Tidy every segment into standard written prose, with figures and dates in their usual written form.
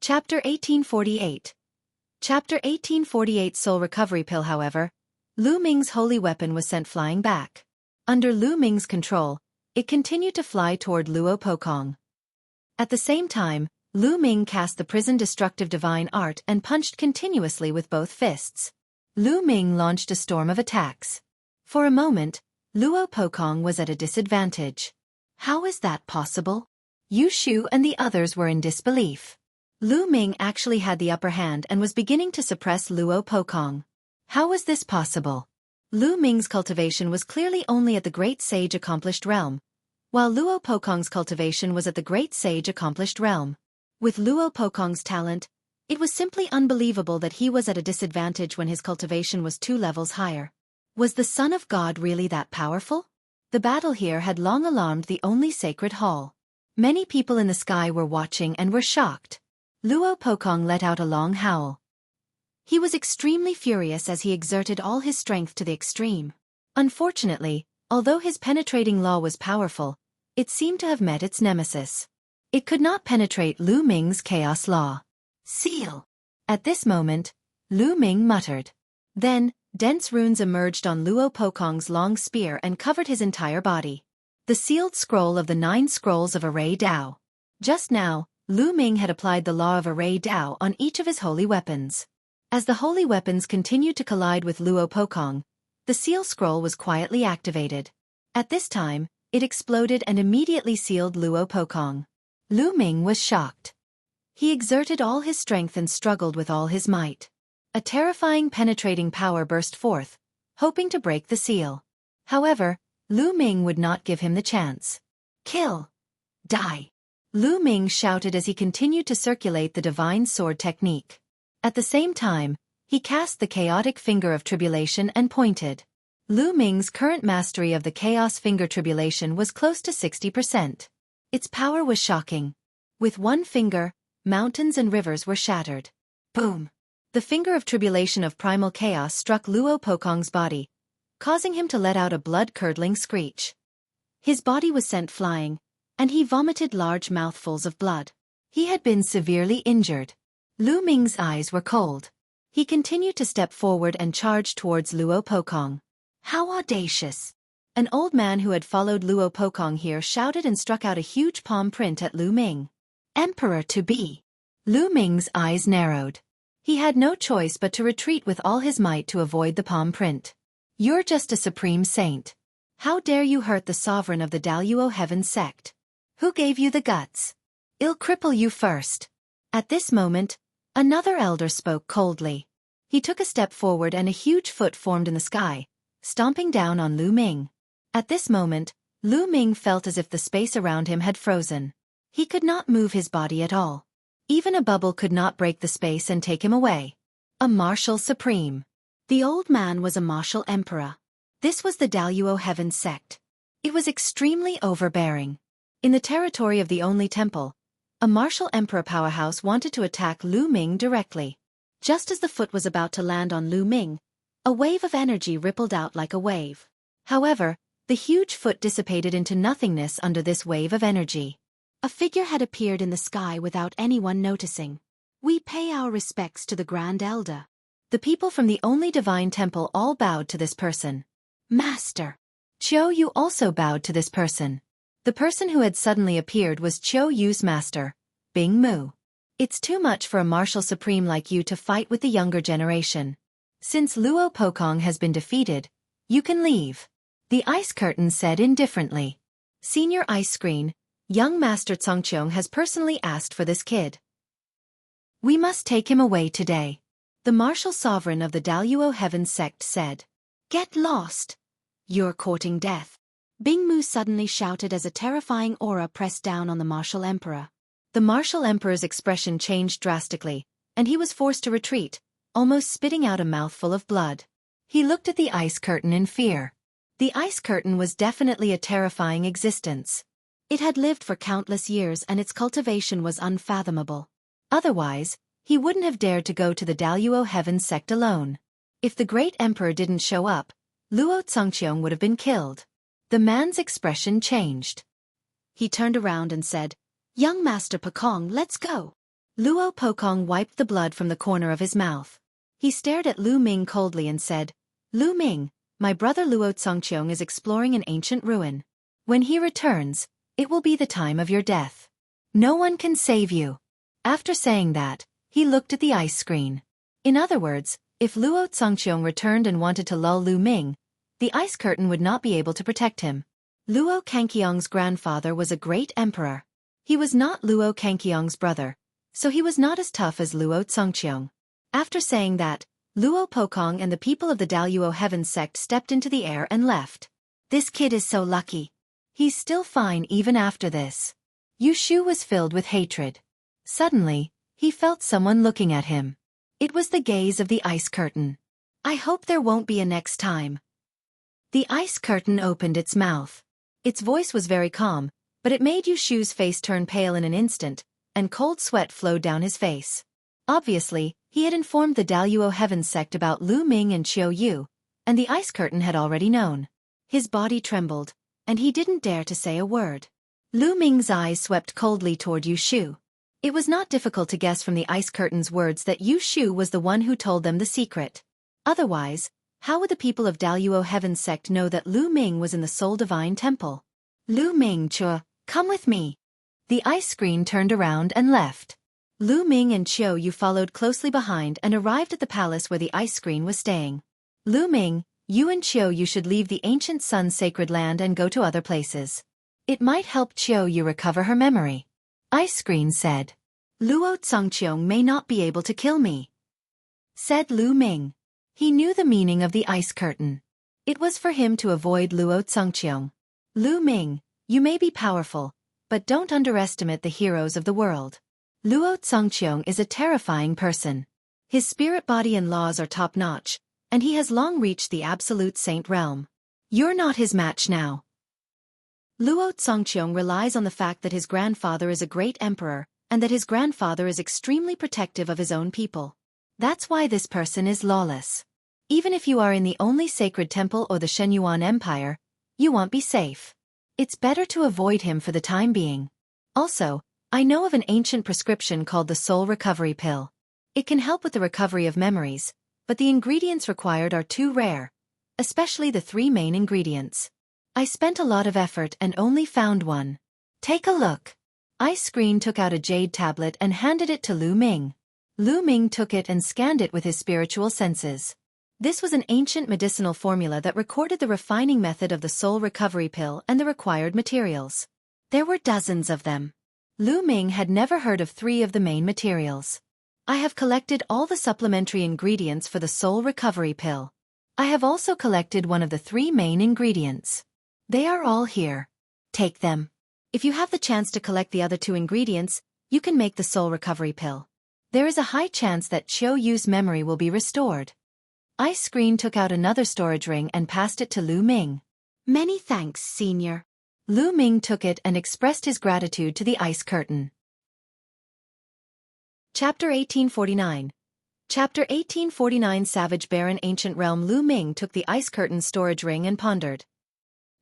Chapter 1848. Chapter 1848 Soul Recovery Pill. However, Lu Ming's holy weapon was sent flying back. Under Lu Ming's control, it continued to fly toward Luo Pokong. At the same time, Lu Ming cast the prison destructive divine art and punched continuously with both fists. Lu Ming launched a storm of attacks. For a moment, Luo Pokong was at a disadvantage. How is that possible? Yu Shu and the others were in disbelief. Lu Ming actually had the upper hand and was beginning to suppress Luo Pokong. How was this possible? Lu Ming's cultivation was clearly only at the Great Sage Accomplished Realm, while Luo Pokong's cultivation was at the Great Sage Accomplished Realm. With Luo Pokong's talent, it was simply unbelievable that he was at a disadvantage when his cultivation was 2 levels higher. Was the Son of God really that powerful? The battle here had long alarmed the only sacred hall. Many people in the sky were watching and were shocked. Luo Pokong let out a long howl. He was extremely furious as he exerted all his strength to the extreme. Unfortunately, although his penetrating law was powerful, it seemed to have met its nemesis. It could not penetrate Lu Ming's chaos law. Seal! At this moment, Lu Ming muttered. Then, dense runes emerged on Luo Pokong's long spear and covered his entire body. The sealed scroll of the 9 scrolls of Array Dao. Just now, Lu Ming had applied the law of Array Dao on each of his holy weapons. As the holy weapons continued to collide with Luo Pokong, the seal scroll was quietly activated. At this time, it exploded and immediately sealed Luo Pokong. Lu Ming was shocked. He exerted all his strength and struggled with all his might. A terrifying penetrating power burst forth, hoping to break the seal. However, Lu Ming would not give him the chance. Kill! Die! Lu Ming shouted as he continued to circulate the divine sword technique. At the same time, he cast the chaotic finger of tribulation and pointed. Lu Ming's current mastery of the chaos finger tribulation was close to 60%. Its power was shocking. With one finger, mountains and rivers were shattered. Boom! The finger of tribulation of primal chaos struck Luo Pokong's body, causing him to let out a blood-curdling screech. His body was sent flying, and he vomited large mouthfuls of blood. He had been severely injured. Lu Ming's eyes were cold. He continued to step forward and charge towards Luo Pokong. How audacious! An old man who had followed Luo Pokong here shouted and struck out a huge palm print at Lu Ming. Emperor-to-be! Lu Ming's eyes narrowed. He had no choice but to retreat with all his might to avoid the palm print. You're just a supreme saint. How dare you hurt the sovereign of the Daluo Heaven sect? Who gave you the guts? I'll cripple you first. At this moment, another elder spoke coldly. He took a step forward and a huge foot formed in the sky, stomping down on Lu Ming. At this moment, Lu Ming felt as if the space around him had frozen. He could not move his body at all. Even a bubble could not break the space and take him away. A martial supreme. The old man was a martial emperor. This was the Daluo Heaven sect. It was extremely overbearing. In the territory of the only temple, a martial emperor powerhouse wanted to attack Lu Ming directly. Just as the foot was about to land on Lu Ming, a wave of energy rippled out like a wave. However, the huge foot dissipated into nothingness under this wave of energy. A figure had appeared in the sky without anyone noticing. We pay our respects to the Grand Elder. The people from the only divine temple all bowed to this person. Master! Qiu Yu also bowed to this person. The person who had suddenly appeared was Qiu Yu's master, Bing Mu. It's too much for a martial supreme like you to fight with the younger generation. Since Luo Pokong has been defeated, you can leave. The ice curtain said indifferently. Senior Ice Screen, young Master Congqiong has personally asked for this kid. We must take him away today. The martial sovereign of the Daluo Heaven sect said. Get lost! You're courting death. Bing Mu suddenly shouted as a terrifying aura pressed down on the martial emperor. The martial emperor's expression changed drastically, and he was forced to retreat, almost spitting out a mouthful of blood. He looked at the ice curtain in fear. The ice curtain was definitely a terrifying existence. It had lived for countless years and its cultivation was unfathomable. Otherwise, he wouldn't have dared to go to the Daluo Heaven sect alone. If the great emperor didn't show up, Luo Congqiong would have been killed. The man's expression changed. He turned around and said, Young Master Pekong, let's go. Luo Pokong wiped the blood from the corner of his mouth. He stared at Lu Ming coldly and said, Lu Ming, my brother Luo Congqiong is exploring an ancient ruin. When he returns, it will be the time of your death. No one can save you. After saying that, he looked at the ice screen. In other words, if Luo Congqiong returned and wanted to lull Lu Ming, the ice curtain would not be able to protect him. Luo Kangqiong's grandfather was a great emperor. He was not Luo Kangqiong's brother, so he was not as tough as Luo Congqiong. After saying that, Luo Pokong and the people of the Daluo Heaven sect stepped into the air and left. This kid is so lucky. He's still fine even after this. Yu Shu was filled with hatred. Suddenly, he felt someone looking at him. It was the gaze of the ice curtain. I hope there won't be a next time. The ice curtain opened its mouth. Its voice was very calm, but it made Yu Shu's face turn pale in an instant, and cold sweat flowed down his face. Obviously, he had informed the Daluo Heaven sect about Lu Ming and Qiu Yu, and the ice curtain had already known. His body trembled, and he didn't dare to say a word. Lu Ming's eyes swept coldly toward Yu Shu. It was not difficult to guess from the ice curtain's words that Yu Shu was the one who told them the secret. Otherwise, how would the people of Daluo Heaven sect know that Lu Ming was in the Soul Divine Temple? Lu Ming Chua, come with me. The ice screen turned around and left. Lu Ming and Qiu Yu followed closely behind and arrived at the palace where the ice screen was staying. Lu Ming, you and Qiu Yu should leave the ancient Sun sacred land and go to other places. It might help Qiu Yu recover her memory. Ice screen said. Luo Congqiong may not be able to kill me, said Lu Ming. He knew the meaning of the ice curtain. It was for him to avoid Luo Congqiong. Lu Ming, you may be powerful, but don't underestimate the heroes of the world. Luo Congqiong is a terrifying person. His spirit body and laws are top-notch, and he has long reached the absolute saint realm. You're not his match now. Luo Congqiong relies on the fact that his grandfather is a great emperor, and that his grandfather is extremely protective of his own people. That's why this person is lawless. Even if you are in the only sacred temple or the Shenyuan Empire, you won't be safe. It's better to avoid him for the time being. Also, I know of an ancient prescription called the Soul Recovery Pill. It can help with the recovery of memories, but the ingredients required are too rare, especially the 3 main ingredients. I spent a lot of effort and only found one. Take a look. Ice Screen took out a jade tablet and handed it to Lu Ming. Lu Ming took it and scanned it with his spiritual senses. This was an ancient medicinal formula that recorded the refining method of the Soul Recovery Pill and the required materials. There were dozens of them. Lu Ming had never heard of 3 of the main materials. I have collected all the supplementary ingredients for the Soul Recovery Pill. I have also collected one of the 3 main ingredients. They are all here. Take them. If you have the chance to collect the other 2 ingredients, you can make the Soul Recovery Pill. There is a high chance that Qiu Yu's memory will be restored. Ice Screen took out another storage ring and passed it to Lu Ming. Many thanks, Senior. Lu Ming took it and expressed his gratitude to the ice curtain. Chapter 1849. Chapter 1849 Savage Baron Ancient Realm. Lu Ming took the ice curtain storage ring and pondered.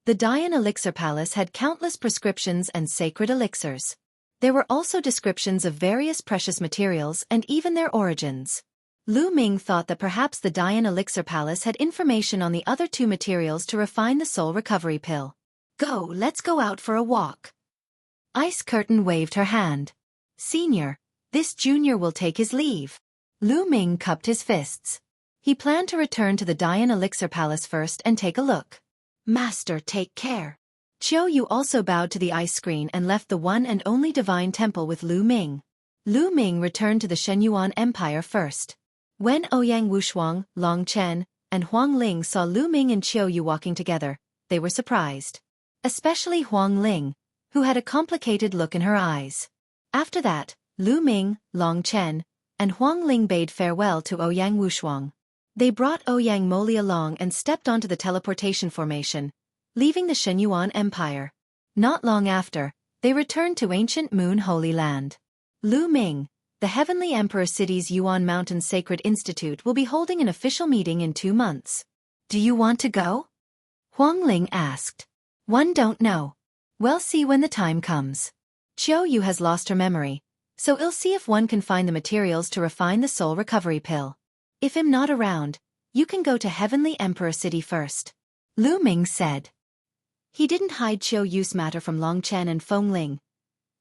The Dian Elixir Palace had countless prescriptions and sacred elixirs. There were also descriptions of various precious materials and even their origins. Lu Ming thought that perhaps the Dian Elixir Palace had information on the other 2 materials to refine the Soul Recovery Pill. Go, let's go out for a walk. Ice Curtain waved her hand. Senior, this junior will take his leave. Lu Ming cupped his fists. He planned to return to the Dian Elixir Palace first and take a look. Master, take care. Qiu Yu also bowed to the ice screen and left the one and only divine temple with Lu Ming. Lu Ming returned to the Shenyuan Empire first. When Ouyang Wushuang, Long Chen, and Huang Ling saw Lu Ming and Qiu Yu walking together, they were surprised. Especially Huang Ling, who had a complicated look in her eyes. After that, Lu Ming, Long Chen, and Huang Ling bade farewell to Ouyang Wushuang. They brought Ouyang Moli along and stepped onto the teleportation formation, leaving the Shenyuan Empire. Not long after, they returned to ancient Moon Holy Land. Lu Ming, the Heavenly Emperor City's Yuan Mountain Sacred Institute will be holding an official meeting in 2 months. Do you want to go? Huang Ling asked. One don't know. We'll see when the time comes. Qiu Yu has lost her memory, so I'll see if one can find the materials to refine the soul recovery pill. If I'm not around, you can go to Heavenly Emperor City first. Lu Ming said. He didn't hide Qiu Yu's matter from Long Chen and Feng Ling.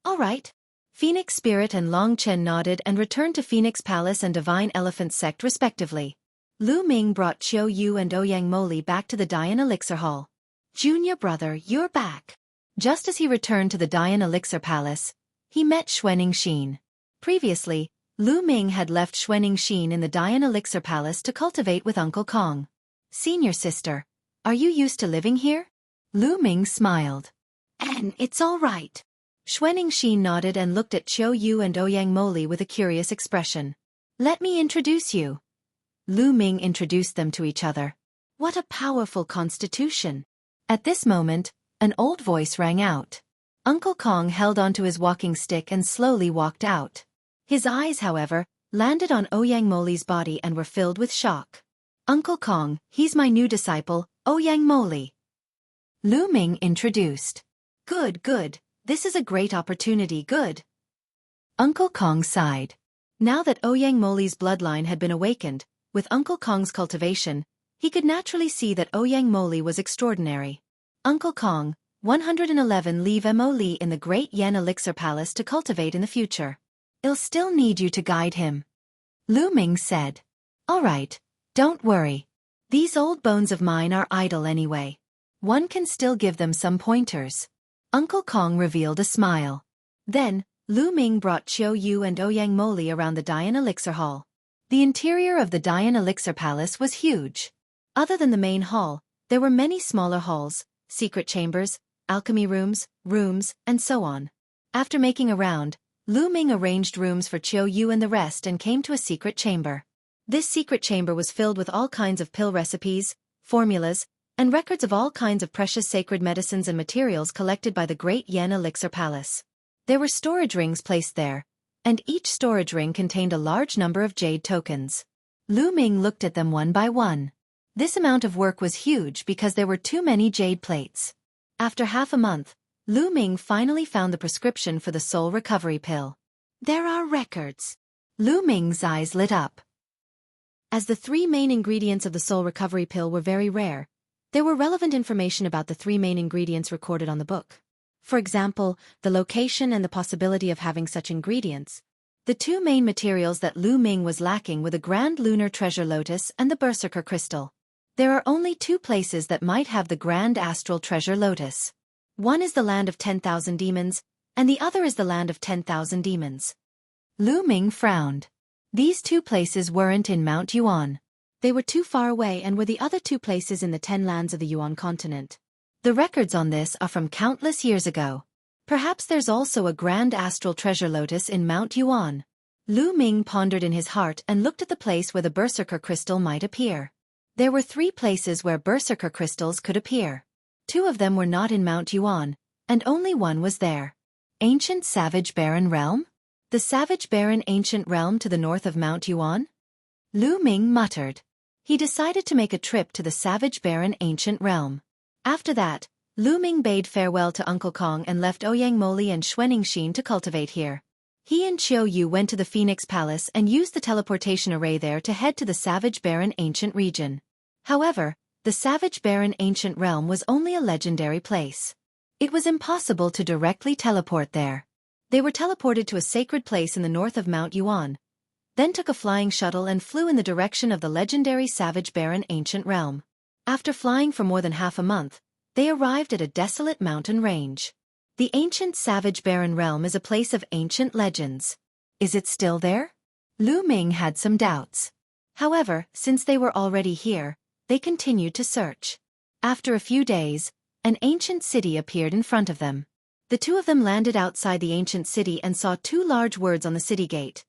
All right. Phoenix Spirit and Long Chen nodded and returned to Phoenix Palace and Divine Elephant Sect respectively. Lu Ming brought Qiu Yu and Ouyang Moli back to the Dian Elixir Hall. Junior brother, you're back. Just as he returned to the Dian Elixir Palace, he met Xuening Xin. Previously, Lu Ming had left Xuening Xin in the Dian Elixir Palace to cultivate with Uncle Kong. Senior sister, are you used to living here? Lu Ming smiled. And it's all right. Xuening Xin nodded and looked at Qiu Yu and Ouyang Moli with a curious expression. Let me introduce you. Lu Ming introduced them to each other. What a powerful constitution. At this moment, an old voice rang out. Uncle Kong held onto his walking stick and slowly walked out. His eyes, however, landed on Ouyang Moli's body and were filled with shock. Uncle Kong, he's my new disciple, Ouyang Moli. Lu Ming introduced. Good, good. This is a great opportunity, good. Uncle Kong sighed. Now that Ouyang Moli's bloodline had been awakened, with Uncle Kong's cultivation, he could naturally see that Ouyang Moli was extraordinary. Uncle Kong, 111 leave Mo Li in the Great Yen Elixir Palace to cultivate in the future. I'll still need you to guide him. Lu Ming said. All right, don't worry. These old bones of mine are idle anyway. One can still give them some pointers. Uncle Kong revealed a smile. Then, Lu Ming brought Qiu Yu and Ouyang Moli around the Dian Elixir Hall. The interior of the Dian Elixir Palace was huge. Other than the main hall, there were many smaller halls, secret chambers, alchemy rooms, and so on. After making a round, Lu Ming arranged rooms for Qiu Yu and the rest and came to a secret chamber. This secret chamber was filled with all kinds of pill recipes, formulas, and records of all kinds of precious sacred medicines and materials collected by the Great Yen Elixir Palace. There were storage rings placed there, and each storage ring contained a large number of jade tokens. Lu Ming looked at them one by one. This amount of work was huge because there were too many jade plates. After half a month, Lu Ming finally found the prescription for the soul recovery pill. There are records. Lu Ming's eyes lit up. As the three main ingredients of the soul recovery pill were very rare, there were relevant information about the three main ingredients recorded on the book. For example, the location and the possibility of having such ingredients. The two main materials that Lu Ming was lacking were the Grand Lunar Treasure Lotus and the Berserker Crystal. There are only two places that might have the Grand Astral Treasure Lotus. One is the Land of 10,000 Demons, and the other is the Land of 10,000 Demons. Lu Ming frowned. These two places weren't in Mount Yuan. They were too far away and were the other two places in the 10 lands of the Yuan continent. The records on this are from countless years ago. Perhaps there's also a Grand Astral Treasure Lotus in Mount Yuan. Lu Ming pondered in his heart and looked at the place where the Berserker Crystal might appear. There were three places where Berserker Crystals could appear. Two of them were not in Mount Yuan, and only one was there. Ancient Savage Barren Realm? The Savage Barren Ancient Realm to the north of Mount Yuan? Lu Ming muttered. He decided to make a trip to the Savage Barren Ancient Realm. After that, Lu Ming bade farewell to Uncle Kong and left Ouyang Moli and Xuening Xin to cultivate here. He and Qiu Yu went to the Phoenix Palace and used the teleportation array there to head to the Savage Barren Ancient region. However, the Savage Barren Ancient Realm was only a legendary place. It was impossible to directly teleport there. They were teleported to a sacred place in the north of Mount Yuan, then took a flying shuttle and flew in the direction of the legendary Savage Barren Ancient Realm. After flying for more than half a month, they arrived at a desolate mountain range. The ancient Savage Barren Realm is a place of ancient legends. Is it still there? Lu Ming had some doubts. However, since they were already here, they continued to search. After a few days, an ancient city appeared in front of them. The two of them landed outside the ancient city and saw two large words on the city gate.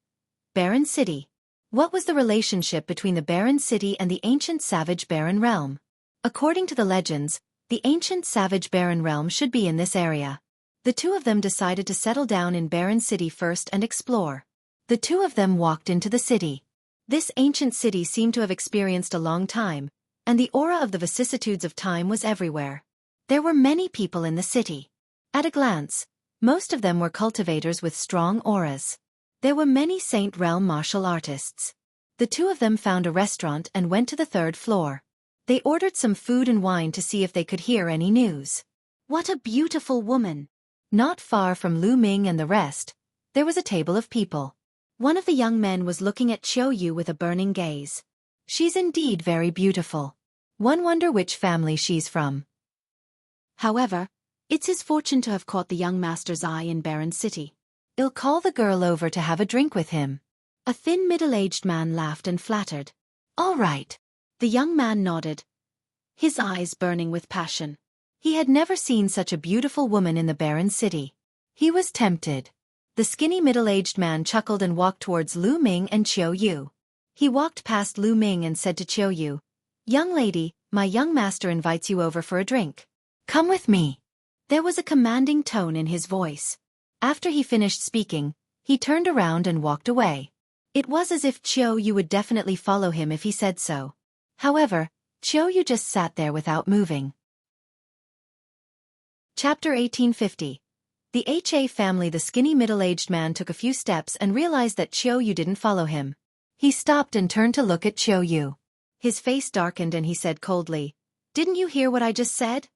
Barren City. What was the relationship between the Barren City and the ancient Savage Barren Realm? According to the legends, the ancient Savage Barren Realm should be in this area. The two of them decided to settle down in Barren City first and explore. The two of them walked into the city. This ancient city seemed to have experienced a long time, and the aura of the vicissitudes of time was everywhere. There were many people in the city. At a glance, most of them were cultivators with strong auras. There were many Saint Realm martial artists. The two of them found a restaurant and went to the third floor. They ordered some food and wine to see if they could hear any news. What a beautiful woman! Not far from Lu Ming and the rest, there was a table of people. One of the young men was looking at Qiu Yu with a burning gaze. She's indeed very beautiful. One wonder which family she's from. However, it's his fortune to have caught the young master's eye in Barren City. He'll call the girl over to have a drink with him. A thin middle-aged man laughed and flattered. All right. The young man nodded, his eyes burning with passion. He had never seen such a beautiful woman in the Barren City. He was tempted. The skinny middle-aged man chuckled and walked towards Lu Ming and Qiu Yu. He walked past Lu Ming and said to Qiu Yu, "Young lady, my young master invites you over for a drink. Come with me." There was a commanding tone in his voice. After he finished speaking, he turned around and walked away. It was as if Qiu Yu would definitely follow him if he said so. However, Qiu Yu just sat there without moving. Chapter 1850. The HA family. The skinny middle-aged man took a few steps and realized that Qiu Yu didn't follow him. He stopped and turned to look at Qiu Yu. His face darkened and he said coldly, "Didn't you hear what I just said?"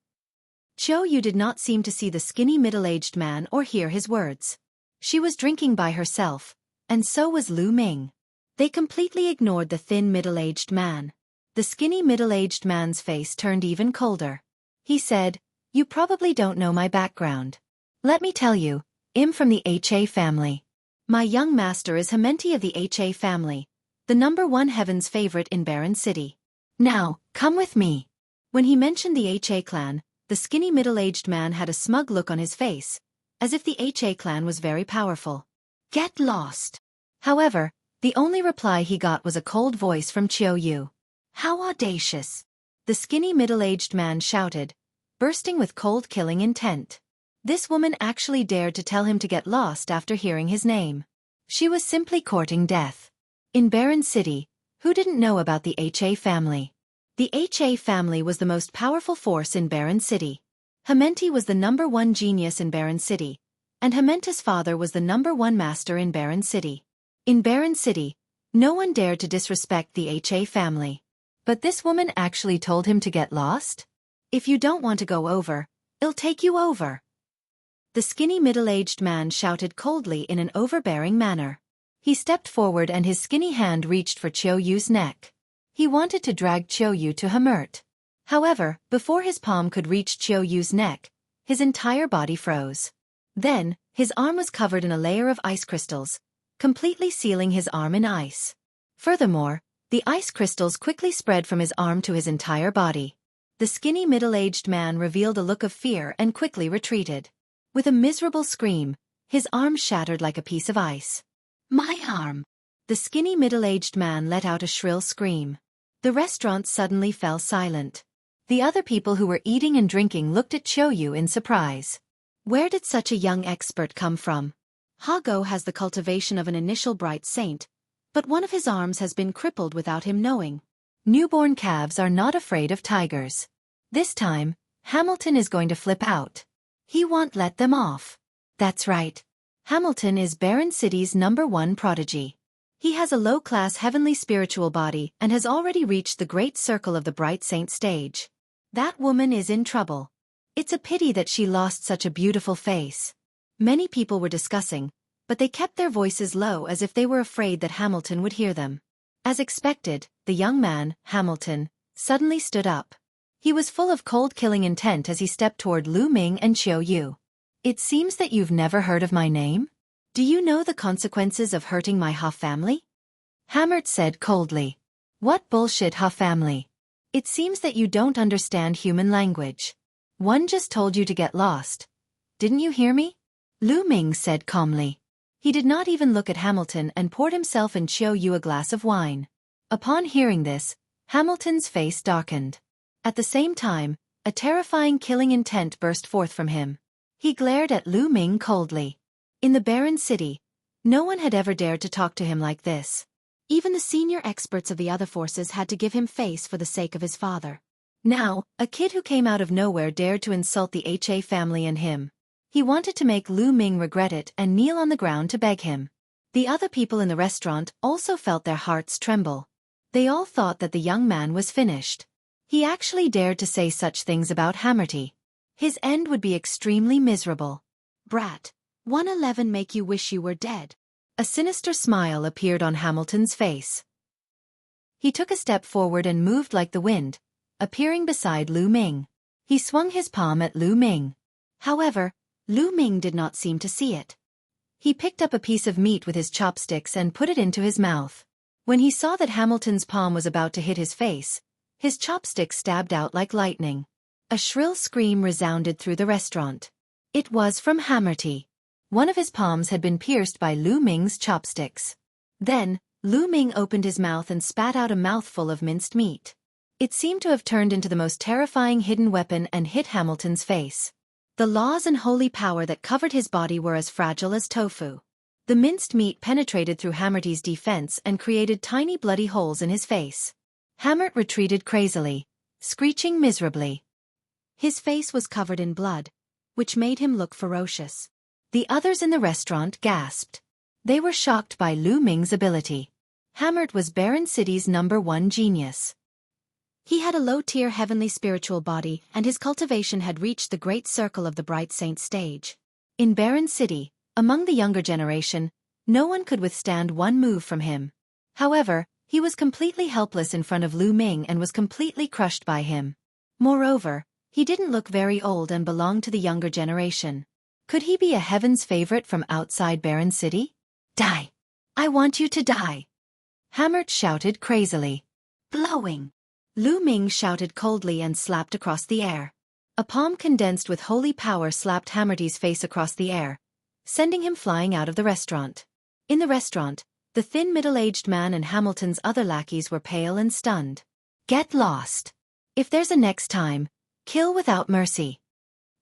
Qiu Yu did not seem to see the skinny middle-aged man or hear his words. She was drinking by herself, and so was Lu Ming. They completely ignored the thin middle-aged man. The skinny middle-aged man's face turned even colder. He said, "You probably don't know my background. Let me tell you, I'm from the HA family. My young master is Hementi of the HA family, the #1 heaven's favorite in Barren City. Now, come with me." When he mentioned the HA clan, the skinny middle-aged man had a smug look on his face, as if the HA clan was very powerful. "Get lost." However, the only reply he got was a cold voice from Qiu Yu. "How audacious!" the skinny middle-aged man shouted, bursting with cold killing intent. This woman actually dared to tell him to get lost after hearing his name. She was simply courting death. In Barren City, who didn't know about the HA family? The HA family was the most powerful force in Barren City. Hementi was the #1 genius in Barren City, and Hementi's father was the #1 master in Barren City. In Barren City, no one dared to disrespect the HA family. But this woman actually told him to get lost? "If you don't want to go over, I'll take you over." The skinny middle-aged man shouted coldly in an overbearing manner. He stepped forward and his skinny hand reached for Qiu Yu's neck. He wanted to drag Qiu Yu to Hemert. However, before his palm could reach Qiu Yu's neck, his entire body froze. Then, his arm was covered in a layer of ice crystals, completely sealing his arm in ice. Furthermore, the ice crystals quickly spread from his arm to his entire body. The skinny middle-aged man revealed a look of fear and quickly retreated. With a miserable scream, his arm shattered like a piece of ice. "My arm!" The skinny middle-aged man let out a shrill scream. The restaurant suddenly fell silent. The other people who were eating and drinking looked at Qiu Yu in surprise. Where did such a young expert come from? Hago has the cultivation of an initial bright saint, but one of his arms has been crippled without him knowing. Newborn calves are not afraid of tigers. This time, Hamilton is going to flip out. He won't let them off. That's right. Hamilton is Barren City's #1 prodigy. He has a low-class heavenly spiritual body and has already reached the great circle of the bright saint stage. That woman is in trouble. It's a pity that she lost such a beautiful face. Many people were discussing, but they kept their voices low as if they were afraid that Hamilton would hear them. As expected, the young man, Hamilton, suddenly stood up. He was full of cold-killing intent as he stepped toward Lu Ming and Qiu Yu. "It seems that you've never heard of my name? Do you know the consequences of hurting my Ha family?" Hamert said coldly. "What bullshit Ha family? It seems that you don't understand human language. One just told you to get lost. Didn't you hear me?" Lu Ming said calmly. He did not even look at Hamilton and poured himself and Qiu Yu a glass of wine. Upon hearing this, Hamilton's face darkened. At the same time, a terrifying killing intent burst forth from him. He glared at Lu Ming coldly. In the Barren City, no one had ever dared to talk to him like this. Even the senior experts of the other forces had to give him face for the sake of his father. Now, a kid who came out of nowhere dared to insult the HA family and him. He wanted to make Lu Ming regret it and kneel on the ground to beg him. The other people in the restaurant also felt their hearts tremble. They all thought that the young man was finished. He actually dared to say such things about Hammerty. His end would be extremely miserable. Brat, 111 make you wish you were dead. A sinister smile appeared on Hamilton's face. He took a step forward and moved like the wind, appearing beside Lu Ming. He swung his palm at Lu Ming. However, Lu Ming did not seem to see it. He picked up a piece of meat with his chopsticks and put it into his mouth. When he saw that Hamilton's palm was about to hit his face, his chopsticks stabbed out like lightning. A shrill scream resounded through the restaurant. It was from Hammerty. One of his palms had been pierced by Lu Ming's chopsticks. Then, Lu Ming opened his mouth and spat out a mouthful of minced meat. It seemed to have turned into the most terrifying hidden weapon and hit Hamilton's face. The laws and holy power that covered his body were as fragile as tofu. The minced meat penetrated through Hammerty's defense and created tiny bloody holes in his face. Hammert retreated crazily, screeching miserably. His face was covered in blood, which made him look ferocious. The others in the restaurant gasped. They were shocked by Lu Ming's ability. Hammert was Baron City's #1 genius. He had a low-tier heavenly spiritual body, and his cultivation had reached the great circle of the Bright Saint stage. In Baron City, among the younger generation, no one could withstand one move from him. However, he was completely helpless in front of Lu Ming and was completely crushed by him. Moreover, he didn't look very old and belonged to the younger generation. Could he be a heaven's favorite from outside Baron City? Die! I want you to die! Hammert shouted crazily. Blowing! Lu Ming shouted coldly and slapped across the air. A palm condensed with holy power slapped Hammerty's face across the air, sending him flying out of the restaurant. In the restaurant, the thin middle-aged man and Hamilton's other lackeys were pale and stunned. Get lost! If there's a next time, kill without mercy.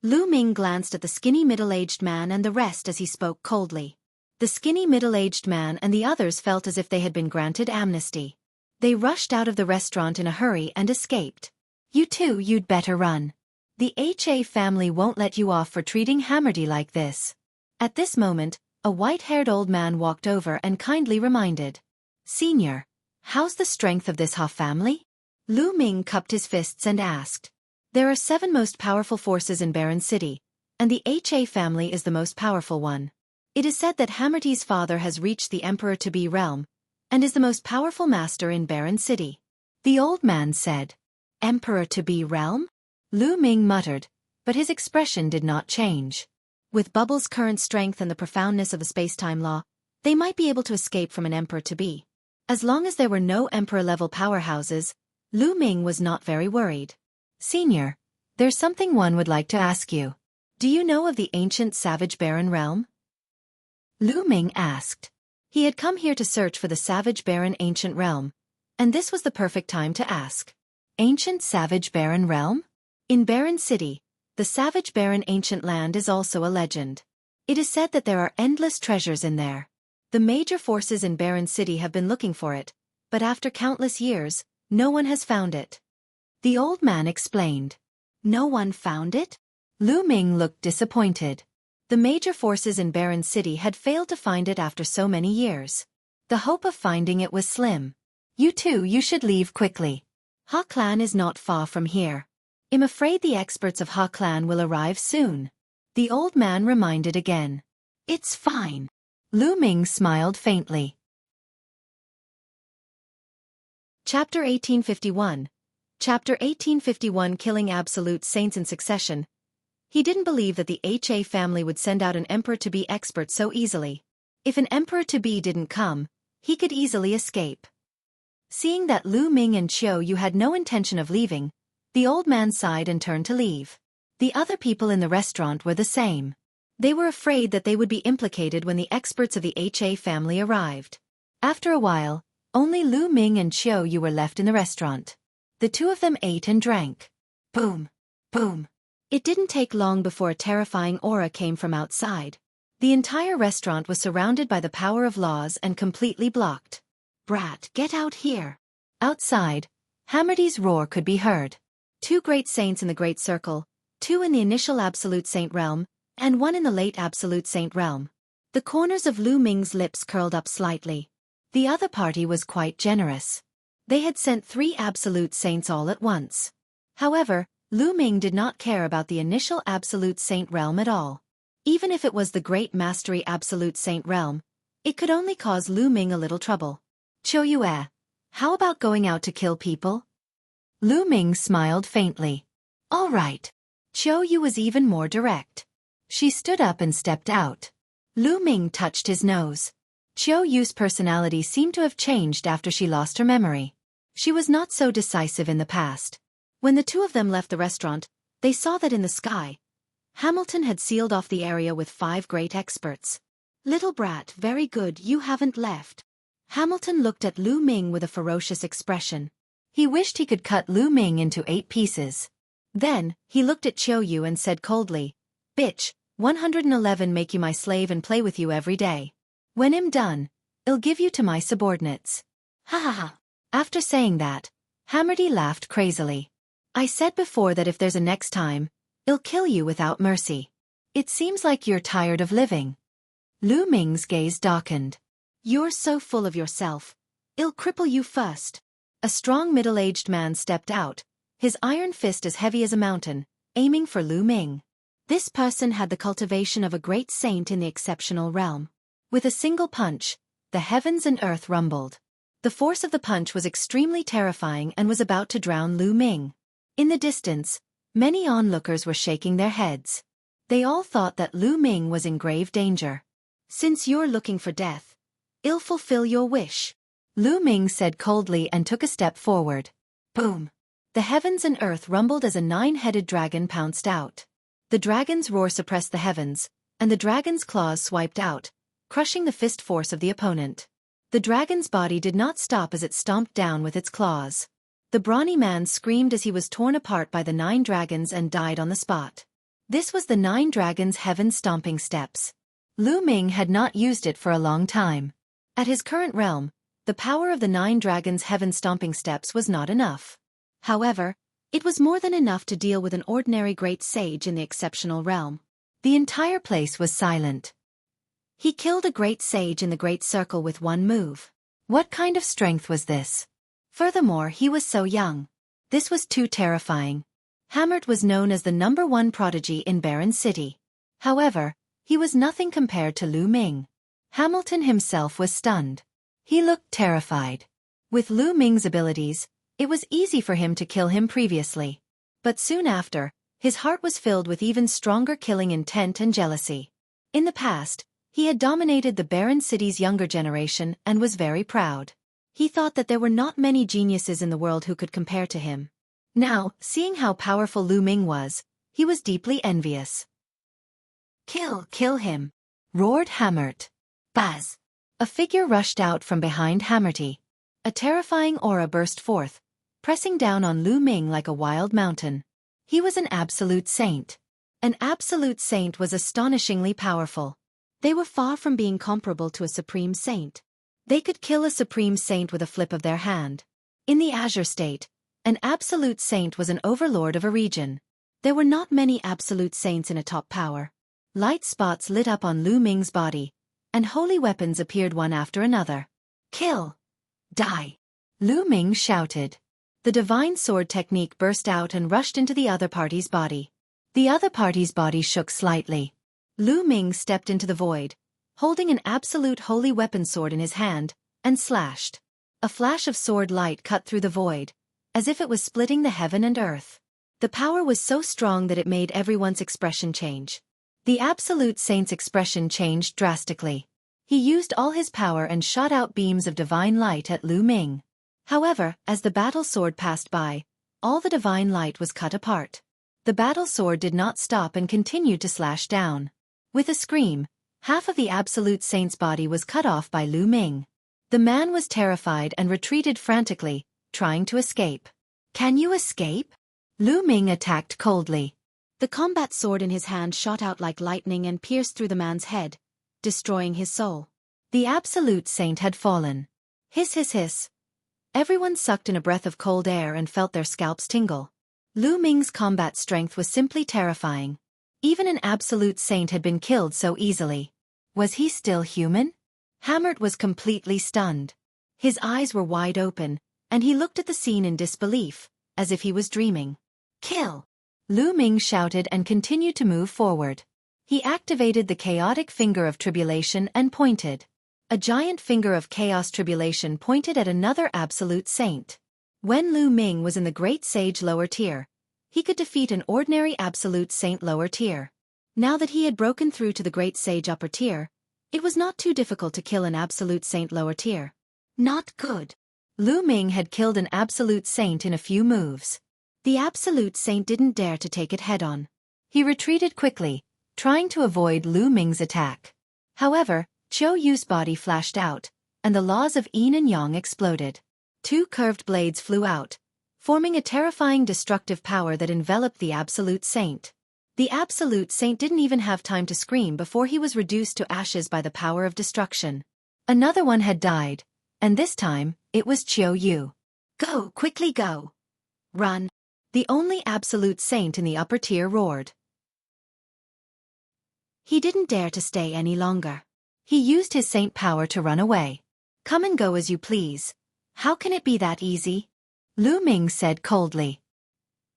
Lu Ming glanced at the skinny middle-aged man and the rest as he spoke coldly. The skinny middle-aged man and the others felt as if they had been granted amnesty. They rushed out of the restaurant in a hurry and escaped. You two, you'd better run. The HA family won't let you off for treating Hammerty like this. At this moment, a white-haired old man walked over and kindly reminded. Senior, how's the strength of this Ha family? Lu Ming cupped his fists and asked. There are 7 most powerful forces in Baron City, and the HA family is the most powerful one. It is said that Hammerty's father has reached the Emperor-to-be realm, and is the most powerful master in Baron City. The old man said. Emperor-to-be realm? Lu Ming muttered, but his expression did not change. With Bubble's current strength and the profoundness of the space-time law, they might be able to escape from an Emperor-to-be. As long as there were no Emperor-level powerhouses, Lu Ming was not very worried. Senior, there's something one would like to ask you. Do you know of the ancient Savage Baron realm? Lu Ming asked. He had come here to search for the Savage Baron ancient realm, and this was the perfect time to ask. Ancient Savage Baron realm? In Baron City, the Savage Baron ancient land is also a legend. It is said that there are endless treasures in there. The major forces in Baron City have been looking for it, but after countless years, no one has found it. The old man explained. No one found it? Lu Ming looked disappointed. The major forces in Baron City had failed to find it after so many years. The hope of finding it was slim. You two, you should leave quickly. Ha Clan is not far from here. I'm afraid the experts of Ha Clan will arrive soon. The old man reminded again. It's fine. Lu Ming smiled faintly. Chapter 1851. Chapter 1851 Killing Absolute Saints in Succession. He didn't believe that the HA family would send out an Emperor-to-be expert so easily. If an Emperor-to-be didn't come, he could easily escape. Seeing that Lu Ming and Chiu Yu had no intention of leaving, the old man sighed and turned to leave. The other people in the restaurant were the same. They were afraid that they would be implicated when the experts of the HA family arrived. After a while, only Lu Ming and Chiu Yu were left in the restaurant. The two of them ate and drank. Boom! Boom! It didn't take long before a terrifying aura came from outside. The entire restaurant was surrounded by the power of laws and completely blocked. Brat, get out here! Outside, Hammerty's roar could be heard. 2 great saints in the Great Circle, 2 in the initial Absolute Saint realm, and 1 in the late Absolute Saint realm. The corners of Lu Ming's lips curled up slightly. The other party was quite generous. They had sent 3 absolute saints all at once. However, Lu Ming did not care about the initial absolute saint realm at all. Even if it was the great mastery absolute saint realm, it could only cause Lu Ming a little trouble. Qiu Yue, how about going out to kill people? Lu Ming smiled faintly. All right. Qiu Yu was even more direct. She stood up and stepped out. Lu Ming touched his nose. Qiu Yu's personality seemed to have changed after she lost her memory. She was not so decisive in the past. When the two of them left the restaurant, they saw that in the sky, Hamilton had sealed off the area with 5 great experts. Little brat, very good, you haven't left. Hamilton looked at Lu Ming with a ferocious expression. He wished he could cut Lu Ming into 8 pieces. Then, he looked at Qiu Yu and said coldly, Bitch, 111 make you my slave and play with you every day. When I'm done, I'll give you to my subordinates. Ha ha ha. After saying that, Hammerdy laughed crazily. I said before that if there's a next time, I'll kill you without mercy. It seems like you're tired of living. Lu Ming's gaze darkened. You're so full of yourself. I'll cripple you first. A strong middle-aged man stepped out, his iron fist as heavy as a mountain, aiming for Lu Ming. This person had the cultivation of a great saint in the exceptional realm. With a single punch, the heavens and earth rumbled. The force of the punch was extremely terrifying and was about to drown Lu Ming. In the distance, many onlookers were shaking their heads. They all thought that Lu Ming was in grave danger. Since you're looking for death, I'll fulfill your wish. Lu Ming said coldly and took a step forward. Boom! The heavens and earth rumbled as a 9-headed dragon pounced out. The dragon's roar suppressed the heavens, and the dragon's claws swiped out, crushing the fist force of the opponent. The dragon's body did not stop as it stomped down with its claws. The brawny man screamed as he was torn apart by the 9 dragons and died on the spot. This was the 9 dragons' heaven-stomping steps. Lu Ming had not used it for a long time. At his current realm, the power of the 9 dragons' heaven-stomping steps was not enough. However, it was more than enough to deal with an ordinary great sage in the exceptional realm. The entire place was silent. He killed a great sage in the great circle with one move. What kind of strength was this? Furthermore, he was so young. This was too terrifying. Hammert was known as the #1 prodigy in Baron City. However, he was nothing compared to Lu Ming. Hamilton himself was stunned. He looked terrified. With Lu Ming's abilities, it was easy for him to kill him previously. But soon after, his heart was filled with even stronger killing intent and jealousy. In the past, he had dominated the Baron City's younger generation and was very proud. He thought that there were not many geniuses in the world who could compare to him. Now, seeing how powerful Lu Ming was, he was deeply envious. Kill him! Roared Hammert. Buzz! A figure rushed out from behind Hammerty. A terrifying aura burst forth, pressing down on Lu Ming like a wild mountain. He was an absolute saint. An absolute saint was astonishingly powerful. They were far from being comparable to a supreme saint. They could kill a supreme saint with a flip of their hand. In the Azure State, an absolute saint was an overlord of a region. There were not many absolute saints in a top power. Light spots lit up on Lu Ming's body, and holy weapons appeared one after another. Kill! Die! Lu Ming shouted. The divine sword technique burst out and rushed into the other party's body. The other party's body shook slightly. Lu Ming stepped into the void, holding an absolute holy weapon sword in his hand, and slashed. A flash of sword light cut through the void, as if it was splitting the heaven and earth. The power was so strong that it made everyone's expression change. The absolute saint's expression changed drastically. He used all his power and shot out beams of divine light at Lu Ming. However, as the battle sword passed by, all the divine light was cut apart. The battle sword did not stop and continued to slash down. With a scream, half of the absolute saint's body was cut off by Lu Ming. The man was terrified and retreated frantically, trying to escape. Can you escape? Lu Ming attacked coldly. The combat sword in his hand shot out like lightning and pierced through the man's head, destroying his soul. The absolute saint had fallen. Hiss hiss hiss. Everyone sucked in a breath of cold air and felt their scalps tingle. Lu Ming's combat strength was simply terrifying. Even an absolute saint had been killed so easily. Was he still human? Hamlet was completely stunned. His eyes were wide open, and he looked at the scene in disbelief, as if he was dreaming. Kill! Lu Ming shouted and continued to move forward. He activated the chaotic finger of tribulation and pointed. A giant finger of chaos tribulation pointed at another absolute saint. When Lu Ming was in the Great Sage lower tier, he could defeat an ordinary absolute saint lower tier. Now that he had broken through to the Great Sage upper tier, it was not too difficult to kill an absolute saint lower tier. Not good. Lu Ming had killed an absolute saint in a few moves. The absolute saint didn't dare to take it head-on. He retreated quickly, trying to avoid Lu Ming's attack. However, Qiu Yu's body flashed out, and the laws of yin and yang exploded. Two curved blades flew out, forming a terrifying destructive power that enveloped the absolute saint. The absolute saint didn't even have time to scream before he was reduced to ashes by the power of destruction. Another one had died, and this time, it was Qiu Yu. Go, quickly go! Run! The only absolute saint in the upper tier roared. He didn't dare to stay any longer. He used his saint power to run away. Come and go as you please. How can it be that easy? Lu Ming said coldly.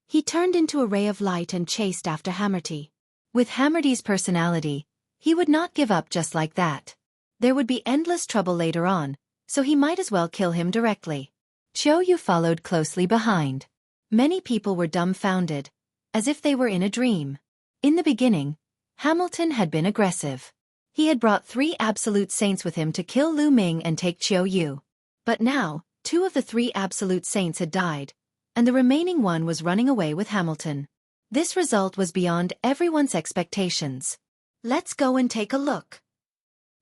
He turned into a ray of light and chased after Hammerty. With Hammerty's personality, he would not give up just like that. There would be endless trouble later on, so he might as well kill him directly. Qiu Yu followed closely behind. Many people were dumbfounded, as if they were in a dream. In the beginning, Hamilton had been aggressive. He had brought 3 absolute saints with him to kill Lu Ming and take Qiu Yu. But now, 2 of the 3 absolute saints had died, and the remaining one was running away with Hamilton. This result was beyond everyone's expectations. Let's go and take a look.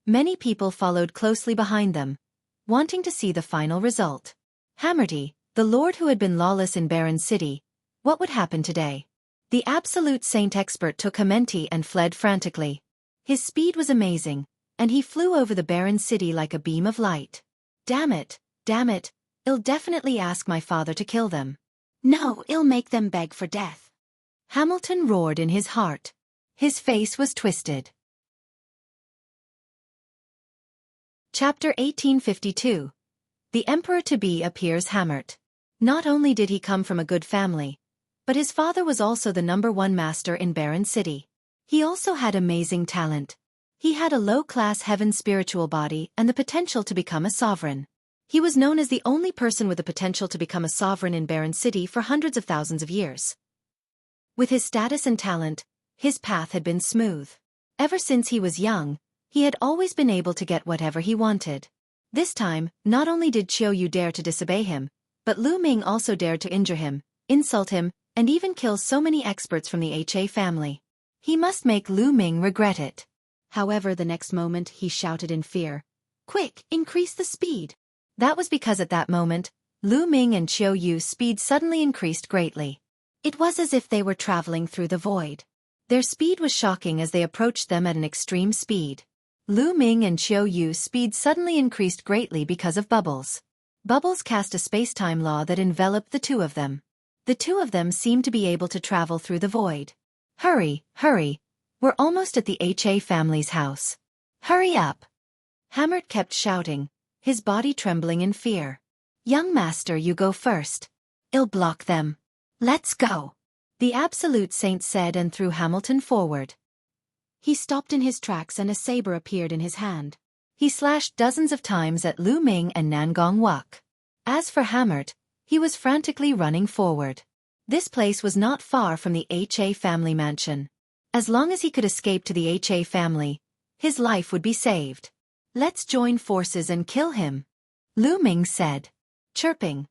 Many people followed closely behind them, wanting to see the final result. Hammerty, the lord who had been lawless in Baron City, what would happen today? The absolute saint expert took Hamenti and fled frantically. His speed was amazing, and he flew over the barren city like a beam of light. Damn it, I'll definitely ask my father to kill them. No, I'll make them beg for death. Hamilton roared in his heart. His face was twisted. Chapter 1852. The Emperor-to-be appears hammered. Not only did he come from a good family, but his father was also the #1 master in Baron City. He also had amazing talent. He had a low-class heaven spiritual body and the potential to become a sovereign. He was known as the only person with the potential to become a sovereign in Baron City for hundreds of thousands of years. With his status and talent, his path had been smooth. Ever since he was young, he had always been able to get whatever he wanted. This time, not only did Qiu Yu dare to disobey him, but Lu Ming also dared to injure him, insult him, and even kill so many experts from the HA family. He must make Lu Ming regret it. However, the next moment he shouted in fear, "Quick, increase the speed!" That was because at that moment, Lu Ming and Qiu Yu's speed suddenly increased greatly. It was as if they were traveling through the void. Their speed was shocking as they approached them at an extreme speed. Lu Ming and Qiu Yu's speed suddenly increased greatly because of bubbles. Bubbles cast a space-time law that enveloped the 2 of them. The 2 of them seemed to be able to travel through the void. Hurry, hurry, we're almost at the HA family's house. Hurry up! Hammert kept shouting, his body trembling in fear. Young master, you go first. I'll block them. Let's go. The absolute saint said and threw Hamilton forward. He stopped in his tracks and a saber appeared in his hand. He slashed dozens of times at Lu Ming and Nangong Wuk. As for Hammert, he was frantically running forward. This place was not far from the HA family mansion. As long as he could escape to the HA family, his life would be saved. Let's join forces and kill him, Lu Ming said. Chirping.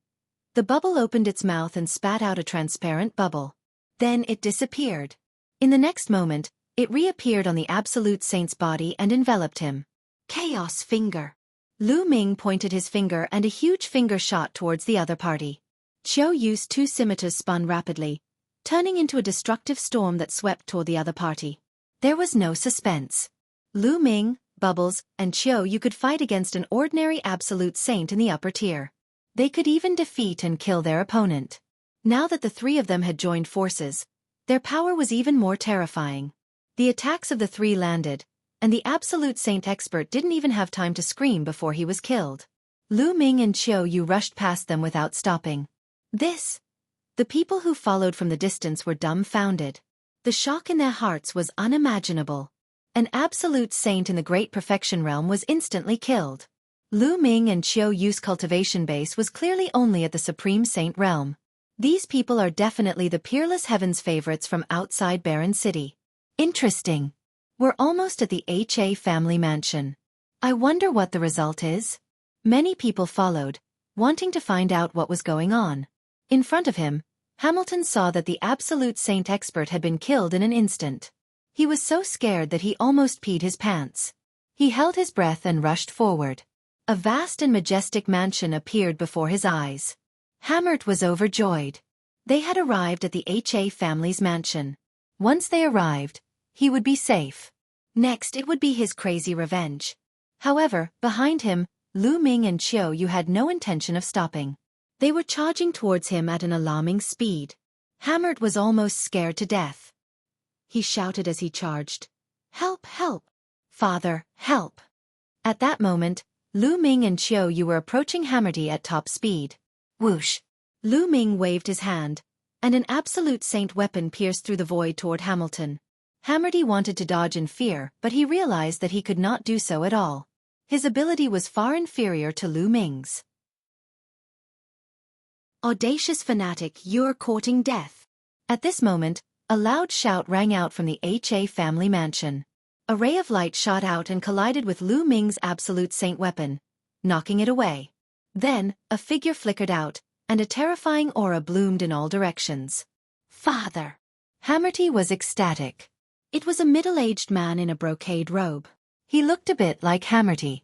The bubble opened its mouth and spat out a transparent bubble. Then it disappeared. In the next moment, it reappeared on the absolute saint's body and enveloped him. Chaos finger. Lu Ming pointed his finger and a huge finger shot towards the other party. Qiu Yu's 2 scimitars spun rapidly, turning into a destructive storm that swept toward the other party. There was no suspense. Lu Ming, Bubbles, and Qiu Yu could fight against an ordinary absolute saint in the upper tier. They could even defeat and kill their opponent. Now that the 3 of them had joined forces, their power was even more terrifying. The attacks of the 3 landed, and the absolute saint expert didn't even have time to scream before he was killed. Lu Ming and Qiu Yu rushed past them without stopping. The people who followed from the distance were dumbfounded. The shock in their hearts was unimaginable. An absolute saint in the Great Perfection realm was instantly killed. Lu Ming and Qiu Yu's cultivation base was clearly only at the Supreme Saint realm. These people are definitely the peerless heavens favorites from outside Barren City. Interesting. We're almost at the HA family mansion. I wonder what the result is. Many people followed, wanting to find out what was going on. In front of him, Hamilton saw that the absolute saint expert had been killed in an instant. He was so scared that he almost peed his pants. He held his breath and rushed forward. A vast and majestic mansion appeared before his eyes. Hamert was overjoyed. They had arrived at the HA family's mansion. Once they arrived, he would be safe. Next it would be his crazy revenge. However, behind him, Lu Ming and Qiu Yu had no intention of stopping. They were charging towards him at an alarming speed. Hamert was almost scared to death. He shouted as he charged, "Help, help! Father, help!" At that moment, Lu Ming and Qiu Yu were approaching Hamerty at top speed. Whoosh! Lu Ming waved his hand, and an absolute saint weapon pierced through the void toward Hamilton. Hamerty wanted to dodge in fear, but he realized that he could not do so at all. His ability was far inferior to Lu Ming's. Audacious fanatic, you're courting death. At this moment, a loud shout rang out from the HA family mansion. A ray of light shot out and collided with Lu Ming's absolute saint weapon, knocking it away. Then, a figure flickered out, and a terrifying aura bloomed in all directions. Father! Hamerty was ecstatic. It was a middle-aged man in a brocade robe. He looked a bit like Hamerty.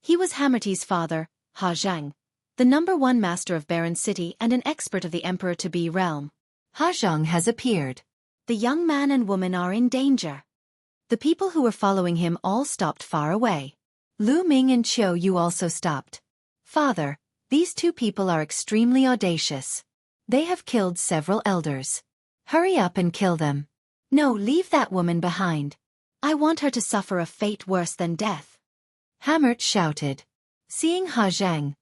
He was Hamerty's father, Ha Zhang, the #1 master of Barren City and an expert of the Emperor-to-be realm. Ha Zhang has appeared. The young man and woman are in danger. The people who were following him all stopped far away. Lu Ming and Qiu Yu also stopped. Father, these two people are extremely audacious. They have killed several elders. Hurry up and kill them. No, leave that woman behind. I want her to suffer a fate worse than death. Hamert shouted. Seeing Ha Zhang,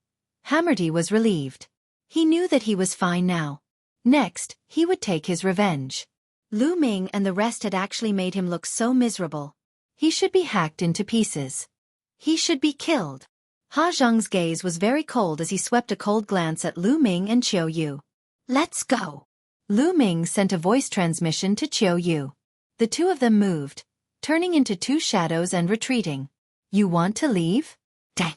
Hamerty was relieved. He knew that he was fine now. Next, he would take his revenge. Lu Ming and the rest had actually made him look so miserable. He should be hacked into pieces. He should be killed. Ha Zhang's gaze was very cold as he swept a cold glance at Lu Ming and Qiu Yu. Let's go. Lu Ming sent a voice transmission to Qiu Yu. The two of them moved, turning into two shadows and retreating. You want to leave? Dang!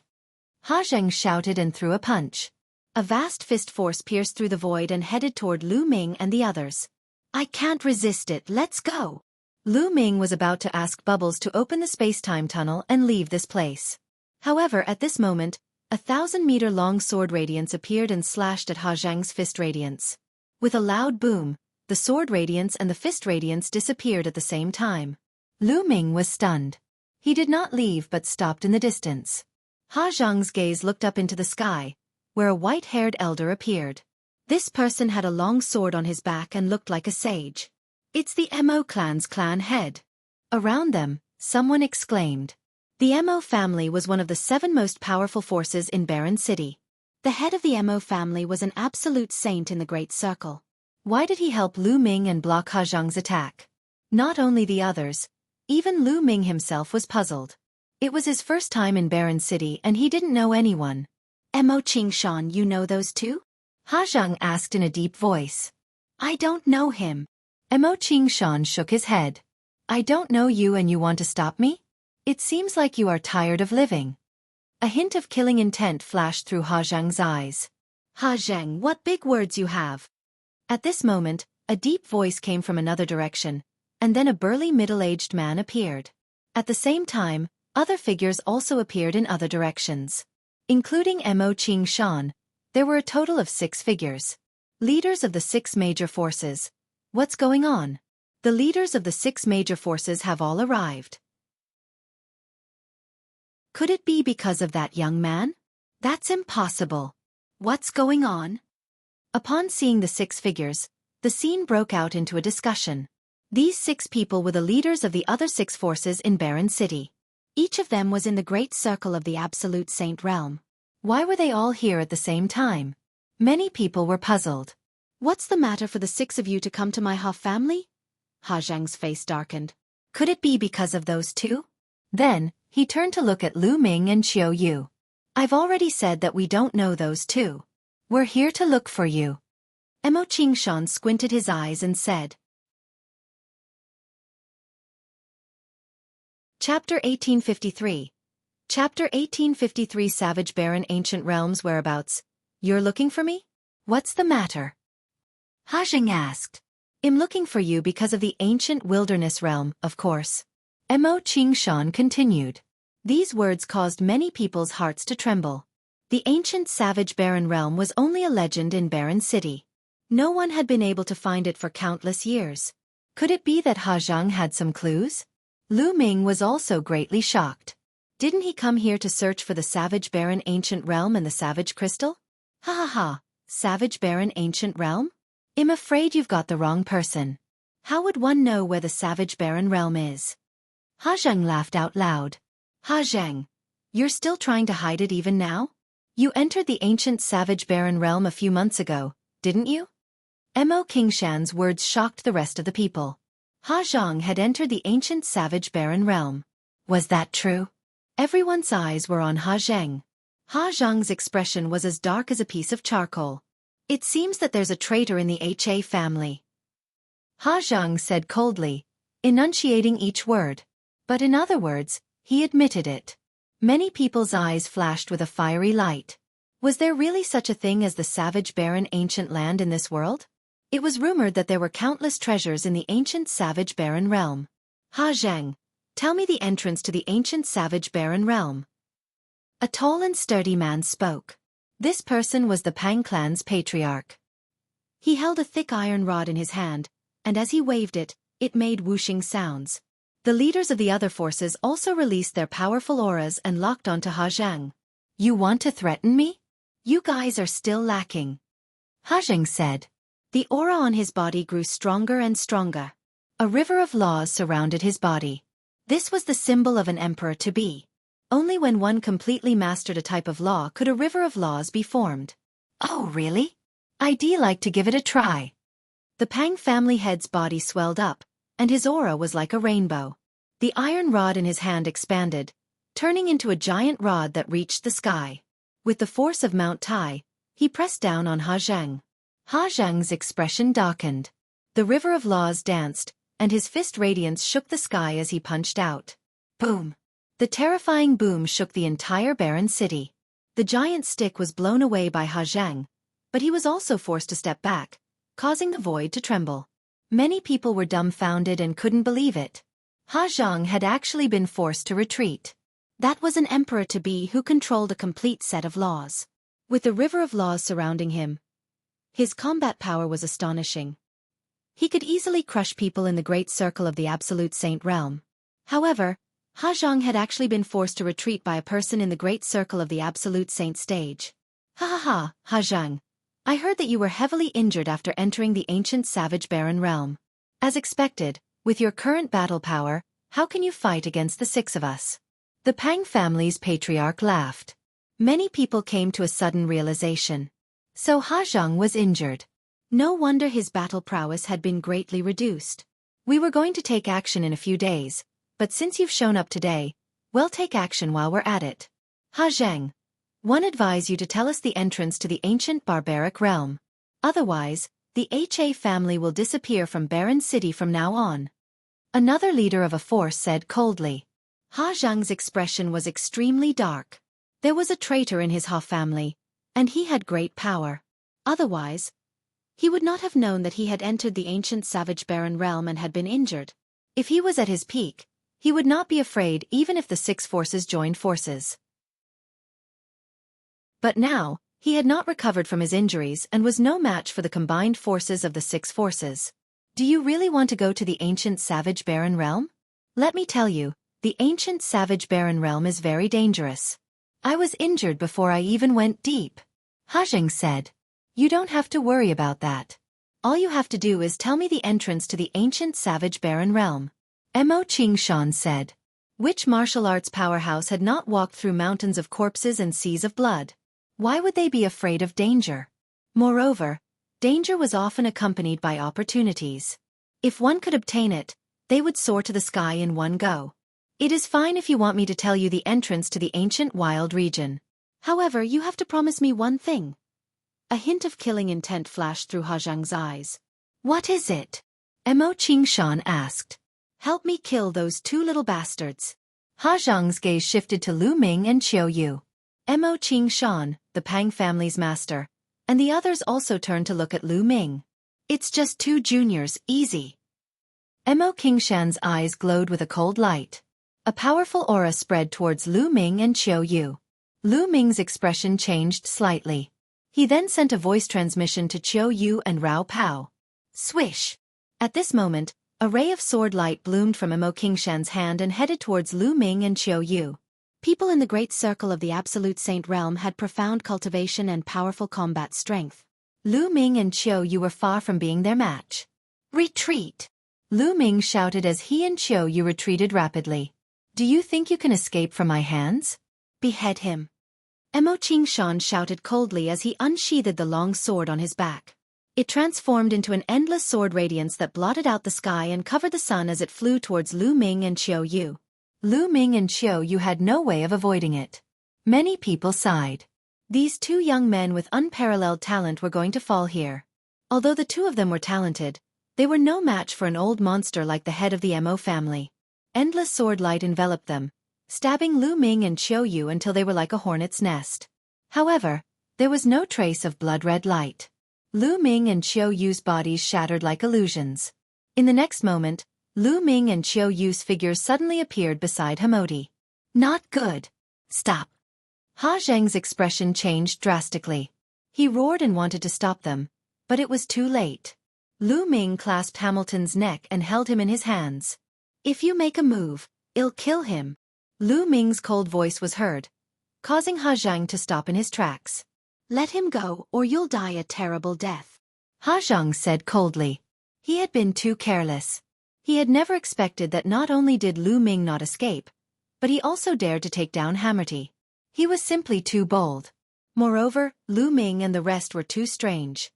Ha Zhang shouted and threw a punch. A vast fist force pierced through the void and headed toward Lu Ming and the others. I can't resist it, let's go. Lu Ming was about to ask Bubbles to open the space-time tunnel and leave this place. However, at this moment, a 1,000-meter-long sword radiance appeared and slashed at Ha Zhang's fist radiance. With a loud boom, the sword radiance and the fist radiance disappeared at the same time. Lu Ming was stunned. He did not leave but stopped in the distance. Ha Zhang's gaze looked up into the sky, where a white-haired elder appeared. This person had a long sword on his back and looked like a sage. It's the Mo clan's clan head. Around them, someone exclaimed. The Mo family was one of the 7 most powerful forces in Barren City. The head of the Mo family was an absolute saint in the Great Circle. Why did he help Lu Ming and block Ha Zhang's attack? Not only the others, even Lu Ming himself was puzzled. It was his first time in Barren City and he didn't know anyone. Mo Qingshan, you know those two? Ha Zhang asked in a deep voice. I don't know him. Mo Qingshan shook his head. I don't know you and you want to stop me? It seems like you are tired of living. A hint of killing intent flashed through Ha Zhang's eyes. Ha Zhang, what big words you have. At this moment, a deep voice came from another direction, and then a burly middle-aged man appeared. At the same time, other figures also appeared in other directions. Including Mo Qingshan, there were a total of 6 figures. Leaders of the 6 major forces. What's going on? The leaders of the 6 major forces have all arrived. Could it be because of that young man? That's impossible. What's going on? Upon seeing the 6 figures, the scene broke out into a discussion. These 6 people were the leaders of the other 6 forces in Barren City. Each of them was in the great circle of the Absolute Saint realm. Why were they all here at the same time? Many people were puzzled. What's the matter for the 6 of you to come to my Ha family? Ha Zhang's face darkened. Could it be because of those 2? Then, he turned to look at Lu Ming and Xiao Yu. I've already said that we don't know those 2. We're here to look for you. Emo Qingshan squinted his eyes and said. Chapter 1853. Chapter 1853 Savage Barren Ancient Realms Whereabouts. You're looking for me? What's the matter? Ha Zhang asked. I'm looking for you because of the ancient wilderness realm, of course. Emo Qingshan continued. These words caused many people's hearts to tremble. The ancient savage barren realm was only a legend in Barren City. No one had been able to find it for countless years. Could it be that Ha Zhang had some clues? Lu Ming was also greatly shocked. Didn't he come here to search for the savage barren ancient realm and the savage crystal? Ha ha ha, savage barren ancient realm? I'm afraid you've got the wrong person. How would one know where the savage barren realm is? Ha Zhang laughed out loud. Ha Zhang, you're still trying to hide it even now? You entered the ancient savage barren realm a few months ago, didn't you? Emo Qingshan's words shocked the rest of the people. Ha Zhang had entered the ancient savage barren realm. Was that true? Everyone's eyes were on Ha Zhang. Ha Zhang's expression was as dark as a piece of charcoal. It seems that there's a traitor in the HA family. Ha Zhang said coldly, enunciating each word. But in other words, he admitted it. Many people's eyes flashed with a fiery light. Was there really such a thing as the savage barren ancient land in this world? It was rumored that there were countless treasures in the ancient savage barren realm. Ha Zhang, tell me the entrance to the ancient savage barren realm. A tall and sturdy man spoke. This person was the Pang clan's patriarch. He held a thick iron rod in his hand, and as he waved it, it made whooshing sounds. The leaders of the other forces also released their powerful auras and locked onto Ha Zhang. You want to threaten me? You guys are still lacking. Ha Zhang said. The aura on his body grew stronger and stronger. A river of laws surrounded his body. This was the symbol of an emperor-to-be. Only when one completely mastered a type of law could a river of laws be formed. Oh really? I'd like to give it a try. The Pang family head's body swelled up, and his aura was like a rainbow. The iron rod in his hand expanded, turning into a giant rod that reached the sky. With the force of Mount Tai, he pressed down on Ha Zhang. Ha Zhang's expression darkened. The river of laws danced, and his fist radiance shook the sky as he punched out. Boom! The terrifying boom shook the entire barren city. The giant stick was blown away by Ha Zhang, but he was also forced to step back, causing the void to tremble. Many people were dumbfounded and couldn't believe it. Ha Zhang had actually been forced to retreat. That was an emperor-to-be who controlled a complete set of laws. With the river of laws surrounding him, his combat power was astonishing. He could easily crush people in the great circle of the Absolute Saint realm. However, Ha Zhang had actually been forced to retreat by a person in the great circle of the Absolute Saint stage. Ha ha ha, Ha Zhang. I heard that you were heavily injured after entering the ancient savage barren realm. As expected, with your current battle power, how can you fight against the 6 of us? The Pang family's patriarch laughed. Many people came to a sudden realization. So Ha Zhang was injured. No wonder his battle prowess had been greatly reduced. We were going to take action in a few days, but since you've shown up today, we'll take action while we're at it. Ha Zhang, one advise you to tell us the entrance to the ancient barbaric realm. Otherwise, the HA family will disappear from Barren City from now on. Another leader of a force said coldly. Ha Zhang's expression was extremely dark. There was a traitor in his Ha family, and he had great power. Otherwise, he would not have known that he had entered the ancient savage barren realm and had been injured. If he was at his peak, he would not be afraid even if the 6 forces joined forces. But now, he had not recovered from his injuries and was no match for the combined forces of the 6 forces. Do you really want to go to the ancient savage barren realm? Let me tell you, the ancient savage barren realm is very dangerous. I was injured before I even went deep. Ha Zhang said. You don't have to worry about that. All you have to do is tell me the entrance to the ancient savage barren realm. Mo Qingshan said. Which martial arts powerhouse had not walked through mountains of corpses and seas of blood? Why would they be afraid of danger? Moreover, danger was often accompanied by opportunities. If one could obtain it, they would soar to the sky in one go. It is fine if you want me to tell you the entrance to the ancient wild region. However, you have to promise me one thing. A hint of killing intent flashed through Ha Zhang's eyes. What is it? Mo Qingshan asked. Help me kill those two little bastards. Ha Zhang's gaze shifted to Lu Ming and Qiu Yu. Mo Qingshan, the Pang family's master, and the others also turned to look at Lu Ming. It's just two juniors, easy. Mo Qingshan's eyes glowed with a cold light. A powerful aura spread towards Lu Ming and Qiu Yu. Lu Ming's expression changed slightly. He then sent a voice transmission to Qiu Yu and Rao Pao. Swish! At this moment, a ray of sword light bloomed from Mo Qingshan's hand and headed towards Lu Ming and Qiu Yu. People in the great circle of the Absolute Saint realm had profound cultivation and powerful combat strength. Lu Ming and Qiu Yu were far from being their match. Retreat! Lu Ming shouted as he and Qiu Yu retreated rapidly. Do you think you can escape from my hands? Behead him. Mo Qingshan shouted coldly as he unsheathed the long sword on his back. It transformed into an endless sword radiance that blotted out the sky and covered the sun as it flew towards Lu Ming and Qiu Yu. Lu Ming and Qiu Yu had no way of avoiding it. Many people sighed. These two young men with unparalleled talent were going to fall here. Although the two of them were talented, they were no match for an old monster like the head of the Mo family. Endless sword light enveloped them, stabbing Lu Ming and Qiu Yu until they were like a hornet's nest. However, there was no trace of blood-red light. Lu Ming and Qiu Yu's bodies shattered like illusions. In the next moment, Lu Ming and Qiu Yu's figures suddenly appeared beside Hamodi. Not good. Stop. Ha Zheng's expression changed drastically. He roared and wanted to stop them, but it was too late. Lu Ming clasped Hamilton's neck and held him in his hands. If you make a move, I'll kill him. Lu Ming's cold voice was heard, causing Ha Zhang to stop in his tracks. Let him go or you'll die a terrible death. Ha Zhang said coldly. He had been too careless. He had never expected that not only did Lu Ming not escape, but he also dared to take down Hammerty. He was simply too bold. Moreover, Lu Ming and the rest were too strange.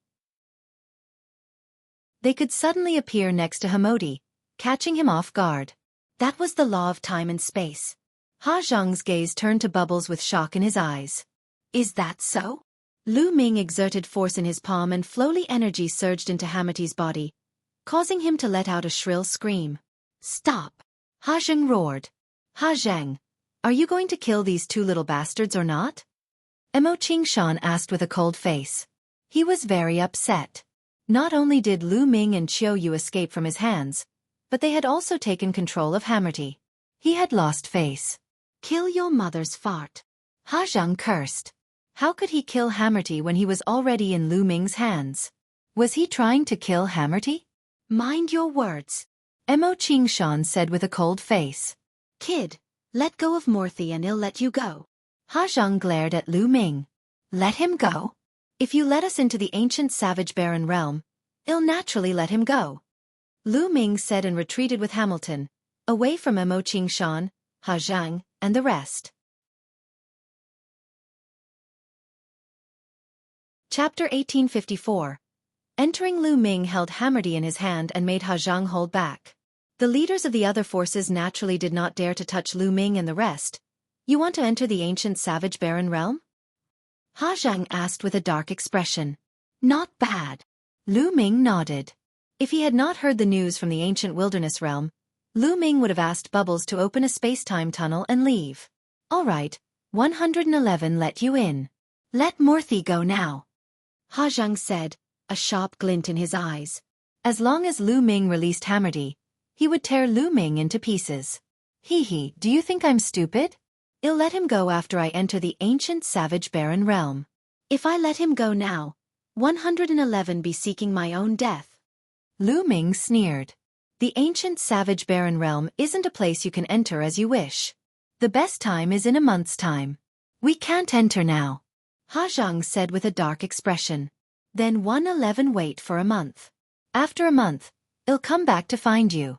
They could suddenly appear next to Hamodi, catching him off guard. That was the law of time and space. Ha Zhang's gaze turned to Bubbles with shock in his eyes. Is that so? Lu Ming exerted force in his palm and flowly energy surged into Hammerty's body, causing him to let out a shrill scream. Stop! Ha Zhang roared. Ha Zhang, are you going to kill these two little bastards or not? Mo Qingshan asked with a cold face. He was very upset. Not only did Lu Ming and Qiu Yu escape from his hands, but they had also taken control of Hammerty. He had lost face. Kill your mother's fart. Ha Zhang cursed. How could he kill Hammerty when he was already in Lu Ming's hands? Was he trying to kill Hammerty? Mind your words. Mo Qingshan said with a cold face. Kid, let go of Morthy and I'll let you go. Ha Zhang glared at Lu Ming. Let him go? If you let us into the ancient savage barren realm, I'll naturally let him go. Lu Ming said and retreated with Hamilton, away from Mo Qingshan, Ha Zhang, and the rest. Chapter 1854. Entering, Lu Ming held Hammerty in his hand and made Ha Zhang hold back. The leaders of the other forces naturally did not dare to touch Lu Ming and the rest. You want to enter the ancient savage barren realm? Ha Zhang asked with a dark expression. Not bad. Lu Ming nodded. If he had not heard the news from the ancient wilderness realm, Lu Ming would have asked Bubbles to open a space-time tunnel and leave. All right, 111 let you in. Let Morthy go now. Ha Zhang said, a sharp glint in his eyes. As long as Lu Ming released Hammerty, he would tear Lu Ming into pieces. Hee, do you think I'm stupid? I'll let him go after I enter the ancient savage barren realm. If I let him go now, 111 be seeking my own death. Lu Ming sneered. The ancient savage barren realm isn't a place you can enter as you wish. The best time is in a month's time. We can't enter now. Ha Zhang said with a dark expression. Then 111 wait for a month. After a month, I'll come back to find you.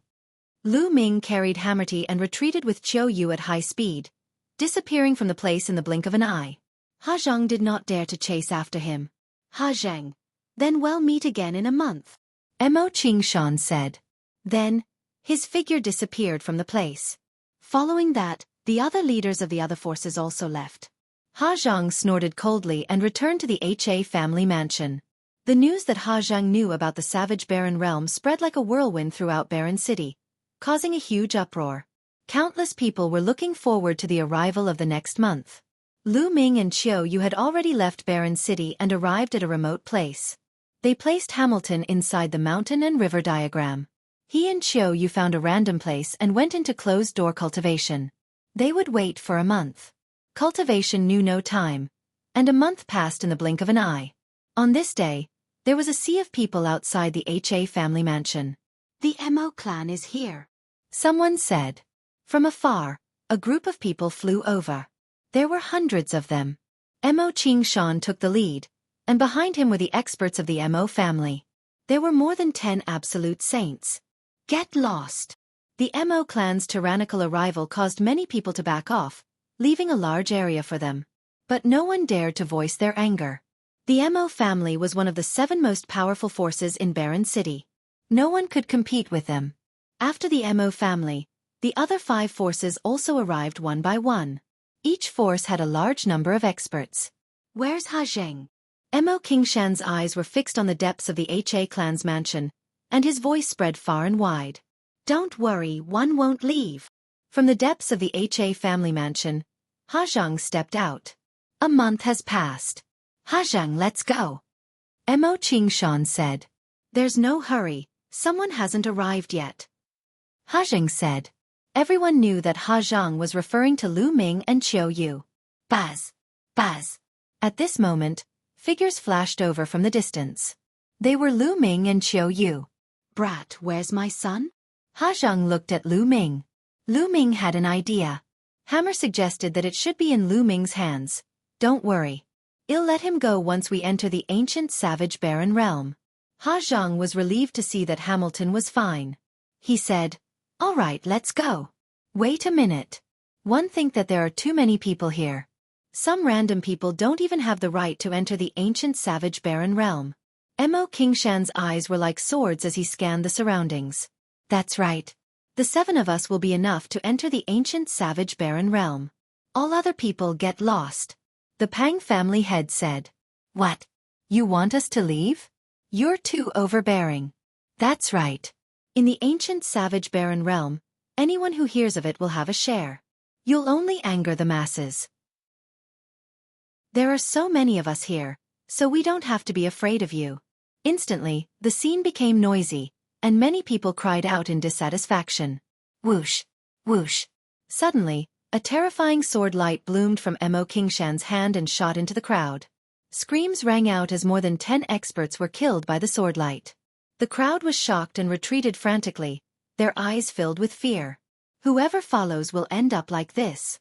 Lu Ming carried Hammerty and retreated with Qiu Yu at high speed, disappearing from the place in the blink of an eye. Ha Zhang did not dare to chase after him. Ha Zhang, then we'll meet again in a month, Mo Qingshan said. Then, his figure disappeared from the place. Following that, the other leaders of the other forces also left. Ha Zhang snorted coldly and returned to the Ha family mansion. The news that Ha Zhang knew about the savage Baron realm spread like a whirlwind throughout Baron City, causing a huge uproar. Countless people were looking forward to the arrival of the next month. Lu Ming and Qiu Yu had already left Baron City and arrived at a remote place. They placed Hamilton inside the mountain and river diagram. He and Qiu Yu found a random place and went into closed-door cultivation. They would wait for a month. Cultivation knew no time, and a month passed in the blink of an eye. On this day, there was a sea of people outside the Ha family mansion. The Mo clan is here, someone said. From afar, a group of people flew over. There were hundreds of them. Mo Qingshan took the lead, and behind him were the experts of the Mo family. There were more than 10 absolute saints. Get lost. The Mo clan's tyrannical arrival caused many people to back off, leaving a large area for them. But no one dared to voice their anger. The Mo family was one of the 7 most powerful forces in Baron City. No one could compete with them. After the Mo family, the other 5 forces also arrived one by one. Each force had a large number of experts. Where's Ha Zheng? Mo Qingshan's eyes were fixed on the depths of the Ha clan's mansion, and his voice spread far and wide. Don't worry, one won't leave. From the depths of the Ha family mansion, Ha Zheng stepped out. A month has passed. Ha Zheng, let's go. Mo Qingshan said. There's no hurry, someone hasn't arrived yet. Ha Zheng said. Everyone knew that Ha Zheng was referring to Lu Ming and Qiu Yu. Buzz! Buzz! At this moment, figures flashed over from the distance. They were Lu Ming and Qiu Yu. Brat, where's my son? Ha Zheng looked at Lu Ming. Lu Ming had an idea. Hammer suggested that it should be in Lu Ming's hands. Don't worry. I'll let him go once we enter the ancient savage Baron realm. Ha Zheng was relieved to see that Hamilton was fine. He said, all right, let's go. Wait a minute. One think that there are too many people here. Some random people don't even have the right to enter the ancient savage Baron realm. Mo Qingshan's eyes were like swords as he scanned the surroundings. That's right. The 7 of us will be enough to enter the ancient savage Baron realm. All other people get lost. The Pang family head said. What? You want us to leave? You're too overbearing. That's right. In the ancient savage Baron realm, anyone who hears of it will have a share. You'll only anger the masses. There are so many of us here, so we don't have to be afraid of you. Instantly, the scene became noisy, and many people cried out in dissatisfaction. Whoosh! Whoosh! Suddenly, a terrifying sword light bloomed from Mo Qingshan's hand and shot into the crowd. Screams rang out as more than 10 experts were killed by the sword light. The crowd was shocked and retreated frantically, their eyes filled with fear. Whoever follows will end up like this.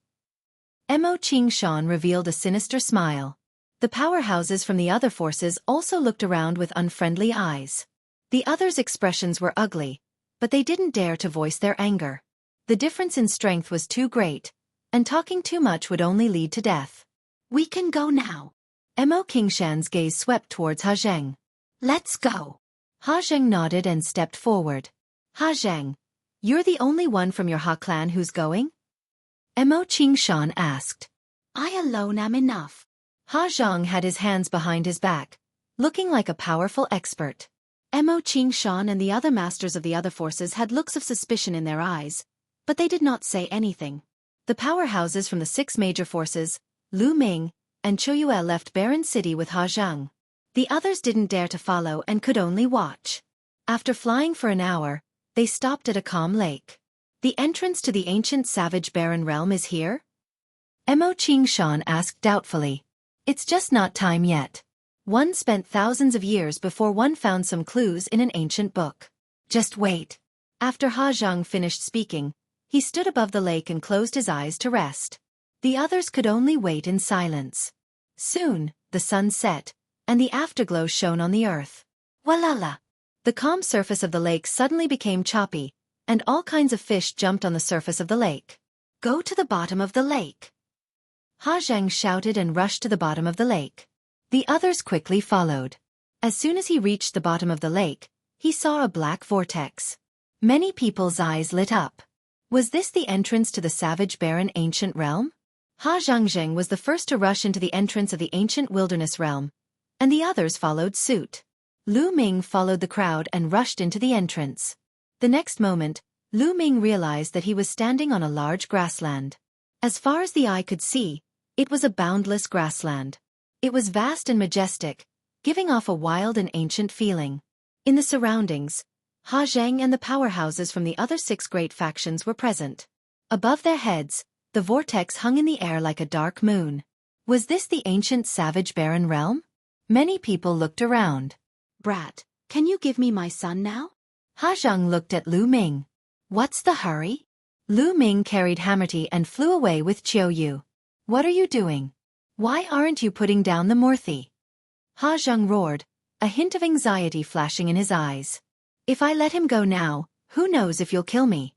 Mo Qingshan revealed a sinister smile. The powerhouses from the other forces also looked around with unfriendly eyes. The others' expressions were ugly, but they didn't dare to voice their anger. The difference in strength was too great, and talking too much would only lead to death. We can go now. Mo Qingshan's gaze swept towards Ha Zheng. Let's go. Ha Zheng nodded and stepped forward. Ha Zheng, you're the only one from your Ha clan who's going? Mo Qingshan asked. I alone am enough. Ha Zheng had his hands behind his back, looking like a powerful expert. Mo Qingshan and the other masters of the other forces had looks of suspicion in their eyes, but they did not say anything. The powerhouses from the 6 major forces, Lu Ming and Qiu Yu left Baron City with Ha Zheng. The others didn't dare to follow and could only watch. After flying for an hour, they stopped at a calm lake. The entrance to the ancient savage Baron realm is here? Mo Qingshan asked doubtfully. It's just not time yet. One spent thousands of years before one found some clues in an ancient book. Just wait. After Ha Zheng finished speaking, he stood above the lake and closed his eyes to rest. The others could only wait in silence. Soon, the sun set, and the afterglow shone on the earth. Walala! The calm surface of the lake suddenly became choppy, and all kinds of fish jumped on the surface of the lake. Go to the bottom of the lake. Ha Zheng shouted and rushed to the bottom of the lake. The others quickly followed. As soon as he reached the bottom of the lake, he saw a black vortex. Many people's eyes lit up. Was this the entrance to the savage barren ancient realm? Ha Zhangzheng was the first to rush into the entrance of the ancient wilderness realm, and the others followed suit. Lu Ming followed the crowd and rushed into the entrance. The next moment, Lu Ming realized that he was standing on a large grassland. As far as the eye could see, it was a boundless grassland. It was vast and majestic, giving off a wild and ancient feeling. In the surroundings, Ha Zheng and the powerhouses from the other 6 great factions were present. Above their heads, the vortex hung in the air like a dark moon. Was this the ancient savage barren realm? Many people looked around. Brat, can you give me my son now? Ha Zheng looked at Lu Ming. What's the hurry? Lu Ming carried Hamerty and flew away with Qiu Yu. What are you doing? Why aren't you putting down the Morthi? Ha Zheng roared, a hint of anxiety flashing in his eyes. If I let him go now, who knows if you'll kill me?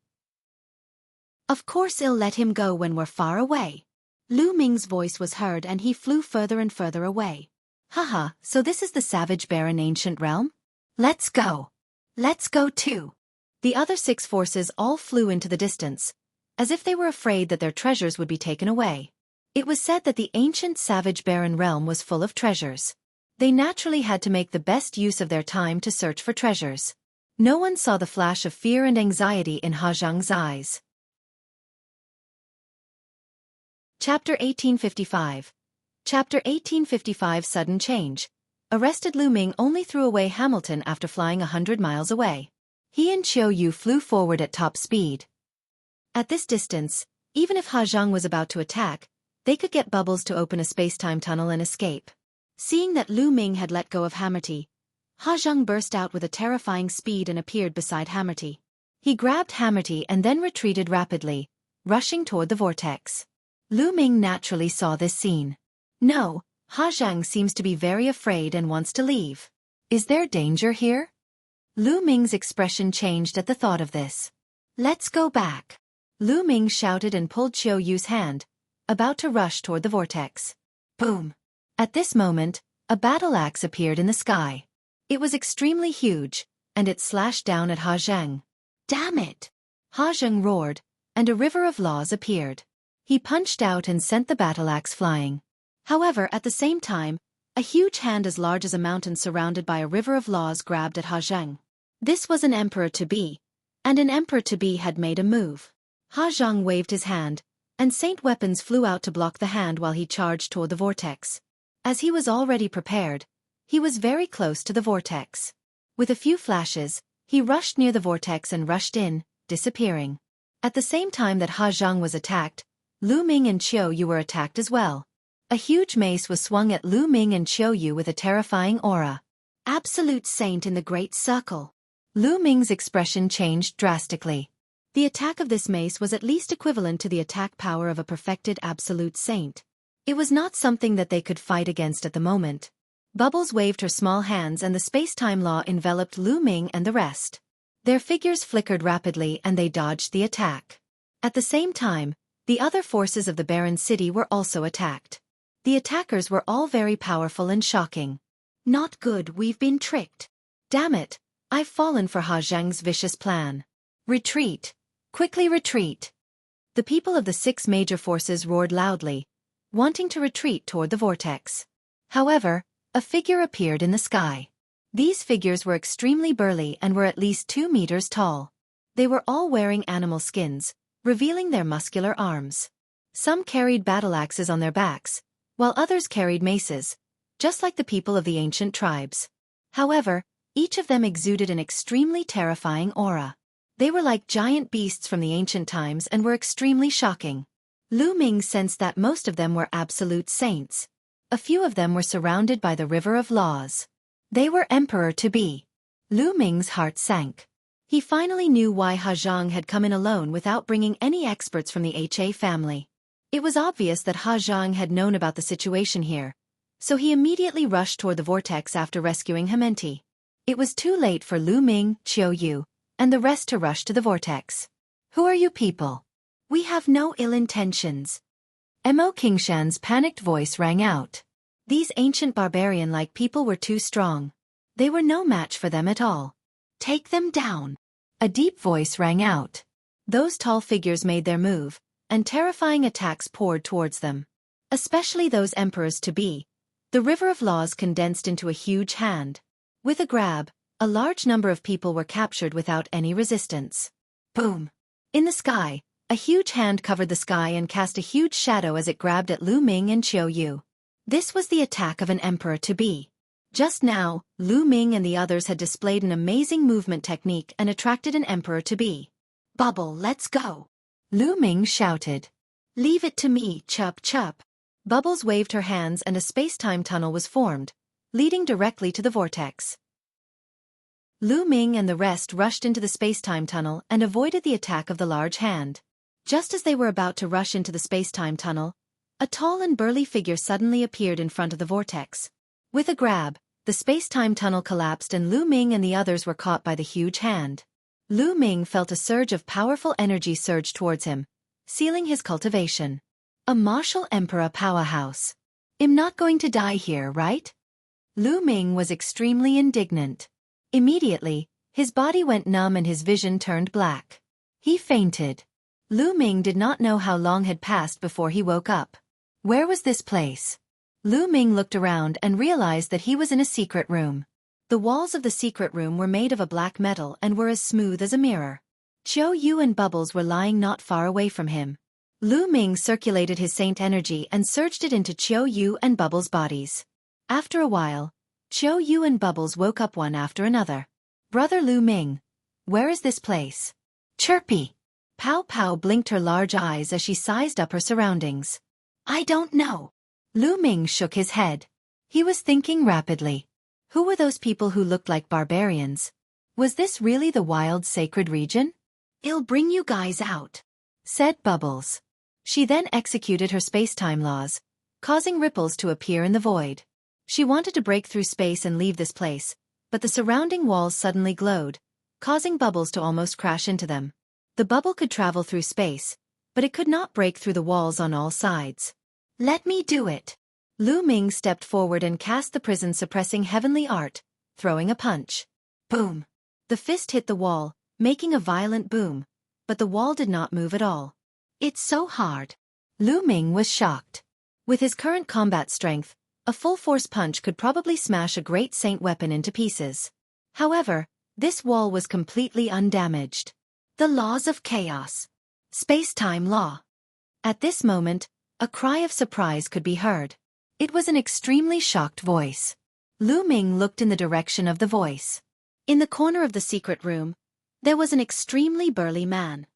Of course I'll let him go when we're far away. Lu Ming's voice was heard and he flew further and further away. Haha, so this is the savage barren ancient realm? Let's go. Let's go too. The other 6 forces all flew into the distance, as if they were afraid that their treasures would be taken away. It was said that the ancient savage barren realm was full of treasures. They naturally had to make the best use of their time to search for treasures. No one saw the flash of fear and anxiety in Ha Zheng's eyes. Chapter 1855. Chapter 1855 Sudden Change. Arrested Lu Ming only threw away Hamilton after flying 100 miles away. He and Qiu Yu flew forward at top speed. At this distance, even if Ha Zheng was about to attack, they could get Bubbles to open a space-time tunnel and escape. Seeing that Lu Ming had let go of Hamerty, Ha Zheng burst out with a terrifying speed and appeared beside Hamerty. He grabbed Hamerty and then retreated rapidly, rushing toward the vortex. Lu Ming naturally saw this scene. No, Ha Zheng seems to be very afraid and wants to leave. Is there danger here? Lu Ming's expression changed at the thought of this. Let's go back. Lu Ming shouted and pulled Qiu Yu's hand, about to rush toward the vortex. Boom! At this moment, a battle axe appeared in the sky. It was extremely huge, and it slashed down at Ha Zheng. Damn it! Ha Zheng roared, and a river of laws appeared. He punched out and sent the battle axe flying. However, at the same time, a huge hand as large as a mountain surrounded by a river of laws grabbed at Ha Zheng. This was an emperor-to-be, and an emperor-to-be had made a move. Ha Zheng waved his hand, and saint weapons flew out to block the hand while he charged toward the vortex. As he was already prepared, he was very close to the vortex. With a few flashes, he rushed near the vortex and rushed in, disappearing. At the same time that Ha Zheng was attacked, Lu Ming and Qiu Yu were attacked as well. A huge mace was swung at Lu Ming and Qiu Yu with a terrifying aura. Absolute saint in the great circle. Lu Ming's expression changed drastically. The attack of this mace was at least equivalent to the attack power of a perfected absolute saint. It was not something that they could fight against at the moment. Bubbles waved her small hands and the space-time law enveloped Lu Ming and the rest. Their figures flickered rapidly and they dodged the attack. At the same time, the other forces of the barren city were also attacked. The attackers were all very powerful and shocking. Not good, we've been tricked. Damn it, I've fallen for Ha Zheng's vicious plan. Retreat. Quickly retreat. The people of the 6 major forces roared loudly, wanting to retreat toward the vortex. However, a figure appeared in the sky. These figures were extremely burly and were at least 2 meters tall. They were all wearing animal skins, revealing their muscular arms. Some carried battle axes on their backs, while others carried maces, just like the people of the ancient tribes. However, each of them exuded an extremely terrifying aura. They were like giant beasts from the ancient times and were extremely shocking. Lu Ming sensed that most of them were absolute saints. A few of them were surrounded by the river of laws. They were emperor-to-be. Lu Ming's heart sank. He finally knew why Ha Zheng had come in alone without bringing any experts from the HA family. It was obvious that Ha Zheng had known about the situation here, so he immediately rushed toward the vortex after rescuing Hementi. It was too late for Lu Ming, Qiu Yu, and the rest to rush to the vortex. Who are you people? We have no ill intentions. Mo Qingshan's panicked voice rang out. These ancient barbarian-like people were too strong. They were no match for them at all. Take them down. A deep voice rang out. Those tall figures made their move, and terrifying attacks poured towards them. Especially those emperors-to-be. The river of laws condensed into a huge hand. With a grab, a large number of people were captured without any resistance. Boom! In the sky, a huge hand covered the sky and cast a huge shadow as it grabbed at Lu Ming and Qiu Yu. This was the attack of an emperor-to-be. Just now, Lu Ming and the others had displayed an amazing movement technique and attracted an emperor-to-be. Bubble, let's go! Lu Ming shouted. Leave it to me, chup chup. Bubbles waved her hands and a space-time tunnel was formed, leading directly to the vortex. Lu Ming and the rest rushed into the space-time tunnel and avoided the attack of the large hand. Just as they were about to rush into the space-time tunnel, a tall and burly figure suddenly appeared in front of the vortex. With a grab, the space-time tunnel collapsed and Lu Ming and the others were caught by the huge hand. Lu Ming felt a surge of powerful energy surge towards him, sealing his cultivation. A martial emperor powerhouse. I'm not going to die here, right? Lu Ming was extremely indignant. Immediately, his body went numb and his vision turned black. He fainted. Lu Ming did not know how long had passed before he woke up. Where was this place? Lu Ming looked around and realized that he was in a secret room. The walls of the secret room were made of a black metal and were as smooth as a mirror. Qiu Yu and Bubbles were lying not far away from him. Lu Ming circulated his saint energy and surged it into Qiu Yu and Bubbles' bodies. After a while, Qiu Yu and Bubbles woke up one after another. Brother Lu Ming, where is this place? Chirpy. Pow Pow blinked her large eyes as she sized up her surroundings. I don't know. Lu Ming shook his head. He was thinking rapidly. Who were those people who looked like barbarians? Was this really the wild sacred region? I'll bring you guys out, said Bubbles. She then executed her space-time laws, causing ripples to appear in the void. She wanted to break through space and leave this place, but the surrounding walls suddenly glowed, causing Bubbles to almost crash into them. The bubble could travel through space, but it could not break through the walls on all sides. Let me do it. Lu Ming stepped forward and cast the prison-suppressing heavenly art, throwing a punch. Boom! The fist hit the wall, making a violent boom, but the wall did not move at all. It's so hard. Lu Ming was shocked. With his current combat strength, a full-force punch could probably smash a great saint weapon into pieces. However, this wall was completely undamaged. The laws of chaos. Space-time law. At this moment, a cry of surprise could be heard. It was an extremely shocked voice. Lu Ming looked in the direction of the voice. In the corner of the secret room, there was an extremely burly man.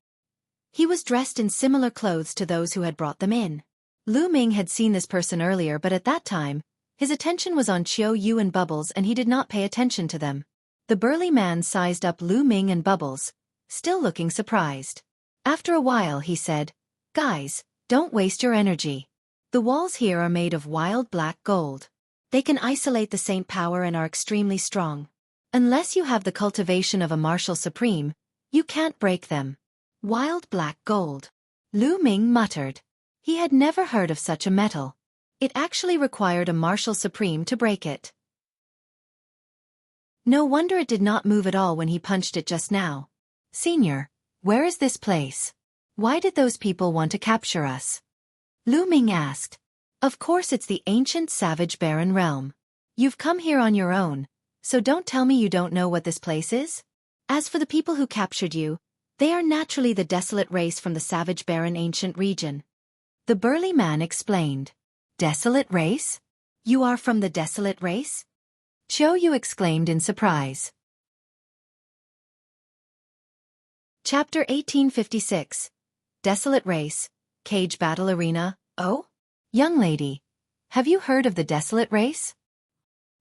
He was dressed in similar clothes to those who had brought them in. Lu Ming had seen this person earlier, but at that time, his attention was on Qiu Yu and Bubbles and he did not pay attention to them. The burly man sized up Lu Ming and Bubbles, still looking surprised. After a while he said, Guys, don't waste your energy. The walls here are made of wild black gold. They can isolate the saint power and are extremely strong. Unless you have the cultivation of a martial supreme, you can't break them. Wild black gold. Lu Ming muttered. He had never heard of such a metal. It actually required a martial supreme to break it. No wonder it did not move at all when he punched it just now. Senior, where is this place? Why did those people want to capture us? Lu Ming asked. Of course it's the ancient savage barren realm. You've come here on your own, so don't tell me you don't know what this place is. As for the people who captured you, they are naturally the desolate race from the savage barren ancient region. The burly man explained. Desolate race? You are from the desolate race? Qiu Yu exclaimed in surprise. Chapter 1856. Desolate Race, Cage Battle Arena. Oh? Young lady, have you heard of the Desolate Race?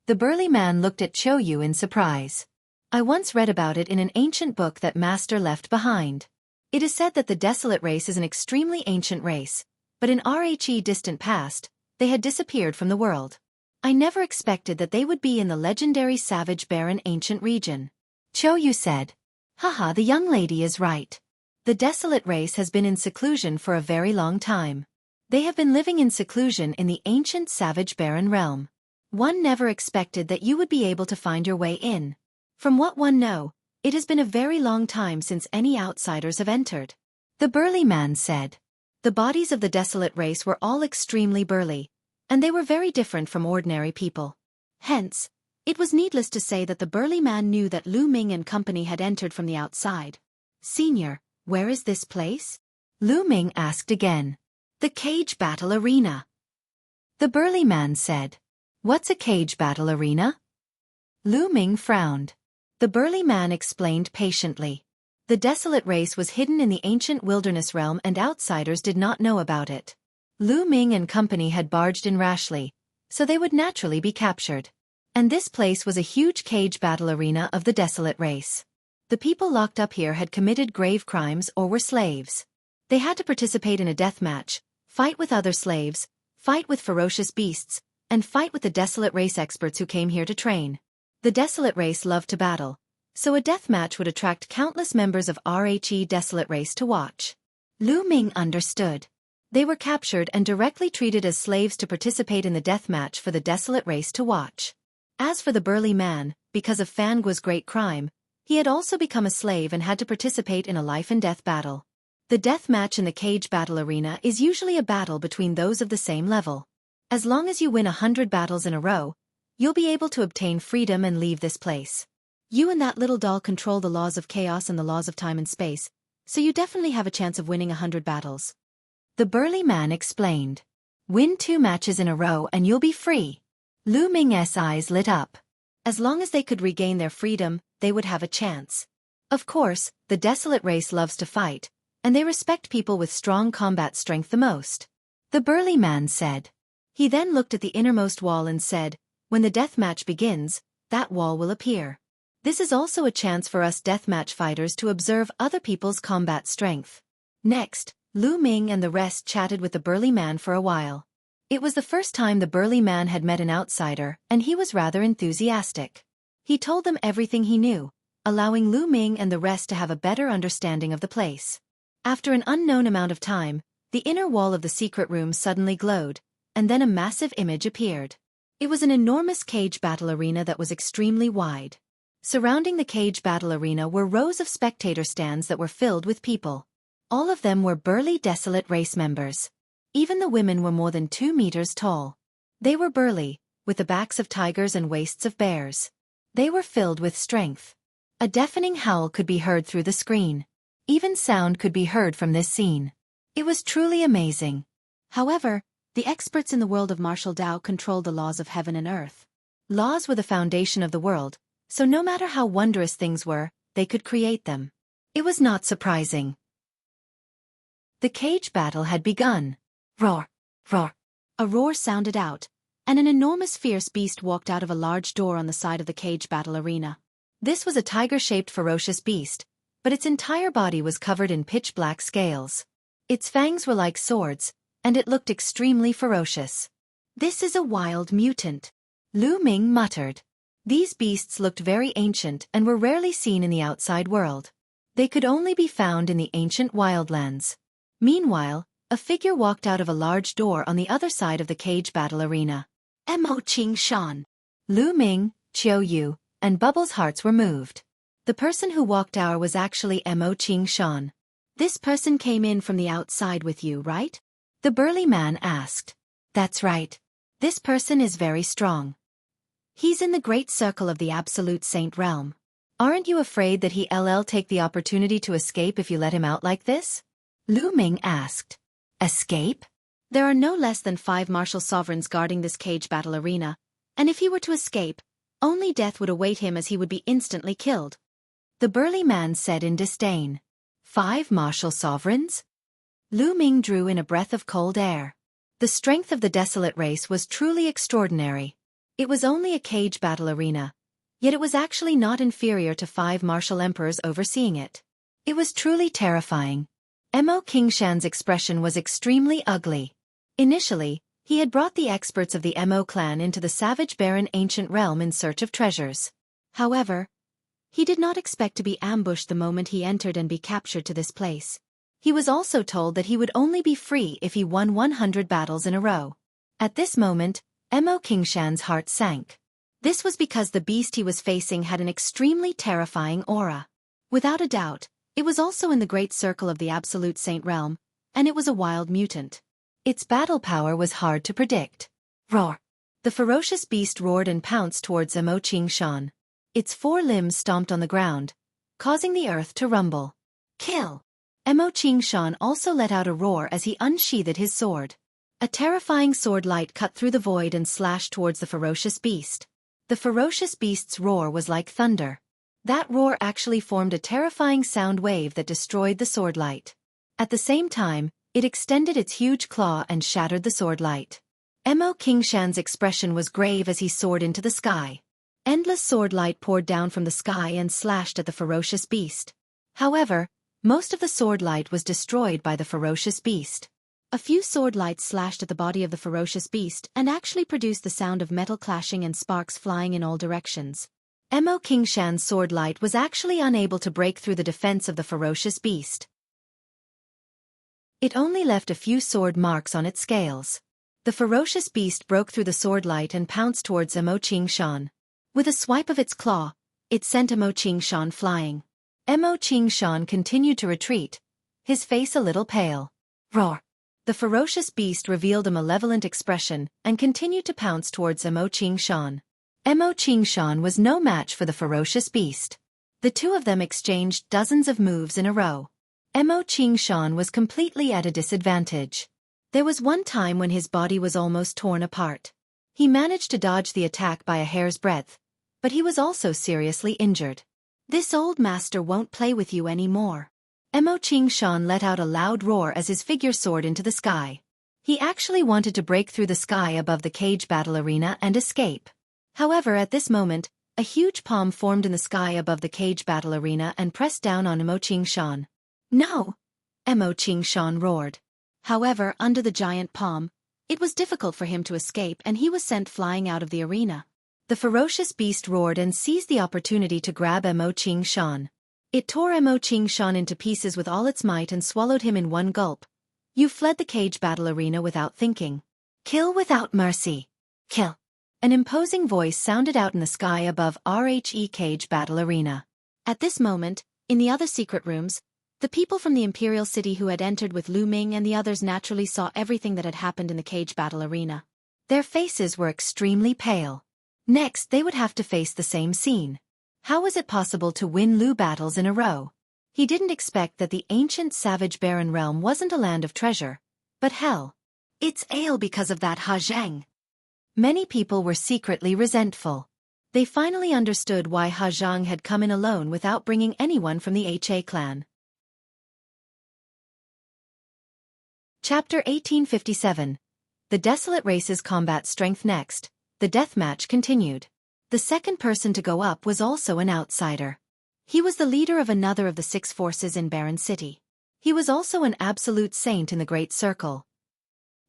The burly man looked at Qiu Yu in surprise. I once read about it in an ancient book that Master left behind. It is said that the Desolate Race is an extremely ancient race, but in RHE distant past, they had disappeared from the world. I never expected that they would be in the legendary savage barren ancient region. Qiuyu said. Haha, the young lady is right. The desolate race has been in seclusion for a very long time. They have been living in seclusion in the ancient savage barren realm. One never expected that you would be able to find your way in. From what one know, it has been a very long time since any outsiders have entered. The burly man said. The bodies of the desolate race were all extremely burly, and they were very different from ordinary people. Hence, it was needless to say that the burly man knew that Lu Ming and company had entered from the outside. Senior, where is this place? Lu Ming asked again. The cage battle arena. The burly man said. What's a cage battle arena? Lu Ming frowned. The burly man explained patiently. The desolate race was hidden in the ancient wilderness realm and outsiders did not know about it. Lu Ming and company had barged in rashly, so they would naturally be captured. And this place was a huge cage battle arena of the desolate race. The people locked up here had committed grave crimes or were slaves. They had to participate in a death match, fight with other slaves, fight with ferocious beasts, and fight with the desolate race experts who came here to train. The desolate race loved to battle, so a death match would attract countless members of RHE desolate race to watch. Lu Ming understood. They were captured and directly treated as slaves to participate in the death match for the desolate race to watch. As for the burly man, because of Fangua's great crime, he had also become a slave and had to participate in a life-and-death battle. The death match in the cage battle arena is usually a battle between those of the same level. As long as you win 100 battles in a row, you'll be able to obtain freedom and leave this place. You and that little doll control the laws of chaos and the laws of time and space, so you definitely have a chance of winning 100 battles. The burly man explained. Win 2 matches in a row and you'll be free. Lu Ming's eyes lit up. As long as they could regain their freedom, they would have a chance. Of course, the desolate race loves to fight, and they respect people with strong combat strength the most. The burly man said. He then looked at the innermost wall and said, when the deathmatch begins, that wall will appear. This is also a chance for us deathmatch fighters to observe other people's combat strength. Next, Lu Ming and the rest chatted with the burly man for a while. It was the first time the burly man had met an outsider, and he was rather enthusiastic. He told them everything he knew, allowing Lu Ming and the rest to have a better understanding of the place. After an unknown amount of time, the inner wall of the secret room suddenly glowed, and then a massive image appeared. It was an enormous cage battle arena that was extremely wide. Surrounding the cage battle arena were rows of spectator stands that were filled with people. All of them were burly desolate race members. Even the women were more than 2 meters tall. They were burly, with the backs of tigers and waists of bears. They were filled with strength. A deafening howl could be heard through the screen. Even sound could be heard from this scene. It was truly amazing. However, the experts in the world of martial Tao controlled the laws of heaven and earth. Laws were the foundation of the world, so no matter how wondrous things were, they could create them. It was not surprising. The cage battle had begun. Roar! Roar! A roar sounded out, and an enormous fierce beast walked out of a large door on the side of the cage battle arena. This was a tiger-shaped ferocious beast, but its entire body was covered in pitch-black scales. Its fangs were like swords, and it looked extremely ferocious. This is a wild mutant, Lu Ming muttered. These beasts looked very ancient and were rarely seen in the outside world. They could only be found in the ancient wildlands. Meanwhile, a figure walked out of a large door on the other side of the cage battle arena. Mo Qing Shan. Lu Ming, Qiuyu, and Bubbles' hearts were moved. The person who walked out was actually Mo Qing Shan. This person came in from the outside with you, right? The burly man asked. That's right. This person is very strong. He's in the great circle of the absolute saint realm. Aren't you afraid that he'll take the opportunity to escape if you let him out like this? Lu Ming asked. Escape? There are no less than 5 martial sovereigns guarding this cage battle arena, and if he were to escape, only death would await him as he would be instantly killed. The burly man said in disdain. 5 martial sovereigns? Lu Ming drew in a breath of cold air. The strength of the desolate race was truly extraordinary. It was only a cage battle arena, yet it was actually not inferior to 5 martial emperors overseeing it. It was truly terrifying. Mo Qingshan's expression was extremely ugly. Initially, He had brought the experts of the Mo clan into the savage barren ancient realm in search of treasures. However, he did not expect to be ambushed the moment he entered and be captured to this place. He was also told that he would only be free if he won 100 battles in a row. At this moment, Mo Qingshan's heart sank. This was because the beast he was facing had an extremely terrifying aura. Without a doubt, it was also in the great circle of the Absolute Saint realm, and it was a wild mutant. Its battle power was hard to predict. Roar! The ferocious beast roared and pounced towards Mo Qingshan. Its 4 limbs stomped on the ground, causing the earth to rumble. Kill! Mo Qingshan also let out a roar as he unsheathed his sword. A terrifying sword light cut through the void and slashed towards the ferocious beast. The ferocious beast's roar was like thunder. That roar actually formed a terrifying sound wave that destroyed the sword light. At the same time, it extended its huge claw and shattered the sword light. Mo Qingshan's expression was grave as he soared into the sky. Endless sword light poured down from the sky and slashed at the ferocious beast. However, most of the sword light was destroyed by the ferocious beast. A few sword lights slashed at the body of the ferocious beast and actually produced the sound of metal clashing and sparks flying in all directions. Mo Qingshan's sword light was actually unable to break through the defense of the ferocious beast. It only left a few sword marks on its scales. The ferocious beast broke through the sword light and pounced towards Mo Qingshan. With a swipe of its claw, it sent Mo Qingshan flying. Mo Qingshan continued to retreat, his face a little pale. Roar! The ferocious beast revealed a malevolent expression and continued to pounce towards Mo Qingshan. Mo Qingshan was no match for the ferocious beast. The two of them exchanged dozens of moves in a row. Mo Qingshan was completely at a disadvantage. There was one time when his body was almost torn apart. He managed to dodge the attack by a hair's breadth, but he was also seriously injured. This old master won't play with you anymore. Mo Qingshan let out a loud roar as his figure soared into the sky. He actually wanted to break through the sky above the cage battle arena and escape. However, at this moment, a huge palm formed in the sky above the cage battle arena and pressed down on Mo Qingshan. No! Mo Qingshan roared. However, under the giant palm, it was difficult for him to escape and he was sent flying out of the arena. The ferocious beast roared and seized the opportunity to grab Mo Qingshan. It tore Mo Qingshan into pieces with all its might and swallowed him in one gulp. You fled the cage battle arena without thinking. Kill without mercy. Kill. An imposing voice sounded out in the sky above RHE cage battle arena. At this moment, in the other secret rooms, the people from the Imperial City who had entered with Lu Ming and the others naturally saw everything that had happened in the cage battle arena. Their faces were extremely pale. Next, they would have to face the same scene. How was it possible to win Lu battles in a row? He didn't expect that the ancient savage barren realm wasn't a land of treasure. But hell. It's ale because of that Ha Zhang. Many people were secretly resentful. They finally understood why Ha Zhang had come in alone without bringing anyone from the HA clan. Chapter 1857. The Desolate Race's combat strength. Next, the deathmatch continued. The second person to go up was also an outsider. He was the leader of another of the 6 forces in Barren City. He was also an absolute saint in the Great Circle.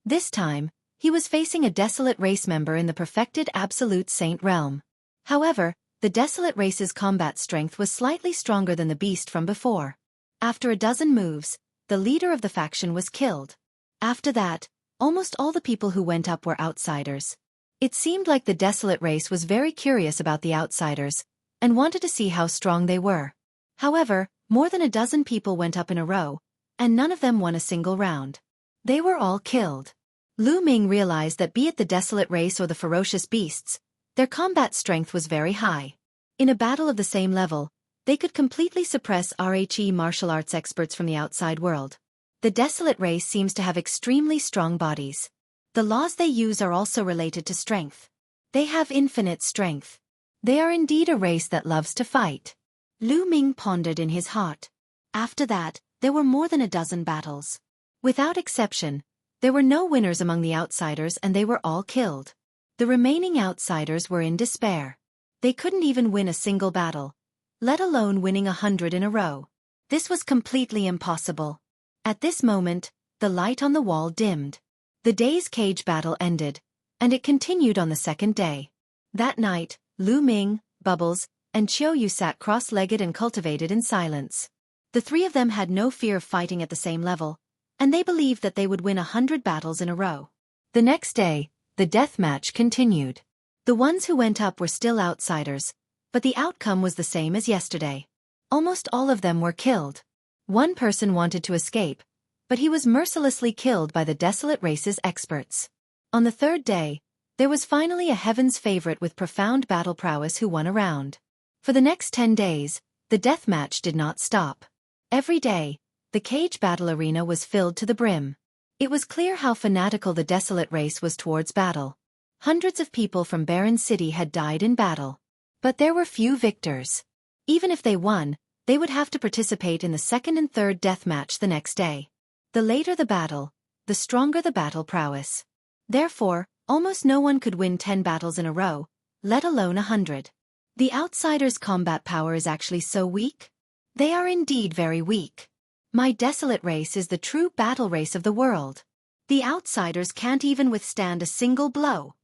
This time, he was facing a Desolate Race member in the perfected Absolute Saint realm. However, the Desolate Race's combat strength was slightly stronger than the beast from before. After a dozen moves, the leader of the faction was killed. After that, almost all the people who went up were outsiders. It seemed like the Desolate Race was very curious about the outsiders, and wanted to see how strong they were. However, more than a dozen people went up in a row, and none of them won a single round. They were all killed. Lu Ming realized that be it the Desolate Race or the ferocious beasts, their combat strength was very high. In a battle of the same level, they could completely suppress RHE martial arts experts from the outside world. The Desolate Race seems to have extremely strong bodies. The laws they use are also related to strength. They have infinite strength. They are indeed a race that loves to fight. Lu Ming pondered in his heart. After that, there were more than a dozen battles. Without exception, there were no winners among the outsiders and they were all killed. The remaining outsiders were in despair. They couldn't even win a single battle, let alone winning 100 in a row. This was completely impossible. At this moment, the light on the wall dimmed. The day's cage battle ended, and it continued on the second day. That night, Lu Ming, Bubbles, and Qiu Yu sat cross-legged and cultivated in silence. The three of them had no fear of fighting at the same level, and they believed that they would win 100 battles in a row. The next day, the death match continued. The ones who went up were still outsiders, but the outcome was the same as yesterday. Almost all of them were killed. One person wanted to escape, but he was mercilessly killed by the Desolate Race's experts. On the third day, there was finally a Heaven's favorite with profound battle prowess who won a round. For the next 10 days, the death match did not stop. Every day, the cage battle arena was filled to the brim. It was clear how fanatical the Desolate Race was towards battle. Hundreds of people from Barren City had died in battle. But there were few victors. Even if they won, they would have to participate in the second and third death match the next day. The later the battle, the stronger the battle prowess. Therefore, almost no one could win 10 battles in a row, let alone 100. The outsiders' combat power is actually so weak? They are indeed very weak. My Desolate Race is the true battle race of the world. The outsiders can't even withstand a single blow.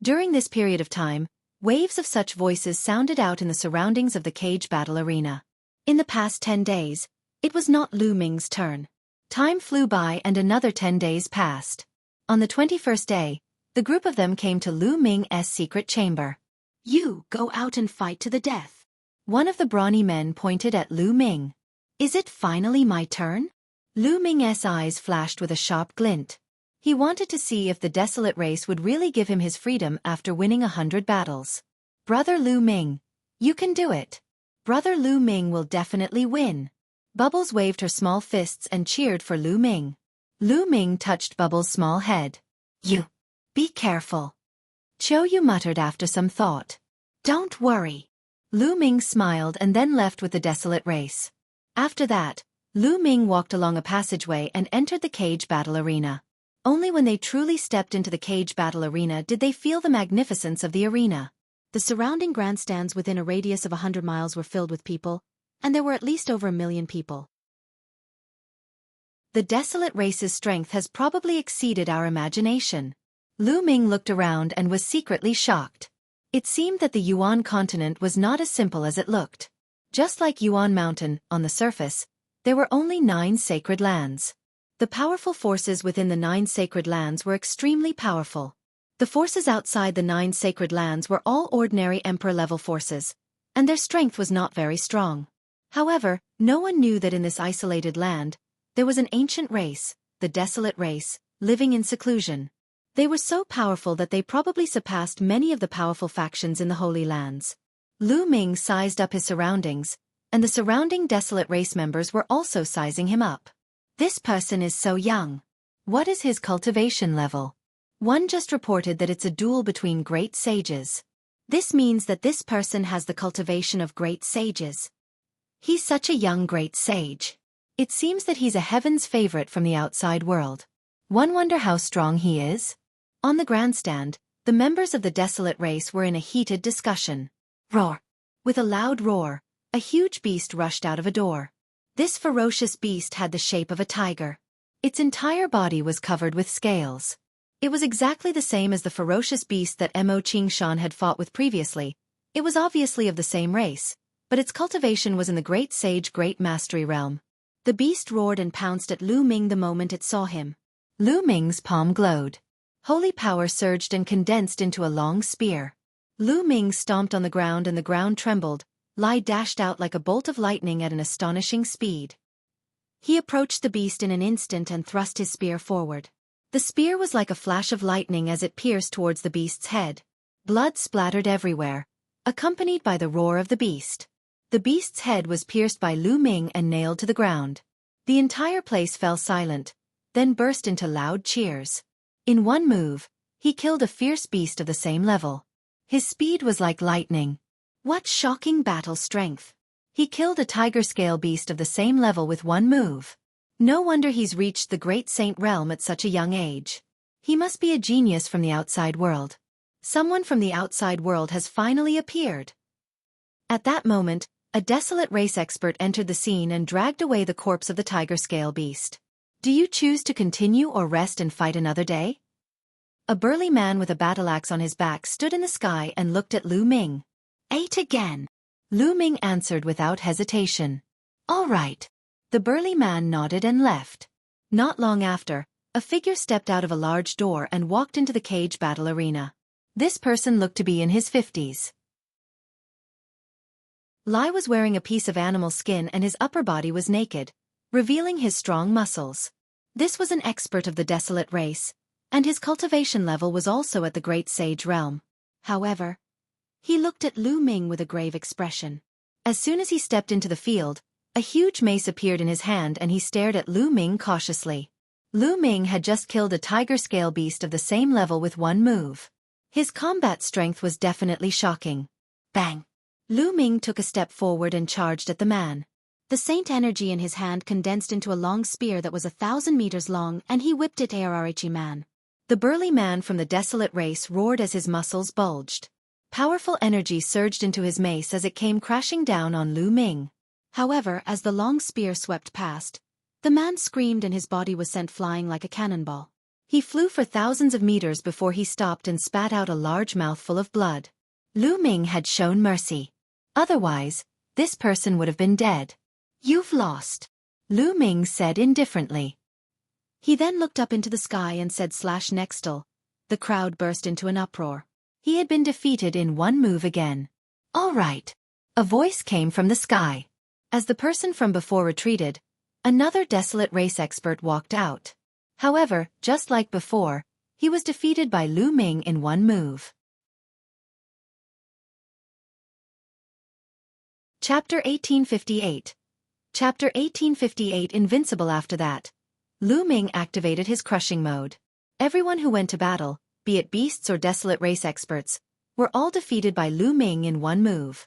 During this period of time, waves of such voices sounded out in the surroundings of the cage battle arena. In the past 10 days, it was not Lu Ming's turn. Time flew by and another 10 days passed. On the 21st day, the group of them came to Lu Ming's secret chamber. You go out and fight to the death. One of the brawny men pointed at Lu Ming. Is it finally my turn? Lu Ming's eyes flashed with a sharp glint. He wanted to see if the Desolate Race would really give him his freedom after winning 100 battles. Brother Lu Ming, you can do it. Brother Lu Ming will definitely win. Bubbles waved her small fists and cheered for Lu Ming. Lu Ming touched Bubbles' small head. You. Be careful. Qiu Yu muttered after some thought. Don't worry. Lu Ming smiled and then left with the Desolate Race. After that, Lu Ming walked along a passageway and entered the cage battle arena. Only when they truly stepped into the cage battle arena did they feel the magnificence of the arena. The surrounding grandstands within a radius of 100 miles were filled with people, and there were at least over 1 million people. The Desolate Race's strength has probably exceeded our imagination. Lu Ming looked around and was secretly shocked. It seemed that the Yuan continent was not as simple as it looked. Just like Yuan Mountain, on the surface, there were only 9 sacred lands. The powerful forces within the 9 sacred lands were extremely powerful. The forces outside the 9 sacred lands were all ordinary emperor-level forces, and their strength was not very strong. However, no one knew that in this isolated land, there was an ancient race, the Desolate Race, living in seclusion. They were so powerful that they probably surpassed many of the powerful factions in the Holy Lands. Lu Ming sized up his surroundings, and the surrounding Desolate Race members were also sizing him up. This person is so young. What is his cultivation level? One just reported that it's a duel between great sages. This means that this person has the cultivation of great sages. He's such a young great sage. It seems that he's a heaven's favorite from the outside world. One wonder how strong he is? On the grandstand, the members of the Desolate Race were in a heated discussion. Roar! With a loud roar, a huge beast rushed out of a door. This ferocious beast had the shape of a tiger. Its entire body was covered with scales. It was exactly the same as the ferocious beast that Mo Qingshan had fought with previously. It was obviously of the same race, but its cultivation was in the Great Sage Great Mastery realm. The beast roared and pounced at Lu Ming the moment it saw him. Lu Ming's palm glowed. Holy power surged and condensed into a long spear. Lu Ming stomped on the ground and the ground trembled, Lai dashed out like a bolt of lightning at an astonishing speed. He approached the beast in an instant and thrust his spear forward. The spear was like a flash of lightning as it pierced towards the beast's head. Blood splattered everywhere, accompanied by the roar of the beast. The beast's head was pierced by Lu Ming and nailed to the ground. The entire place fell silent, then burst into loud cheers. In one move, he killed a fierce beast of the same level. His speed was like lightning. What shocking battle strength! He killed a tiger-scale beast of the same level with one move. No wonder he's reached the Great Saint realm at such a young age. He must be a genius from the outside world. Someone from the outside world has finally appeared. At that moment, a Desolate Race expert entered the scene and dragged away the corpse of the tiger-scale beast. Do you choose to continue or rest and fight another day? A burly man with a battle axe on his back stood in the sky and looked at Lu Ming. 8 again. Lu Ming answered without hesitation. All right. The burly man nodded and left. Not long after, a figure stepped out of a large door and walked into the cage battle arena. This person looked to be in his 50s. Lai was wearing a piece of animal skin and his upper body was naked, revealing his strong muscles. This was an expert of the desolate race, and his cultivation level was also at the great sage realm. However, he looked at Lu Ming with a grave expression. As soon as he stepped into the field, a huge mace appeared in his hand and he stared at Lu Ming cautiously. Lu Ming had just killed a tiger scale beast of the same level with one move. His combat strength was definitely shocking. Bang! Lu Ming took a step forward and charged at the man. The saint energy in his hand condensed into a long spear that was 1,000 meters long and he whipped it at Rhi man. The burly man from the desolate race roared as his muscles bulged. Powerful energy surged into his mace as it came crashing down on Lu Ming. However, as the long spear swept past, the man screamed and his body was sent flying like a cannonball. He flew for thousands of meters before he stopped and spat out a large mouthful of blood. Lu Ming had shown mercy. Otherwise, this person would have been dead. You've lost, Lu Ming said indifferently. He then looked up into the sky and said /nextal. The crowd burst into an uproar. He had been defeated in one move again. All right. A voice came from the sky. As the person from before retreated, another desolate race expert walked out. However, just like before, he was defeated by Lu Ming in one move. Chapter 1858. Chapter 1858 Invincible. After that, Lu Ming activated his crushing mode. Everyone who went to battle, be it beasts or desolate race experts, were all defeated by Lu Ming in one move.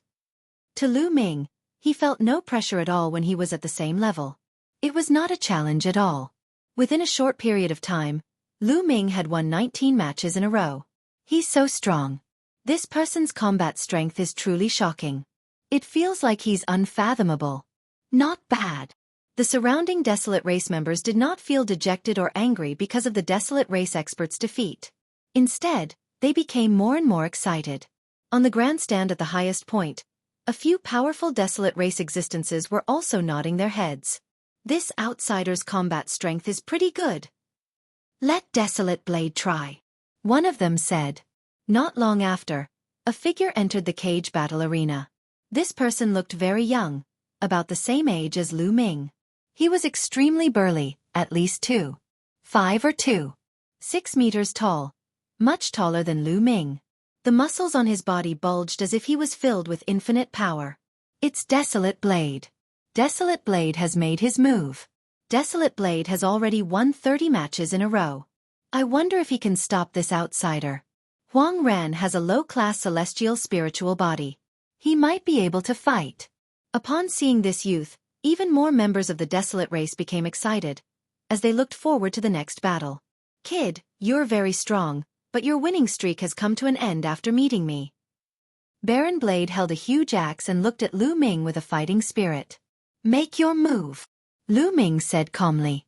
To Lu Ming, he felt no pressure at all when he was at the same level. It was not a challenge at all. Within a short period of time, Lu Ming had won 19 matches in a row. He's so strong. This person's combat strength is truly shocking. It feels like he's unfathomable. Not bad. The surrounding desolate race members did not feel dejected or angry because of the desolate race expert's defeat. Instead, they became more and more excited. On the grandstand at the highest point, a few powerful desolate race existences were also nodding their heads. This outsider's combat strength is pretty good. Let Desolate Blade try, one of them said. Not long after, a figure entered the cage battle arena. This person looked very young, about the same age as Lu Ming. He was extremely burly, at least 2.5 or 2.6 meters tall, much taller than Lu Ming. The muscles on his body bulged as if he was filled with infinite power. It's Desolate Blade. Desolate Blade has made his move. Desolate Blade has already won 30 matches in a row. I wonder if he can stop this outsider. Huang Ran has a low-class celestial spiritual body. He might be able to fight. Upon seeing this youth, even more members of the desolate race became excited, as they looked forward to the next battle. Kid, you're very strong, but your winning streak has come to an end after meeting me. Baron Blade held a huge axe and looked at Lu Ming with a fighting spirit. Make your move, Lu Ming said calmly.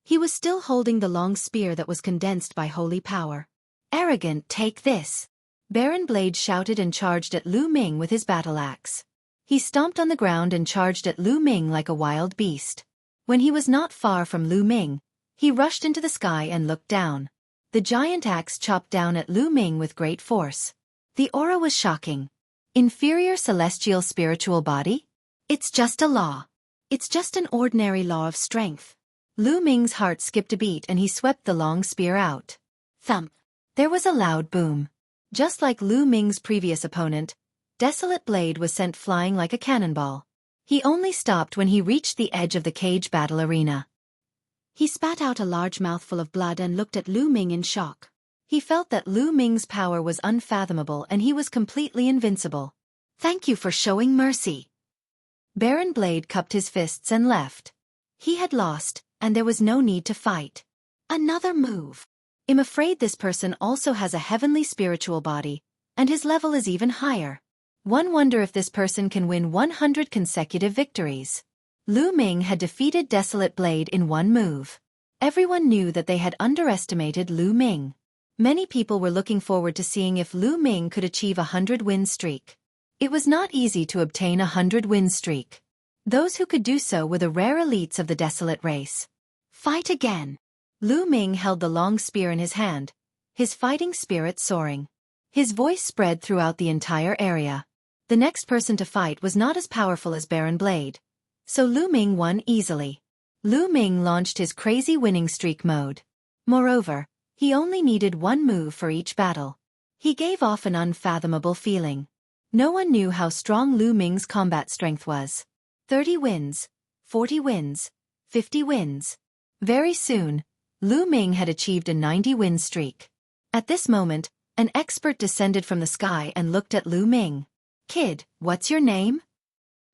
He was still holding the long spear that was condensed by holy power. Arrogant, take this. Baron Blade shouted and charged at Lu Ming with his battle axe. He stomped on the ground and charged at Lu Ming like a wild beast. When he was not far from Lu Ming, he rushed into the sky and looked down. The giant axe chopped down at Lu Ming with great force. The aura was shocking. Inferior celestial spiritual body? It's just a law. It's just an ordinary law of strength. Lu Ming's heart skipped a beat and he swept the long spear out. Thump. There was a loud boom. Just like Lu Ming's previous opponent, Desolate Blade was sent flying like a cannonball. He only stopped when he reached the edge of the cage battle arena. He spat out a large mouthful of blood and looked at Lu Ming in shock. He felt that Lu Ming's power was unfathomable and he was completely invincible. Thank you for showing mercy. Baron Blade cupped his fists and left. He had lost, and there was no need to fight. Another move. I'm afraid this person also has a heavenly spiritual body, and his level is even higher. One wonder if this person can win 100 consecutive victories. Lu Ming had defeated Desolate Blade in one move. Everyone knew that they had underestimated Lu Ming. Many people were looking forward to seeing if Lu Ming could achieve a 100-win streak. It was not easy to obtain a 100-win streak. Those who could do so were the rare elites of the Desolate race. Fight again! Lu Ming held the long spear in his hand, his fighting spirit soaring. His voice spread throughout the entire area. The next person to fight was not as powerful as Baron Blade, so Lu Ming won easily. Lu Ming launched his crazy winning streak mode. Moreover, he only needed one move for each battle. He gave off an unfathomable feeling. No one knew how strong Lu Ming's combat strength was. 30 wins, 40 wins, 50 wins. Very soon, Lu Ming had achieved a 90-win streak. At this moment, an expert descended from the sky and looked at Lu Ming. "Kid, what's your name?"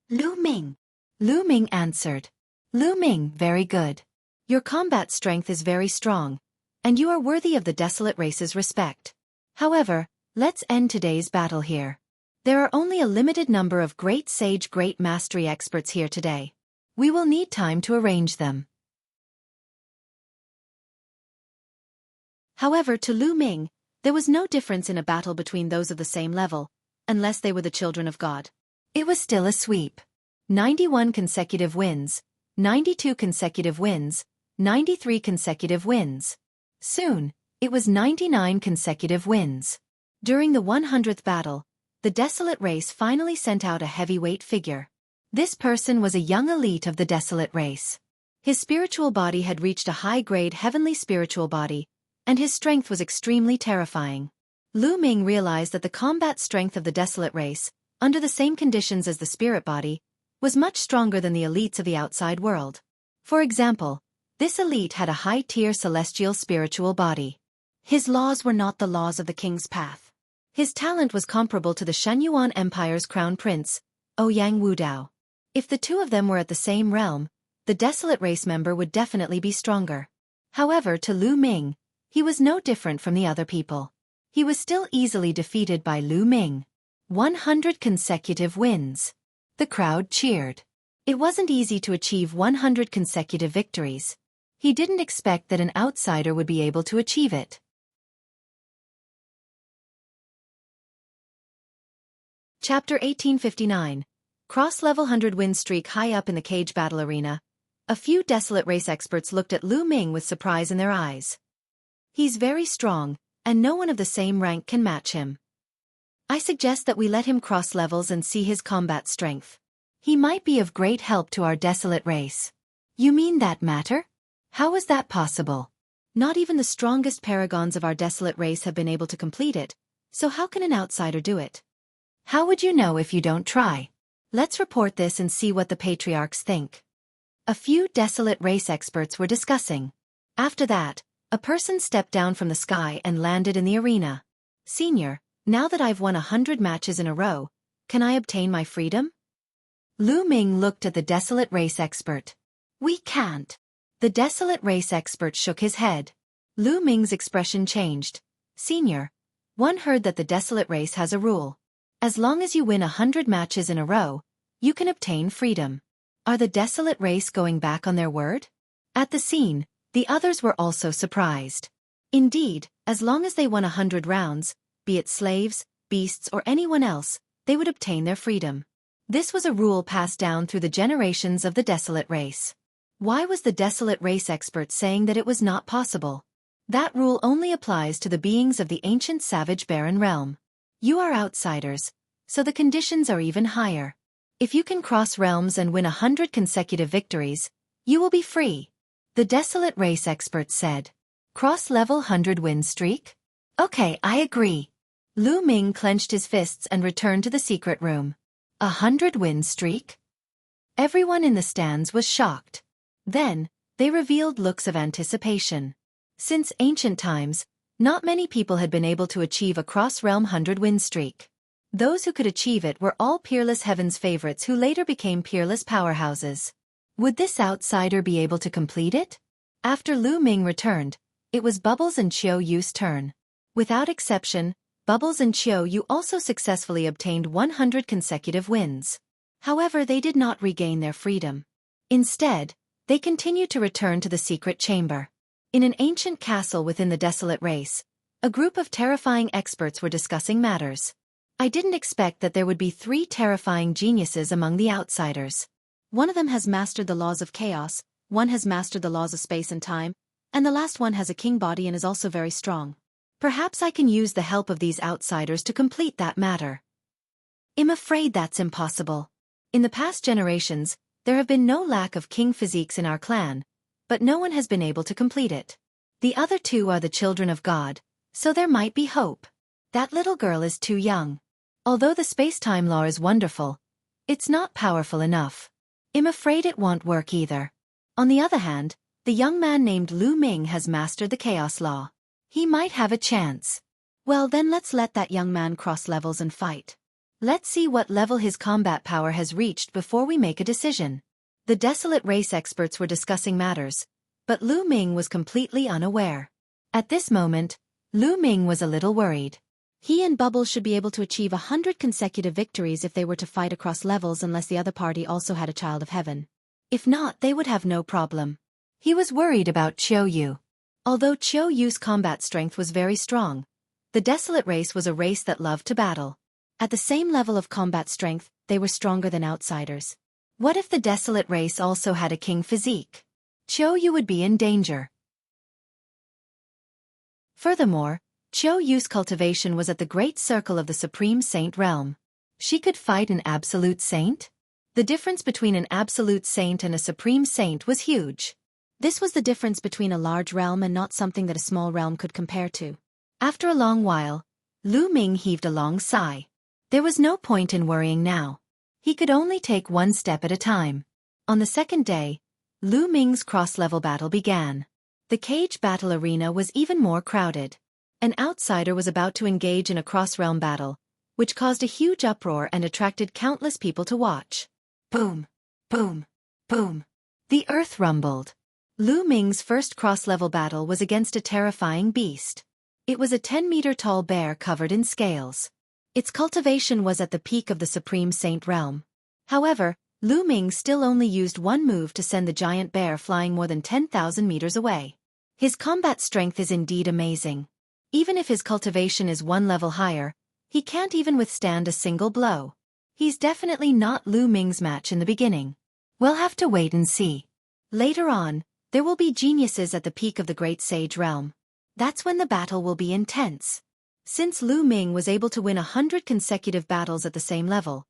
"Lu Ming." Lu Ming answered. "Lu Ming, very good. Your combat strength is very strong, and you are worthy of the Desolate race's respect. However, let's end today's battle here. There are only a limited number of Great Sage Great Mastery experts here today. We will need time to arrange them." However, to Lu Ming, there was no difference in a battle between those of the same level, unless they were the children of God. It was still a sweep. 91 consecutive wins, 92 consecutive wins, 93 consecutive wins. Soon, it was 99 consecutive wins. During the 100th battle, the Desolate race finally sent out a heavyweight figure. This person was a young elite of the Desolate race. His spiritual body had reached a high-grade heavenly spiritual body, and his strength was extremely terrifying. Lu Ming realized that the combat strength of the Desolate race, under the same conditions as the spirit body, was much stronger than the elites of the outside world. For example, this elite had a high-tier celestial spiritual body. His laws were not the laws of the king's path. His talent was comparable to the Shenyuan Empire's crown prince, Ouyang Wudao. If the two of them were at the same realm, the Desolate race member would definitely be stronger. However, to Lu Ming, he was no different from the other people. He was still easily defeated by Lu Ming. 100 consecutive wins. The crowd cheered. It wasn't easy to achieve 100 consecutive victories. He didn't expect that an outsider would be able to achieve it. Chapter 1859. Cross-level 100-win streak. High up in the cage battle arena, a few Desolate race experts looked at Lu Ming with surprise in their eyes. He's very strong, and no one of the same rank can match him. I suggest that we let him cross levels and see his combat strength. He might be of great help to our Desolate race. You mean that matter? How is that possible? Not even the strongest paragons of our Desolate race have been able to complete it, so how can an outsider do it? How would you know if you don't try? Let's report this and see what the patriarchs think. A few Desolate race experts were discussing. After that, a person stepped down from the sky and landed in the arena. "Senior, now that I've won 100 matches in a row, can I obtain my freedom?" Lu Ming looked at the Desolate race expert. "We can't." The Desolate race expert shook his head. Lu Ming's expression changed. "Senior, one heard that the Desolate race has a rule. As long as you win 100 matches in a row, you can obtain freedom. Are the Desolate race going back on their word?" At the scene, the others were also surprised. Indeed, as long as they won 100 rounds, be it slaves, beasts or anyone else, they would obtain their freedom. This was a rule passed down through the generations of the Desolate race. Why was the Desolate race expert saying that it was not possible? That rule only applies to the beings of the ancient savage barren realm. You are outsiders, so the conditions are even higher. If you can cross realms and win 100 consecutive victories, you will be free. The Desolate race expert said. Cross-level 100-win streak? Okay, I agree. Lu Ming clenched his fists and returned to the secret room. 100-win streak? Everyone in the stands was shocked. Then, they revealed looks of anticipation. Since ancient times, not many people had been able to achieve a cross-realm 100-win streak. Those who could achieve it were all Peerless Heaven's favorites who later became peerless powerhouses. Would this outsider be able to complete it? After Lu Ming returned, it was Bubbles and Qiu Yu's turn. Without exception, Bubbles and Qiu Yu also successfully obtained 100 consecutive wins. However, they did not regain their freedom. Instead, they continued to return to the secret chamber. In an ancient castle within the desolate race, a group of terrifying experts were discussing matters. I didn't expect that there would be 3 terrifying geniuses among the outsiders. One of them has mastered the laws of chaos, one has mastered the laws of space and time, and the last one has a king body and is also very strong. Perhaps I can use the help of these outsiders to complete that matter. I'm afraid that's impossible. In the past generations, there have been no lack of king physiques in our clan, but no one has been able to complete it. The other 2 are the children of God, so there might be hope. That little girl is too young. Although the space-time law is wonderful, it's not powerful enough. I'm afraid it won't work either. On the other hand, the young man named Lu Ming has mastered the chaos law. He might have a chance. Well then let's let that young man cross levels and fight. Let's see what level his combat power has reached before we make a decision. The desolate race experts were discussing matters, but Lu Ming was completely unaware. At this moment, Lu Ming was a little worried. He and Bubbles should be able to achieve 100 consecutive victories if they were to fight across levels unless the other party also had a child of heaven. If not, they would have no problem. He was worried about Qiu Yu. Although Qiu Yu's combat strength was very strong, the desolate race was a race that loved to battle. At the same level of combat strength, they were stronger than outsiders. What if the desolate race also had a king physique? Qiu Yu would be in danger. Furthermore, Qiu Yu's cultivation was at the great circle of the Supreme Saint realm. She could fight an absolute saint? The difference between an absolute saint and a supreme saint was huge. This was the difference between a large realm and not something that a small realm could compare to. After a long while, Lu Ming heaved a long sigh. There was no point in worrying now. He could only take one step at a time. On the second day, Lu Ming's cross-level battle began. The cage battle arena was even more crowded. An outsider was about to engage in a cross-realm battle, which caused a huge uproar and attracted countless people to watch. Boom! Boom! Boom! The earth rumbled. Lu Ming's first cross-level battle was against a terrifying beast. It was a 10-meter-tall bear covered in scales. Its cultivation was at the peak of the Supreme Saint realm. However, Lu Ming still only used one move to send the giant bear flying more than 10,000 meters away. His combat strength is indeed amazing. Even if his cultivation is one level higher, he can't even withstand a single blow. He's definitely not Lu Ming's match in the beginning. We'll have to wait and see. Later on, there will be geniuses at the peak of the Great Sage realm. That's when the battle will be intense. Since Lu Ming was able to win 100 consecutive battles at the same level,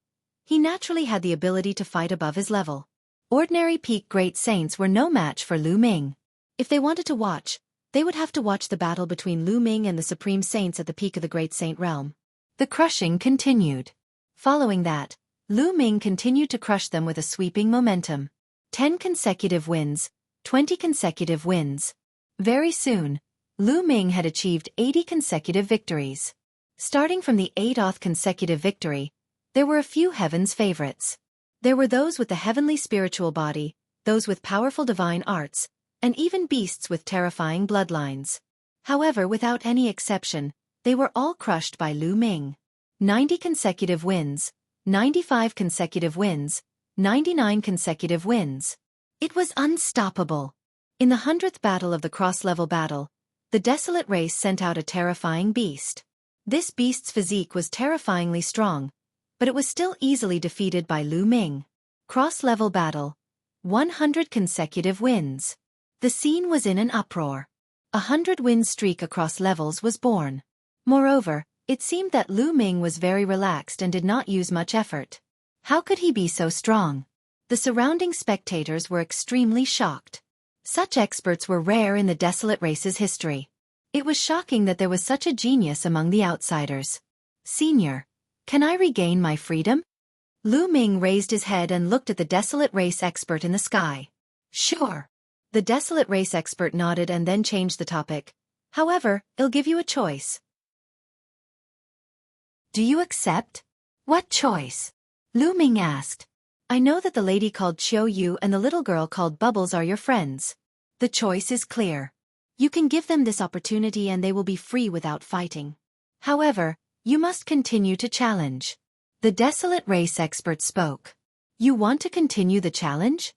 he naturally had the ability to fight above his level. Ordinary peak Great Saints were no match for Lu Ming. If they wanted to watch, they would have to watch the battle between Lu Ming and the Supreme Saints at the peak of the Great Saint realm. The crushing continued. Following that, Lu Ming continued to crush them with a sweeping momentum. 10 consecutive wins, 20 consecutive wins. Very soon, Lu Ming had achieved 80 consecutive victories. Starting from the 8th consecutive victory, there were a few heaven's favorites. There were those with the heavenly spiritual body, those with powerful divine arts, and even beasts with terrifying bloodlines. However, without any exception, they were all crushed by Lu Ming. 90 consecutive wins, 95 consecutive wins, 99 consecutive wins. It was unstoppable. In the 100th battle of the cross-level battle, the desolate race sent out a terrifying beast. This beast's physique was terrifyingly strong, but it was still easily defeated by Lu Ming. Cross-level battle. 100 consecutive wins. The scene was in an uproar. A 100-win streak across levels was born. Moreover, it seemed that Lu Ming was very relaxed and did not use much effort. How could he be so strong? The surrounding spectators were extremely shocked. Such experts were rare in the desolate race's history. It was shocking that there was such a genius among the outsiders. Senior, can I regain my freedom? Lu Ming raised his head and looked at the desolate race expert in the sky. Sure. The desolate race expert nodded and then changed the topic. However, I'll give you a choice. Do you accept? What choice? Lu Ming asked. I know that the lady called Qiu Yu and the little girl called Bubbles are your friends. The choice is clear. You can give them this opportunity and they will be free without fighting. However, you must continue to challenge. The desolate race expert spoke. You want to continue the challenge?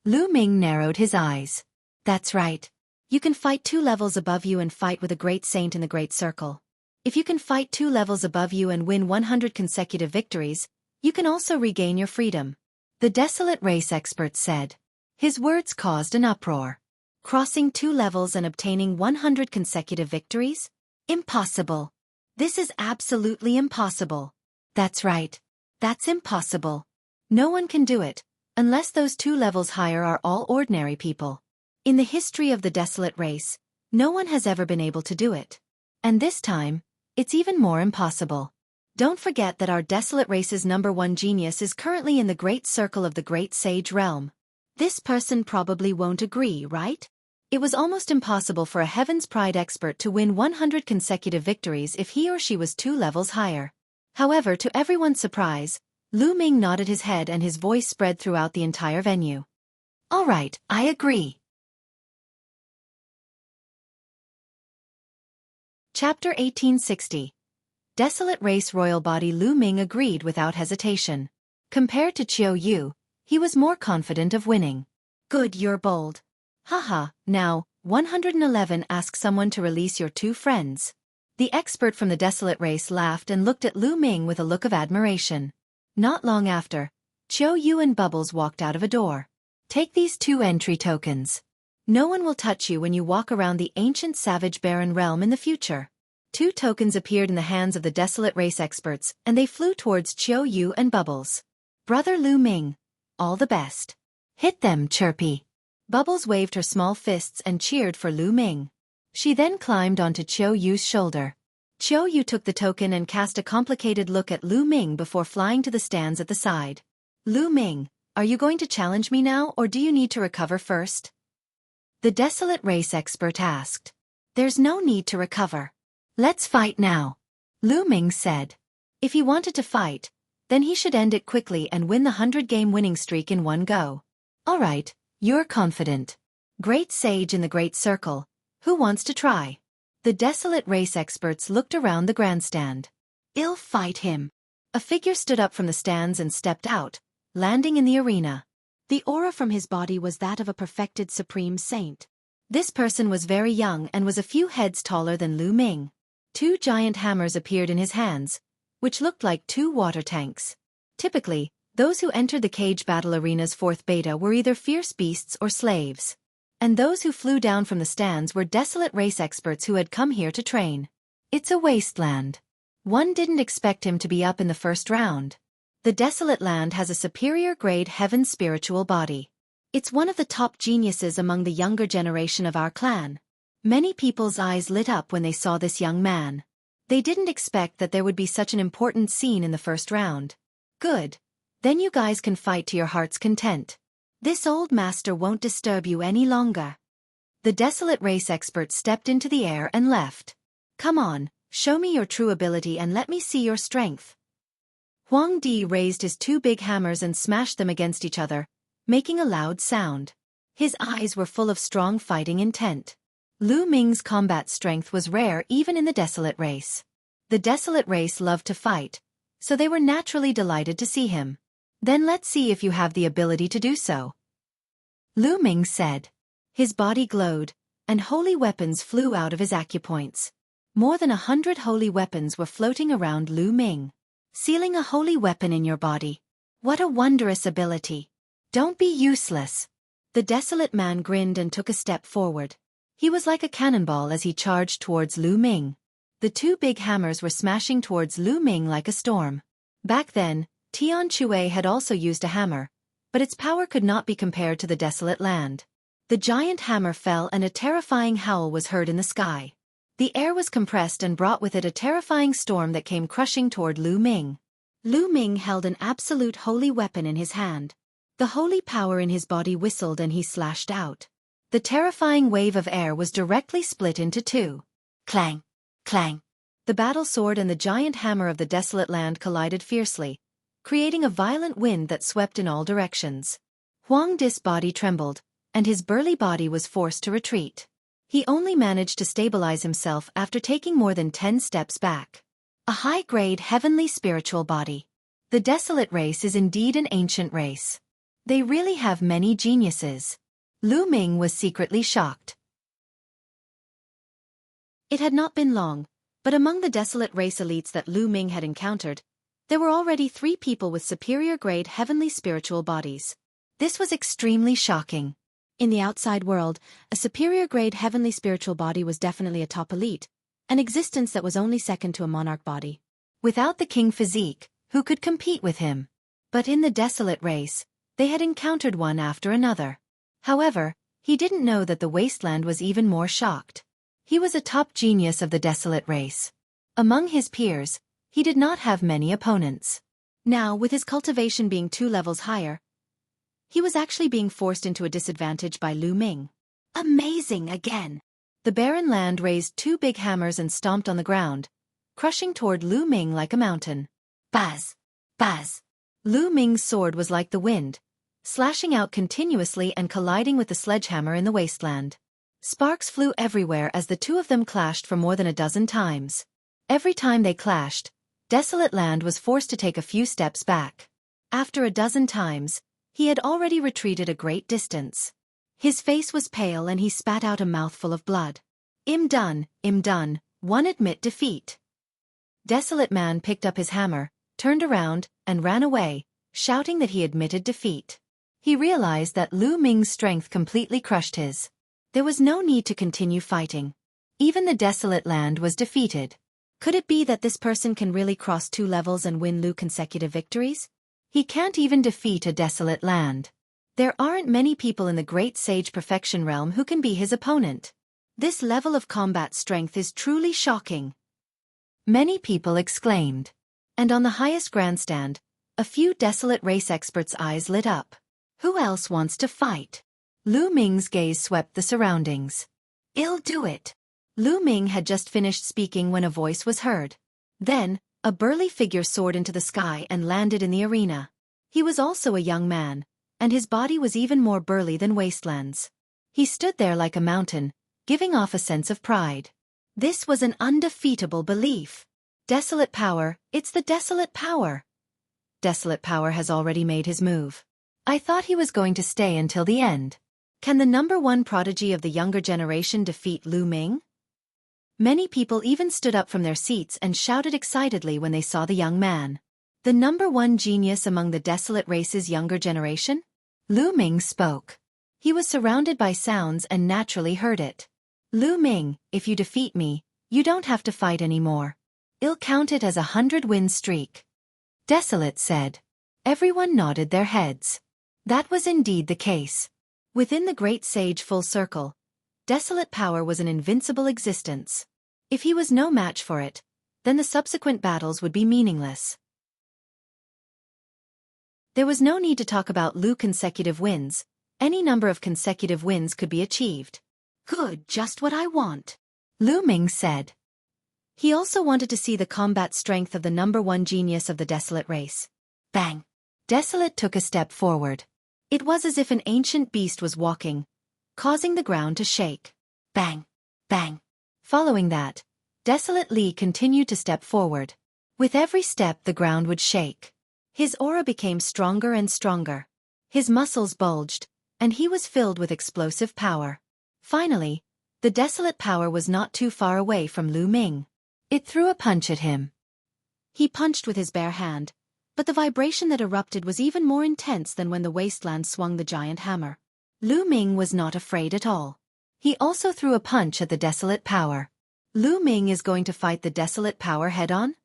Lu Ming narrowed his eyes. That's right. You can fight 2 levels above you and fight with a great saint in the Great Circle. If you can fight 2 levels above you and win 100 consecutive victories, you can also regain your freedom. The Desolate Race expert said. His words caused an uproar. Crossing 2 levels and obtaining 100 consecutive victories? Impossible. This is absolutely impossible. That's right. That's impossible. No one can do it, unless those 2 levels higher are all ordinary people. In the history of the Desolate Race, no one has ever been able to do it. And this time, it's even more impossible. Don't forget that our Desolate Race's #1 genius is currently in the Great Circle of the Great Sage Realm. This person probably won't agree, right? It was almost impossible for a Heaven's Pride expert to win 100 consecutive victories if he or she was 2 levels higher. However, to everyone's surprise, Lu Ming nodded his head and his voice spread throughout the entire venue. All right, I agree. Chapter 1860. Desolate Race Royal Body. Lu Ming agreed without hesitation. Compared to Qiu Yu, he was more confident of winning. Good, you're bold. Haha, now, 111 ask someone to release your 2 friends. The expert from the Desolate Race laughed and looked at Lu Ming with a look of admiration. Not long after, Qiu Yu and Bubbles walked out of a door. Take these 2 entry tokens. No one will touch you when you walk around the ancient savage barren realm in the future. 2 tokens appeared in the hands of the Desolate Race experts, and they flew towards Qiu Yu and Bubbles. Brother Lu Ming, all the best. Hit them, Chirpy. Bubbles waved her small fists and cheered for Lu Ming. She then climbed onto Qiu Yu's shoulder. Qiu Yu took the token and cast a complicated look at Lu Ming before flying to the stands at the side. Lu Ming, are you going to challenge me now or do you need to recover first? The Desolate Race expert asked. There's no need to recover. Let's fight now. Lu Ming said. If he wanted to fight, then he should end it quickly and win the 100-game winning streak in one go. All right, you're confident. Great Sage in the Great Circle, who wants to try? The Desolate Race experts looked around the grandstand. I'll fight him. A figure stood up from the stands and stepped out, landing in the arena. The aura from his body was that of a perfected supreme saint. This person was very young and was a few heads taller than Lu Ming. 2 giant hammers appeared in his hands, which looked like 2 water tanks. Typically, those who entered the cage battle arena's 4th beta were either fierce beasts or slaves. And those who flew down from the stands were Desolate Race experts who had come here to train. It's a wasteland. One didn't expect him to be up in the first round. The Desolate Land has a superior grade heaven spiritual body. It's one of the top geniuses among the younger generation of our clan. Many people's eyes lit up when they saw this young man. They didn't expect that there would be such an important scene in the first round. Good. Then you guys can fight to your heart's content. This old master won't disturb you any longer. The Desolate Race expert stepped into the air and left. Come on, show me your true ability and let me see your strength. Huang Di raised his 2 big hammers and smashed them against each other, making a loud sound. His eyes were full of strong fighting intent. Lu Ming's combat strength was rare even in the Desolate Race. The Desolate Race loved to fight, so they were naturally delighted to see him. Then let's see if you have the ability to do so. Lu Ming said. His body glowed, and holy weapons flew out of his acupoints. More than 100 holy weapons were floating around Lu Ming. Sealing a holy weapon in your body. What a wondrous ability. Don't be useless. The Desolate Man grinned and took a step forward. He was like a cannonball as he charged towards Lu Ming. The 2 big hammers were smashing towards Lu Ming like a storm. Back then, Tian Chue had also used a hammer, but its power could not be compared to the Desolate Land. The giant hammer fell and a terrifying howl was heard in the sky. The air was compressed and brought with it a terrifying storm that came crushing toward Lu Ming. Lu Ming held an absolute holy weapon in his hand. The holy power in his body whistled and he slashed out. The terrifying wave of air was directly split into 2. Clang! Clang! The battle sword and the giant hammer of the Desolate Land collided fiercely, creating a violent wind that swept in all directions. Huang Di's body trembled, and his burly body was forced to retreat. He only managed to stabilize himself after taking more than 10 steps back. A high-grade heavenly spiritual body. The Desolate Race is indeed an ancient race. They really have many geniuses. Lu Ming was secretly shocked. It had not been long, but among the desolate race elites that Lu Ming had encountered, there were already 3 people with superior-grade heavenly spiritual bodies. This was extremely shocking. In the outside world, a superior-grade heavenly spiritual body was definitely a top elite, an existence that was only second to a monarch body. Without the king physique, who could compete with him? But in the desolate race, they had encountered one after another. However, he didn't know that the wasteland was even more shocked. He was a top genius of the desolate race. Among his peers, he did not have many opponents. Now, with his cultivation being 2 levels higher, he was actually being forced into a disadvantage by Lu Ming. Amazing again! The barren land raised 2 big hammers and stomped on the ground, crushing toward Lu Ming like a mountain. Buzz! Buzz! Lu Ming's sword was like the wind, slashing out continuously and colliding with the sledgehammer in the wasteland. Sparks flew everywhere as the 2 of them clashed for more than a dozen times. Every time they clashed, desolate land was forced to take a few steps back. After a dozen times, he had already retreated a great distance. His face was pale and he spat out a mouthful of blood. Im done, one admit defeat. Desolate man picked up his hammer, turned around, and ran away, shouting that he admitted defeat. He realized that Lu Ming's strength completely crushed his. There was no need to continue fighting. Even the desolate land was defeated. Could it be that this person can really cross 2 levels and win Lu consecutive victories? He can't even defeat a desolate land. There aren't many people in the great sage perfection realm who can be his opponent. This level of combat strength is truly shocking. Many people exclaimed. And on the highest grandstand, a few desolate race experts' eyes lit up. Who else wants to fight? Lu Ming's gaze swept the surroundings. I'll do it. Lu Ming had just finished speaking when a voice was heard. Then, a burly figure soared into the sky and landed in the arena. He was also a young man, and his body was even more burly than Wasteland's. He stood there like a mountain, giving off a sense of pride. This was an undefeatable belief. Desolate power, it's the desolate power. Desolate power has already made his move. I thought he was going to stay until the end. Can the #1 prodigy of the younger generation defeat Lu Ming? Many people even stood up from their seats and shouted excitedly when they saw the young man. The #1 genius among the desolate race's younger generation? Lu Ming spoke. He was surrounded by sounds and naturally heard it. Lu Ming, if you defeat me, you don't have to fight anymore. I'll count it as a 100-win streak. Desolate said. Everyone nodded their heads. That was indeed the case. Within the great sage full circle, desolate power was an invincible existence. If he was no match for it, then the subsequent battles would be meaningless. There was no need to talk about Lu consecutive wins. Any number of consecutive wins could be achieved. Good, just what I want, Lu Ming said. He also wanted to see the combat strength of the #1 genius of the desolate race. Bang! Desolate took a step forward. It was as if an ancient beast was walking, causing the ground to shake. Bang! Bang! Following that, Desolate Li continued to step forward. With every step the ground would shake. His aura became stronger and stronger. His muscles bulged, and he was filled with explosive power. Finally, the desolate power was not too far away from Lu Ming. It threw a punch at him. He punched with his bare hand, but the vibration that erupted was even more intense than when the wasteland swung the giant hammer. Lu Ming was not afraid at all. He also threw a punch at the desolate power. Lu Ming is going to fight the desolate power head-on?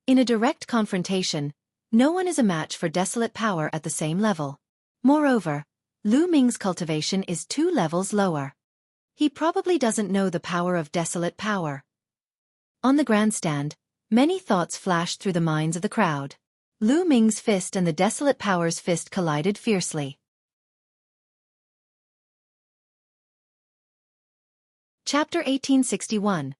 In a direct confrontation, no one is a match for desolate power at the same level. Moreover, Lu Ming's cultivation is 2 levels lower. He probably doesn't know the power of desolate power. On the grandstand, many thoughts flashed through the minds of the crowd. Lu Ming's fist and the desolate power's fist collided fiercely. Chapter 1861.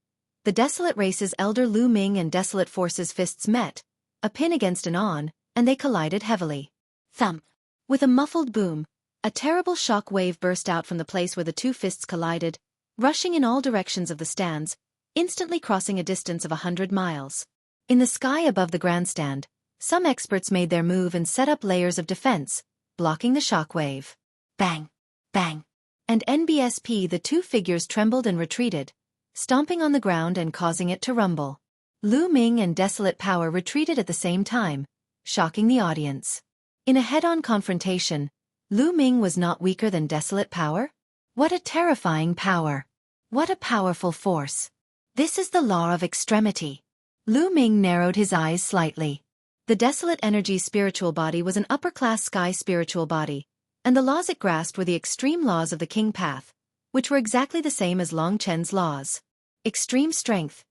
The desolate race's elder Lu Ming and desolate force's fists met, a pin against an on, and they collided heavily. Thump! With a muffled boom, a terrible shock wave burst out from the place where the 2 fists collided, rushing in all directions of the stands, instantly crossing a distance of 100 miles. In the sky above the grandstand, some experts made their move and set up layers of defense, blocking the shockwave. Bang! Bang! And NBSP, the two figures trembled and retreated, stomping on the ground and causing it to rumble. Lu Ming and Desolate Power retreated at the same time, shocking the audience. In a head-on confrontation, Lu Ming was not weaker than Desolate Power? What a terrifying power! What a powerful force! This is the law of extremity. Lu Ming narrowed his eyes slightly. The Desolate Energy's spiritual body was an upper-class sky spiritual body, and the laws it grasped were the extreme laws of the King Path, which were exactly the same as Long Chen's laws. Extreme strength,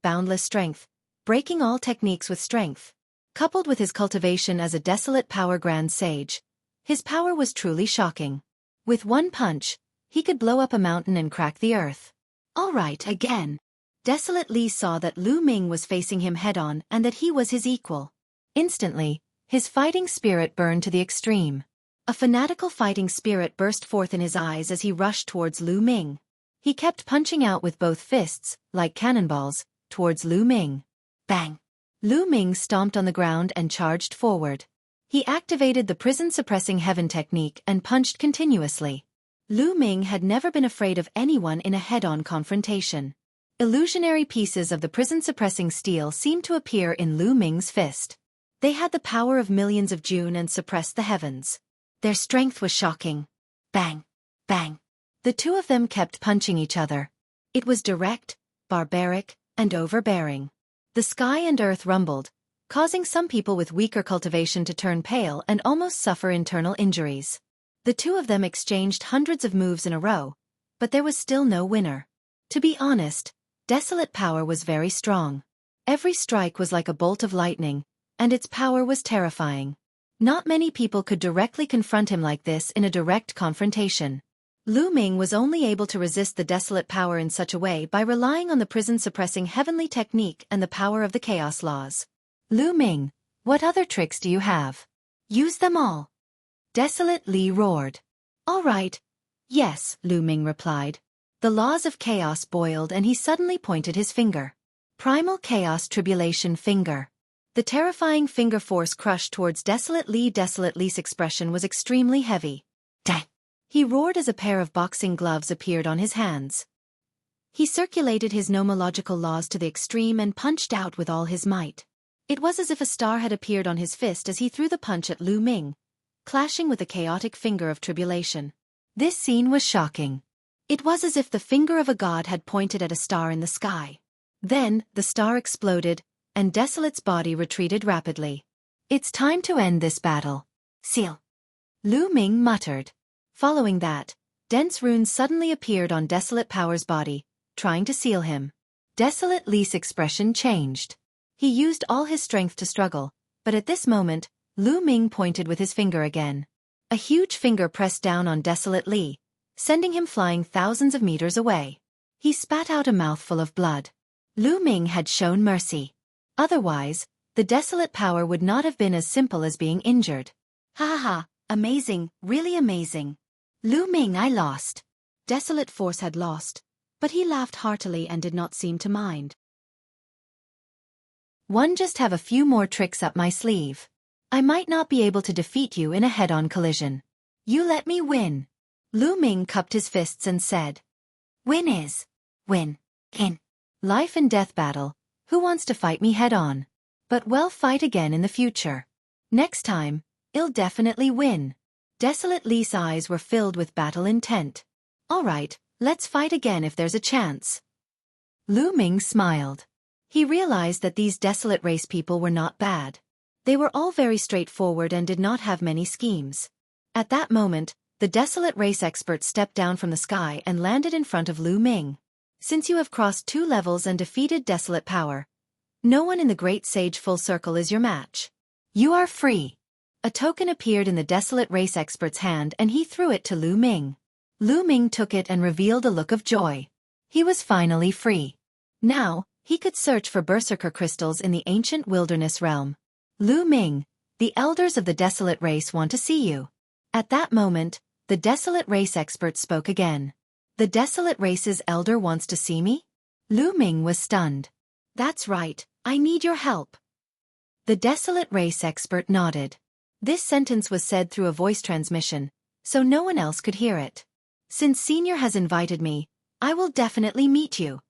boundless strength, breaking all techniques with strength. Coupled with his cultivation as a Desolate Power Grand Sage, his power was truly shocking. With one punch, he could blow up a mountain and crack the earth. All right, again. Desolate Li saw that Lu Ming was facing him head-on and that he was his equal. Instantly, his fighting spirit burned to the extreme. A fanatical fighting spirit burst forth in his eyes as he rushed towards Lu Ming. He kept punching out with both fists, like cannonballs, towards Lu Ming. Bang! Lu Ming stomped on the ground and charged forward. He activated the prison-suppressing heaven technique and punched continuously. Lu Ming had never been afraid of anyone in a head-on confrontation. Illusionary pieces of the prison-suppressing steel seemed to appear in Lu Ming's fist. They had the power of millions of June and suppressed the heavens. Their strength was shocking. Bang! Bang! The two of them kept punching each other. It was direct, barbaric, and overbearing. The sky and earth rumbled, causing some people with weaker cultivation to turn pale and almost suffer internal injuries. The two of them exchanged hundreds of moves in a row, but there was still no winner. To be honest, Desolate Power was very strong. Every strike was like a bolt of lightning, and its power was terrifying. Not many people could directly confront him like this in a direct confrontation. Lu Ming was only able to resist the Desolate Power in such a way by relying on the prison-suppressing heavenly technique and the power of the chaos laws. Lu Ming, what other tricks do you have? Use them all. Desolate Li roared. All right. Yes, Lu Ming replied. The laws of chaos boiled and he suddenly pointed his finger. Primal Chaos Tribulation Finger. The terrifying finger force crushed towards Desolate Li. Desolate Li's expression was extremely heavy. Dang! He roared as a pair of boxing gloves appeared on his hands. He circulated his nomological laws to the extreme and punched out with all his might. It was as if a star had appeared on his fist as he threw the punch at Lu Ming, clashing with the chaotic finger of tribulation. This scene was shocking. It was as if the finger of a god had pointed at a star in the sky. Then, the star exploded, and Desolate's body retreated rapidly. It's time to end this battle. Seal. Lu Ming muttered. Following that, dense runes suddenly appeared on Desolate Power's body, trying to seal him. Desolate Li's expression changed. He used all his strength to struggle, but at this moment, Lu Ming pointed with his finger again. A huge finger pressed down on Desolate Li, sending him flying thousands of meters away. He spat out a mouthful of blood. Lu Ming had shown mercy. Otherwise, the Desolate Power would not have been as simple as being injured. Ha ha ha, amazing, really amazing. Lu Ming, I lost. Desolate Force had lost, but he laughed heartily and did not seem to mind. One just have a few more tricks up my sleeve. I might not be able to defeat you in a head-on collision. You let me win. Lu Ming cupped his fists and said. Win is. Win. In. Life and death battle. Who wants to fight me head-on? But we'll fight again in the future. Next time, I'll definitely win. Desolate Li's eyes were filled with battle intent. All right, let's fight again if there's a chance. Lu Ming smiled. He realized that these Desolate race people were not bad. They were all very straightforward and did not have many schemes. At that moment, the Desolate race expert stepped down from the sky and landed in front of Lu Ming. Since you have crossed 2 levels and defeated Desolate Power, no one in the Great Sage Full Circle is your match. You are free. A token appeared in the Desolate race expert's hand and he threw it to Lu Ming. Lu Ming took it and revealed a look of joy. He was finally free. Now, he could search for berserker crystals in the ancient wilderness realm. Lu Ming, the elders of the Desolate race want to see you. At that moment, the Desolate race expert spoke again. The Desolate race's elder wants to see me? Lu Ming was stunned. That's right, I need your help. The Desolate race expert nodded. This sentence was said through a voice transmission, so no one else could hear it. Since Senior has invited me, I will definitely meet you.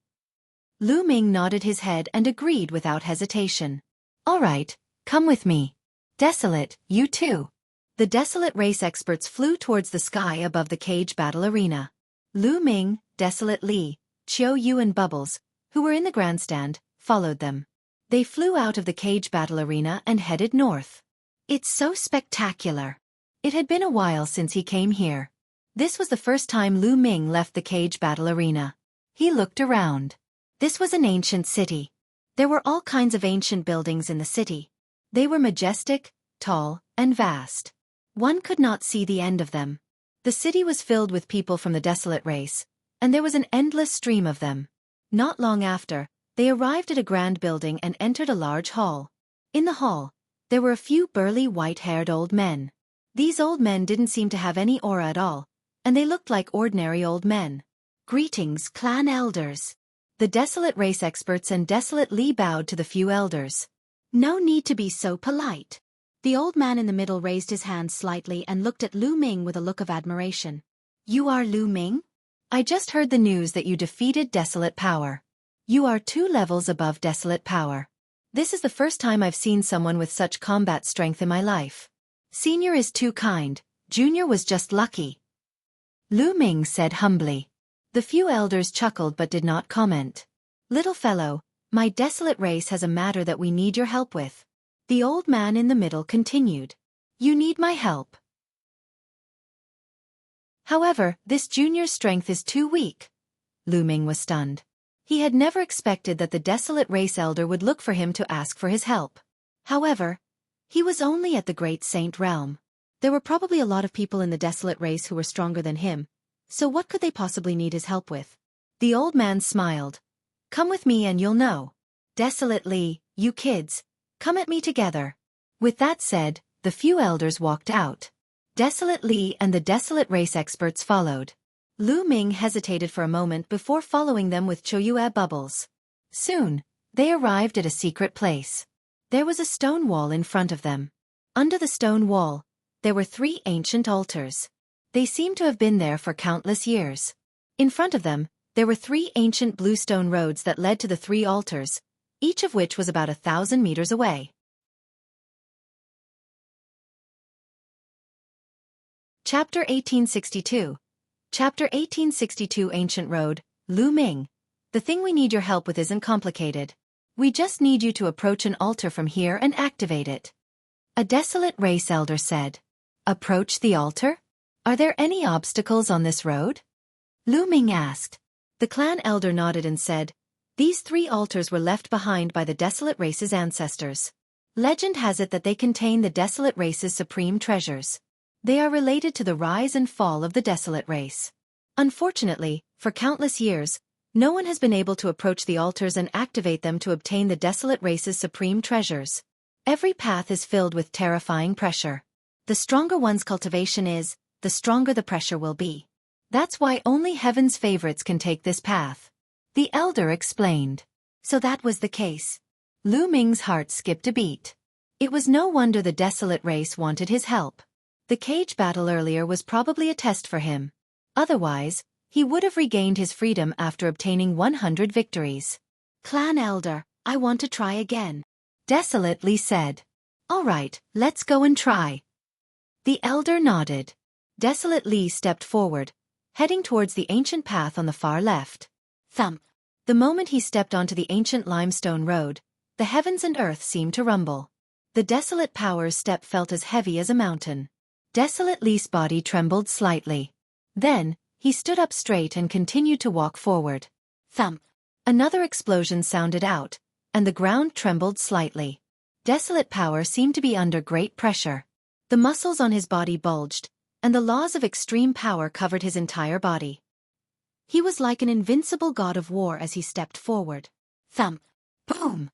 Lu Ming nodded his head and agreed without hesitation. All right, come with me. Desolate, you too. The Desolate race experts flew towards the sky above the cage battle arena. Lu Ming, Desolate Li, Qiu Yu and Bubbles, who were in the grandstand, followed them. They flew out of the cage battle arena and headed north. It's so spectacular. It had been a while since he came here. This was the first time Lu Ming left the cage battle arena. He looked around. This was an ancient city. There were all kinds of ancient buildings in the city. They were majestic, tall, and vast. One could not see the end of them. The city was filled with people from the Desolate race, and there was an endless stream of them. Not long after, they arrived at a grand building and entered a large hall. In the hall, there were a few burly white-haired old men. These old men didn't seem to have any aura at all, and they looked like ordinary old men. Greetings, clan elders. The Desolate race experts and Desolate Li bowed to the few elders. No need to be so polite. The old man in the middle raised his hand slightly and looked at Lu Ming with a look of admiration. You are Lu Ming? I just heard the news that you defeated Desolate Power. You are 2 levels above Desolate Power. This is the first time I've seen someone with such combat strength in my life. Senior is too kind, Junior was just lucky. Lu Ming said humbly. The few elders chuckled but did not comment. Little fellow, my Desolate race has a matter that we need your help with. The old man in the middle continued. You need my help. However, this Junior's strength is too weak. Lu Ming was stunned. He had never expected that the Desolate race elder would look for him to ask for his help. However, he was only at the Great Saint realm. There were probably a lot of people in the Desolate race who were stronger than him, so what could they possibly need his help with? The old man smiled. Come with me and you'll know. Desolate Li, you kids, come at me together. With that said, the few elders walked out. Desolate Li and the Desolate race experts followed. Lu Ming hesitated for a moment before following them with Choyue Bubbles. Soon, they arrived at a secret place. There was a stone wall in front of them. Under the stone wall, there were 3 ancient altars. They seemed to have been there for countless years. In front of them, there were 3 ancient bluestone roads that led to the 3 altars, each of which was about 1,000 meters away. Chapter 1862. Chapter 1862 Ancient Road, Lu Ming. The thing we need your help with isn't complicated. We just need you to approach an altar from here and activate it. A Desolate race elder said. Approach the altar? Are there any obstacles on this road? Lu Ming asked. The clan elder nodded and said, these 3 altars were left behind by the Desolate race's ancestors. Legend has it that they contain the Desolate race's supreme treasures. They are related to the rise and fall of the Desolate race. Unfortunately, for countless years, no one has been able to approach the altars and activate them to obtain the Desolate race's supreme treasures. Every path is filled with terrifying pressure. The stronger one's cultivation is, the stronger the pressure will be. That's why only heaven's favorites can take this path. The elder explained. So that was the case. Lu Ming's heart skipped a beat. It was no wonder the Desolate race wanted his help. The cage battle earlier was probably a test for him. Otherwise, he would have regained his freedom after obtaining 100 victories. Clan elder, I want to try again. Desolate Li said. All right, let's go and try. The elder nodded. Desolate Li stepped forward, heading towards the ancient path on the far left. Thump. The moment he stepped onto the ancient limestone road, the heavens and earth seemed to rumble. The Desolate Power's step felt as heavy as a mountain. Desolate Li's body trembled slightly. Then, he stood up straight and continued to walk forward. Thump. Another explosion sounded out, and the ground trembled slightly. Desolate Power seemed to be under great pressure. The muscles on his body bulged, and the laws of extreme power covered his entire body. He was like an invincible god of war as he stepped forward. Thump. Boom.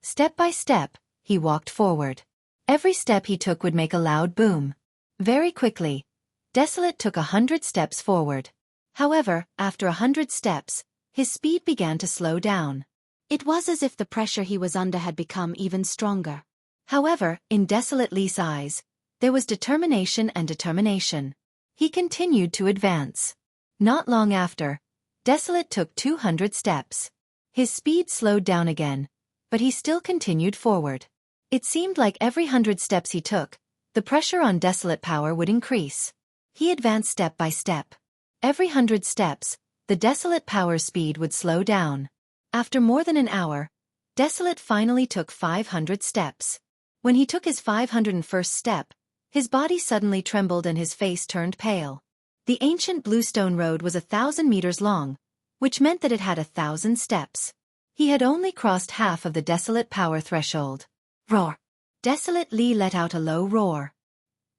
Step by step, he walked forward. Every step he took would make a loud boom. Very quickly, Desolate took 100 steps forward. However, after 100 steps, his speed began to slow down. It was as if the pressure he was under had become even stronger. However, in Desolate Li's eyes, There was determination and determination. He continued to advance. Not long after, Desolate took 200 steps. His speed slowed down again, but he still continued forward. It seemed like every 100 steps he took, the pressure on Desolate power would increase. He advanced step by step. Every 100 steps, the Desolate power speed would slow down. After more than an hour, Desolate finally took 500 steps. When he took his 501st step, his body suddenly trembled and his face turned pale. The ancient bluestone road was 1,000 meters long, which meant that it had 1,000 steps. He had only crossed half of the Desolate power threshold. Roar! Desolate Lee let out a low roar.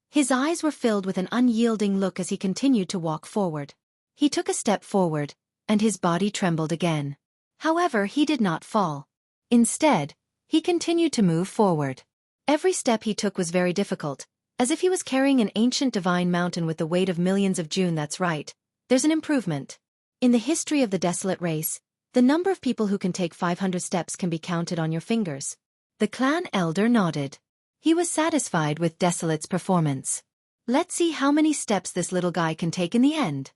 His eyes were filled with an unyielding look as he continued to walk forward. He took a step forward, and his body trembled again. However, he did not fall. Instead, he continued to move forward. Every step he took was very difficult, as if he was carrying an ancient divine mountain with the weight of millions of June. That's right. There's an improvement. In the history of the Desolate race, the number of people who can take 500 steps can be counted on your fingers. The clan elder nodded. He was satisfied with Desolate's performance. Let's see how many steps this little guy can take in the end.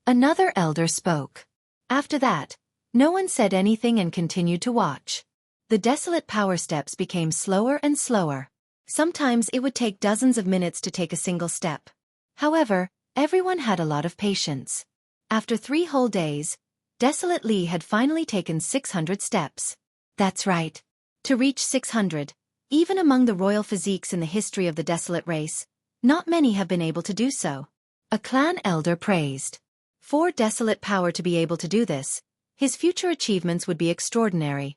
Another elder spoke. After that, no one said anything and continued to watch. The Desolate power steps became slower and slower. Sometimes it would take dozens of minutes to take a single step. However, everyone had a lot of patience. After 3 whole days, Desolate Lee had finally taken 600 steps. That's right. To reach 600, even among the royal physiques in the history of the Desolate race, not many have been able to do so. A clan elder praised. For Desolate power to be able to do this, his future achievements would be extraordinary.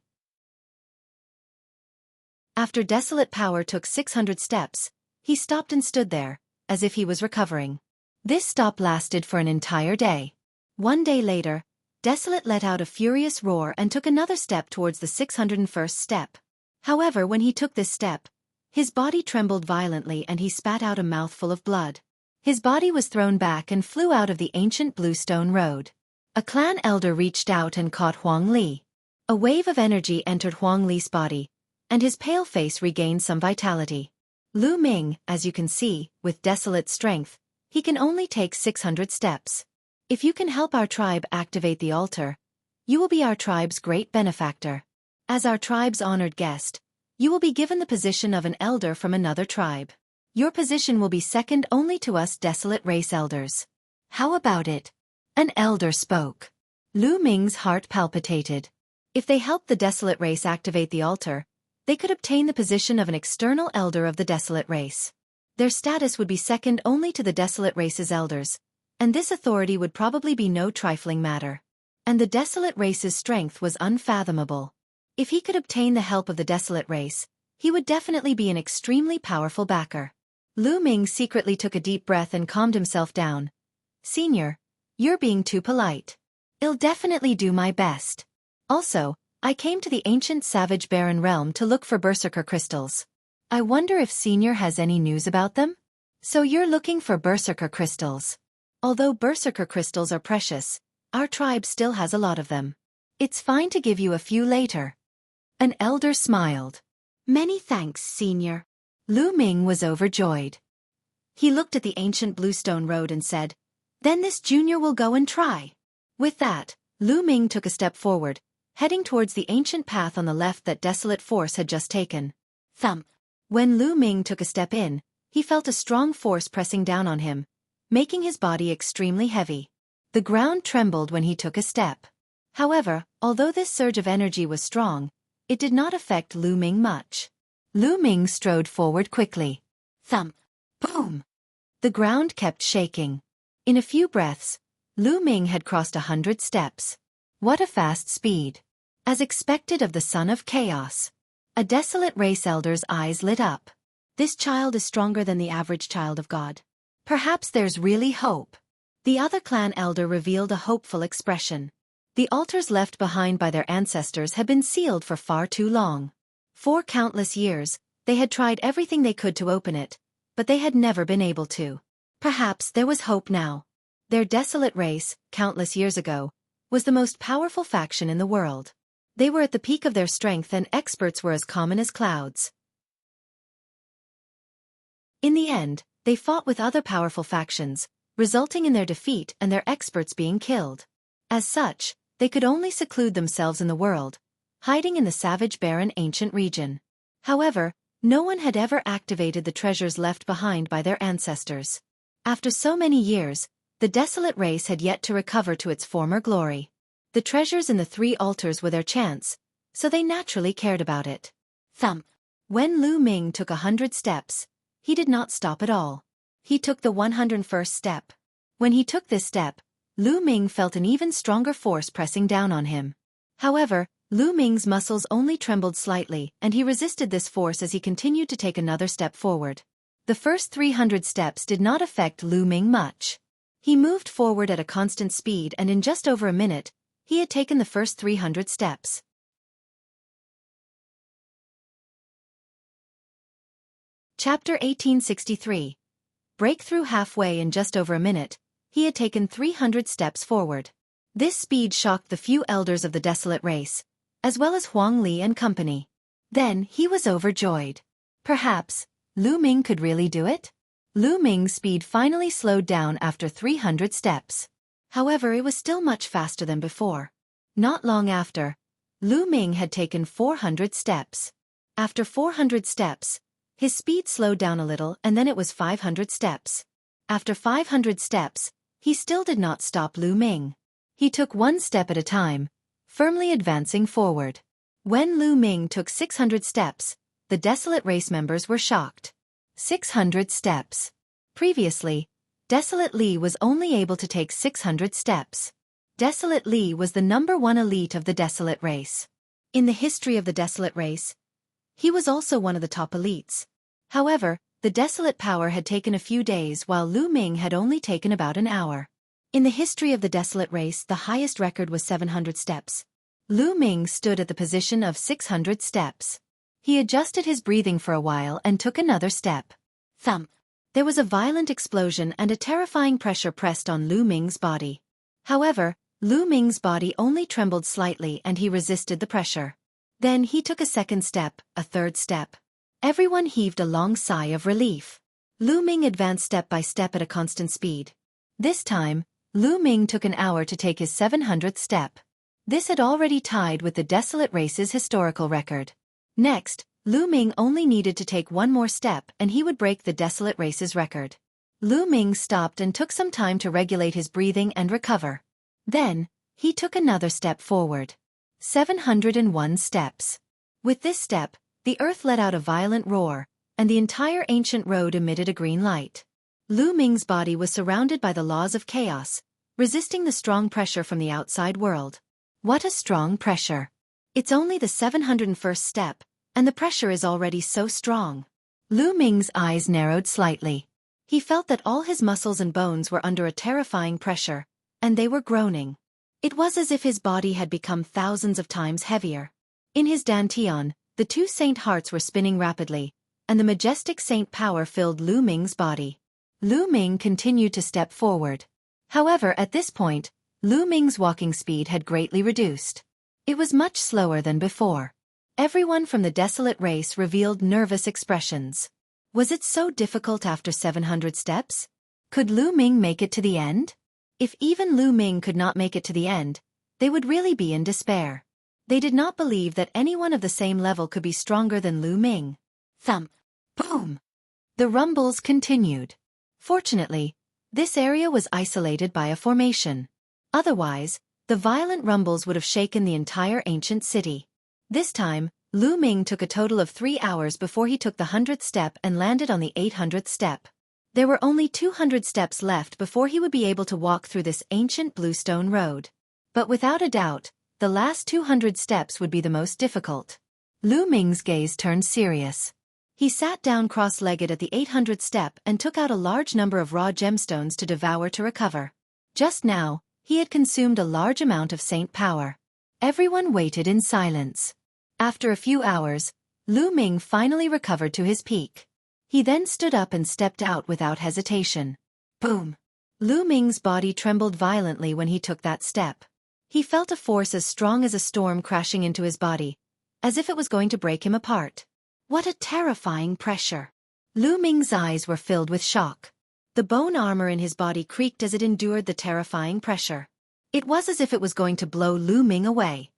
After Desolate power took 600 steps, he stopped and stood there, as if he was recovering. This stop lasted for an entire day. One day later, Desolate let out a furious roar and took another step towards the 601st step. However, when he took this step, his body trembled violently and he spat out a mouthful of blood. His body was thrown back and flew out of the ancient bluestone road. A clan elder reached out and caught Huang Li. A wave of energy entered Huang Li's body, and his pale face regained some vitality. Lu Ming, as you can see, with Desolate strength, he can only take 600 steps. If you can help our tribe activate the altar, you will be our tribe's great benefactor. As our tribe's honored guest, you will be given the position of an elder from another tribe. Your position will be second only to us Desolate race elders. How about it? An elder spoke. Lu Ming's heart palpitated. If they helped the Desolate race activate the altar, they could obtain the position of an external elder of the Desolate race. Their status would be second only to the Desolate race's elders, and this authority would probably be no trifling matter. And the Desolate race's strength was unfathomable. If he could obtain the help of the Desolate race, he would definitely be an extremely powerful backer. Lu Ming secretly took a deep breath and calmed himself down. Senior, you're being too polite. I'll definitely do my best. Also, I came to the ancient savage barren realm to look for berserker crystals. I wonder if Senior has any news about them? So you're looking for berserker crystals. Although berserker crystals are precious, our tribe still has a lot of them. It's fine to give you a few later. An elder smiled. Many thanks, Senior. Lu Ming was overjoyed. He looked at the ancient bluestone road and said, Then this junior will go and try. With that, Lu Ming took a step forward, heading towards the ancient path on the left that Desolate force had just taken. Thump. When Lu Ming took a step in, he felt a strong force pressing down on him, making his body extremely heavy. The ground trembled when he took a step. However, although this surge of energy was strong, it did not affect Lu Ming much. Lu Ming strode forward quickly. Thump. Boom. The ground kept shaking. In a few breaths, Lu Ming had crossed 100 steps. What a fast speed. As expected of the Son of Chaos. A Desolate race elder's eyes lit up. This child is stronger than the average child of God. Perhaps there's really hope. The other clan elder revealed a hopeful expression. The altars left behind by their ancestors had been sealed for far too long. For countless years, they had tried everything they could to open it, but they had never been able to. Perhaps there was hope now. Their Desolate race, countless years ago, was the most powerful faction in the world. They were at the peak of their strength and experts were as common as clouds. In the end, they fought with other powerful factions, resulting in their defeat and their experts being killed. As such, they could only seclude themselves in the world, hiding in the savage barren ancient region. However, no one had ever activated the treasures left behind by their ancestors. After so many years, the desolate race had yet to recover to its former glory. The treasures in the 3 altars were their chance, so they naturally cared about it. Thump. When Lu Ming took 100 steps, he did not stop at all. He took the 101st step. When he took this step, Lu Ming felt an even stronger force pressing down on him. However, Lu Ming's muscles only trembled slightly, and he resisted this force as he continued to take another step forward. The first 300 steps did not affect Lu Ming much. He moved forward at a constant speed, and in just over a minute, he had taken the first 300 steps. Chapter 1863. Breakthrough. Halfway in just over a minute, he had taken 300 steps forward. This speed shocked the few elders of the desolate race, as well as Huang Li and company. Then he was overjoyed. Perhaps Lu Ming could really do it? Lu Ming's speed finally slowed down after 300 steps. However, it was still much faster than before. Not long after, Lu Ming had taken 400 steps. After 400 steps, his speed slowed down a little, and then it was 500 steps. After 500 steps, he still did not stop Lu Ming. He took one step at a time, firmly advancing forward. When Lu Ming took 600 steps, the desolate race members were shocked. 600 steps. Previously, Desolate Li was only able to take 600 steps. Desolate Li was the #1 elite of the desolate race. In the history of the desolate race, he was also one of the top elites. However, the desolate power had taken a few days while Lu Ming had only taken about an hour. In the history of the desolate race, the highest record was 700 steps. Lu Ming stood at the position of 600 steps. He adjusted his breathing for a while and took another step. Thump. There was a violent explosion and a terrifying pressure pressed on Lu Ming's body. However, Lu Ming's body only trembled slightly and he resisted the pressure. Then he took a second step, a third step. Everyone heaved a long sigh of relief. Lu Ming advanced step by step at a constant speed. This time, Lu Ming took an hour to take his 700th step. This had already tied with the desolate race's historical record. Next, Lu Ming only needed to take one more step and he would break the desolate race's record. Lu Ming stopped and took some time to regulate his breathing and recover. Then, he took another step forward. 701 steps. With this step, the earth let out a violent roar, and the entire ancient road emitted a green light. Lu Ming's body was surrounded by the laws of chaos, resisting the strong pressure from the outside world. What a strong pressure! It's only the 701st step, and the pressure is already so strong. Lu Ming's eyes narrowed slightly. He felt that all his muscles and bones were under a terrifying pressure, and they were groaning. It was as if his body had become thousands of times heavier. In his dantian, the 2 saint hearts were spinning rapidly, and the majestic saint power filled Lu Ming's body. Lu Ming continued to step forward. However, at this point, Lu Ming's walking speed had greatly reduced. It was much slower than before. Everyone from the desolate race revealed nervous expressions. Was it so difficult after 700 steps? Could Lu Ming make it to the end? If even Lu Ming could not make it to the end, they would really be in despair. They did not believe that anyone of the same level could be stronger than Lu Ming. Thump. Boom. The rumbles continued. Fortunately, this area was isolated by a formation. Otherwise, the violent rumbles would have shaken the entire ancient city. This time, Lu Ming took a total of 3 hours before he took the 100th step and landed on the 800th step. There were only 200 steps left before he would be able to walk through this ancient bluestone road. But without a doubt, the last 200 steps would be the most difficult. Lu Ming's gaze turned serious. He sat down cross-legged at the 800th step and took out a large number of raw gemstones to devour to recover. Just now, he had consumed a large amount of saint power. Everyone waited in silence. After a few hours, Lu Ming finally recovered to his peak. He then stood up and stepped out without hesitation. Boom! Lu Ming's body trembled violently when he took that step. He felt a force as strong as a storm crashing into his body, as if it was going to break him apart. What a terrifying pressure! Lu Ming's eyes were filled with shock. The bone armor in his body creaked as it endured the terrifying pressure. It was as if it was going to blow Lu Ming away.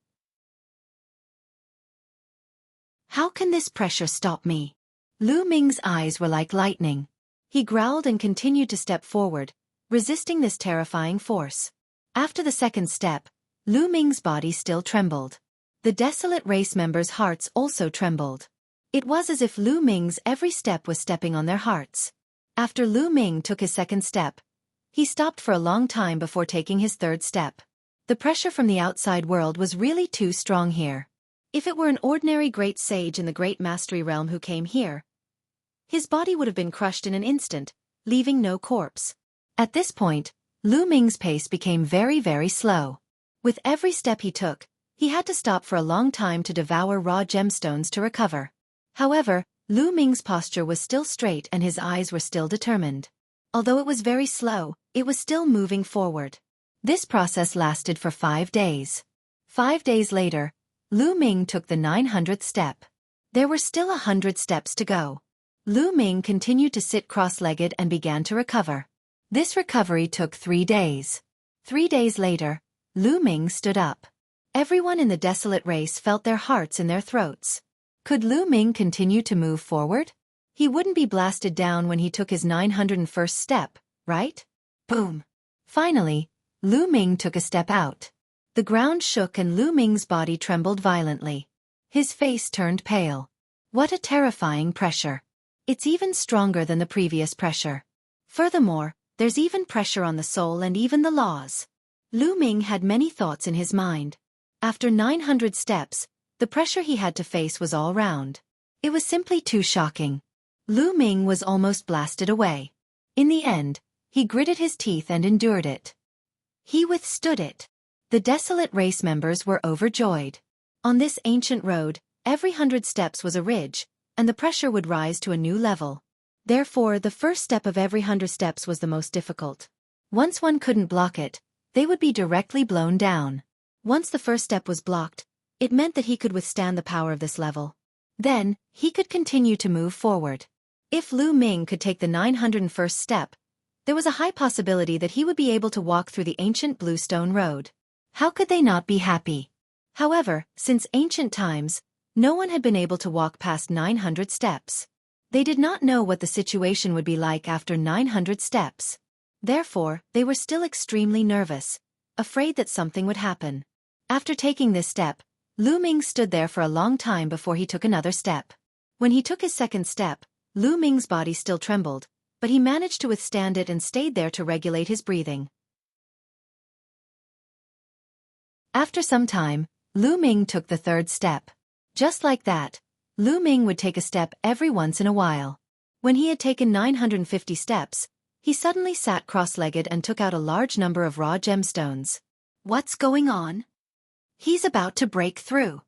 How can this pressure stop me? Lu Ming's eyes were like lightning. He growled and continued to step forward, resisting this terrifying force. After the second step, Lu Ming's body still trembled. The desolate race members' hearts also trembled. It was as if Lu Ming's every step was stepping on their hearts. After Lu Ming took his second step, he stopped for a long time before taking his third step. The pressure from the outside world was really too strong here. If it were an ordinary great sage in the great mastery realm who came here, his body would have been crushed in an instant, leaving no corpse. At this point, Lu Ming's pace became very, very slow. With every step he took, he had to stop for a long time to devour raw gemstones to recover. However, Lu Ming's posture was still straight and his eyes were still determined. Although it was very slow, it was still moving forward. This process lasted for 5 days. 5 days later, Lu Ming took the 900th step. There were still 100 steps to go. Lu Ming continued to sit cross-legged and began to recover. This recovery took 3 days. 3 days later, Lu Ming stood up. Everyone in the desolate race felt their hearts in their throats. Could Lu Ming continue to move forward? He wouldn't be blasted down when he took his 901st step, right? Boom! Finally, Lu Ming took a step out. The ground shook and Lu Ming's body trembled violently. His face turned pale. What a terrifying pressure. It's even stronger than the previous pressure. Furthermore, there's even pressure on the soul and even the laws. Lu Ming had many thoughts in his mind. After 900 steps, the pressure he had to face was all round. It was simply too shocking. Lu Ming was almost blasted away. In the end, he gritted his teeth and endured it. He withstood it. The desolate race members were overjoyed. On this ancient road, every 100 steps was a ridge, and the pressure would rise to a new level. Therefore, the first step of every 100 steps was the most difficult. Once one couldn't block it, they would be directly blown down. Once the first step was blocked, it meant that he could withstand the power of this level. Then, he could continue to move forward. If Lu Ming could take the 901st step, there was a high possibility that he would be able to walk through the ancient bluestone road. How could they not be happy? However, since ancient times, no one had been able to walk past 900 steps. They did not know what the situation would be like after 900 steps. Therefore, they were still extremely nervous, afraid that something would happen. After taking this step, Lu Ming stood there for a long time before he took another step. When he took his second step, Lu Ming's body still trembled, but he managed to withstand it and stayed there to regulate his breathing. After some time, Lu Ming took the third step. Just like that, Lu Ming would take a step every once in a while. When he had taken 950 steps, he suddenly sat cross-legged and took out a large number of raw gemstones. What's going on? He's about to break through.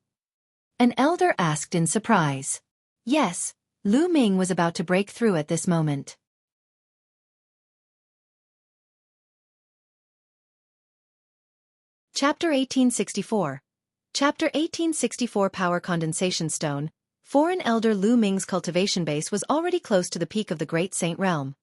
An elder asked in surprise. Yes, Lu Ming was about to break through at this moment. Chapter 1864. Chapter 1864 Power Condensation Stone. Foreign elder Lu Ming's cultivation base was already close to the peak of the Great Saint Realm.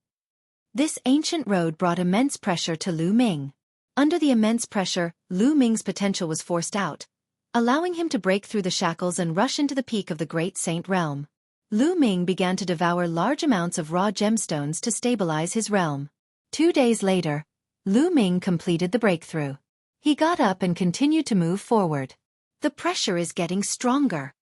This ancient road brought immense pressure to Lu Ming. Under the immense pressure, Lu Ming's potential was forced out, allowing him to break through the shackles and rush into the peak of the Great Saint Realm. Lu Ming began to devour large amounts of raw gemstones to stabilize his realm. 2 days later, Lu Ming completed the breakthrough. He got up and continued to move forward. The pressure is getting stronger,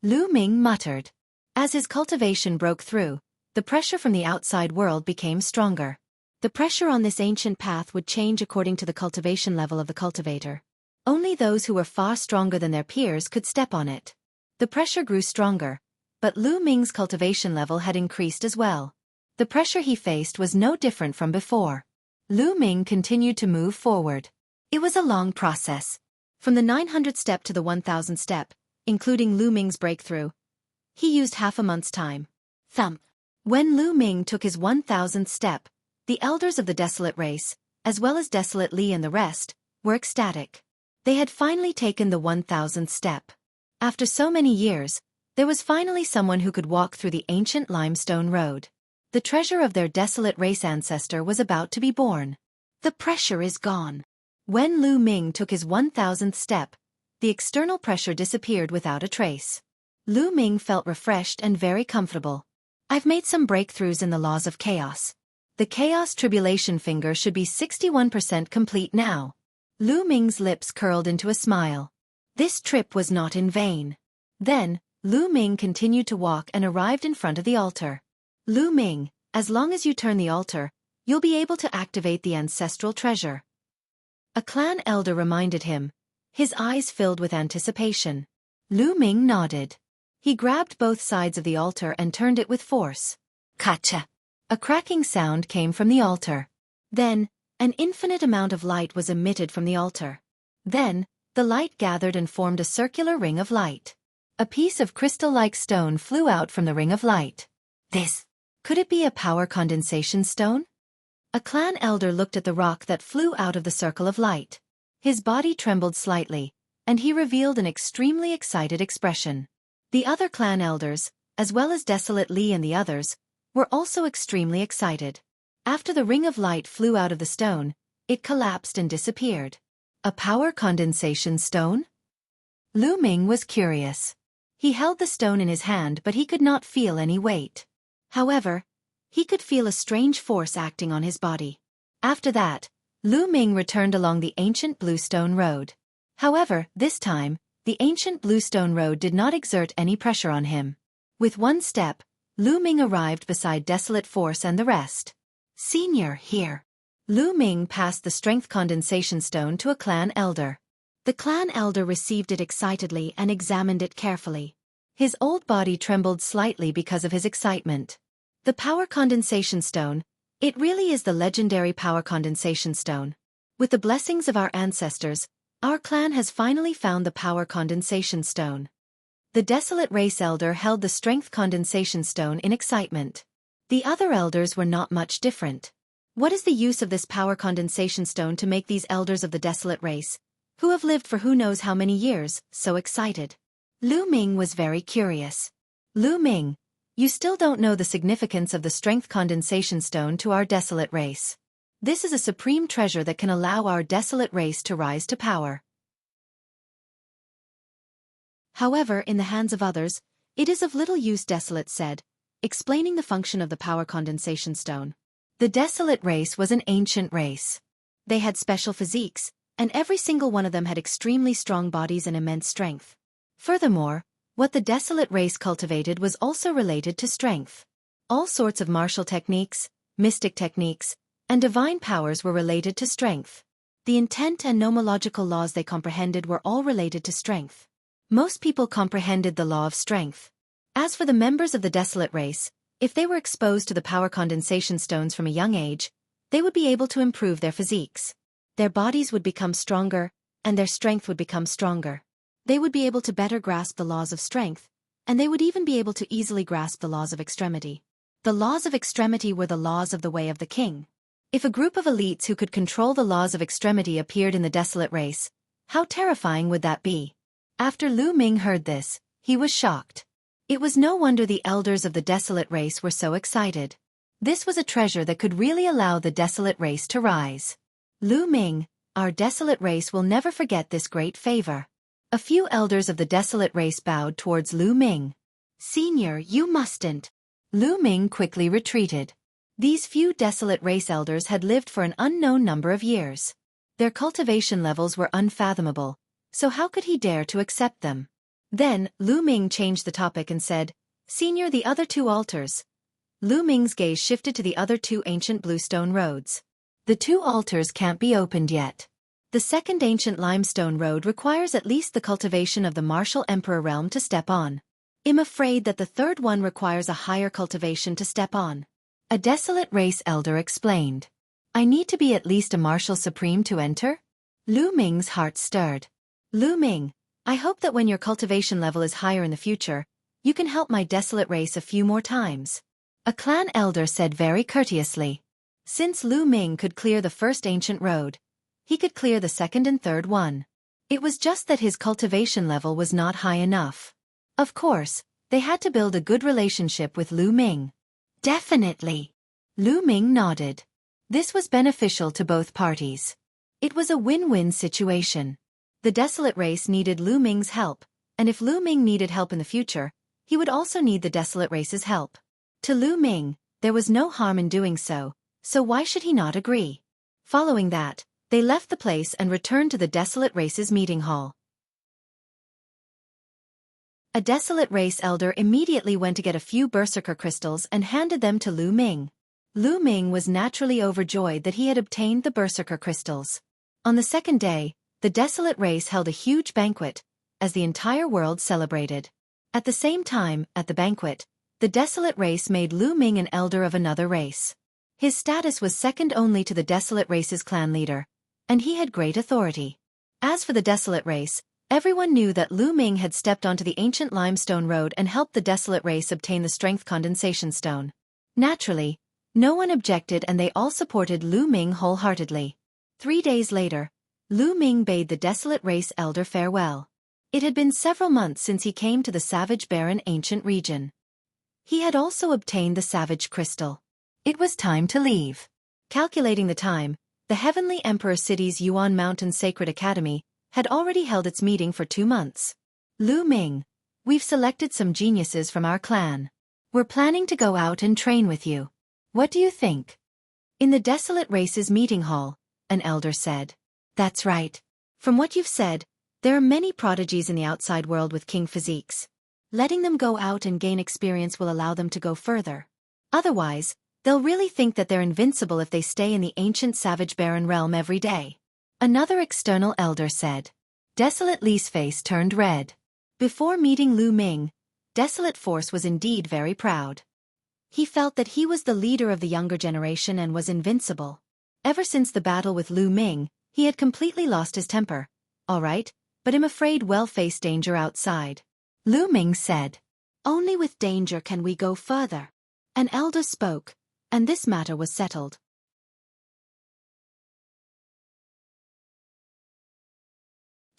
Lu Ming muttered. As his cultivation broke through, the pressure from the outside world became stronger. The pressure on this ancient path would change according to the cultivation level of the cultivator. Only those who were far stronger than their peers could step on it. The pressure grew stronger, but Lu Ming's cultivation level had increased as well. The pressure he faced was no different from before. Lu Ming continued to move forward. It was a long process. From the 900th step to the 1000th step, including Lu Ming's breakthrough, he used half a month's time. Thump. When Lu Ming took his 1000th step, the elders of the desolate race, as well as Desolate Li and the rest, were ecstatic. They had finally taken the 1000th step. After so many years, There was finally someone who could walk through the ancient limestone road. The treasure of their desolate race ancestor was about to be born. The pressure is gone. When Lu Ming took his 1000th step, the external pressure disappeared without a trace. Lu Ming felt refreshed and very comfortable. I've made some breakthroughs in the laws of chaos. The chaos tribulation finger should be 61% complete now. Lu Ming's lips curled into a smile. This trip was not in vain. Then, Lu Ming continued to walk and arrived in front of the altar. Lu Ming, as long as you turn the altar, you'll be able to activate the ancestral treasure. A clan elder reminded him. His eyes filled with anticipation. Lu Ming nodded. He grabbed both sides of the altar and turned it with force. Kacha! A cracking sound came from the altar. Then, an infinite amount of light was emitted from the altar. Then, the light gathered and formed a circular ring of light. A piece of crystal-like stone flew out from the ring of light. Could it be a power condensation stone? A clan elder looked at the rock that flew out of the circle of light. His body trembled slightly, and he revealed an extremely excited expression. The other clan elders, as well as Desolate Li and the others, were also extremely excited. After the ring of light flew out of the stone, it collapsed and disappeared. A power condensation stone? Lu Ming was curious. He held the stone in his hand but he could not feel any weight. However, he could feel a strange force acting on his body. After that, Lu Ming returned along the ancient bluestone road. However, this time, the ancient bluestone road did not exert any pressure on him. With one step, Lu Ming arrived beside Desolate Force and the rest. Senior, here. Lu Ming passed the strength condensation stone to a clan elder. The clan elder received it excitedly and examined it carefully. His old body trembled slightly because of his excitement. The power condensation stone, it really is the legendary power condensation stone. With the blessings of our ancestors, our clan has finally found the power condensation stone. The desolate race elder held the strength condensation stone in excitement. The other elders were not much different. What is the use of this power condensation stone to make these elders of the desolate race, who have lived for who knows how many years, so excited? Lu Ming was very curious. Lu Ming, you still don't know the significance of the strength condensation stone to our desolate race. This is a supreme treasure that can allow our desolate race to rise to power. However, in the hands of others, it is of little use, Desolate said, explaining the function of the power condensation stone. The desolate race was an ancient race. They had special physiques, and every single one of them had extremely strong bodies and immense strength. Furthermore, what the desolate race cultivated was also related to strength. All sorts of martial techniques, mystic techniques, and divine powers were related to strength. The intent and nomological laws they comprehended were all related to strength. Most people comprehended the law of strength. As for the members of the desolate race, if they were exposed to the power condensation stones from a young age, they would be able to improve their physiques. Their bodies would become stronger, and their strength would become stronger. They would be able to better grasp the laws of strength, and they would even be able to easily grasp the laws of extremity. The laws of extremity were the laws of the way of the king. If a group of elites who could control the laws of extremity appeared in the desolate race, how terrifying would that be? After Lu Ming heard this, he was shocked. It was no wonder the elders of the desolate race were so excited. This was a treasure that could really allow the desolate race to rise. Lu Ming, our desolate race will never forget this great favor. A few elders of the desolate race bowed towards Lu Ming. Senior, you mustn't. Lu Ming quickly retreated. These few desolate race elders had lived for an unknown number of years. Their cultivation levels were unfathomable, so how could he dare to accept them? Then, Lu Ming changed the topic and said, Senior, the other two altars. Lu Ming's gaze shifted to the other two ancient bluestone roads. The two altars can't be opened yet. The second ancient limestone road requires at least the cultivation of the martial emperor realm to step on. I'm afraid that the third one requires a higher cultivation to step on. A desolate race elder explained. I need to be at least a martial supreme to enter? Lu Ming's heart stirred. Lu Ming, I hope that when your cultivation level is higher in the future, you can help my desolate race a few more times. A clan elder said very courteously. Since Lu Ming could clear the first ancient road, he could clear the second and third one. It was just that his cultivation level was not high enough. Of course, They had to build a good relationship with Lu Ming. Definitely. Lu Ming nodded. This was beneficial to both parties. It was a win-win situation. The Desolate Race needed Lu Ming's help, and if Lu Ming needed help in the future, he would also need the Desolate Race's help. To Lu Ming, there was no harm in doing so why should he not agree? Following that, they left the place and returned to the Desolate Race's meeting hall. A Desolate Race elder immediately went to get a few Berserker crystals and handed them to Lu Ming. Lu Ming was naturally overjoyed that he had obtained the Berserker crystals. On the second day, the Desolate Race held a huge banquet, as the entire world celebrated. At the same time, at the banquet, the Desolate Race made Lu Ming an elder of another race. His status was second only to the Desolate Race's clan leader, and he had great authority. As for the Desolate Race, everyone knew that Lu Ming had stepped onto the ancient limestone road and helped the Desolate Race obtain the Strength Condensation Stone. Naturally, no one objected and they all supported Lu Ming wholeheartedly. 3 days later, Lu Ming bade the Desolate Race elder farewell. It had been several months since he came to the Savage Barren ancient region. He had also obtained the Savage Crystal. It was time to leave. Calculating the time, the Heavenly Emperor City's Yuan Mountain Sacred Academy had already held its meeting for 2 months. Lu Ming, we've selected some geniuses from our clan. We're planning to go out and train with you. What do you think? In the Desolate Race's meeting hall, an elder said. That's right. From what you've said, there are many prodigies in the outside world with king physiques. Letting them go out and gain experience will allow them to go further. Otherwise, they'll really think that they're invincible if they stay in the ancient Savage Barren realm every day. Another external elder said. Desolate Li's face turned red. Before meeting Lu Ming, Desolate Force was indeed very proud. He felt that he was the leader of the younger generation and was invincible. Ever since the battle with Lu Ming, he had completely lost his temper. All right, but I'm afraid we'll face danger outside. Lu Ming said. Only with danger can we go further. An elder spoke, and this matter was settled.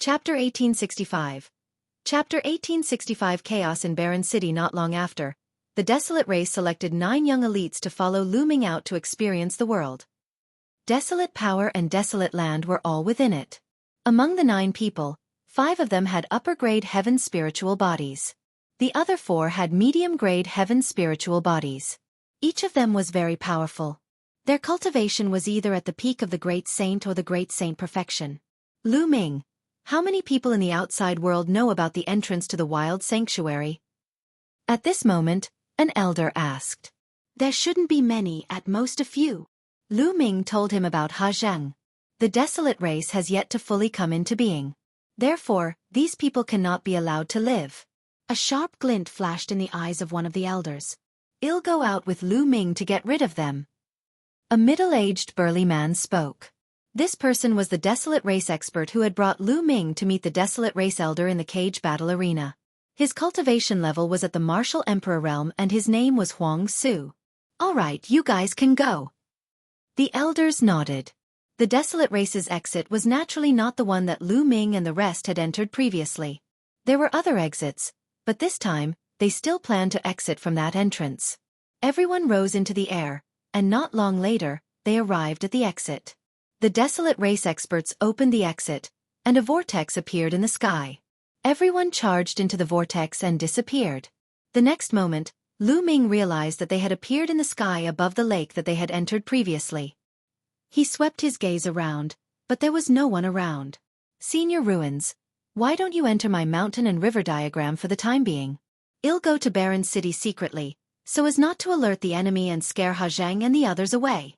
Chapter 1865. Chapter 1865 Chaos in Barren City. Not long after, the Desolate Race selected 9 young elites to follow Lu Ming out to experience the world. Desolate power and desolate land were all within it. Among the 9 people, 5 of them had upper-grade heaven spiritual bodies. The other 4 had medium-grade heaven spiritual bodies. Each of them was very powerful. Their cultivation was either at the peak of the Great Saint or the Great Saint Perfection. Lu Ming, how many people in the outside world know about the entrance to the Wild Sanctuary? At this moment, an elder asked. There shouldn't be many, at most a few. Lu Ming told him about Hajang. The Desolate Race has yet to fully come into being. Therefore, these people cannot be allowed to live. A sharp glint flashed in the eyes of one of the elders. I'll go out with Lu Ming to get rid of them. A middle-aged burly man spoke. This person was the Desolate Race expert who had brought Lu Ming to meet the Desolate Race elder in the cage battle arena. His cultivation level was at the Martial Emperor realm and his name was Huang Su. All right, you guys can go. The elders nodded. The Desolate Race's exit was naturally not the one that Lu Ming and the rest had entered previously. There were other exits, but this time, they still planned to exit from that entrance. Everyone rose into the air, and not long later, they arrived at the exit. The Desolate Race experts opened the exit, and a vortex appeared in the sky. Everyone charged into the vortex and disappeared. The next moment, Lu Ming realized that they had appeared in the sky above the lake that they had entered previously. He swept his gaze around, but there was no one around. Senior Ruins, why don't you enter my mountain and river diagram for the time being? I'll go to Barren City secretly, so as not to alert the enemy and scare Hajang and the others away.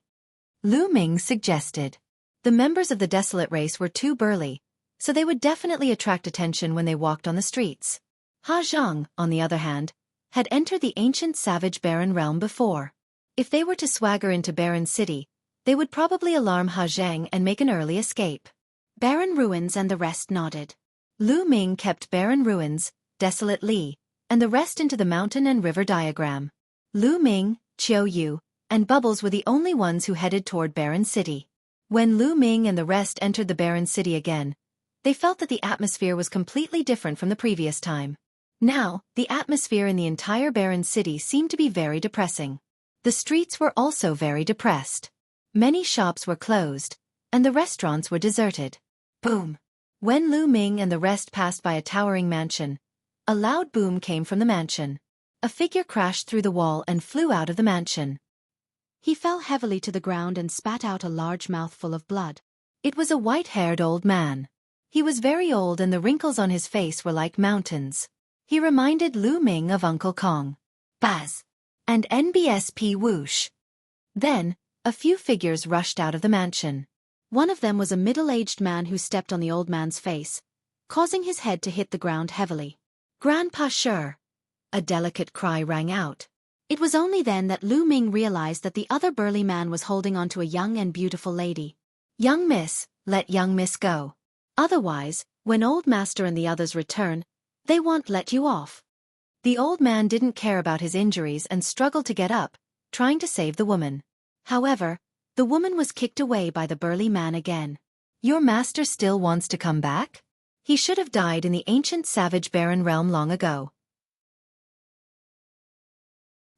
Lu Ming suggested. The members of the Desolate Race were too burly, so they would definitely attract attention when they walked on the streets. Hajang, on the other hand, had entered the ancient Savage Barren realm before. If they were to swagger into Barren City, they would probably alarm Hajang and make an early escape. Barren Ruins and the rest nodded. Lu Ming kept Barren Ruins, Desolate Li, and the rest into the mountain and river diagram. Lu Ming, Qiu Yu, and Bubbles were the only ones who headed toward Barren City. When Lu Ming and the rest entered the Barren City again, they felt that the atmosphere was completely different from the previous time. Now, the atmosphere in the entire barren city seemed to be very depressing. The streets were also very depressed. Many shops were closed, and the restaurants were deserted. Boom! When Lu Ming and the rest passed by a towering mansion, a loud boom came from the mansion. A figure crashed through the wall and flew out of the mansion. He fell heavily to the ground and spat out a large mouthful of blood. It was a white-haired old man. He was very old and the wrinkles on his face were like mountains. He reminded Lu Ming of Uncle Kong, Baz, and NBSP Whoosh. Then, a few figures rushed out of the mansion. One of them was a middle-aged man who stepped on the old man's face, causing his head to hit the ground heavily. "Grandpa Sure!" A delicate cry rang out. It was only then that Lu Ming realized that the other burly man was holding onto a young and beautiful lady. "Young miss, let young miss go. Otherwise, when old master and the others return, they won't let you off." The old man didn't care about his injuries and struggled to get up, trying to save the woman. However, the woman was kicked away by the burly man again. "Your master still wants to come back? He should have died in the ancient savage barren realm long ago.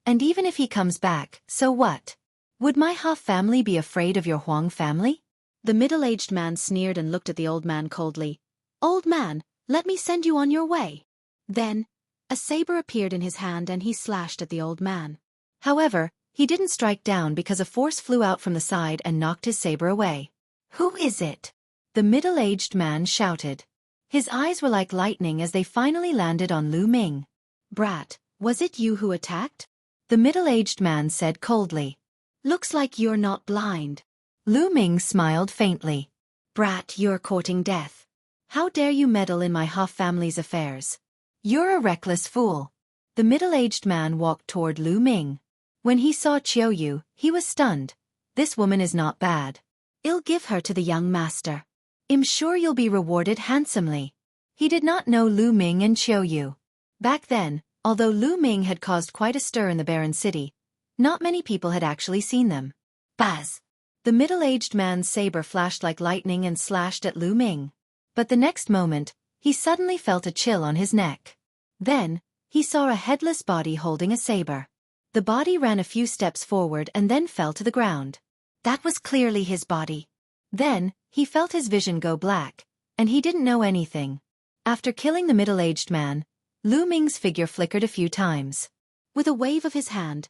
And even if he comes back, so what? Would my Ha family be afraid of your Huang family?" The middle-aged man sneered and looked at the old man coldly. "Old man, let me send you on your way." Then, a saber appeared in his hand and he slashed at the old man. However, he didn't strike down because a force flew out from the side and knocked his saber away. "Who is it?" the middle-aged man shouted. His eyes were like lightning as they finally landed on Lu Ming. "Brat, was it you who attacked?" the middle-aged man said coldly. "Looks like you're not blind." Lu Ming smiled faintly. "Brat, you're courting death. How dare you meddle in my Ha family's affairs? You're a reckless fool." The middle-aged man walked toward Lu Ming. When he saw Chiao Yu, he was stunned. "This woman is not bad. I'll give her to the young master. I'm sure you'll be rewarded handsomely." He did not know Lu Ming and Chiao Yu. Back then, although Lu Ming had caused quite a stir in the barren city, not many people had actually seen them. Baz! The middle-aged man's saber flashed like lightning and slashed at Lu Ming. But the next moment, he suddenly felt a chill on his neck. Then, he saw a headless body holding a saber. The body ran a few steps forward and then fell to the ground. That was clearly his body. Then, he felt his vision go black, and he didn't know anything. After killing the middle-aged man, Lu Ming's figure flickered a few times. With a wave of his hand,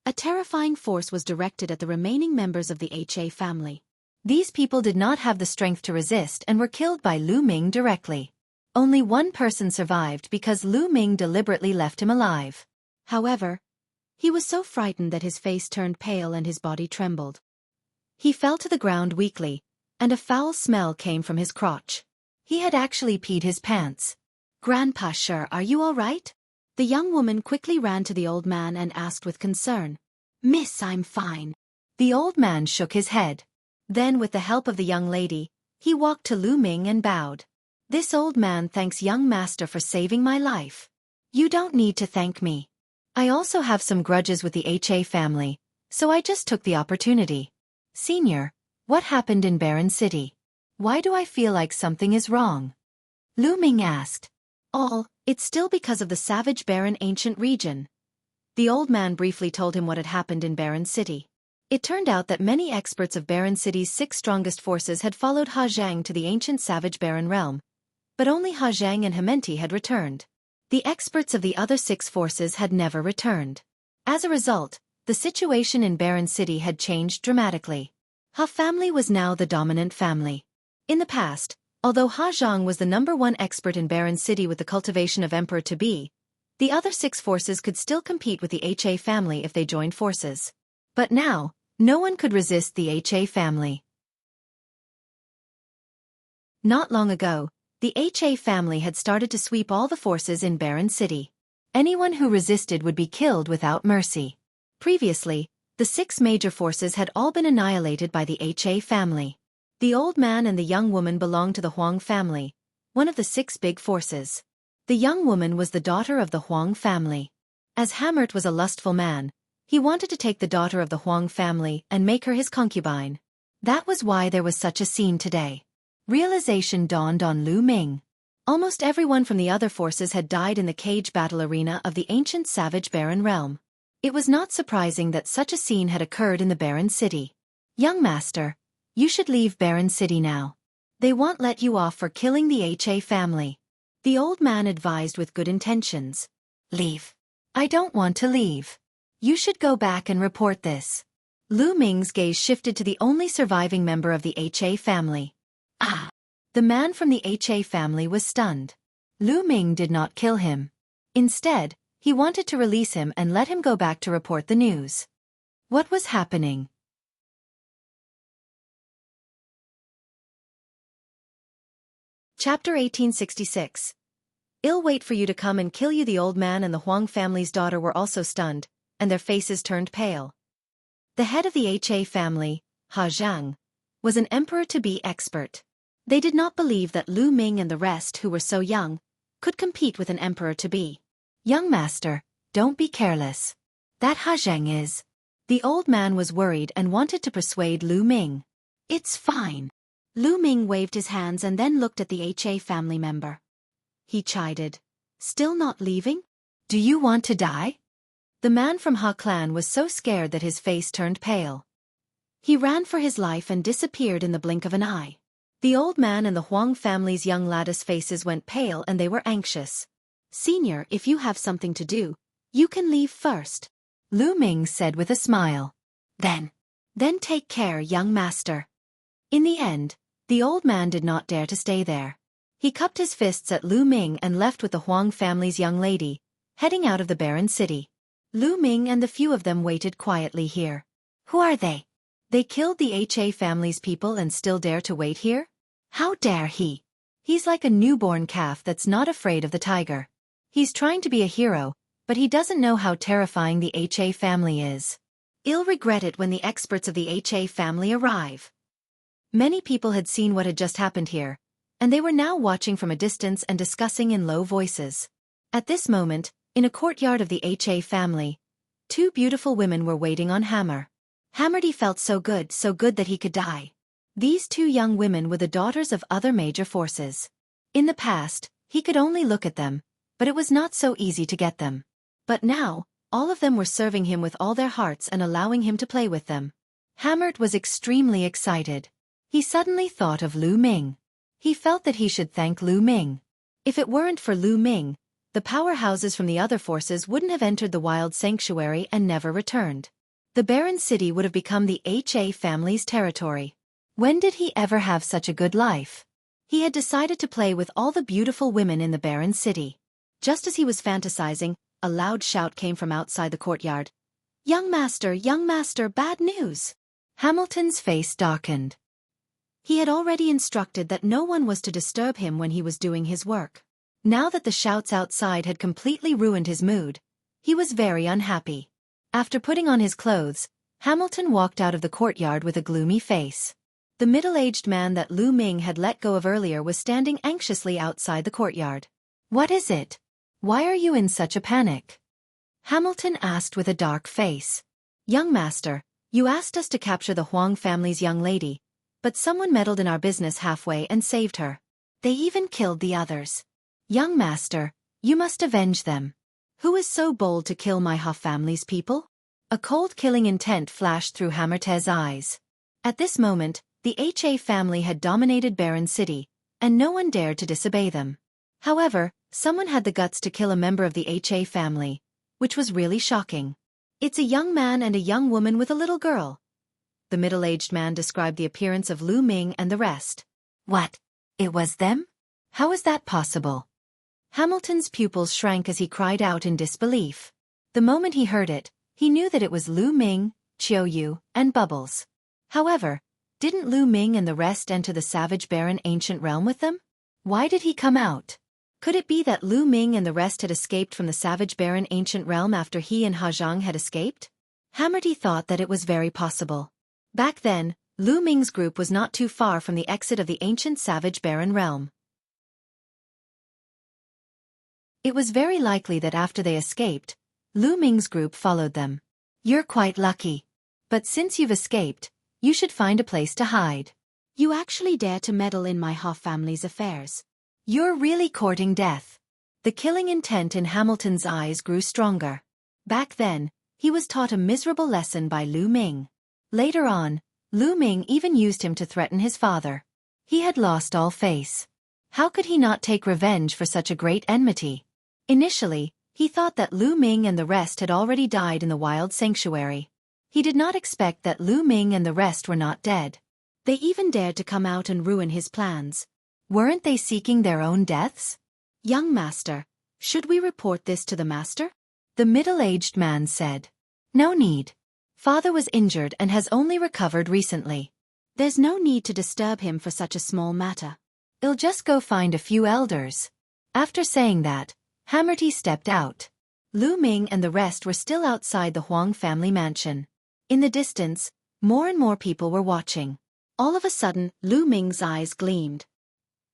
a terrifying force was directed at the remaining members of the Ha family. These people did not have the strength to resist and were killed by Lu Ming directly. Only one person survived because Lu Ming deliberately left him alive. However, he was so frightened that his face turned pale and his body trembled. He fell to the ground weakly, and a foul smell came from his crotch. He had actually peed his pants. "Grandpa Sure, are you all right?" The young woman quickly ran to the old man and asked with concern. "Miss, I'm fine." The old man shook his head. Then with the help of the young lady, he walked to Lu Ming and bowed. "This old man thanks young master for saving my life. You don't need to thank me. I also have some grudges with the Ha family, so I just took the opportunity." "Senior, what happened in Barren City? Why do I feel like something is wrong?" Lu Ming asked. It's still because of the savage barren ancient region." The old man briefly told him what had happened in Barren City. It turned out that many experts of Barren City's 6 strongest forces had followed Ha Zhang to the ancient savage barren realm, but only Ha Zhang and Hementi had returned. The experts of the other 6 forces had never returned. As a result, the situation in Barren City had changed dramatically. Ha family was now the dominant family. In the past, although Ha Zhang was the #1 expert in Barren City with the cultivation of Emperor-to-be, the other 6 forces could still compete with the Ha family if they joined forces. But now, no one could resist the Ha family. Not long ago, the Ha family had started to sweep all the forces in Barren City. Anyone who resisted would be killed without mercy. Previously, the 6 major forces had all been annihilated by the Ha family. The old man and the young woman belonged to the Huang family, one of the 6 big forces. The young woman was the daughter of the Huang family. As Hammert was a lustful man, he wanted to take the daughter of the Huang family and make her his concubine. That was why there was such a scene today. Realization dawned on Lu Ming. Almost everyone from the other forces had died in the cage battle arena of the ancient savage Baron realm. It was not surprising that such a scene had occurred in the Baron city. Young master, you should leave Baron city now. They won't let you off for killing the HA family. The old man advised with good intentions. Leave. I don't want to leave. You should go back and report this. Lu Ming's gaze shifted to the only surviving member of the HA family. Ah! The man from the HA family was stunned. Lu Ming did not kill him. Instead, he wanted to release him and let him go back to report the news. What was happening? Chapter 1866. I'll wait for you to come and kill you. The old man and the Huang family's daughter were also stunned, and their faces turned pale. The head of the HA family, Ha Zhang, was an emperor-to-be expert. They did not believe that Lu Ming and the rest who were so young could compete with an emperor-to-be. Young master, don't be careless. That Ha Zhang is. The old man was worried and wanted to persuade Lu Ming. It's fine. Lu Ming waved his hands and then looked at the HA family member. He chided. Still not leaving? Do you want to die? The man from Ha clan was so scared that his face turned pale. He ran for his life and disappeared in the blink of an eye. The old man and the Huang family's young lattice faces went pale and they were anxious. Senior, if you have something to do, you can leave first, Lu Ming said with a smile. Then take care, young master. In the end, the old man did not dare to stay there. He cupped his fists at Lu Ming and left with the Huang family's young lady, heading out of the Baron city. Lu Ming and the few of them waited quietly here. Who are they? They killed the HA family's people and still dare to wait here? How dare he? He's like a newborn calf that's not afraid of the tiger. He's trying to be a hero, but he doesn't know how terrifying the HA family is. I'll regret it when the experts of the HA family arrive. Many people had seen what had just happened here, and they were now watching from a distance and discussing in low voices. At this moment, in a courtyard of the HA family, two beautiful women were waiting on Hammer. Hammerdy felt so good that he could die. These two young women were the daughters of other major forces. In the past, he could only look at them, but it was not so easy to get them. But now, all of them were serving him with all their hearts and allowing him to play with them. Hammert was extremely excited. He suddenly thought of Lu Ming. He felt that he should thank Lu Ming. If it weren't for Lu Ming, the powerhouses from the other forces wouldn't have entered the wild sanctuary and never returned. The Baron city would have become the HA family's territory. When did he ever have such a good life? He had decided to play with all the beautiful women in the Baron city. Just as he was fantasizing, a loud shout came from outside the courtyard. Young master, bad news! Hamilton's face darkened. He had already instructed that no one was to disturb him when he was doing his work. Now that the shouts outside had completely ruined his mood, he was very unhappy. After putting on his clothes, Hamilton walked out of the courtyard with a gloomy face. The middle-aged man that Lu Ming had let go of earlier was standing anxiously outside the courtyard. What is it? Why are you in such a panic? Hamilton asked with a dark face. Young master, you asked us to capture the Huang family's young lady, but someone meddled in our business halfway and saved her. They even killed the others. Young master, you must avenge them. Who is so bold to kill my Ha family's people? A cold killing intent flashed through Hammerte's eyes. At this moment, the HA family had dominated Baron city, and no one dared to disobey them. However, someone had the guts to kill a member of the HA family, which was really shocking. It's a young man and a young woman with a little girl. The middle-aged man described the appearance of Lu Ming and the rest. What? It was them? How is that possible? Hamilton's pupils shrank as he cried out in disbelief. The moment he heard it, he knew that it was Lu Ming, Chiu Yu, and Bubbles. However, didn't Lu Ming and the rest enter the Savage Baron ancient realm with them? Why did he come out? Could it be that Lu Ming and the rest had escaped from the Savage Baron ancient realm after he and Ha Zhang had escaped? Hammerty thought that it was very possible. Back then, Lu Ming's group was not too far from the exit of the ancient Savage Baron realm. It was very likely that after they escaped, Lu Ming's group followed them. You're quite lucky. But since you've escaped, you should find a place to hide. You actually dare to meddle in my Ha family's affairs. You're really courting death. The killing intent in Hamilton's eyes grew stronger. Back then, he was taught a miserable lesson by Lu Ming. Later on, Lu Ming even used him to threaten his father. He had lost all face. How could he not take revenge for such a great enmity? Initially, he thought that Lu Ming and the rest had already died in the wild sanctuary. He did not expect that Lu Ming and the rest were not dead. They even dared to come out and ruin his plans. Weren't they seeking their own deaths? Young master, should we report this to the master? The middle-aged man said. No need. Father was injured and has only recovered recently. There's no need to disturb him for such a small matter. I'll just go find a few elders. After saying that, Hammerty stepped out. Lu Ming and the rest were still outside the Huang family mansion. In the distance, more and more people were watching. All of a sudden, Lu Ming's eyes gleamed.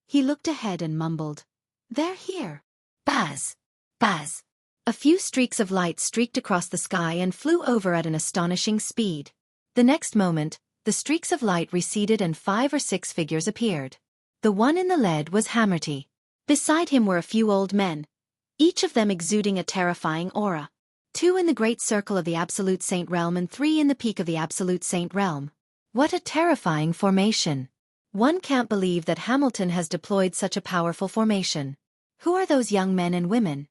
He looked ahead and mumbled, "They're here." Buzz! Buzz! A few streaks of light streaked across the sky and flew over at an astonishing speed. The next moment, the streaks of light receded and 5 or 6 figures appeared. The one in the lead was Hammerty. Beside him were a few old men, each of them exuding a terrifying aura. 2 in the great circle of the Absolute Saint Realm and 3 in the peak of the Absolute Saint Realm. What a terrifying formation. One can't believe that Hamilton has deployed such a powerful formation. Who are those young men and women?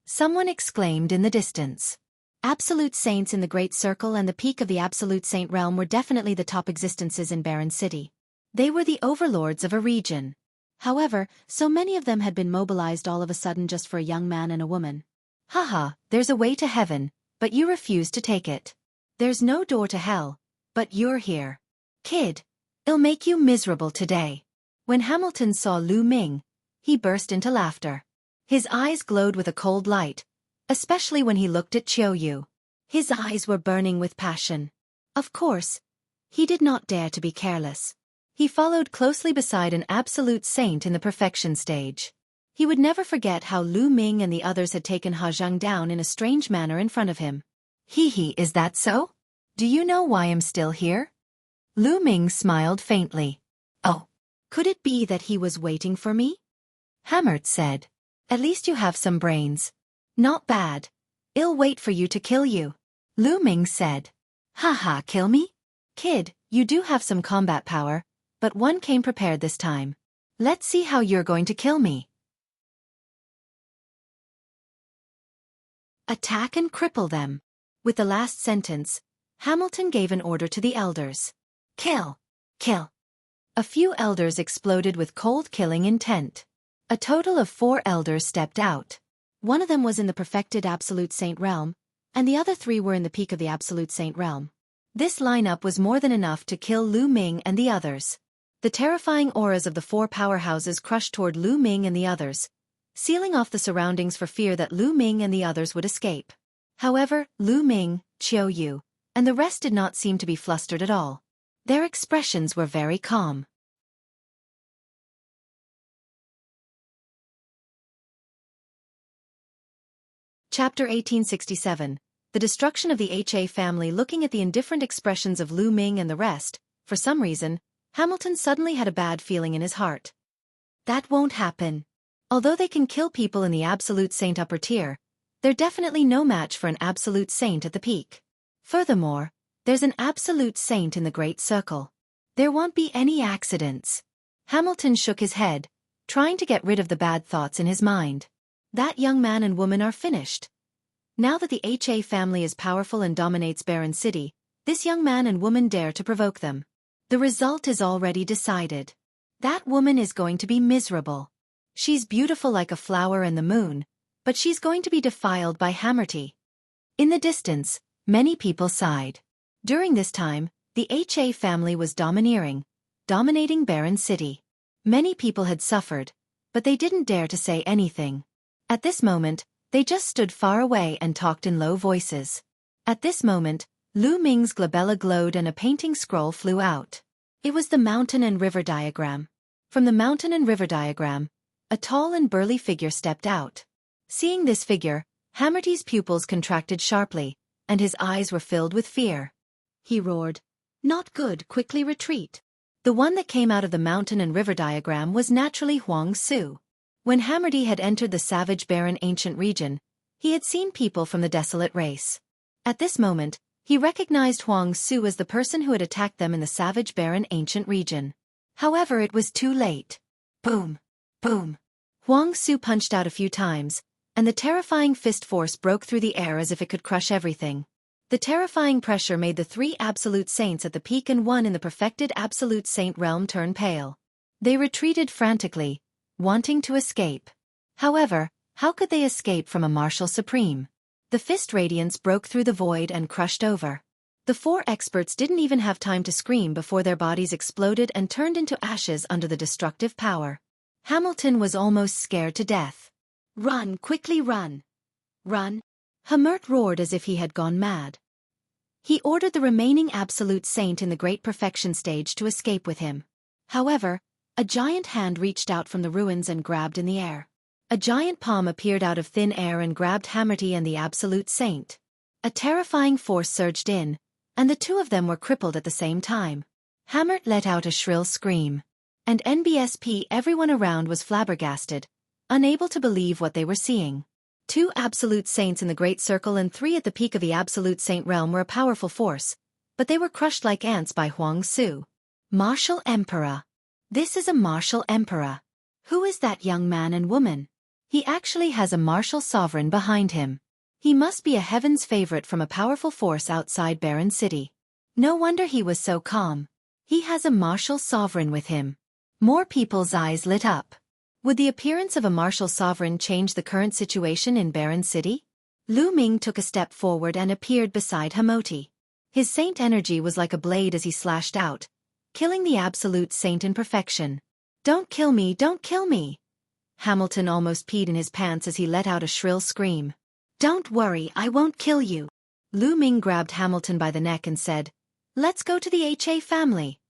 Someone exclaimed in the distance. Absolute Saints in the Great Circle and the peak of the Absolute Saint Realm were definitely the top existences in Barren City. They were the overlords of a region. However, so many of them had been mobilized all of a sudden just for a young man and a woman. Haha, there's a way to heaven, but you refuse to take it. There's no door to hell, but you're here. Kid, it'll make you miserable today. When Hamilton saw Lu Ming, he burst into laughter. His eyes glowed with a cold light, especially when he looked at Chiu Yu. His eyes were burning with passion. Of course, he did not dare to be careless. He followed closely beside an absolute saint in the perfection stage. He would never forget how Lu Ming and the others had taken Ha Zheng down in a strange manner in front of him. Hee, is that so? Do you know why I'm still here? Lu Ming smiled faintly. Oh, could it be that he was waiting for me? Hammert said. At least you have some brains. Not bad. I'll wait for you to kill you. Lu Ming said. Haha, kill me? Kid, you do have some combat power, but one came prepared this time. Let's see how you're going to kill me. Attack and cripple them. With the last sentence, Hamilton gave an order to the elders. Kill! Kill! A few elders exploded with cold killing intent. A total of 4 elders stepped out. One of them was in the perfected Absolute Saint Realm, and the other 3 were in the peak of the Absolute Saint Realm. This lineup was more than enough to kill Lu Ming and the others. The terrifying auras of the 4 powerhouses crushed toward Lu Ming and the others, sealing off the surroundings for fear that Lu Ming and the others would escape. However, Lu Ming, Chiu Yu, and the rest did not seem to be flustered at all. Their expressions were very calm. Chapter 1867. The destruction of the HA family. Looking at the indifferent expressions of Lu Ming and the rest, for some reason, Hamilton suddenly had a bad feeling in his heart. That won't happen. Although they can kill people in the Absolute Saint upper tier, they're definitely no match for an Absolute Saint at the peak. Furthermore, there's an Absolute Saint in the Great Circle. There won't be any accidents. Hamilton shook his head, trying to get rid of the bad thoughts in his mind. That young man and woman are finished. Now that the HA family is powerful and dominates Barren City, this young man and woman dare to provoke them. The result is already decided. That woman is going to be miserable. She's beautiful like a flower in the moon, but she's going to be defiled by Hammerty. In the distance, many people sighed. During this time, the HA family was domineering, dominating Barren City. Many people had suffered, but they didn't dare to say anything. At this moment, they just stood far away and talked in low voices. At this moment, Lu Ming's glabella glowed and a painting scroll flew out. It was the mountain and river diagram. From the mountain and river diagram, a tall and burly figure stepped out. Seeing this figure, Hammerty's pupils contracted sharply, and his eyes were filled with fear. He roared, "Not good, quickly retreat." The one that came out of the mountain and river diagram was naturally Huang Su. When Hammerdy had entered the savage barren ancient region, he had seen people from the desolate race. At this moment, he recognized Huang Su as the person who had attacked them in the savage barren ancient region. However, it was too late. Boom! Boom! Huang Su punched out a few times, and the terrifying fist force broke through the air as if it could crush everything. The terrifying pressure made the three Absolute Saints at the peak and one in the perfected Absolute Saint realm turn pale. They retreated frantically, wanting to escape. However, how could they escape from a martial supreme? The fist radiance broke through the void and crushed over. The four experts didn't even have time to scream before their bodies exploded and turned into ashes under the destructive power. Hamilton was almost scared to death. "Run, quickly run! Run!" Hamert roared as if he had gone mad. He ordered the remaining Absolute Saint in the Great Perfection stage to escape with him. However, a giant hand reached out from the ruins and grabbed in the air. A giant palm appeared out of thin air and grabbed Hammerty and the Absolute Saint. A terrifying force surged in, and the two of them were crippled at the same time. Hammert let out a shrill scream. And NBSP, everyone around was flabbergasted, unable to believe what they were seeing. Two Absolute Saints in the Great Circle and three at the peak of the Absolute Saint realm were a powerful force, but they were crushed like ants by Huang Su. Martial Emperor. This is a martial emperor. Who is that young man and woman? He actually has a martial sovereign behind him. He must be a heaven's favorite from a powerful force outside Barren City. No wonder he was so calm. He has a martial sovereign with him. More people's eyes lit up. Would the appearance of a martial sovereign change the current situation in Barren City? Lu Ming took a step forward and appeared beside Hamoti. His saint energy was like a blade as he slashed out, killing the Absolute Saint in perfection. "Don't kill me, don't kill me!" Hamilton almost peed in his pants as he let out a shrill scream. "Don't worry, I won't kill you." Lu Ming grabbed Hamilton by the neck and said, "Let's go to the HA family."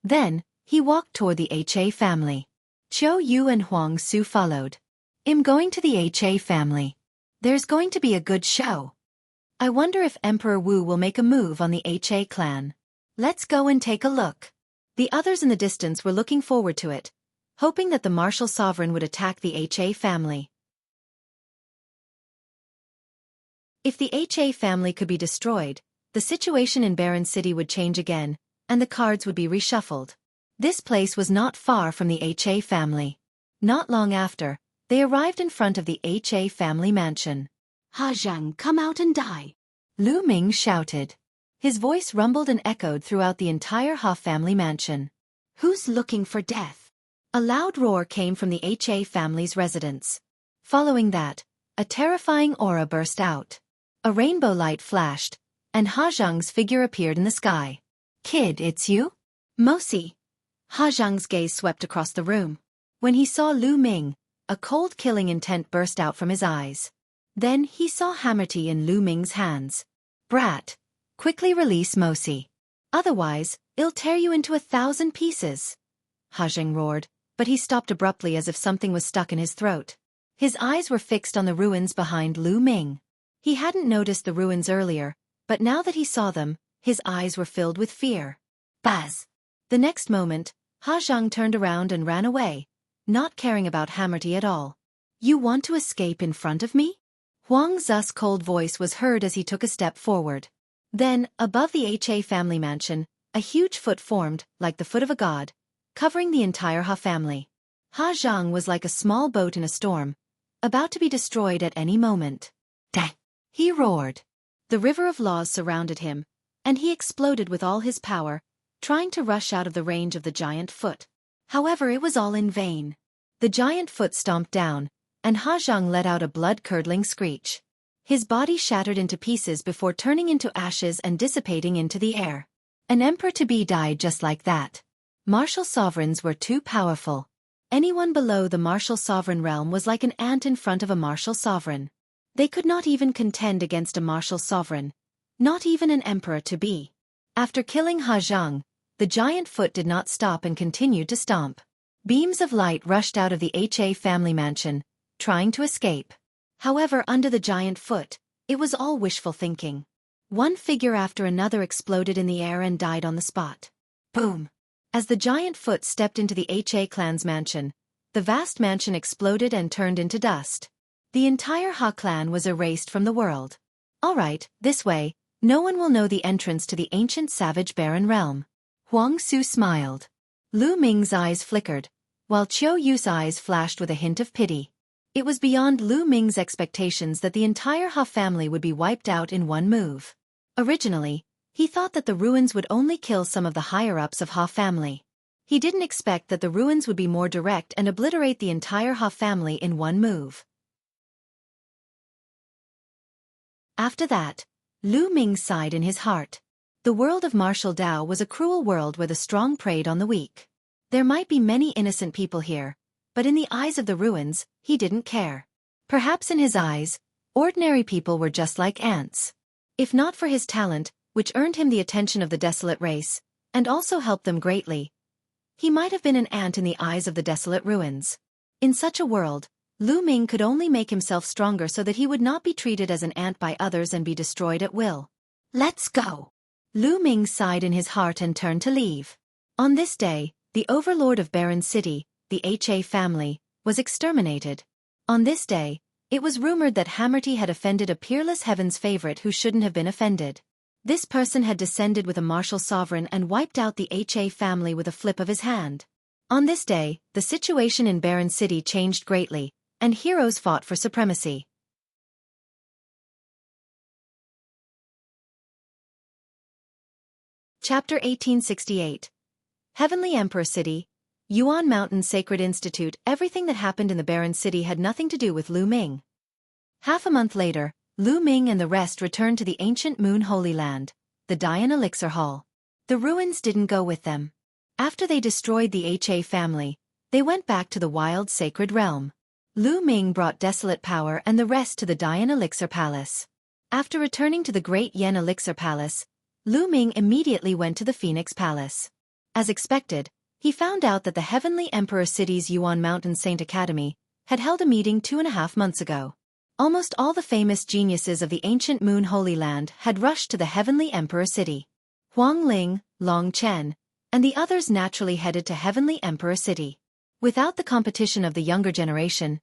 Then, he walked toward the HA family. Qiu Yu and Huang Su followed. "I'm going to the HA family. There's going to be a good show. I wonder if Emperor Wu will make a move on the HA clan. Let's go and take a look." The others in the distance were looking forward to it, hoping that the martial sovereign would attack the HA family. If the HA family could be destroyed, the situation in Barren City would change again, and the cards would be reshuffled. This place was not far from the HA family. Not long after, they arrived in front of the HA family mansion. "Ha Zhang, come out and die!" Lu Ming shouted. His voice rumbled and echoed throughout the entire Ha family mansion. "Who's looking for death?" A loud roar came from the HA family's residence. Following that, a terrifying aura burst out. A rainbow light flashed, and Ha Zhang's figure appeared in the sky. "Kid, it's you?" "Mosi." Ha Zhang's gaze swept across the room. When he saw Lu Ming, a cold killing intent burst out from his eyes. Then he saw Hammerty in Lu Ming's hands. "Brat, quickly release Mosi. Otherwise, it'll tear you into 1,000 pieces." Ha Zhang roared, but he stopped abruptly as if something was stuck in his throat. His eyes were fixed on the ruins behind Lu Ming. He hadn't noticed the ruins earlier, but now that he saw them, his eyes were filled with fear. Buzz! The next moment, Ha Zhang turned around and ran away, not caring about Hammerty at all. "You want to escape in front of me?" Huang Zu's cold voice was heard as he took a step forward. Then, above the HA family mansion, a huge foot formed, like the foot of a god, covering the entire Ha family. Ha Zhang was like a small boat in a storm, about to be destroyed at any moment. "Dang!" he roared. The river of laws surrounded him, and he exploded with all his power, trying to rush out of the range of the giant foot. However, it was all in vain. The giant foot stomped down, and Ha Zhang let out a blood-curdling screech. His body shattered into pieces before turning into ashes and dissipating into the air. An emperor-to-be died just like that. Martial sovereigns were too powerful. Anyone below the martial sovereign realm was like an ant in front of a martial sovereign. They could not even contend against a martial sovereign, not even an emperor-to-be. After killing Ha Zhang, the giant foot did not stop and continued to stomp. Beams of light rushed out of the HA family mansion, trying to escape. However, under the giant foot, it was all wishful thinking. One figure after another exploded in the air and died on the spot. Boom! As the giant foot stepped into the HA clan's mansion, the vast mansion exploded and turned into dust. The entire Ha clan was erased from the world. Alright, this way, no one will know the entrance to the ancient savage barren realm. Huang Su smiled. Lu Ming's eyes flickered, while Qiu Yu's eyes flashed with a hint of pity. It was beyond Lu Ming's expectations that the entire Ha family would be wiped out in one move. Originally, he thought that the ruins would only kill some of the higher-ups of Ha family. He didn't expect that the ruins would be more direct and obliterate the entire Ha family in one move. After that, Lu Ming sighed in his heart. The world of martial Dao was a cruel world where the strong preyed on the weak. There might be many innocent people here, but in the eyes of the ruins, he didn't care. Perhaps in his eyes, ordinary people were just like ants. If not for his talent, which earned him the attention of the desolate race, and also helped them greatly, he might have been an ant in the eyes of the desolate ruins. In such a world, Lu Ming could only make himself stronger so that he would not be treated as an ant by others and be destroyed at will. Let's go. Lu Ming sighed in his heart and turned to leave. On this day, the overlord of Barren City, the Ha family, was exterminated. On this day, it was rumored that Hammerty had offended a peerless heaven's favorite who shouldn't have been offended. This person had descended with a martial sovereign and wiped out the Ha family with a flip of his hand. On this day, the situation in Barren City changed greatly, and heroes fought for supremacy. Chapter 1868. Heavenly Emperor City, Yuan Mountain Sacred Institute. Everything that happened in the Barren City had nothing to do with Lu Ming. Half a month later, Lu Ming and the rest returned to the ancient Moon Holy Land, the Dian Elixir Hall. The ruins didn't go with them. After they destroyed the Ha family, they went back to the wild sacred realm. Lu Ming brought Desolate Power and the rest to the Dian Elixir Palace. After returning to the Great Yen Elixir Palace, Lu Ming immediately went to the Phoenix Palace. As expected, he found out that the Heavenly Emperor City's Yuan Mountain Saint Academy had held a meeting 2.5 months ago. Almost all the famous geniuses of the ancient Moon Holy Land had rushed to the Heavenly Emperor City. Huang Ling, Long Chen, and the others naturally headed to Heavenly Emperor City. Without the competition of the younger generation,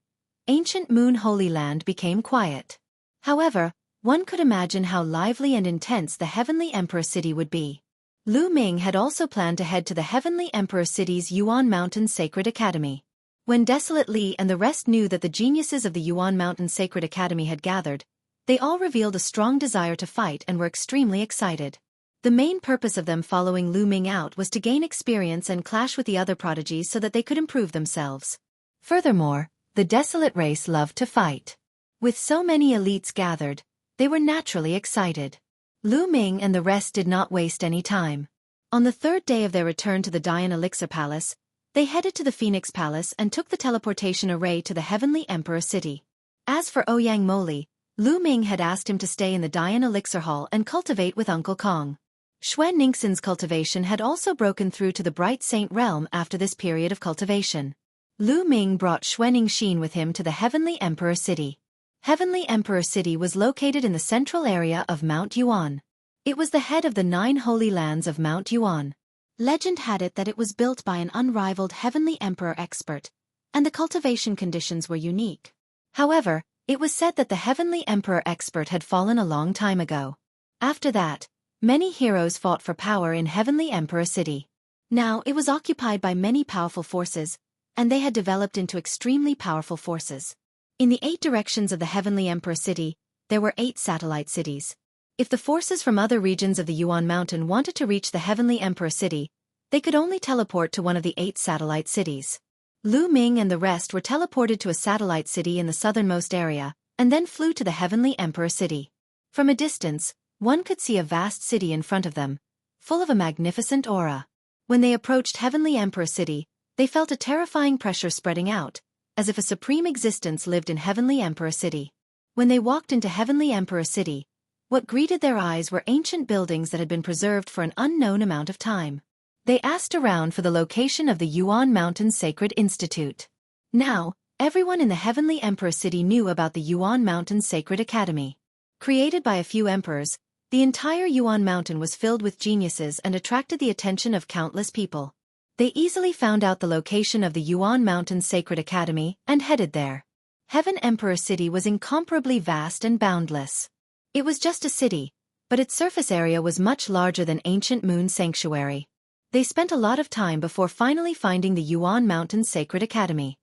ancient Moon Holy Land became quiet. However, one could imagine how lively and intense the Heavenly Emperor City would be. Lu Ming had also planned to head to the Heavenly Emperor City's Yuan Mountain Sacred Academy. When Desolate Li and the rest knew that the geniuses of the Yuan Mountain Sacred Academy had gathered, they all revealed a strong desire to fight and were extremely excited. The main purpose of them following Lu Ming out was to gain experience and clash with the other prodigies so that they could improve themselves. Furthermore, the Desolate race loved to fight. With so many elites gathered, they were naturally excited. Lu Ming and the rest did not waste any time. On the third day of their return to the Dian Elixir Palace, they headed to the Phoenix Palace and took the teleportation array to the Heavenly Emperor City. As for Ouyang Moli, Lu Ming had asked him to stay in the Dian Elixir Hall and cultivate with Uncle Kong. Xue Ningxin's cultivation had also broken through to the Bright Saint realm after this period of cultivation. Lu Ming brought Xue Ningxin with him to the Heavenly Emperor City. Heavenly Emperor City was located in the central area of Mount Yuan. It was the head of the 9 holy lands of Mount Yuan. Legend had it that it was built by an unrivaled Heavenly Emperor expert, and the cultivation conditions were unique. However, it was said that the Heavenly Emperor expert had fallen a long time ago. After that, many heroes fought for power in Heavenly Emperor City. Now it was occupied by many powerful forces, and they had developed into extremely powerful forces. In the 8 directions of the Heavenly Emperor City, there were 8 satellite cities. If the forces from other regions of the Yuan Mountain wanted to reach the Heavenly Emperor City, they could only teleport to one of the 8 satellite cities. Lu Ming and the rest were teleported to a satellite city in the southernmost area, and then flew to the Heavenly Emperor City. From a distance, one could see a vast city in front of them, full of a magnificent aura. When they approached Heavenly Emperor City, they felt a terrifying pressure spreading out, as if a supreme existence lived in Heavenly Emperor City. When they walked into Heavenly Emperor City, what greeted their eyes were ancient buildings that had been preserved for an unknown amount of time. They asked around for the location of the Yuan Mountain Sacred Institute. Now, everyone in the Heavenly Emperor City knew about the Yuan Mountain Sacred Academy. Created by a few emperors, the entire Yuan Mountain was filled with geniuses and attracted the attention of countless people. They easily found out the location of the Yuan Mountains Sacred Academy and headed there. Heaven Emperor City was incomparably vast and boundless. It was just a city, but its surface area was much larger than ancient Moon Sanctuary. They spent a lot of time before finally finding the Yuan Mountains Sacred Academy.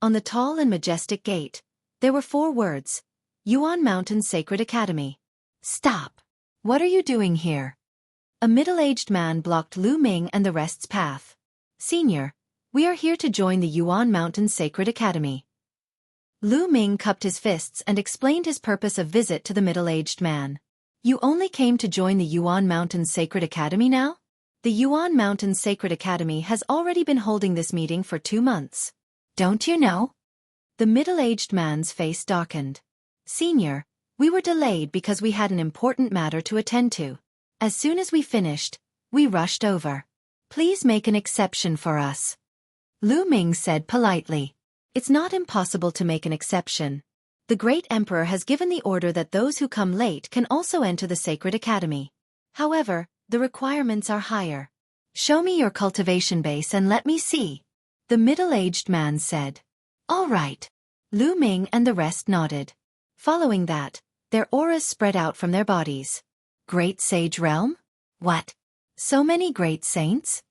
On the tall and majestic gate, there were 4 words: Yuan Mountains Sacred Academy. Stop! What are you doing here? A middle-aged man blocked Lu Ming and the rest's path. Senior, we are here to join the Yuan Mountains Sacred Academy. Lu Ming cupped his fists and explained his purpose of visit to the middle-aged man. You only came to join the Yuan Mountains Sacred Academy now? The Yuan Mountains Sacred Academy has already been holding this meeting for 2 months. Don't you know? The middle-aged man's face darkened. Senior, we were delayed because we had an important matter to attend to. As soon as we finished, we rushed over. Please make an exception for us. Lu Ming said politely. It's not impossible to make an exception. The great emperor has given the order that those who come late can also enter the Sacred Academy. However, the requirements are higher. Show me your cultivation base and let me see. The middle-aged man said. All right. Lu Ming and the rest nodded. Following that, their auras spread out from their bodies. Great Sage Realm? What? So many great saints?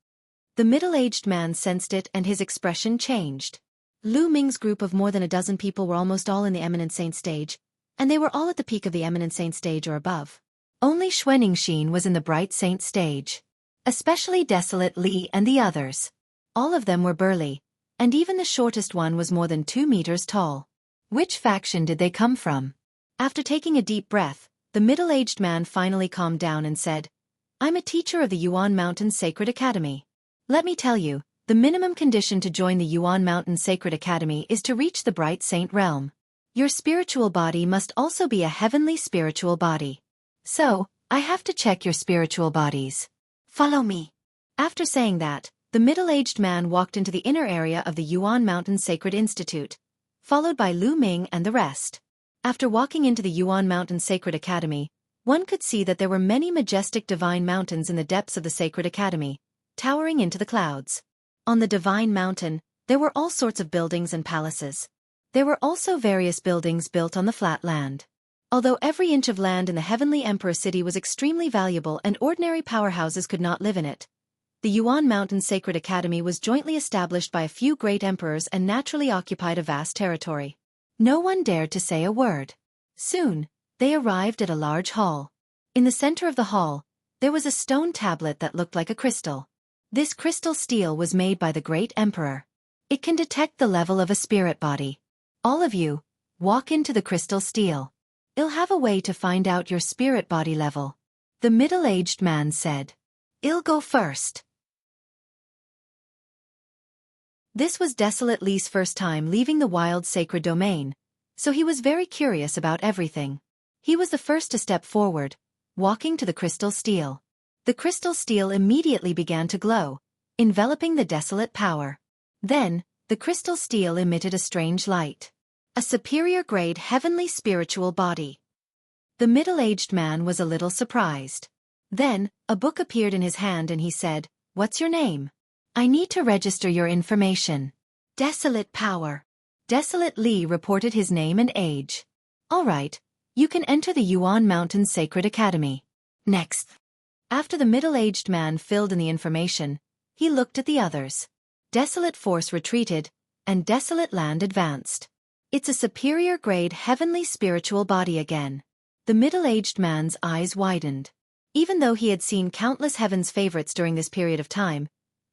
The middle-aged man sensed it and his expression changed. Lu Ming's group of more than a dozen people were almost all in the Eminent Saint stage, and they were all at the peak of the Eminent Saint stage or above. Only Xuaningxin was in the Bright Saint stage. Especially Desolate Li and the others. All of them were burly, and even the shortest one was more than 2 meters tall. Which faction did they come from? After taking a deep breath, the middle-aged man finally calmed down and said, I'm a teacher of the Yuan Mountains Sacred Academy. Let me tell you, the minimum condition to join the Yuan Mountains Sacred Academy is to reach the Bright Saint realm. Your spiritual body must also be a heavenly spiritual body. So, I have to check your spiritual bodies. Follow me. After saying that, the middle-aged man walked into the inner area of the Yuan Mountains Sacred Institute, followed by Lu Ming and the rest. After walking into the Yuan Mountains Sacred Academy, one could see that there were many majestic divine mountains in the depths of the Sacred Academy, towering into the clouds. On the divine mountain, there were all sorts of buildings and palaces. There were also various buildings built on the flat land. Although every inch of land in the Heavenly Emperor City was extremely valuable and ordinary powerhouses could not live in it, the Yuan Mountains Sacred Academy was jointly established by a few great emperors and naturally occupied a vast territory. No one dared to say a word. Soon, they arrived at a large hall. In the center of the hall, there was a stone tablet that looked like a crystal. This crystal steel was made by the great emperor. It can detect the level of a spirit body. All of you, walk into the crystal steel. I'll have a way to find out your spirit body level. The middle-aged man said. I'll go first. This was Desolate Li's first time leaving the wild sacred domain, so he was very curious about everything. He was the first to step forward, walking to the crystal steel. The crystal steel immediately began to glow, enveloping the desolate power. Then, the crystal steel emitted a strange light. A superior-grade heavenly spiritual body. The middle-aged man was a little surprised. Then, a book appeared in his hand and he said, What's your name? I need to register your information. Desolate Power. Desolate Li reported his name and age. All right, you can enter the Yuan Mountains Sacred Academy. Next. After the middle-aged man filled in the information, he looked at the others. Desolate Force retreated, and Desolate Land advanced. It's a superior-grade heavenly spiritual body again. The middle-aged man's eyes widened. Even though he had seen countless heaven's favorites during this period of time,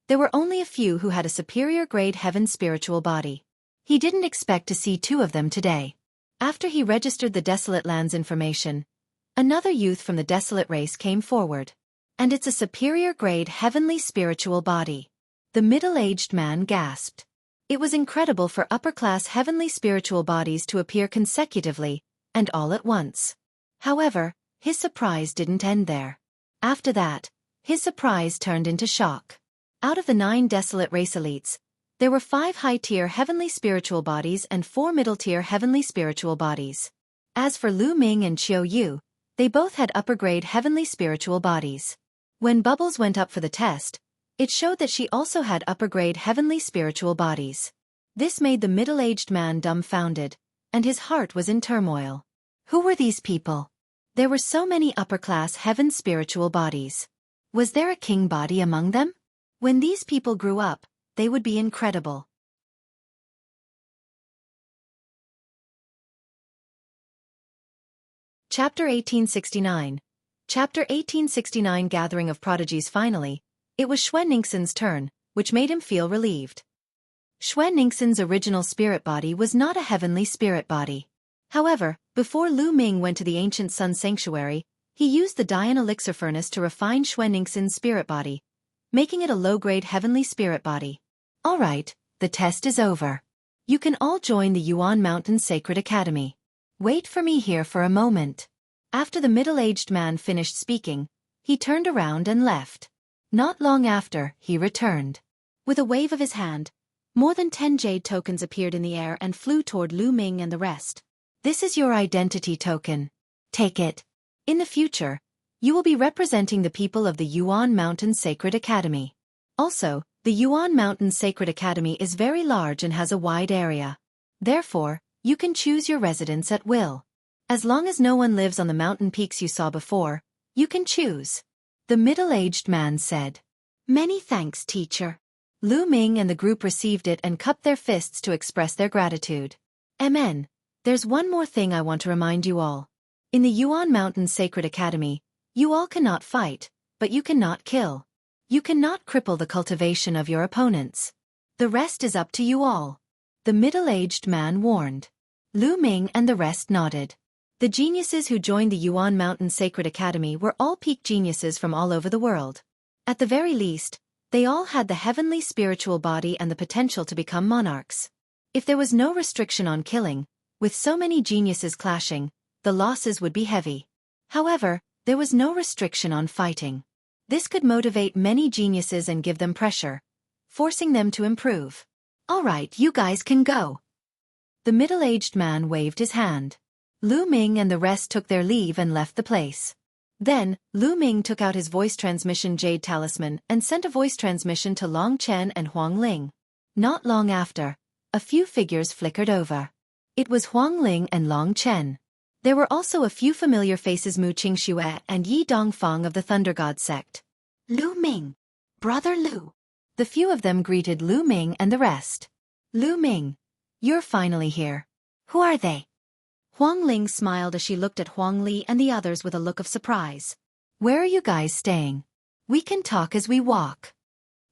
there were only a few who had a superior-grade heaven spiritual body. He didn't expect to see 2 of them today. After he registered the Desolate Land's information, another youth from the Desolate race came forward. And it's a superior-grade heavenly spiritual body. The middle-aged man gasped. It was incredible for upper-class heavenly spiritual bodies to appear consecutively, and all at once. However, his surprise didn't end there. After that, his surprise turned into shock. Out of the 9 Desolate race elites, there were 5 high-tier heavenly spiritual bodies and 4 middle-tier heavenly spiritual bodies. As for Lu Ming and Qiu Yu, they both had upper-grade heavenly spiritual bodies. When Bubbles went up for the test, it showed that she also had upper-grade heavenly spiritual bodies. This made the middle-aged man dumbfounded, and his heart was in turmoil. Who were these people? There were so many upper-class heaven spiritual bodies. Was there a king body among them? When these people grew up, they would be incredible. Chapter 1869. Chapter 1869 Gathering of Prodigies. Finally, it was Xuan turn, which made him feel relieved. Xuan original spirit body was not a heavenly spirit body. However, before Lu Ming went to the ancient sun sanctuary, he used the Dian elixir furnace to refine Xuan spirit body, making it a low-grade heavenly spirit body. Alright, the test is over. You can all join the Yuan Mountain Sacred Academy. Wait for me here for a moment. After the middle-aged man finished speaking, he turned around and left. Not long after, he returned. With a wave of his hand, more than 10 jade tokens appeared in the air and flew toward Lu Ming and the rest. This is your identity token. Take it. In the future, you will be representing the people of the Yuan Mountain Sacred Academy. Also, the Yuan Mountain Sacred Academy is very large and has a wide area. Therefore, you can choose your residence at will. As long as no one lives on the mountain peaks you saw before, you can choose. The middle-aged man said. Many thanks, teacher. Lu Ming and the group received it and cupped their fists to express their gratitude. Amen. There's one more thing I want to remind you all. In the Yuan Mountain Sacred Academy, you all cannot fight, but you cannot kill. You cannot cripple the cultivation of your opponents. The rest is up to you all. The middle-aged man warned. Lu Ming and the rest nodded. The geniuses who joined the Yuan Mountain Sacred Academy were all peak geniuses from all over the world. At the very least, they all had the heavenly spiritual body and the potential to become monarchs. If there was no restriction on killing, with so many geniuses clashing, the losses would be heavy. However, there was no restriction on fighting. This could motivate many geniuses and give them pressure, forcing them to improve. Alright, you guys can go. The middle-aged man waved his hand. Lu Ming and the rest took their leave and left the place. Then, Lu Ming took out his voice transmission jade talisman and sent a voice transmission to Long Chen and Huang Ling. Not long after, a few figures flickered over. It was Huang Ling and Long Chen. There were also a few familiar faces: Mu Qingxue and Yi Dongfang of the Thunder God sect. Lu Ming. Brother Lu. The few of them greeted Lu Ming and the rest. Lu Ming. You're finally here. Who are they? Huang Ling smiled as she looked at Huang Li and the others with a look of surprise. Where are you guys staying? We can talk as we walk.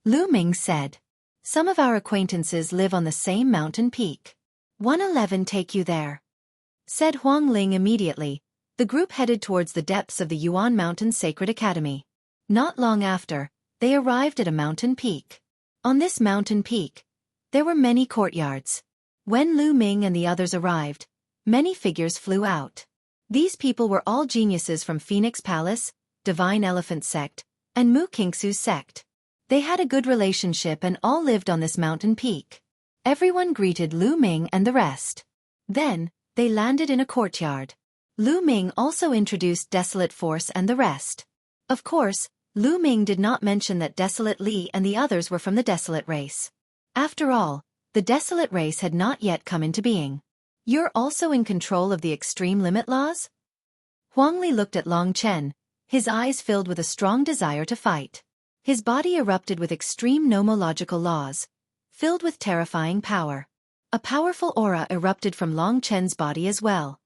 Lu Ming said. Some of our acquaintances live on the same mountain peak. 111 take you there. Said Huang Ling immediately. The group headed towards the depths of the Yuan Mountain Sacred Academy. Not long after, they arrived at a mountain peak. On this mountain peak, there were many courtyards. When Lu Ming and the others arrived, many figures flew out. These people were all geniuses from Phoenix Palace, Divine Elephant Sect, and Mu Qingxu's sect. They had a good relationship and all lived on this mountain peak. Everyone greeted Lu Ming and the rest. Then, they landed in a courtyard. Lu Ming also introduced Desolate Force and the rest. Of course, Lu Ming did not mention that Desolate Li and the others were from the Desolate race. After all, the Desolate race had not yet come into being. You're also in control of the extreme limit laws? Huang Li looked at Long Chen, his eyes filled with a strong desire to fight. His body erupted with extreme nomological laws, filled with terrifying power. A powerful aura erupted from Long Chen's body as well.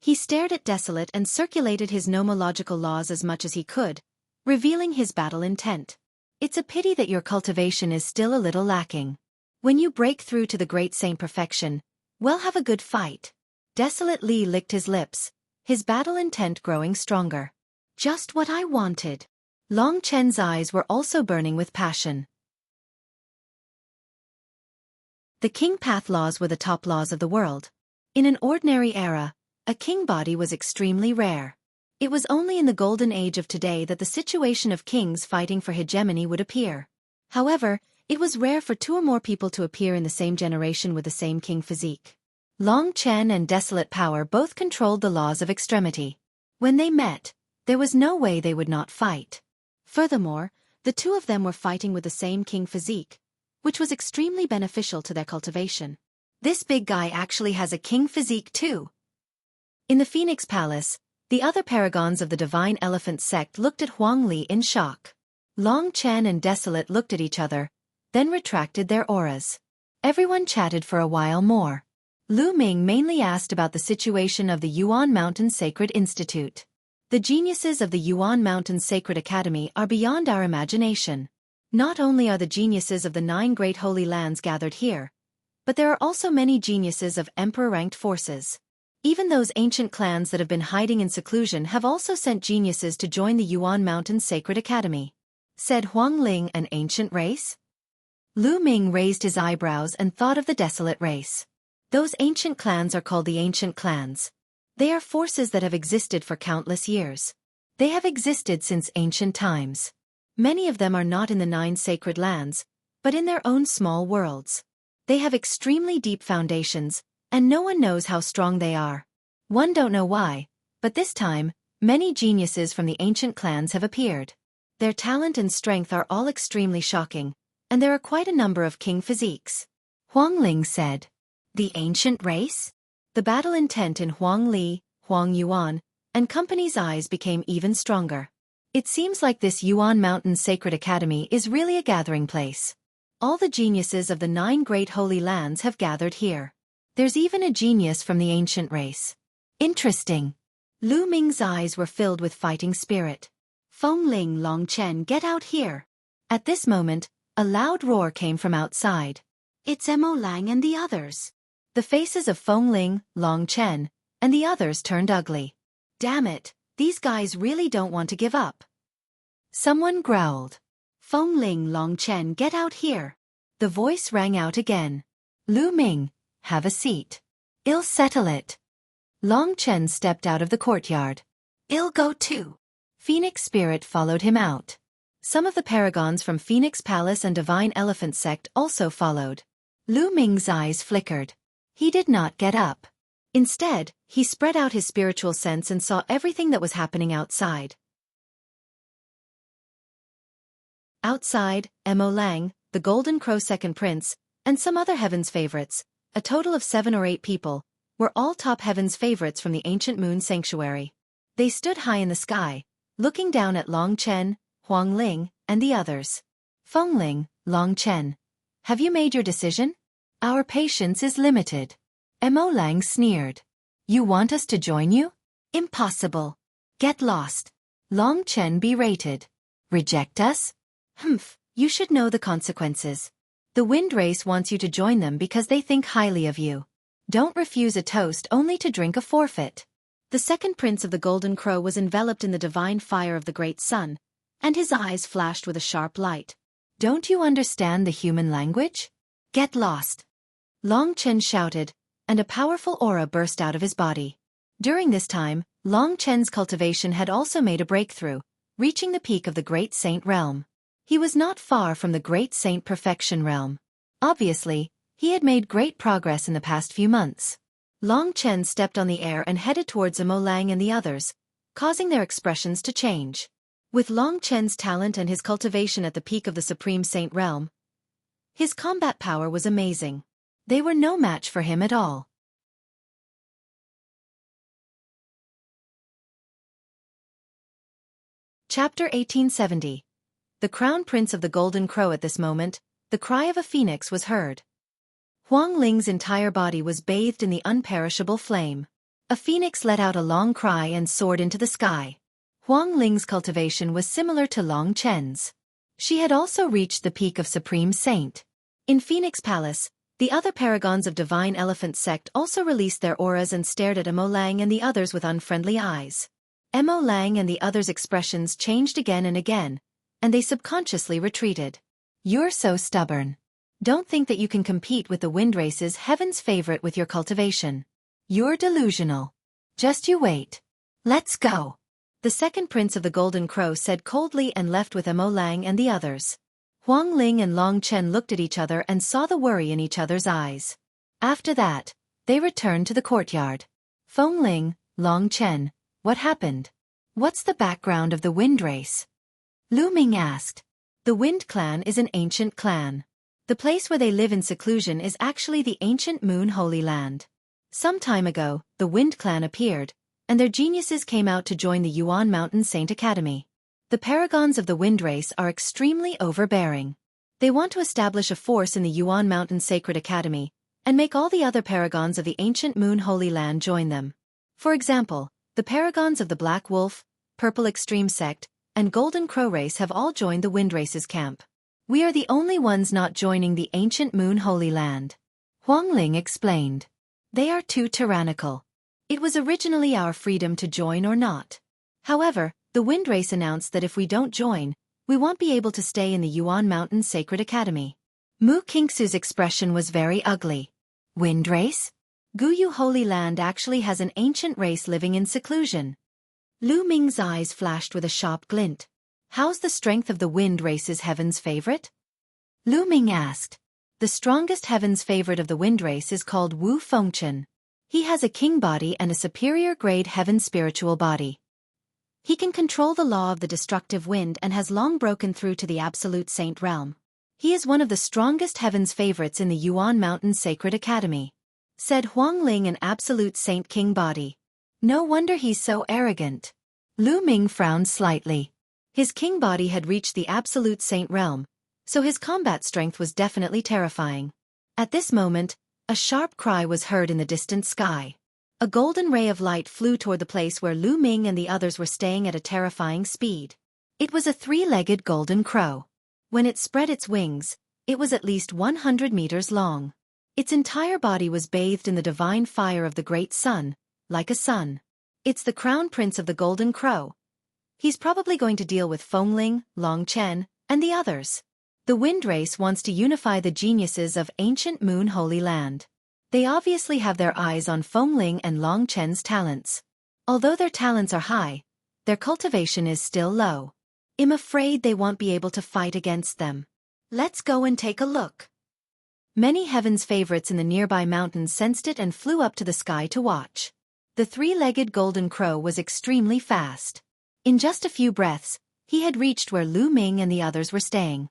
He stared at Desolate and circulated his nomological laws as much as he could, revealing his battle intent. It's a pity that your cultivation is still a little lacking. When you break through to the great saint perfection, we'll have a good fight. Desolate Li licked his lips, his battle intent growing stronger. Just what I wanted. Long Chen's eyes were also burning with passion. The king path laws were the top laws of the world. In an ordinary era, a king body was extremely rare. It was only in the golden age of today that the situation of kings fighting for hegemony would appear. However, it was rare for two or more people to appear in the same generation with the same king physique. Long Chen and Desolate Power both controlled the laws of extremity. When they met, there was no way they would not fight. Furthermore, the two of them were fighting with the same king physique, which was extremely beneficial to their cultivation. This big guy actually has a king physique too. In the Phoenix Palace, the other paragons of the Divine Elephant sect looked at Huang Li in shock. Long Chen and Desolate looked at each other, then retracted their auras. Everyone chatted for a while more. Lu Ming mainly asked about the situation of the Yuan Mountain Sacred Institute. The geniuses of the Yuan Mountain Sacred Academy are beyond our imagination. Not only are the geniuses of the 9 great holy lands gathered here, but there are also many geniuses of emperor-ranked forces. Even those ancient clans that have been hiding in seclusion have also sent geniuses to join the Yuan Mountain Sacred Academy. Said Huang Ling an ancient race? Lu Ming raised his eyebrows and thought of the desolate race. Those ancient clans are called the ancient clans. They are forces that have existed for countless years. They have existed since ancient times. Many of them are not in the 9 sacred lands, but in their own small worlds. They have extremely deep foundations, and no one knows how strong they are. One don't know why, but this time, many geniuses from the ancient clans have appeared. Their talent and strength are all extremely shocking, and there are quite a number of king physiques. Huang Ling said. The ancient race? The battle intent in Huang Li, Huang Yuan, and company's eyes became even stronger. It seems like this Yuan Mountain Sacred Academy is really a gathering place. All the geniuses of the 9 great holy lands have gathered here. There's even a genius from the ancient race. Interesting. Lu Ming's eyes were filled with fighting spirit. Feng Ling, Long Chen, get out here. At this moment, a loud roar came from outside. It's Mo Lang and the others. The faces of Feng Ling, Long Chen, and the others turned ugly. Damn it, these guys really don't want to give up. Someone growled. Feng Ling, Long Chen, get out here. The voice rang out again. Lu Ming, have a seat. I'll settle it. Long Chen stepped out of the courtyard. I'll go too. Phoenix Spirit followed him out. Some of the paragons from Phoenix Palace and Divine Elephant Sect also followed. Lu Ming's eyes flickered. He did not get up. Instead, he spread out his spiritual sense and saw everything that was happening outside. Outside, Mo Lang, the Golden Crow Second Prince, and some other Heaven's favorites, a total of 7 or 8 people, were all top Heaven's favorites from the ancient moon sanctuary. They stood high in the sky, looking down at Long Chen, Huang Ling, and the others. Feng Ling, Long Chen. Have you made your decision? Our patience is limited. Mo Lang sneered. You want us to join you? Impossible. Get lost. Long Chen berated. Reject us? Humph, you should know the consequences. The Wind Race wants you to join them because they think highly of you. Don't refuse a toast only to drink a forfeit. The second prince of the Golden Crow was enveloped in the divine fire of the great sun, and his eyes flashed with a sharp light. Don't you understand the human language? Get lost. Long Chen shouted, and a powerful aura burst out of his body. During this time, Long Chen's cultivation had also made a breakthrough, reaching the peak of the Great Saint realm. He was not far from the Great Saint Perfection realm. Obviously, he had made great progress in the past few months. Long Chen stepped on the air and headed towards Mo Lang and the others, causing their expressions to change. With Long Chen's talent and his cultivation at the peak of the Supreme Saint realm, his combat power was amazing. They were no match for him at all. Chapter 1870. The Crown Prince of the Golden Crow. At this moment, the cry of a phoenix was heard. Huang Ling's entire body was bathed in the unperishable flame. A phoenix let out a long cry and soared into the sky. Huang Ling's cultivation was similar to Long Chen's. She had also reached the peak of Supreme Saint. In Phoenix Palace, the other paragons of Divine Elephant Sect also released their auras and stared at Mo Lang and the others with unfriendly eyes. Mo Lang and the others' expressions changed again and again, and they subconsciously retreated. You're so stubborn. Don't think that you can compete with the Wind Race's Heaven's favorite with your cultivation. You're delusional. Just you wait. Let's go. The second prince of the Golden Crow said coldly and left with Mo Lang and the others. Huang Ling and Long Chen looked at each other and saw the worry in each other's eyes. After that, they returned to the courtyard. Feng Ling, Long Chen, what happened? What's the background of the Wind Race? Lu Ming asked. The Wind Clan is an ancient clan. The place where they live in seclusion is actually the ancient Moon Holy Land. Some time ago, the Wind Clan appeared, and their geniuses came out to join the Yuan Mountain Saint Academy. The paragons of the Wind Race are extremely overbearing. They want to establish a force in the Yuan Mountain Sacred Academy, and make all the other paragons of the ancient Moon Holy Land join them. For example, the paragons of the Black Wolf, Purple Extreme Sect, and Golden Crow Race have all joined the Wind Race's camp. We are the only ones not joining the ancient Moon Holy Land. Huangling explained. They are too tyrannical. It was originally our freedom to join or not. However, the Wind Race announced that if we don't join, we won't be able to stay in the Yuan Mountain Sacred Academy. Mu Kingsu's expression was very ugly. Wind Race? Guyu Holy Land actually has an ancient race living in seclusion. Lu Ming's eyes flashed with a sharp glint. How's the strength of the Wind Race's Heaven's favorite? Lu Ming asked. The strongest Heaven's favorite of the Wind Race is called Wu Fengchen. He has a king body and a superior grade Heaven spiritual body. He can control the law of the destructive wind and has long broken through to the Absolute Saint realm. He is one of the strongest Heaven's favorites in the Yuan Mountain Sacred Academy. Said Huangling, an Absolute Saint king body. No wonder he's so arrogant. Lu Ming frowned slightly. His king body had reached the Absolute Saint realm, so his combat strength was definitely terrifying. At this moment, a sharp cry was heard in the distant sky. A golden ray of light flew toward the place where Lu Ming and the others were staying at a terrifying speed. It was a three-legged golden crow. When it spread its wings, it was at least 100 meters long. Its entire body was bathed in the divine fire of the great sun, like a sun. It's the crown prince of the Golden Crow. He's probably going to deal with Fengling, Long Chen, and the others. The Wind Race wants to unify the geniuses of ancient Moon Holy Land. They obviously have their eyes on Fengling and Long Chen's talents. Although their talents are high, their cultivation is still low. I'm afraid they won't be able to fight against them. Let's go and take a look. Many Heaven's favorites in the nearby mountains sensed it and flew up to the sky to watch. The three-legged golden crow was extremely fast. In just a few breaths, he had reached where Lu Ming and the others were staying.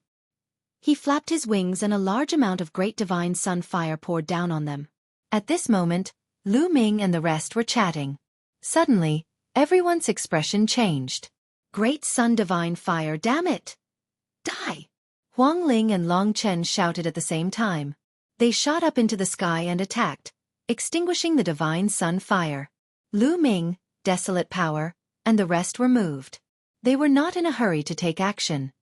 He flapped his wings and a large amount of great divine sun fire poured down on them. At this moment, Lu Ming and the rest were chatting. Suddenly, everyone's expression changed. Great sun divine fire, damn it! Die! Huangling and Long Chen shouted at the same time. They shot up into the sky and attacked, extinguishing the divine sun fire. Lu Ming, Desolate Power, and the rest were moved. They were not in a hurry to take action.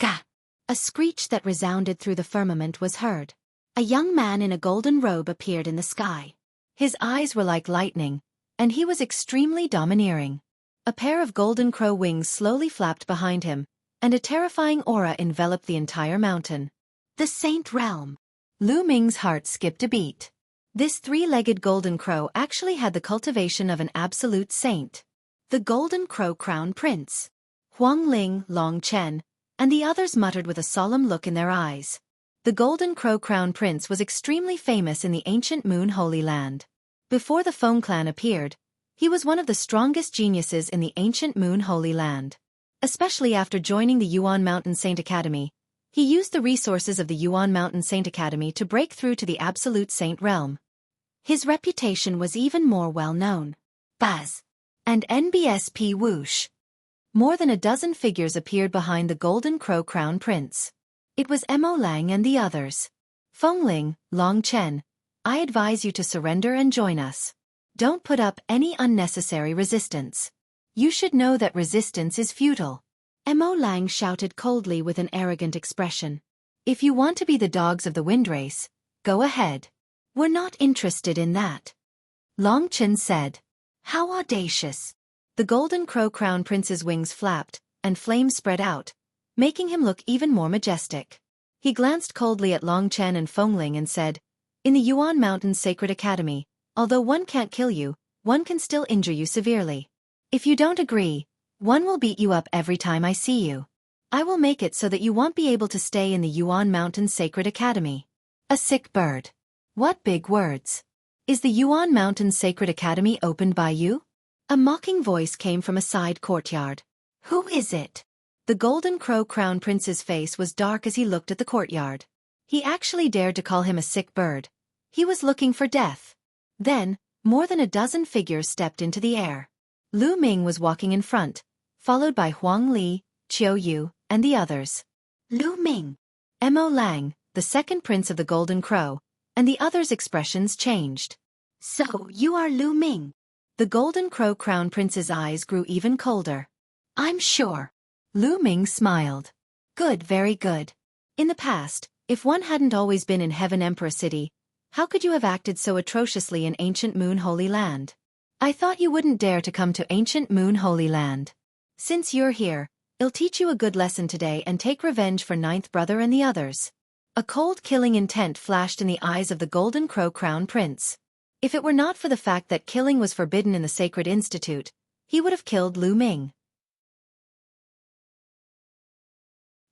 Gah! A screech that resounded through the firmament was heard. A young man in a golden robe appeared in the sky. His eyes were like lightning, and he was extremely domineering. A pair of golden crow wings slowly flapped behind him, and a terrifying aura enveloped the entire mountain. The Saint Realm. Lu Ming's heart skipped a beat. This three-legged golden crow actually had the cultivation of an absolute saint. The Golden Crow Crown Prince. Huangling, Long Chen, and the others muttered with a solemn look in their eyes. The Golden Crow Crown Prince was extremely famous in the ancient Moon Holy Land. Before the Feng clan appeared, he was one of the strongest geniuses in the ancient Moon Holy Land. Especially after joining the Yuan Mountain Saint Academy, he used the resources of the Yuan Mountain Saint Academy to break through to the Absolute Saint realm. His reputation was even more well-known. Buzz! And NBSP whoosh! More than a dozen figures appeared behind the Golden Crow Crown Prince. It was Mo Lang and the others. Fengling, Long Chen, I advise you to surrender and join us. Don't put up any unnecessary resistance. You should know that resistance is futile. Mo Lang shouted coldly with an arrogant expression. If you want to be the dogs of the Wind Race, go ahead. We're not interested in that. Long Chen said. How audacious. The Golden Crow Crown Prince's wings flapped, and flames spread out, making him look even more majestic. He glanced coldly at Long Chen and Fengling and said, In the Yuan Mountain Sacred Academy, although one can't kill you, one can still injure you severely. If you don't agree, one will beat you up every time I see you. I will make it so that you won't be able to stay in the Yuan Mountain Sacred Academy. A sick bird. What big words. Is the Yuan Mountain Sacred Academy opened by you? A mocking voice came from a side courtyard. Who is it? The Golden Crow Crown Prince's face was dark as he looked at the courtyard. He actually dared to call him a sick bird. He was looking for death. Then, more than a dozen figures stepped into the air. Lu Ming was walking in front, followed by Huang Li, Qiu Yu, and the others. Lu Ming. Mo Lang, the second prince of the Golden Crow, and the others' expressions changed. So, you are Lu Ming. The Golden Crow Crown Prince's eyes grew even colder. I'm sure. Lu Ming smiled. Good, very good. In the past, if one hadn't always been in Heaven Emperor City, how could you have acted so atrociously in Ancient Moon Holy Land? I thought you wouldn't dare to come to Ancient Moon Holy Land. Since you're here, I'll teach you a good lesson today and take revenge for Ninth Brother and the others. A cold killing intent flashed in the eyes of the Golden Crow Crown Prince. If it were not for the fact that killing was forbidden in the Sacred Institute, he would have killed Lu Ming.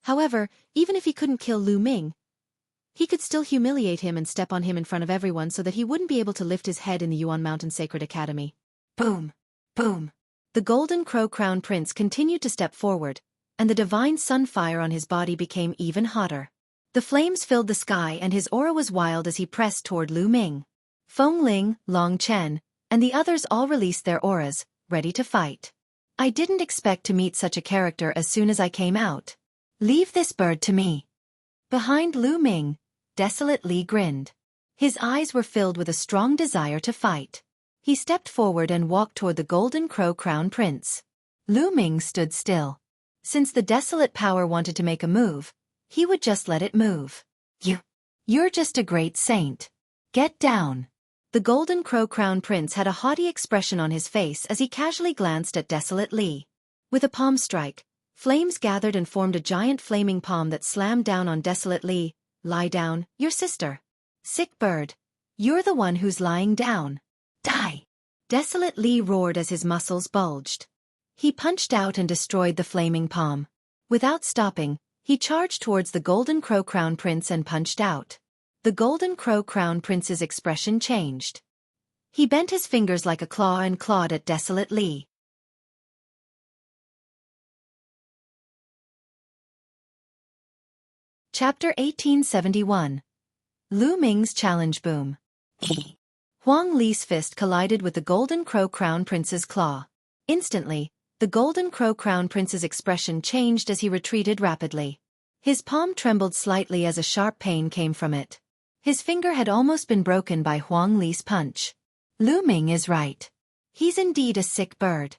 However, even if he couldn't kill Lu Ming, he could still humiliate him and step on him in front of everyone so that he wouldn't be able to lift his head in the Yuan Mountain Sacred Academy. Boom! Boom! The Golden Crow Crown Prince continued to step forward, and the divine sun fire on his body became even hotter. The flames filled the sky and his aura was wild as he pressed toward Lu Ming. Feng Ling, Long Chen, and the others all released their auras, ready to fight. I didn't expect to meet such a character as soon as I came out. Leave this bird to me. Behind Lu Ming, Desolate Li grinned. His eyes were filled with a strong desire to fight. He stepped forward and walked toward the Golden Crow Crown Prince. Lu Ming stood still. Since the Desolate Power wanted to make a move, he would just let it move. You're just a great saint. Get down. The Golden Crow Crown Prince had a haughty expression on his face as he casually glanced at Desolate Li. With a palm strike, flames gathered and formed a giant flaming palm that slammed down on Desolate Li. Lie down, your sister. Sick bird. You're the one who's lying down. Die! Desolate Li roared as his muscles bulged. He punched out and destroyed the flaming palm. Without stopping, he charged towards the Golden Crow Crown Prince and punched out. The Golden Crow Crown Prince's expression changed. He bent his fingers like a claw and clawed at Desolate Li. Chapter 1871. Lu Ming's Challenge Boom. Huang Li's fist collided with the Golden Crow Crown Prince's claw. Instantly, the Golden Crow Crown Prince's expression changed as he retreated rapidly. His palm trembled slightly as a sharp pain came from it. His finger had almost been broken by Huang Li's punch. Lu Ming is right. He's indeed a sick bird.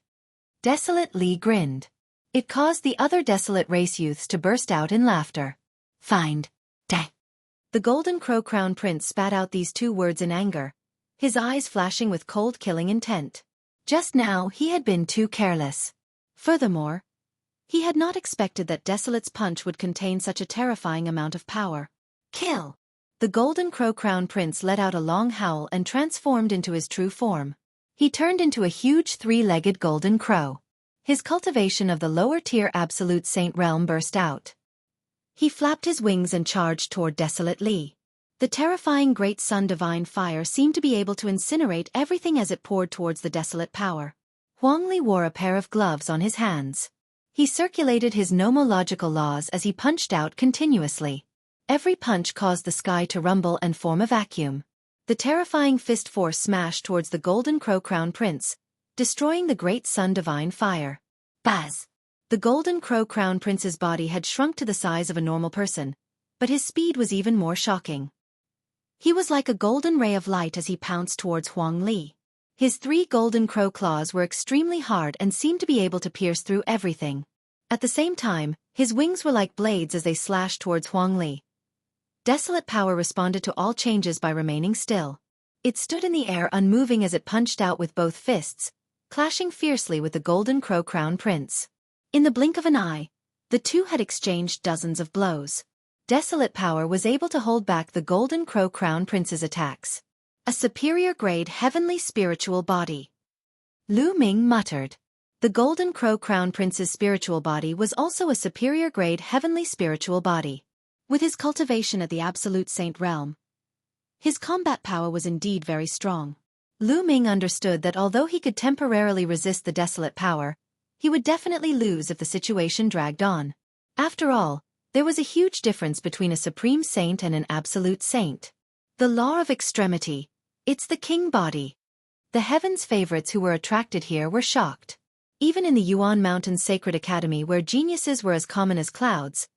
Desolate Li grinned. It caused the other Desolate race youths to burst out in laughter. Find. Die. The Golden Crow Crown Prince spat out these two words in anger, his eyes flashing with cold killing intent. Just now he had been too careless. Furthermore, he had not expected that Desolate's punch would contain such a terrifying amount of power. Kill! The Golden Crow Crown Prince let out a long howl and transformed into his true form. He turned into a huge three-legged golden crow. His cultivation of the lower-tier Absolute Saint realm burst out. He flapped his wings and charged toward Desolate Li. The terrifying Great Sun Divine Fire seemed to be able to incinerate everything as it poured towards the Desolate Power. Huang Li wore a pair of gloves on his hands. He circulated his nomological laws as he punched out continuously. Every punch caused the sky to rumble and form a vacuum. The terrifying fist force smashed towards the Golden Crow Crown Prince, destroying the Great Sun Divine Fire. Buzz! The Golden Crow Crown Prince's body had shrunk to the size of a normal person, but his speed was even more shocking. He was like a golden ray of light as he pounced towards Huang Li. His three golden crow claws were extremely hard and seemed to be able to pierce through everything. At the same time, his wings were like blades as they slashed towards Huang Li. Desolate Power responded to all changes by remaining still. It stood in the air unmoving as it punched out with both fists, clashing fiercely with the Golden Crow Crown Prince. In the blink of an eye, the two had exchanged dozens of blows. Desolate Power was able to hold back the Golden Crow Crown Prince's attacks. A superior-grade heavenly spiritual body. Lu Ming muttered. The Golden Crow Crown Prince's spiritual body was also a superior-grade heavenly spiritual body. With his cultivation at the Absolute Saint realm, his combat power was indeed very strong. Lu Ming understood that although he could temporarily resist the desolate power, he would definitely lose if the situation dragged on. After all, there was a huge difference between a supreme saint and an absolute saint. The law of extremity. It's the king body. The heaven's favorites who were attracted here were shocked. Even in the Yuan Mountains Sacred Academy where geniuses were as common as clouds,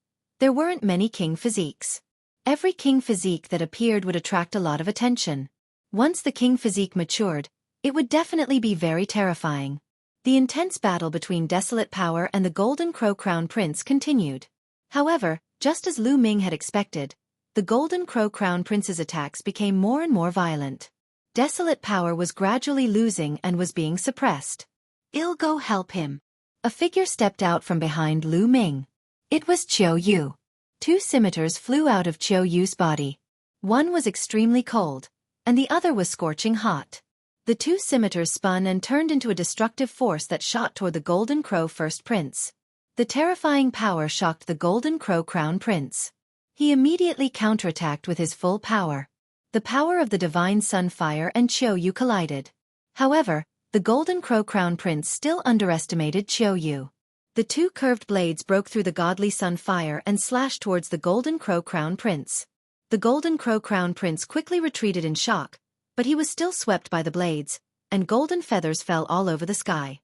there weren't many king physiques. Every king physique that appeared would attract a lot of attention. Once the king physique matured, it would definitely be very terrifying. The intense battle between Desolate Power and the Golden Crow Crown Prince continued. However, just as Lu Ming had expected, the Golden Crow Crown Prince's attacks became more and more violent. Desolate Power was gradually losing and was being suppressed. "I'll go help him." A figure stepped out from behind Lu Ming. It was Qiu Yu. Two scimitars flew out of Qiu Yu's body. One was extremely cold, and the other was scorching hot. The two scimitars spun and turned into a destructive force that shot toward the Golden Crow First Prince. The terrifying power shocked the Golden Crow Crown Prince. He immediately counterattacked with his full power. The power of the Divine Sun Fire and Qiu Yu collided. However, the Golden Crow Crown Prince still underestimated Qiu Yu. The two curved blades broke through the godly sun fire and slashed towards the Golden Crow Crown Prince. The Golden Crow Crown Prince quickly retreated in shock, but he was still swept by the blades, and golden feathers fell all over the sky.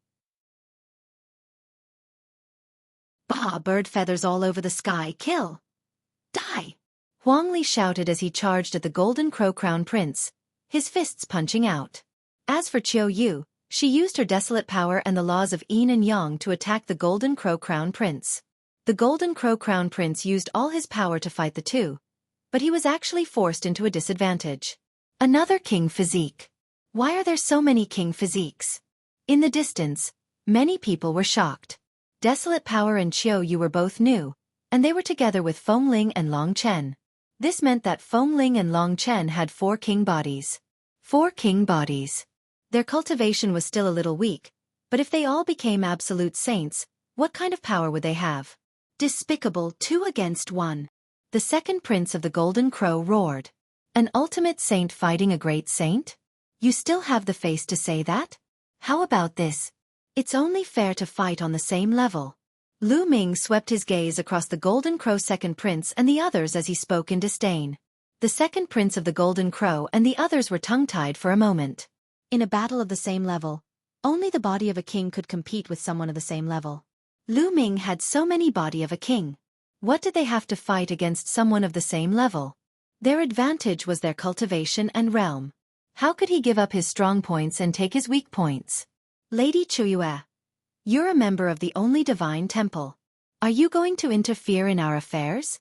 "Bah, bird feathers all over the sky, kill! Die!" Huang Li shouted as he charged at the Golden Crow Crown Prince, his fists punching out. As for Qiu Yu, she used her desolate power and the laws of yin and yang to attack the Golden Crow Crown Prince. The Golden Crow Crown Prince used all his power to fight the two, but he was actually forced into a disadvantage. Another king physique. Why are there so many king physiques? In the distance, many people were shocked. Desolate Power and Qiu Yu were both new, and they were together with Fengling and Long Chen. This meant that Fengling and Long Chen had 4 king bodies. 4 king bodies. Their cultivation was still a little weak, but if they all became absolute saints, what kind of power would they have? Despicable, 2 against 1. The second prince of the Golden Crow roared. An ultimate saint fighting a great saint? You still have the face to say that? How about this? It's only fair to fight on the same level. Lu Ming swept his gaze across the Golden Crow second prince and the others as he spoke in disdain. The second prince of the Golden Crow and the others were tongue-tied for a moment. In a battle of the same level, only the body of a king could compete with someone of the same level. Lu Ming had so many body of a king. What did they have to fight against someone of the same level? Their advantage was their cultivation and realm. How could he give up his strong points and take his weak points? Lady Chuyue, you're a member of the only divine temple. Are you going to interfere in our affairs?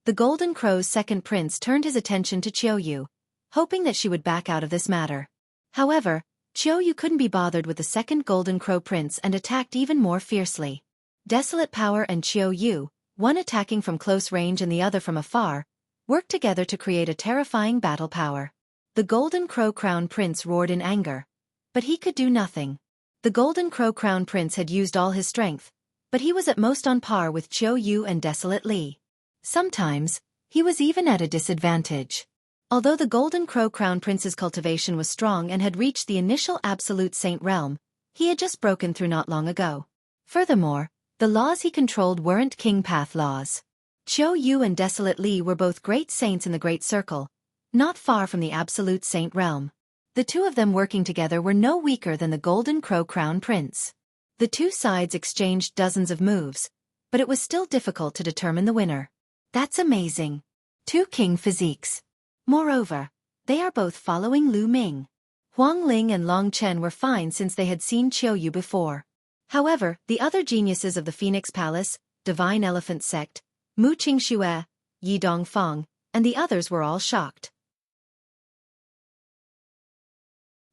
The Golden Crow's second prince turned his attention to Qiu Yu, hoping that she would back out of this matter. However, Qiu Yu couldn't be bothered with the second Golden Crow Prince and attacked even more fiercely. Desolate Power and Qiu Yu, one attacking from close range and the other from afar, worked together to create a terrifying battle power. The Golden Crow Crown Prince roared in anger, but he could do nothing. The Golden Crow Crown Prince had used all his strength, but he was at most on par with Qiu Yu and Desolate Li. Sometimes, he was even at a disadvantage. Although the Golden Crow Crown Prince's cultivation was strong and had reached the initial absolute saint realm, he had just broken through not long ago. Furthermore, the laws he controlled weren't king path laws. Qiu Yu and Desolate Li were both great saints in the Great Circle, not far from the absolute saint realm. The two of them working together were no weaker than the Golden Crow Crown Prince. The two sides exchanged dozens of moves, but it was still difficult to determine the winner. That's amazing. 2 king physiques. Moreover, they are both following Lu Ming. Huang Ling and Long Chen were fine since they had seen Qiu Yu before. However, the other geniuses of the Phoenix Palace, Divine Elephant Sect, Mu Qingxue, Yi Dongfang, and the others were all shocked.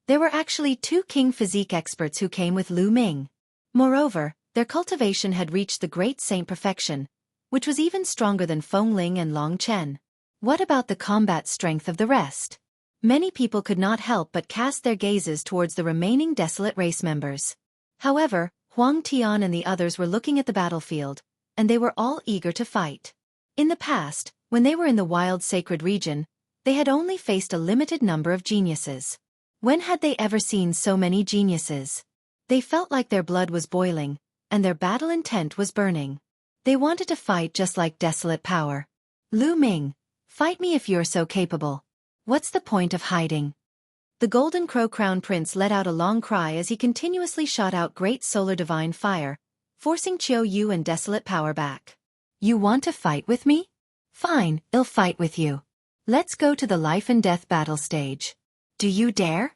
There were actually 2 king physique experts who came with Lu Ming. Moreover, their cultivation had reached the great saint perfection, which was even stronger than Fengling and Long Chen. What about the combat strength of the rest? Many people could not help but cast their gazes towards the remaining desolate race members. However, Huang Tian and the others were looking at the battlefield, and they were all eager to fight. In the past, when they were in the wild sacred region, they had only faced a limited number of geniuses. When had they ever seen so many geniuses? They felt like their blood was boiling, and their battle intent was burning. They wanted to fight just like desolate power. Lu Ming, fight me if you're so capable. What's the point of hiding? The Golden Crow Crown Prince let out a long cry as he continuously shot out great solar divine fire, forcing Qiu Yu and desolate power back. You want to fight with me? Fine, I'll fight with you. Let's go to the life and death battle stage. Do you dare?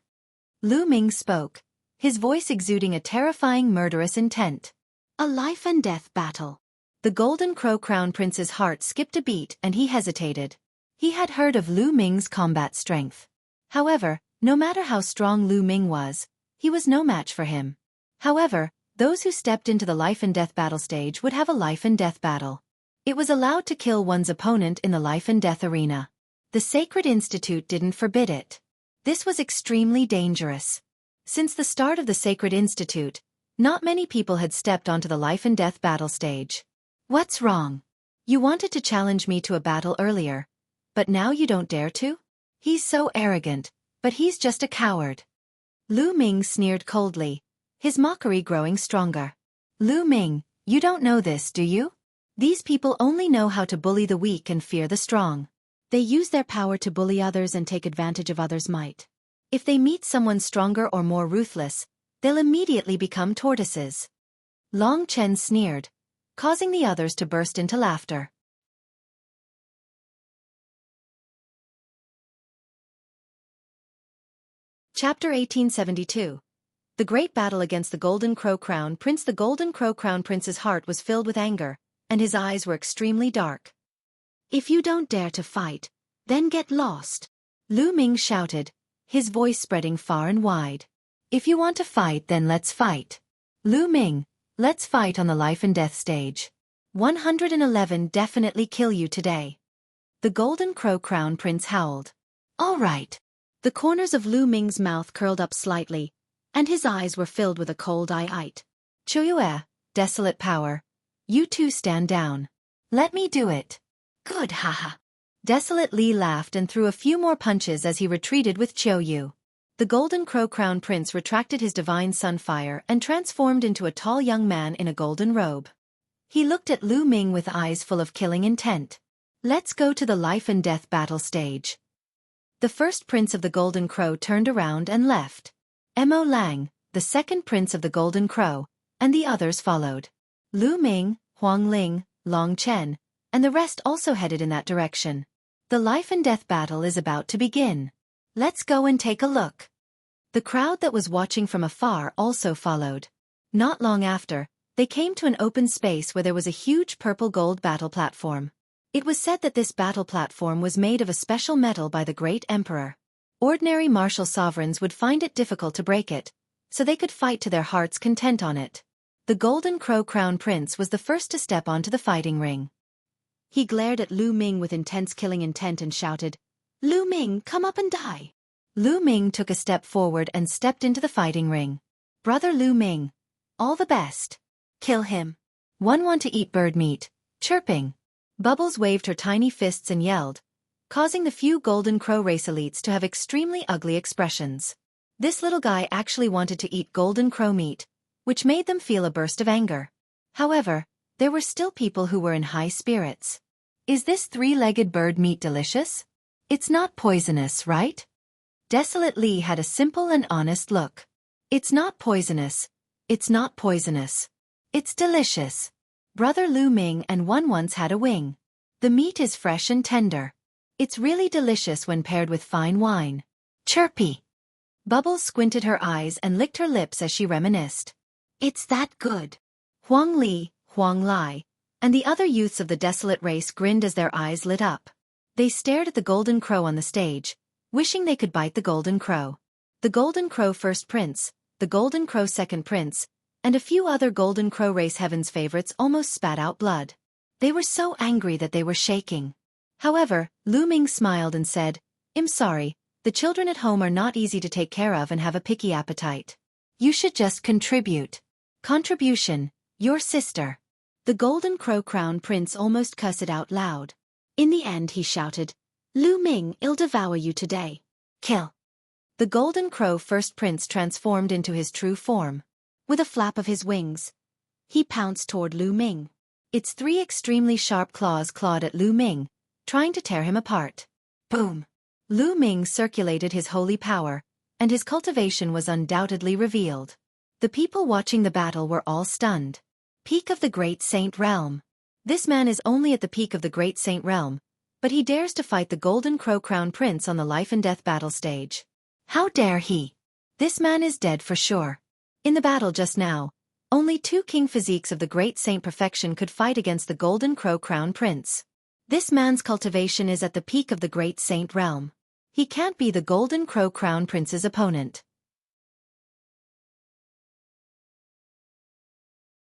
Lu Ming spoke, his voice exuding a terrifying murderous intent. A life and death battle. The Golden Crow Crown Prince's heart skipped a beat and he hesitated. He had heard of Lu Ming's combat strength. However, no matter how strong Lu Ming was, he was no match for him. However, those who stepped into the life and death battle stage would have a life and death battle. It was allowed to kill one's opponent in the life and death arena. The Sacred Institute didn't forbid it. This was extremely dangerous. Since the start of the Sacred Institute, not many people had stepped onto the life and death battle stage. What's wrong? You wanted to challenge me to a battle earlier, but now you don't dare to? He's so arrogant, but he's just a coward. Lu Ming sneered coldly, his mockery growing stronger. Lu Ming, you don't know this, do you? These people only know how to bully the weak and fear the strong. They use their power to bully others and take advantage of others' might. If they meet someone stronger or more ruthless, they'll immediately become tortoises. Long Chen sneered, causing the others to burst into laughter. Chapter 1872. The Great Battle Against the Golden Crow Crown Prince. The Golden Crow Crown Prince's heart was filled with anger, and his eyes were extremely dark. If you don't dare to fight, then get lost. Lu Ming shouted, his voice spreading far and wide. If you want to fight, then let's fight. Lu Ming, let's fight on the life and death stage. 111 definitely kill you today. The Golden Crow Crown Prince howled. All right. The corners of Lu Ming's mouth curled up slightly, and his eyes were filled with a cold eye. Chuyue, desolate power. You two stand down. Let me do it. Good, haha. Desolate Li laughed and threw a few more punches as he retreated with Qiu Yu. The Golden Crow Crown Prince retracted his divine sunfire and transformed into a tall young man in a golden robe. He looked at Lu Ming with eyes full of killing intent. Let's go to the life and death battle stage. The first prince of the Golden Crow turned around and left. Mo Lang, the second prince of the Golden Crow, and the others followed. Lu Ming, Huang Ling, Long Chen, and the rest also headed in that direction. The life and death battle is about to begin. Let's go and take a look. The crowd that was watching from afar also followed. Not long after, they came to an open space where there was a huge purple gold battle platform. It was said that this battle platform was made of a special metal by the great emperor. Ordinary martial sovereigns would find it difficult to break it, so they could fight to their heart's content on it. The Golden Crow Crown Prince was the first to step onto the fighting ring. He glared at Lu Ming with intense killing intent and shouted, Lu Ming, come up and die. Lu Ming took a step forward and stepped into the fighting ring. Brother Lu Ming, all the best. Kill him. One want to eat bird meat, chirping. Bubbles waved her tiny fists and yelled, causing the few Golden Crow race elites to have extremely ugly expressions. This little guy actually wanted to eat Golden Crow meat, which made them feel a burst of anger. However, there were still people who were in high spirits. Is this three-legged bird meat delicious? It's not poisonous, right? Desolate Li had a simple and honest look. It's not poisonous. It's not poisonous. It's delicious. Brother Lu Ming and one once had a wing. The meat is fresh and tender. It's really delicious when paired with fine wine. Chirpy. Bubbles squinted her eyes and licked her lips as she reminisced. It's that good. Huang Li, Huang Lai, and the other youths of the desolate race grinned as their eyes lit up. They stared at the Golden Crow on the stage, wishing they could bite the Golden Crow. The Golden Crow First Prince, the Golden Crow Second Prince, and a few other Golden Crow race heaven's favorites almost spat out blood. They were so angry that they were shaking. However, Lu Ming smiled and said, I'm sorry, the children at home are not easy to take care of and have a picky appetite. You should just contribute. Contribution, your sister. The Golden Crow Crown Prince almost cussed out loud. In the end he shouted, Lu Ming, I'll devour you today. Kill. The The Golden Crow First Prince transformed into his true form. With a flap of his wings, he pounced toward Lu Ming. Its three extremely sharp claws clawed at Lu Ming, trying to tear him apart. Boom! Lu Ming circulated his holy power, and his cultivation was undoubtedly revealed. The people watching the battle were all stunned. Peak of the Great Saint Realm. This man is only at the peak of the Great Saint Realm, but he dares to fight the Golden Crow Crown Prince on the life and death battle stage. How dare he? This man is dead for sure. In the battle just now, only two king physiques of the Great Saint Perfection could fight against the Golden Crow Crown Prince. This man's cultivation is at the peak of the Great Saint Realm. He can't be the Golden Crow Crown Prince's opponent.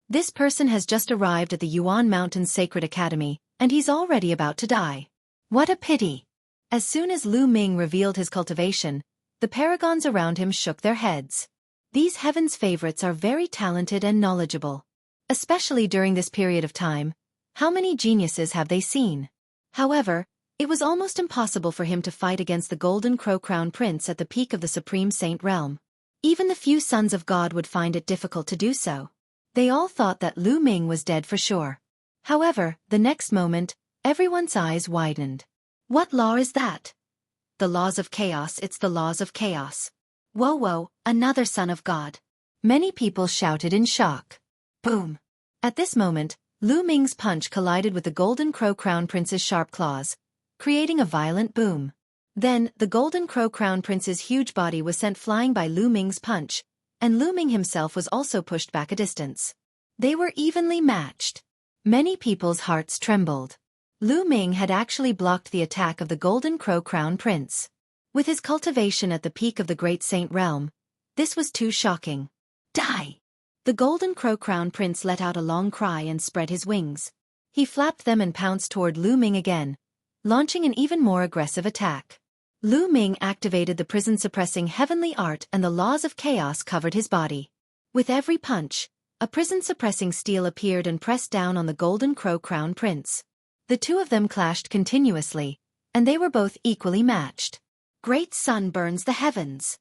This person has just arrived at the Yuan Mountains Sacred Academy, and he's already about to die. What a pity! As soon as Lu Ming revealed his cultivation, the paragons around him shook their heads. These heaven's favorites are very talented and knowledgeable. Especially during this period of time, how many geniuses have they seen? However, it was almost impossible for him to fight against the Golden Crow Crown Prince at the peak of the Supreme Saint Realm. Even the few sons of God would find it difficult to do so. They all thought that Lu Ming was dead for sure. However, the next moment, everyone's eyes widened. What law is that? The laws of chaos. It's the laws of chaos. Whoa, another son of God. Many people shouted in shock. Boom! At this moment, Lu Ming's punch collided with the Golden Crow Crown Prince's sharp claws, creating a violent boom. Then, the Golden Crow Crown Prince's huge body was sent flying by Lu Ming's punch, and Lu Ming himself was also pushed back a distance. They were evenly matched. Many people's hearts trembled. Lu Ming had actually blocked the attack of the Golden Crow Crown Prince. With his cultivation at the peak of the Great Saint Realm, this was too shocking. Die! The Golden Crow Crown Prince let out a long cry and spread his wings. He flapped them and pounced toward Lu Ming again, launching an even more aggressive attack. Lu Ming activated the prison-suppressing heavenly art and the laws of chaos covered his body. With every punch, a prison-suppressing steel appeared and pressed down on the Golden Crow Crown Prince. The two of them clashed continuously, and they were both equally matched. Great Sun burns the heavens.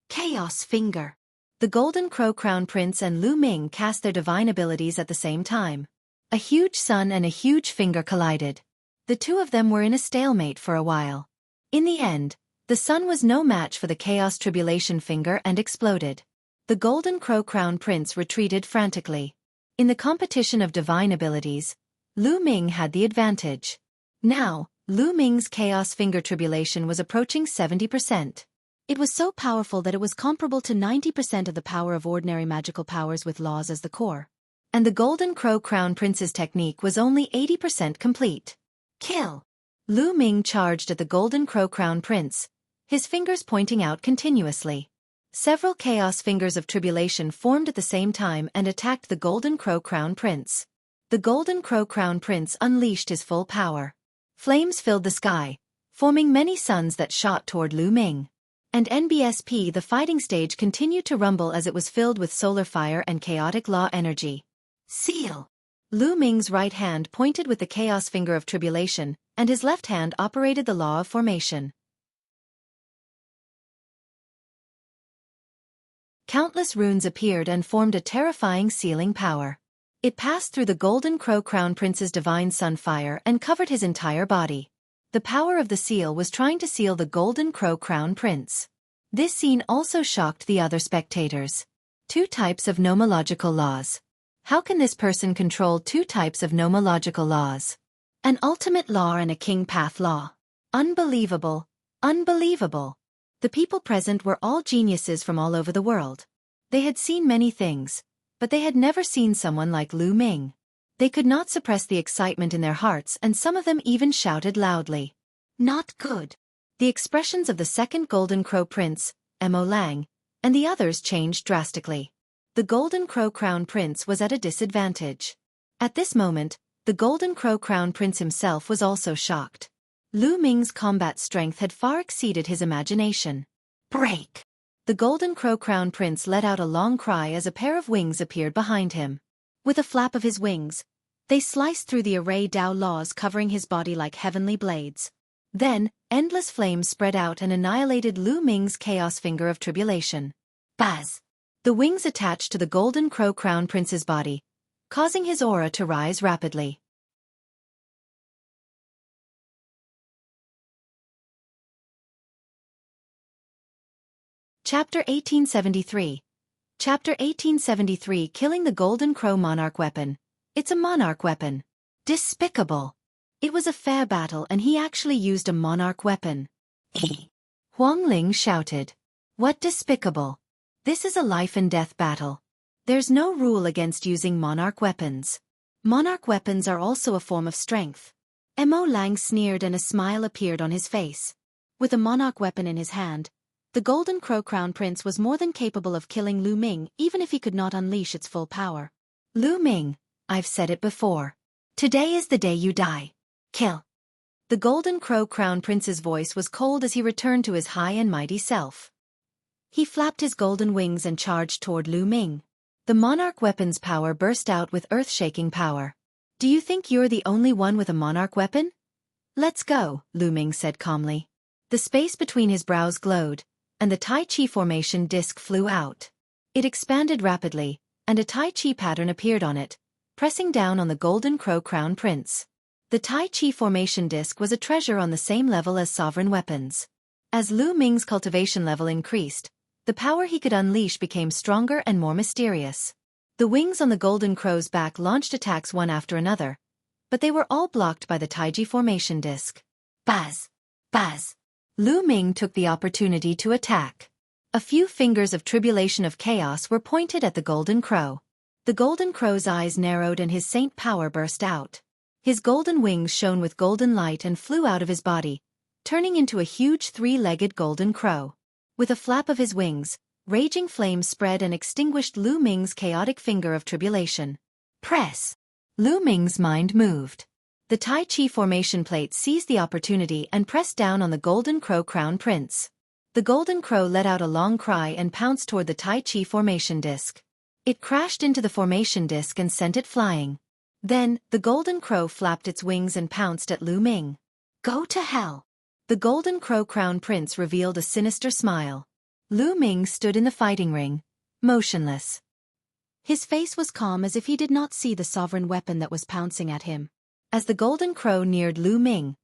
Chaos Finger. The Golden Crow Crown Prince and Lu Ming cast their divine abilities at the same time. A huge sun and a huge finger collided. The two of them were in a stalemate for a while. In the end, the sun was no match for the Chaos Tribulation Finger and exploded. The Golden Crow Crown Prince retreated frantically. In the competition of divine abilities, Lu Ming had the advantage. Now, Lu Ming's Chaos Finger Tribulation was approaching 70%. It was so powerful that it was comparable to 90% of the power of ordinary magical powers with laws as the core. And the Golden Crow Crown Prince's technique was only 80% complete. Kill! Lu Ming charged at the Golden Crow Crown Prince, his fingers pointing out continuously. Several Chaos Fingers of Tribulation formed at the same time and attacked the Golden Crow Crown Prince. The Golden Crow Crown Prince unleashed his full power. Flames filled the sky, forming many suns that shot toward Lu Ming. And NBSP, the fighting stage, continued to rumble as it was filled with solar fire and chaotic law energy. Seal! Lu Ming's right hand pointed with the Chaos Finger of Tribulation, and his left hand operated the law of formation. Countless runes appeared and formed a terrifying sealing power. It passed through the Golden Crow Crown Prince's divine sun fire and covered his entire body. The power of the seal was trying to seal the Golden Crow Crown Prince. This scene also shocked the other spectators. 2 types of nomological laws. How can this person control 2 types of nomological laws? An ultimate law and a king path law. Unbelievable. Unbelievable. The people present were all geniuses from all over the world. They had seen many things, but they had never seen someone like Lu Ming. They could not suppress the excitement in their hearts, and some of them even shouted loudly. Not good. The expressions of the second Golden Crow Prince, Mo Lang, and the others changed drastically. The Golden Crow Crown Prince was at a disadvantage. At this moment, the Golden Crow Crown Prince himself was also shocked. Lu Ming's combat strength had far exceeded his imagination. Break! The Golden Crow Crown Prince let out a long cry as a pair of wings appeared behind him. With a flap of his wings, they sliced through the array Dao laws covering his body like heavenly blades. Then, endless flames spread out and annihilated Lu Ming's chaos finger of tribulation. Buzz! The wings attached to the golden crow crown prince's body, causing his aura to rise rapidly. Chapter 1873. Chapter 1873. Killing the Golden Crow Monarch Weapon. It's a monarch weapon. Despicable. It was a fair battle and he actually used a monarch weapon. Huang Ling shouted. What despicable? This is a life and death battle. There's no rule against using monarch weapons. Monarch weapons are also a form of strength. Mo Lang sneered and a smile appeared on his face. With a monarch weapon in his hand, the Golden Crow Crown Prince was more than capable of killing Lu Ming even if he could not unleash its full power. Lu Ming, I've said it before. Today is the day you die. Kill. The Golden Crow Crown Prince's voice was cold as he returned to his high and mighty self. He flapped his golden wings and charged toward Lu Ming. The monarch weapon's power burst out with earth-shaking power. Do you think you're the only one with a monarch weapon? Let's go, Lu Ming said calmly. The space between his brows glowed, and the Tai Chi formation disc flew out. It expanded rapidly, and a Tai Chi pattern appeared on it, pressing down on the Golden Crow Crown Prince. The Tai Chi formation disc was a treasure on the same level as sovereign weapons. As Lu Ming's cultivation level increased, the power he could unleash became stronger and more mysterious. The wings on the Golden Crow's back launched attacks one after another, but they were all blocked by the Tai Chi formation disc. Buzz! Buzz! Lu Ming took the opportunity to attack. A few fingers of tribulation of chaos were pointed at the Golden Crow. The Golden Crow's eyes narrowed and his saint power burst out. His golden wings shone with golden light and flew out of his body, turning into a huge three-legged golden crow. With a flap of his wings, raging flames spread and extinguished Lu Ming's chaotic finger of tribulation. Press! Lu Ming's mind moved. The Tai Chi formation plate seized the opportunity and pressed down on the Golden Crow Crown Prince. The Golden Crow let out a long cry and pounced toward the Tai Chi formation disc. It crashed into the formation disc and sent it flying. Then, the Golden Crow flapped its wings and pounced at Lu Ming. Go to hell! The Golden Crow Crown Prince revealed a sinister smile. Lu Ming stood in the fighting ring, motionless. His face was calm as if he did not see the sovereign weapon that was pouncing at him. As the Golden Crow neared Lu Ming,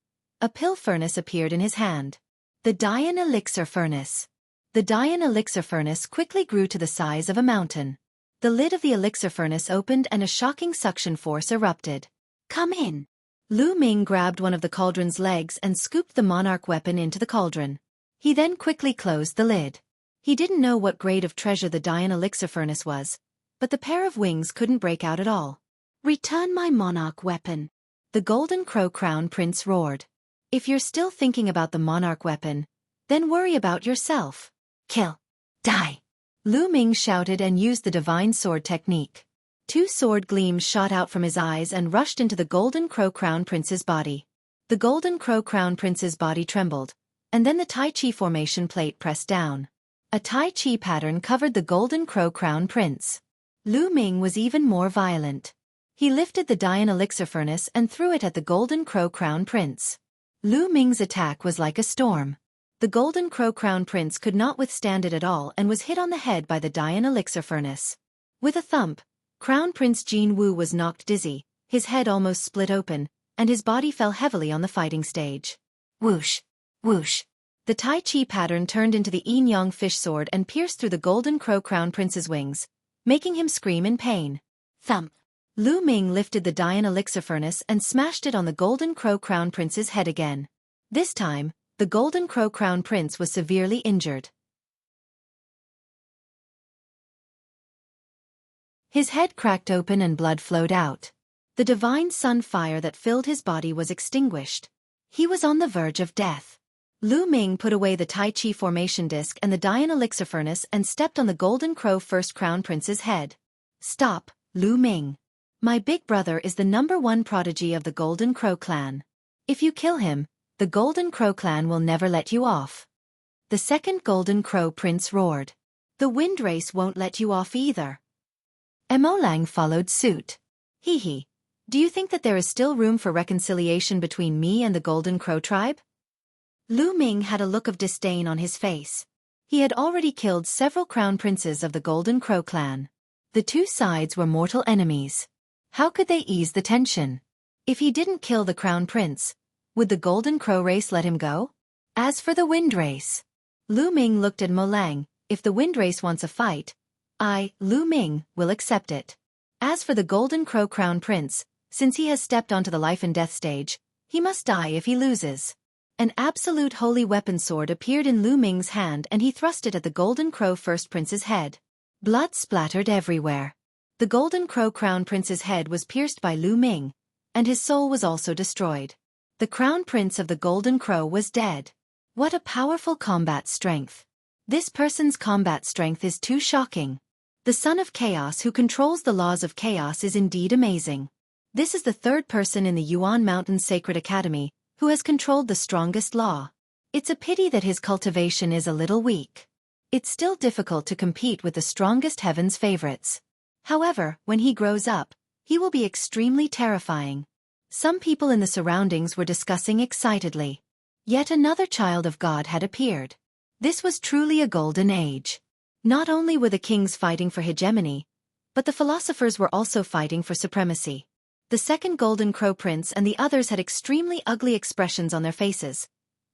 a pill furnace appeared in his hand. The Dian Elixir Furnace. The Dian Elixir Furnace quickly grew to the size of a mountain. The lid of the elixir furnace opened and a shocking suction force erupted. Come in! Lu Ming grabbed one of the cauldron's legs and scooped the monarch weapon into the cauldron. He then quickly closed the lid. He didn't know what grade of treasure the Dian Elixir Furnace was, but the pair of wings couldn't break out at all. Return my monarch weapon! The Golden Crow Crown Prince roared. If you're still thinking about the monarch weapon, then worry about yourself. Kill! Die! Lu Ming shouted and used the divine sword technique. Two sword gleams shot out from his eyes and rushed into the Golden Crow Crown Prince's body. The Golden Crow Crown Prince's body trembled, and then the Tai Chi formation plate pressed down. A Tai Chi pattern covered the Golden Crow Crown Prince. Lu Ming was even more violent. He lifted the Dian Elixir Furnace and threw it at the Golden Crow Crown Prince. Lu Ming's attack was like a storm. The Golden Crow Crown Prince could not withstand it at all and was hit on the head by the Dian Elixir Furnace. With a thump, Crown Prince Jin Wu was knocked dizzy, his head almost split open, and his body fell heavily on the fighting stage. Whoosh! Whoosh! The Tai Chi pattern turned into the yin-yang fish sword and pierced through the Golden Crow Crown Prince's wings, making him scream in pain. Thump! Lu Ming lifted the Dian Elixir Furnace and smashed it on the Golden Crow Crown Prince's head again. This time, the Golden Crow Crown Prince was severely injured. His head cracked open and blood flowed out. The divine sun fire that filled his body was extinguished. He was on the verge of death. Lu Ming put away the Tai Chi formation disc and the Dian Elixir Furnace and stepped on the Golden Crow First Crown Prince's head. Stop, Lu Ming. My big brother is the #1 prodigy of the Golden Crow clan. If you kill him, the Golden Crow clan will never let you off. The second Golden Crow Prince roared. The wind race won't let you off either. Mo Lang followed suit. Hee hee. Do you think that there is still room for reconciliation between me and the Golden Crow tribe? Lu Ming had a look of disdain on his face. He had already killed several crown princes of the Golden Crow clan. The two sides were mortal enemies. How could they ease the tension? If he didn't kill the crown prince, would the Golden Crow race let him go? As for the wind race, Lu Ming looked at Mo Lang. If the wind race wants a fight, I, Lu Ming, will accept it. As for the Golden Crow crown prince, since he has stepped onto the life and death stage, he must die if he loses. An absolute holy weapon sword appeared in Lu Ming's hand and he thrust it at the Golden Crow first prince's head. Blood splattered everywhere. The Golden Crow crown prince's head was pierced by Lu Ming, and his soul was also destroyed. The crown prince of the Golden Crow was dead. What a powerful combat strength. This person's combat strength is too shocking. The Son of Chaos who controls the laws of chaos is indeed amazing. This is the third person in the Yuan Mountain Sacred Academy who has controlled the strongest law. It's a pity that his cultivation is a little weak. It's still difficult to compete with the strongest heaven's favorites. However, when he grows up, he will be extremely terrifying. Some people in the surroundings were discussing excitedly. Yet another child of God had appeared. This was truly a golden age. Not only were the kings fighting for hegemony, but the philosophers were also fighting for supremacy. The second Golden Crow Prince and the others had extremely ugly expressions on their faces,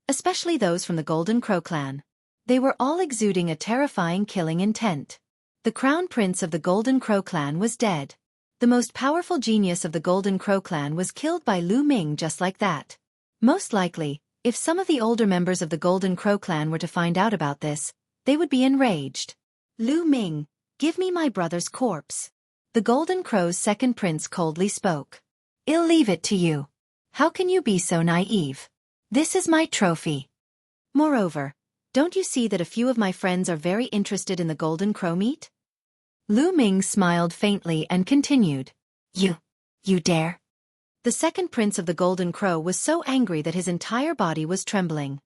especially those from the Golden Crow clan. They were all exuding a terrifying killing intent. The Crown Prince of the Golden Crow clan was dead. The most powerful genius of the Golden Crow clan was killed by Lu Ming just like that. Most likely, if some of the older members of the Golden Crow clan were to find out about this, they would be enraged. Lu Ming, give me my brother's corpse. The Golden Crow's second prince coldly spoke. I'll leave it to you. How can you be so naive? This is my trophy. Moreover, don't you see that a few of my friends are very interested in the Golden Crow meat? Lu Ming smiled faintly and continued. You dare? The second prince of the Golden Crow was so angry that his entire body was trembling.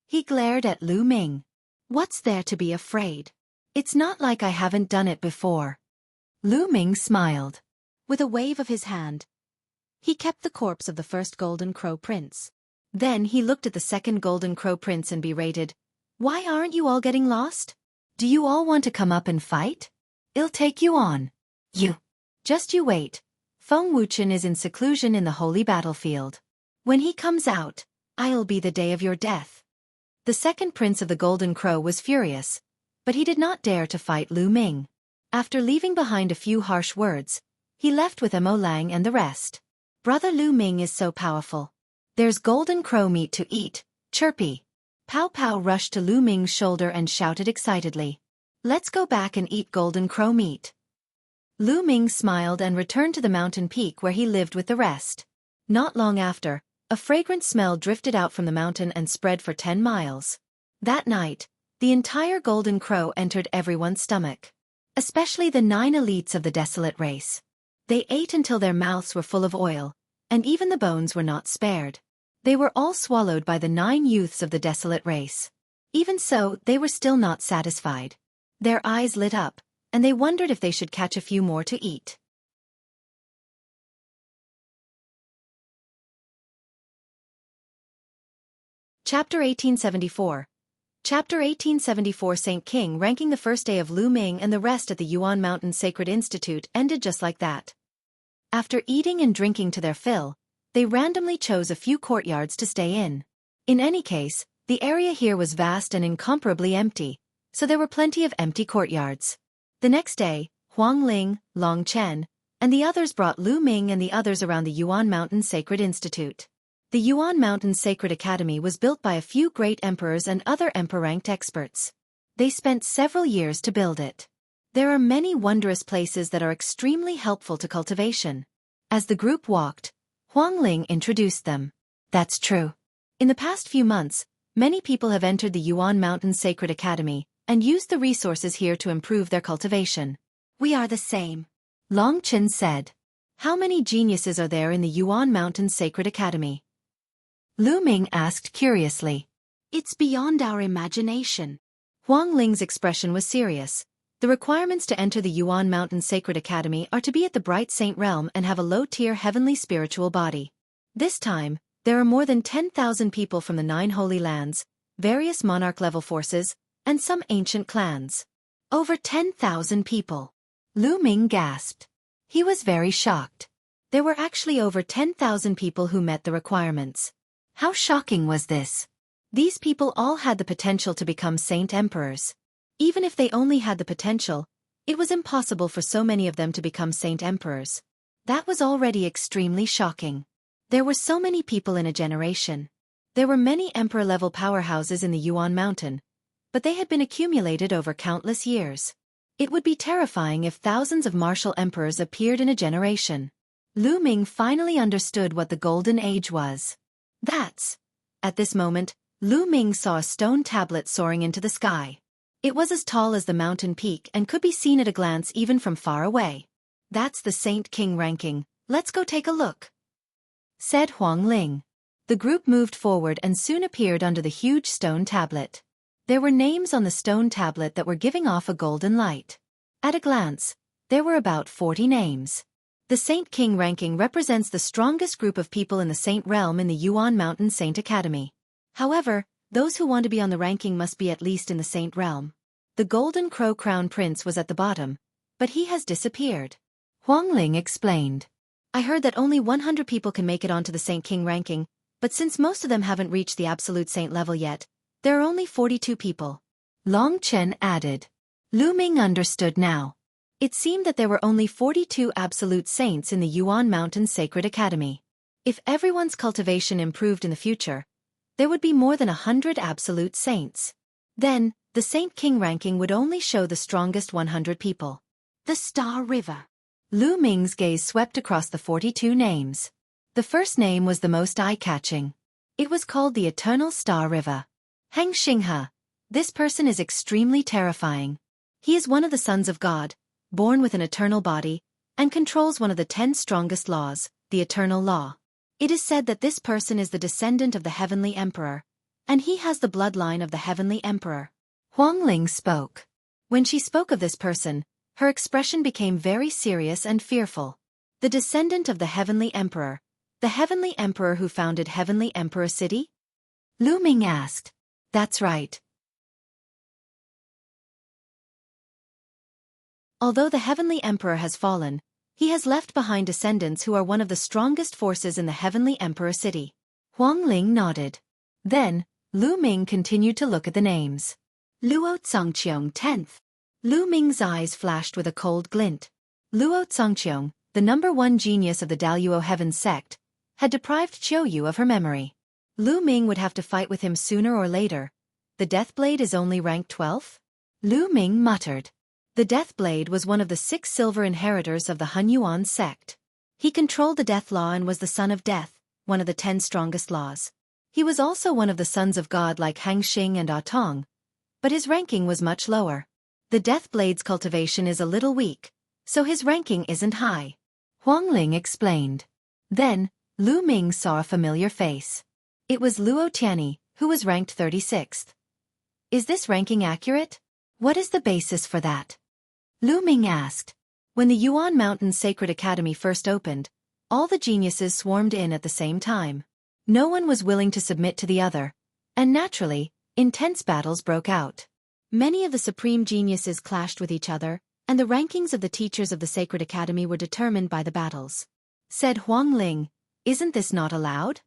He glared at Lu Ming. What's there to be afraid? It's not like I haven't done it before. Lu Ming smiled. With a wave of his hand, he kept the corpse of the first Golden Crow Prince. Then he looked at the second Golden Crow Prince and berated. Why aren't you all getting lost? Do you all want to come up and fight? I'll take you on. Just you wait. Feng Wuchen is in seclusion in the holy battlefield. When he comes out, I'll be the day of your death. The second prince of the Golden Crow was furious, but he did not dare to fight Lu Ming. After leaving behind a few harsh words, he left with Mo Lang and the rest. Brother Lu Ming is so powerful. There's Golden Crow meat to eat, chirpy. Pow Pow rushed to Lu Ming's shoulder and shouted excitedly. Let's go back and eat Golden Crow meat. Lu Ming smiled and returned to the mountain peak where he lived with the rest. Not long after, a fragrant smell drifted out from the mountain and spread for 10 miles. That night, the entire Golden Crow entered everyone's stomach. Especially the 9 elites of the desolate race. They ate until their mouths were full of oil, and even the bones were not spared. They were all swallowed by the 9 youths of the desolate race. Even so, they were still not satisfied. Their eyes lit up, and they wondered if they should catch a few more to eat. Chapter 1874. Chapter 1874. Saint King ranking the first day of Lu Ming and the rest at the Yuan Mountain Sacred Institute ended just like that. After eating and drinking to their fill, they randomly chose a few courtyards to stay in. In any case, the area here was vast and incomparably empty, so there were plenty of empty courtyards. The next day, Huang Ling, Long Chen, and the others brought Lu Ming and the others around the Yuan Mountain Sacred Institute. The Yuan Mountain Sacred Academy was built by a few great emperors and other emperor-ranked experts. They spent several years to build it. There are many wondrous places that are extremely helpful to cultivation. As the group walked, Huang Ling introduced them. That's true. In the past few months, many people have entered the Yuan Mountain Sacred Academy and used the resources here to improve their cultivation. We are the same. Long Chen said. How many geniuses are there in the Yuan Mountain Sacred Academy? Lu Ming asked curiously. It's beyond our imagination. Huang Ling's expression was serious. The requirements to enter the Yuan Mountain Sacred Academy are to be at the Bright Saint Realm and have a low-tier heavenly spiritual body. This time, there are more than 10,000 people from the 9 Holy Lands, various monarch-level forces, and some ancient clans. Over 10,000 people. Lu Ming gasped. He was very shocked. There were actually over 10,000 people who met the requirements. How shocking was this? These people all had the potential to become Saint Emperors. Even if they only had the potential, it was impossible for so many of them to become Saint Emperors. That was already extremely shocking. There were so many people in a generation. There were many emperor-level powerhouses in the Yuan Mountain, but they had been accumulated over countless years. It would be terrifying if thousands of martial emperors appeared in a generation. Lu Ming finally understood what the Golden Age was. At this moment, Lu Ming saw a stone tablet soaring into the sky. It was as tall as the mountain peak and could be seen at a glance even from far away. That's the Saint King ranking. Let's go take a look, said Huang Ling. The group moved forward and soon appeared under the huge stone tablet. There were names on the stone tablet that were giving off a golden light. At a glance, there were about 40 names. The Saint King ranking represents the strongest group of people in the Saint Realm in the Yuan Mountain Saint Academy. However, those who want to be on the ranking must be at least in the Saint Realm. The Golden Crow Crown Prince was at the bottom, but he has disappeared. Huang Ling explained. I heard that only 100 people can make it onto the Saint King ranking, but since most of them haven't reached the absolute saint level yet, there are only 42 people. Long Chen added. Lu Ming understood now. It seemed that there were only 42 absolute saints in the Yuan Mountain Sacred Academy. If everyone's cultivation improved in the future, there would be more than 100 absolute saints. Then, the Saint King ranking would only show the strongest 100 people. The Star River. Lu Ming's gaze swept across the 42 names. The first name was the most eye-catching. It was called the Eternal Star River. Heng Xinghe. This person is extremely terrifying. He is one of the sons of God, born with an eternal body, and controls one of the 10 strongest laws, the Eternal Law. It is said that this person is the descendant of the Heavenly Emperor, and he has the bloodline of the Heavenly Emperor. Huang Ling spoke. When she spoke of this person, her expression became very serious and fearful. The descendant of the Heavenly Emperor, the Heavenly Emperor who founded Heavenly Emperor City? Lu Ming asked. That's right. Although the Heavenly Emperor has fallen, he has left behind descendants who are one of the strongest forces in the Heavenly Emperor City. Huang Ling nodded. Then, Lu Ming continued to look at the names. Luo Zongqiong 10th. Lu Ming's eyes flashed with a cold glint. Luo Zongqiong, the #1 genius of the Daluo Heaven sect, had deprived Qiuyu of her memory. Lu Ming would have to fight with him sooner or later. The Deathblade is only ranked 12th? Lu Ming muttered. The Deathblade was one of the 6 silver inheritors of the Hunyuan sect. He controlled the Death Law and was the son of Death, one of the 10 strongest laws. He was also one of the sons of God like Hang Xing and Ah Tong, but his ranking was much lower. The Deathblade's cultivation is a little weak, so his ranking isn't high. Huang Ling explained. Then, Lu Ming saw a familiar face. It was Luo Tianyi, who was ranked 36th. Is this ranking accurate? What is the basis for that? Lu Ming asked. When the Yuan Mountain Sacred Academy first opened, all the geniuses swarmed in at the same time. No one was willing to submit to the other, and naturally, intense battles broke out. Many of the supreme geniuses clashed with each other, and the rankings of the teachers of the Sacred Academy were determined by the battles. Said Huang Ling, isn't this not allowed?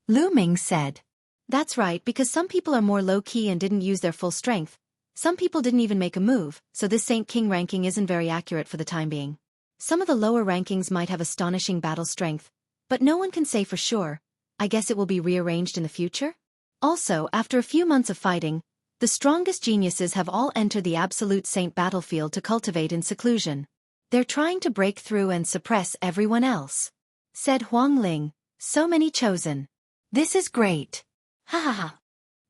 Lu Ming said. That's right, because some people are more low-key and didn't use their full strength. Some people didn't even make a move, so this Saint King ranking isn't very accurate for the time being. Some of the lower rankings might have astonishing battle strength, but no one can say for sure. I guess it will be rearranged in the future? Also, after a few months of fighting, the strongest geniuses have all entered the absolute saint battlefield to cultivate in seclusion. They're trying to break through and suppress everyone else. Said Huang Ling, so many chosen. This is great. Ha ha ha.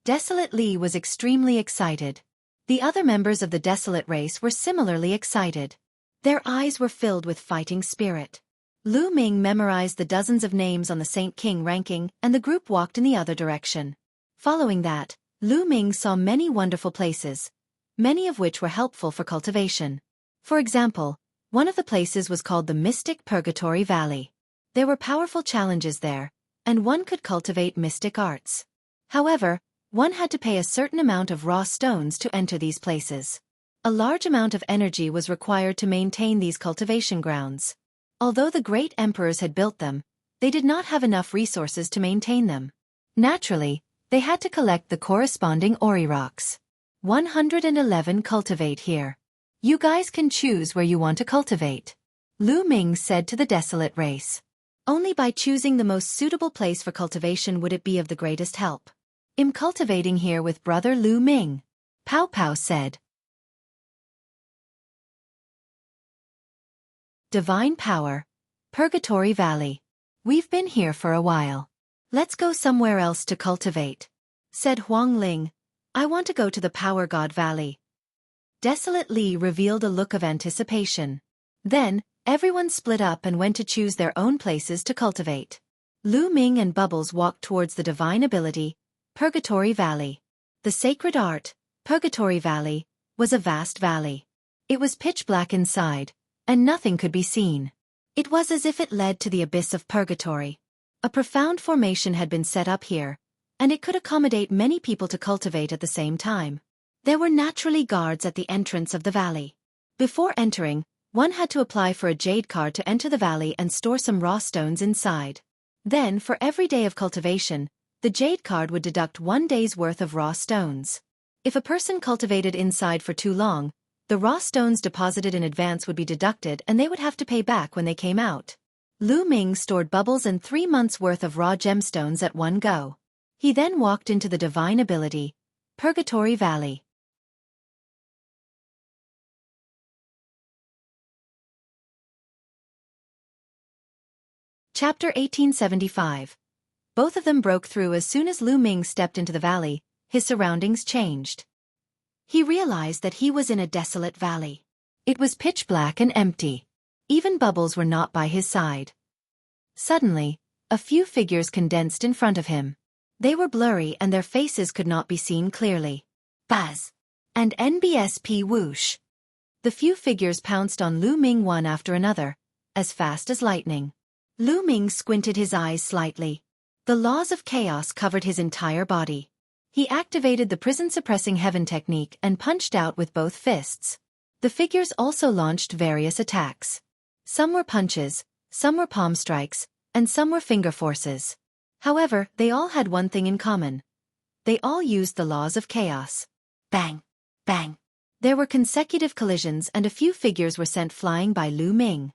Desolate Li was extremely excited. The other members of the Desolate race were similarly excited. Their eyes were filled with fighting spirit. Lu Ming memorized the dozens of names on the Saint King ranking, and the group walked in the other direction. Following that, Lu Ming saw many wonderful places, many of which were helpful for cultivation. For example, one of the places was called the Mystic Purgatory Valley. There were powerful challenges there, and one could cultivate mystic arts. However, one had to pay a certain amount of raw stones to enter these places. A large amount of energy was required to maintain these cultivation grounds. Although the great emperors had built them, they did not have enough resources to maintain them. Naturally, they had to collect the corresponding ori rocks. 111 cultivate here. You guys can choose where you want to cultivate. Lu Ming said to the desolate race. Only by choosing the most suitable place for cultivation would it be of the greatest help. I'm cultivating here with brother Lu Ming. Pao Pao said. Divine Power, Purgatory Valley. We've been here for a while. Let's go somewhere else to cultivate, said Huang Ling. I want to go to the Power God Valley. Desolate Li revealed a look of anticipation. Then, everyone split up and went to choose their own places to cultivate. Lu Ming and Bubbles walked towards the Divine Ability, Purgatory Valley. The sacred art, Purgatory Valley, was a vast valley. It was pitch black inside, and nothing could be seen. It was as if it led to the abyss of purgatory. A profound formation had been set up here, and it could accommodate many people to cultivate at the same time. There were naturally guards at the entrance of the valley. Before entering, one had to apply for a jade card to enter the valley and store some raw stones inside. Then, for every day of cultivation, the jade card would deduct 1 day's worth of raw stones. If a person cultivated inside for too long, the raw stones deposited in advance would be deducted and they would have to pay back when they came out. Lu Ming stored Bubbles and 3 months' worth of raw gemstones at one go. He then walked into the Divine Ability, Purgatory Valley. Chapter 1875. Both of them broke through as soon as Lu Ming stepped into the valley. His surroundings changed. He realized that he was in a desolate valley. It was pitch black and empty. Even Bubbles were not by his side. Suddenly, a few figures condensed in front of him. They were blurry and their faces could not be seen clearly. Buzz! And NBSP whoosh! The few figures pounced on Lu Ming one after another, as fast as lightning. Lu Ming squinted his eyes slightly. The laws of chaos covered his entire body. He activated the prison-suppressing heaven technique and punched out with both fists. The figures also launched various attacks. Some were punches, some were palm strikes, and some were finger forces. However, they all had one thing in common. They all used the laws of chaos. Bang! Bang! There were consecutive collisions and a few figures were sent flying by Lu Ming.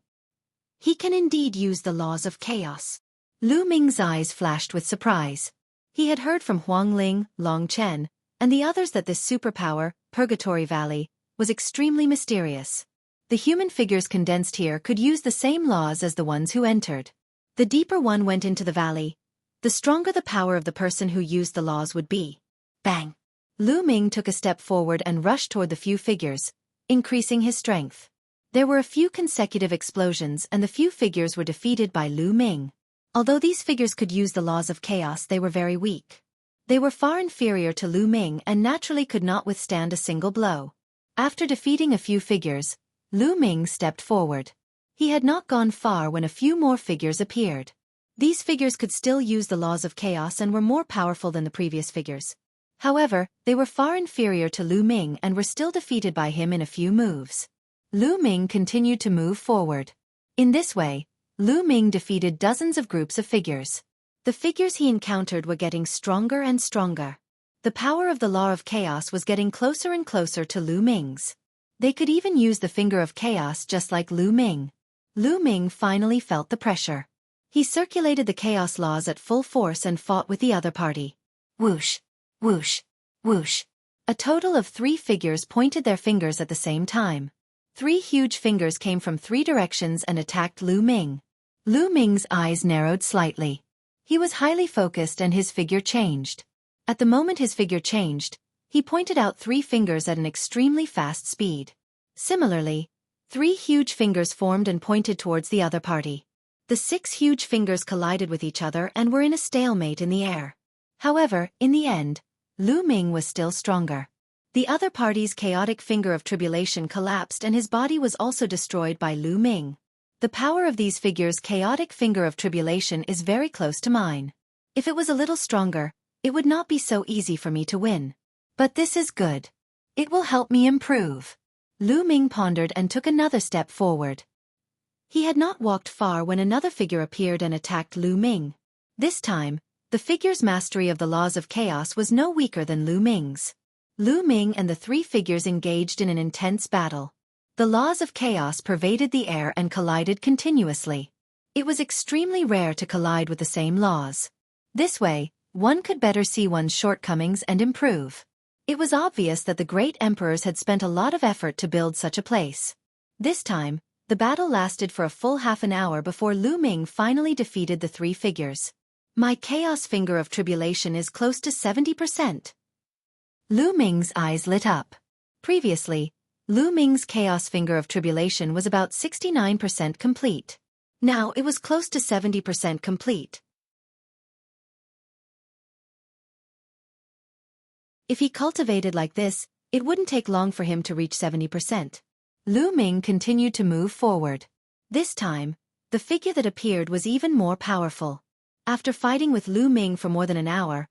He can indeed use the laws of chaos. Lu Ming's eyes flashed with surprise. He had heard from Huang Ling, Long Chen, and the others that this superpower, Purgatory Valley, was extremely mysterious. The human figures condensed here could use the same laws as the ones who entered. The deeper one went into the valley, the stronger the power of the person who used the laws would be. Bang! Lu Ming took a step forward and rushed toward the few figures, increasing his strength. There were a few consecutive explosions and the few figures were defeated by Lu Ming. Although these figures could use the laws of chaos, they were very weak. They were far inferior to Lu Ming and naturally could not withstand a single blow. After defeating a few figures, Lu Ming stepped forward. He had not gone far when a few more figures appeared. These figures could still use the laws of chaos and were more powerful than the previous figures. However, they were far inferior to Lu Ming and were still defeated by him in a few moves. Lu Ming continued to move forward. In this way, Lu Ming defeated dozens of groups of figures. The figures he encountered were getting stronger and stronger. The power of the law of chaos was getting closer and closer to Lu Ming's. They could even use the finger of chaos just like Lu Ming. Lu Ming finally felt the pressure. He circulated the chaos laws at full force and fought with the other party. Whoosh! Whoosh! Whoosh! A total of 3 figures pointed their fingers at the same time. 3 huge fingers came from 3 directions and attacked Lu Ming. Lu Ming's eyes narrowed slightly. He was highly focused and his figure changed. At the moment his figure changed, he pointed out 3 fingers at an extremely fast speed. Similarly, 3 huge fingers formed and pointed towards the other party. The 6 huge fingers collided with each other and were in a stalemate in the air. However, in the end, Lu Ming was still stronger. The other party's chaotic finger of tribulation collapsed and his body was also destroyed by Lu Ming. The power of these figures' chaotic finger of tribulation is very close to mine. If it was a little stronger, it would not be so easy for me to win. But this is good. It will help me improve. Lu Ming pondered and took another step forward. He had not walked far when another figure appeared and attacked Lu Ming. This time, the figure's mastery of the laws of chaos was no weaker than Lu Ming's. Lu Ming and the three figures engaged in an intense battle. The laws of chaos pervaded the air and collided continuously. It was extremely rare to collide with the same laws. This way, one could better see one's shortcomings and improve. It was obvious that the great emperors had spent a lot of effort to build such a place. This time, the battle lasted for a full half an hour before Lu Ming finally defeated the three figures. My chaos finger of tribulation is close to 70%. Lu Ming's eyes lit up. Previously, Lu Ming's chaos finger of tribulation was about 69% complete. Now it was close to 70% complete. If he cultivated like this, it wouldn't take long for him to reach 70%. Lu Ming continued to move forward. This time, the figure that appeared was even more powerful. After fighting with Lu Ming for more than an hour,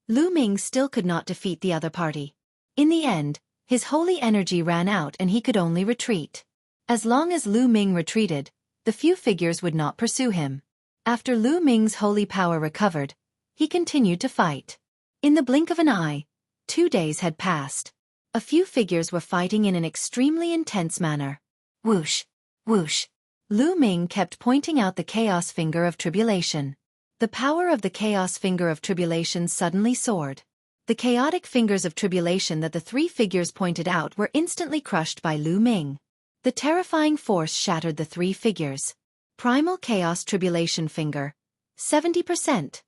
Lu Ming still could not defeat the other party. In the end, his holy energy ran out and he could only retreat. As long as Lu Ming retreated, the few figures would not pursue him. After Lu Ming's holy power recovered, he continued to fight. In the blink of an eye, 2 days had passed. A few figures were fighting in an extremely intense manner. Whoosh, whoosh. Lu Ming kept pointing out the chaos finger of tribulation. The power of the chaos finger of tribulation suddenly soared. The chaotic fingers of tribulation that the three figures pointed out were instantly crushed by Lu Ming. The terrifying force shattered the three figures. Primal chaos tribulation finger. 70%.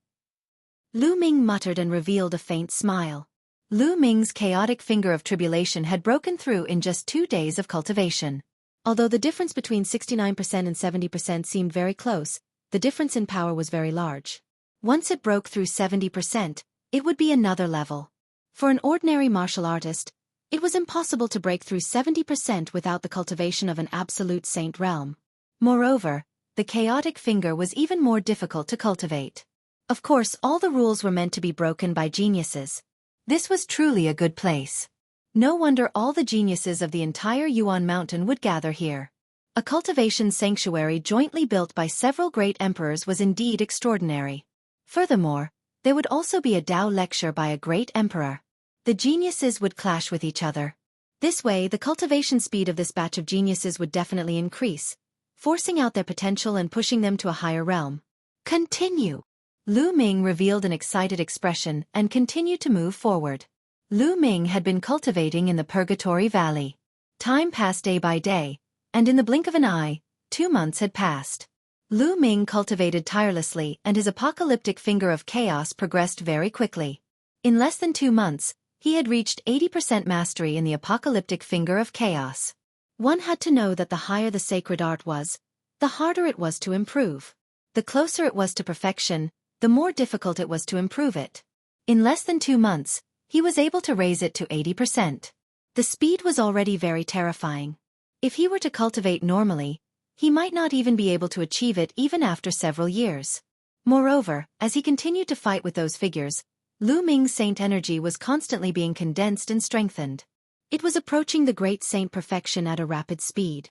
Lu Ming muttered and revealed a faint smile. Lu Ming's chaotic finger of tribulation had broken through in just 2 days of cultivation. Although the difference between 69% and 70% seemed very close, the difference in power was very large. Once it broke through 70%, it would be another level. For an ordinary martial artist, it was impossible to break through 70% without the cultivation of an absolute saint realm. Moreover, the chaotic finger was even more difficult to cultivate. Of course, all the rules were meant to be broken by geniuses. This was truly a good place. No wonder all the geniuses of the entire Yuan Mountain would gather here. A cultivation sanctuary jointly built by several great emperors was indeed extraordinary. Furthermore, there would also be a Tao lecture by a great emperor. The geniuses would clash with each other. This way, the cultivation speed of this batch of geniuses would definitely increase, forcing out their potential and pushing them to a higher realm. Continue. Lu Ming revealed an excited expression and continued to move forward. Lu Ming had been cultivating in the Purgatory Valley. Time passed day by day, and in the blink of an eye, 2 months had passed. Lu Ming cultivated tirelessly and his apocalyptic finger of chaos progressed very quickly. In less than 2 months, he had reached 80% mastery in the apocalyptic finger of chaos. One had to know that the higher the sacred art was, the harder it was to improve. The closer it was to perfection, the more difficult it was to improve it. In less than 2 months, he was able to raise it to 80%. The speed was already very terrifying. If he were to cultivate normally, he might not even be able to achieve it even after several years. Moreover, as he continued to fight with those figures, Lu Ming's saint energy was constantly being condensed and strengthened. It was approaching the great saint perfection at a rapid speed.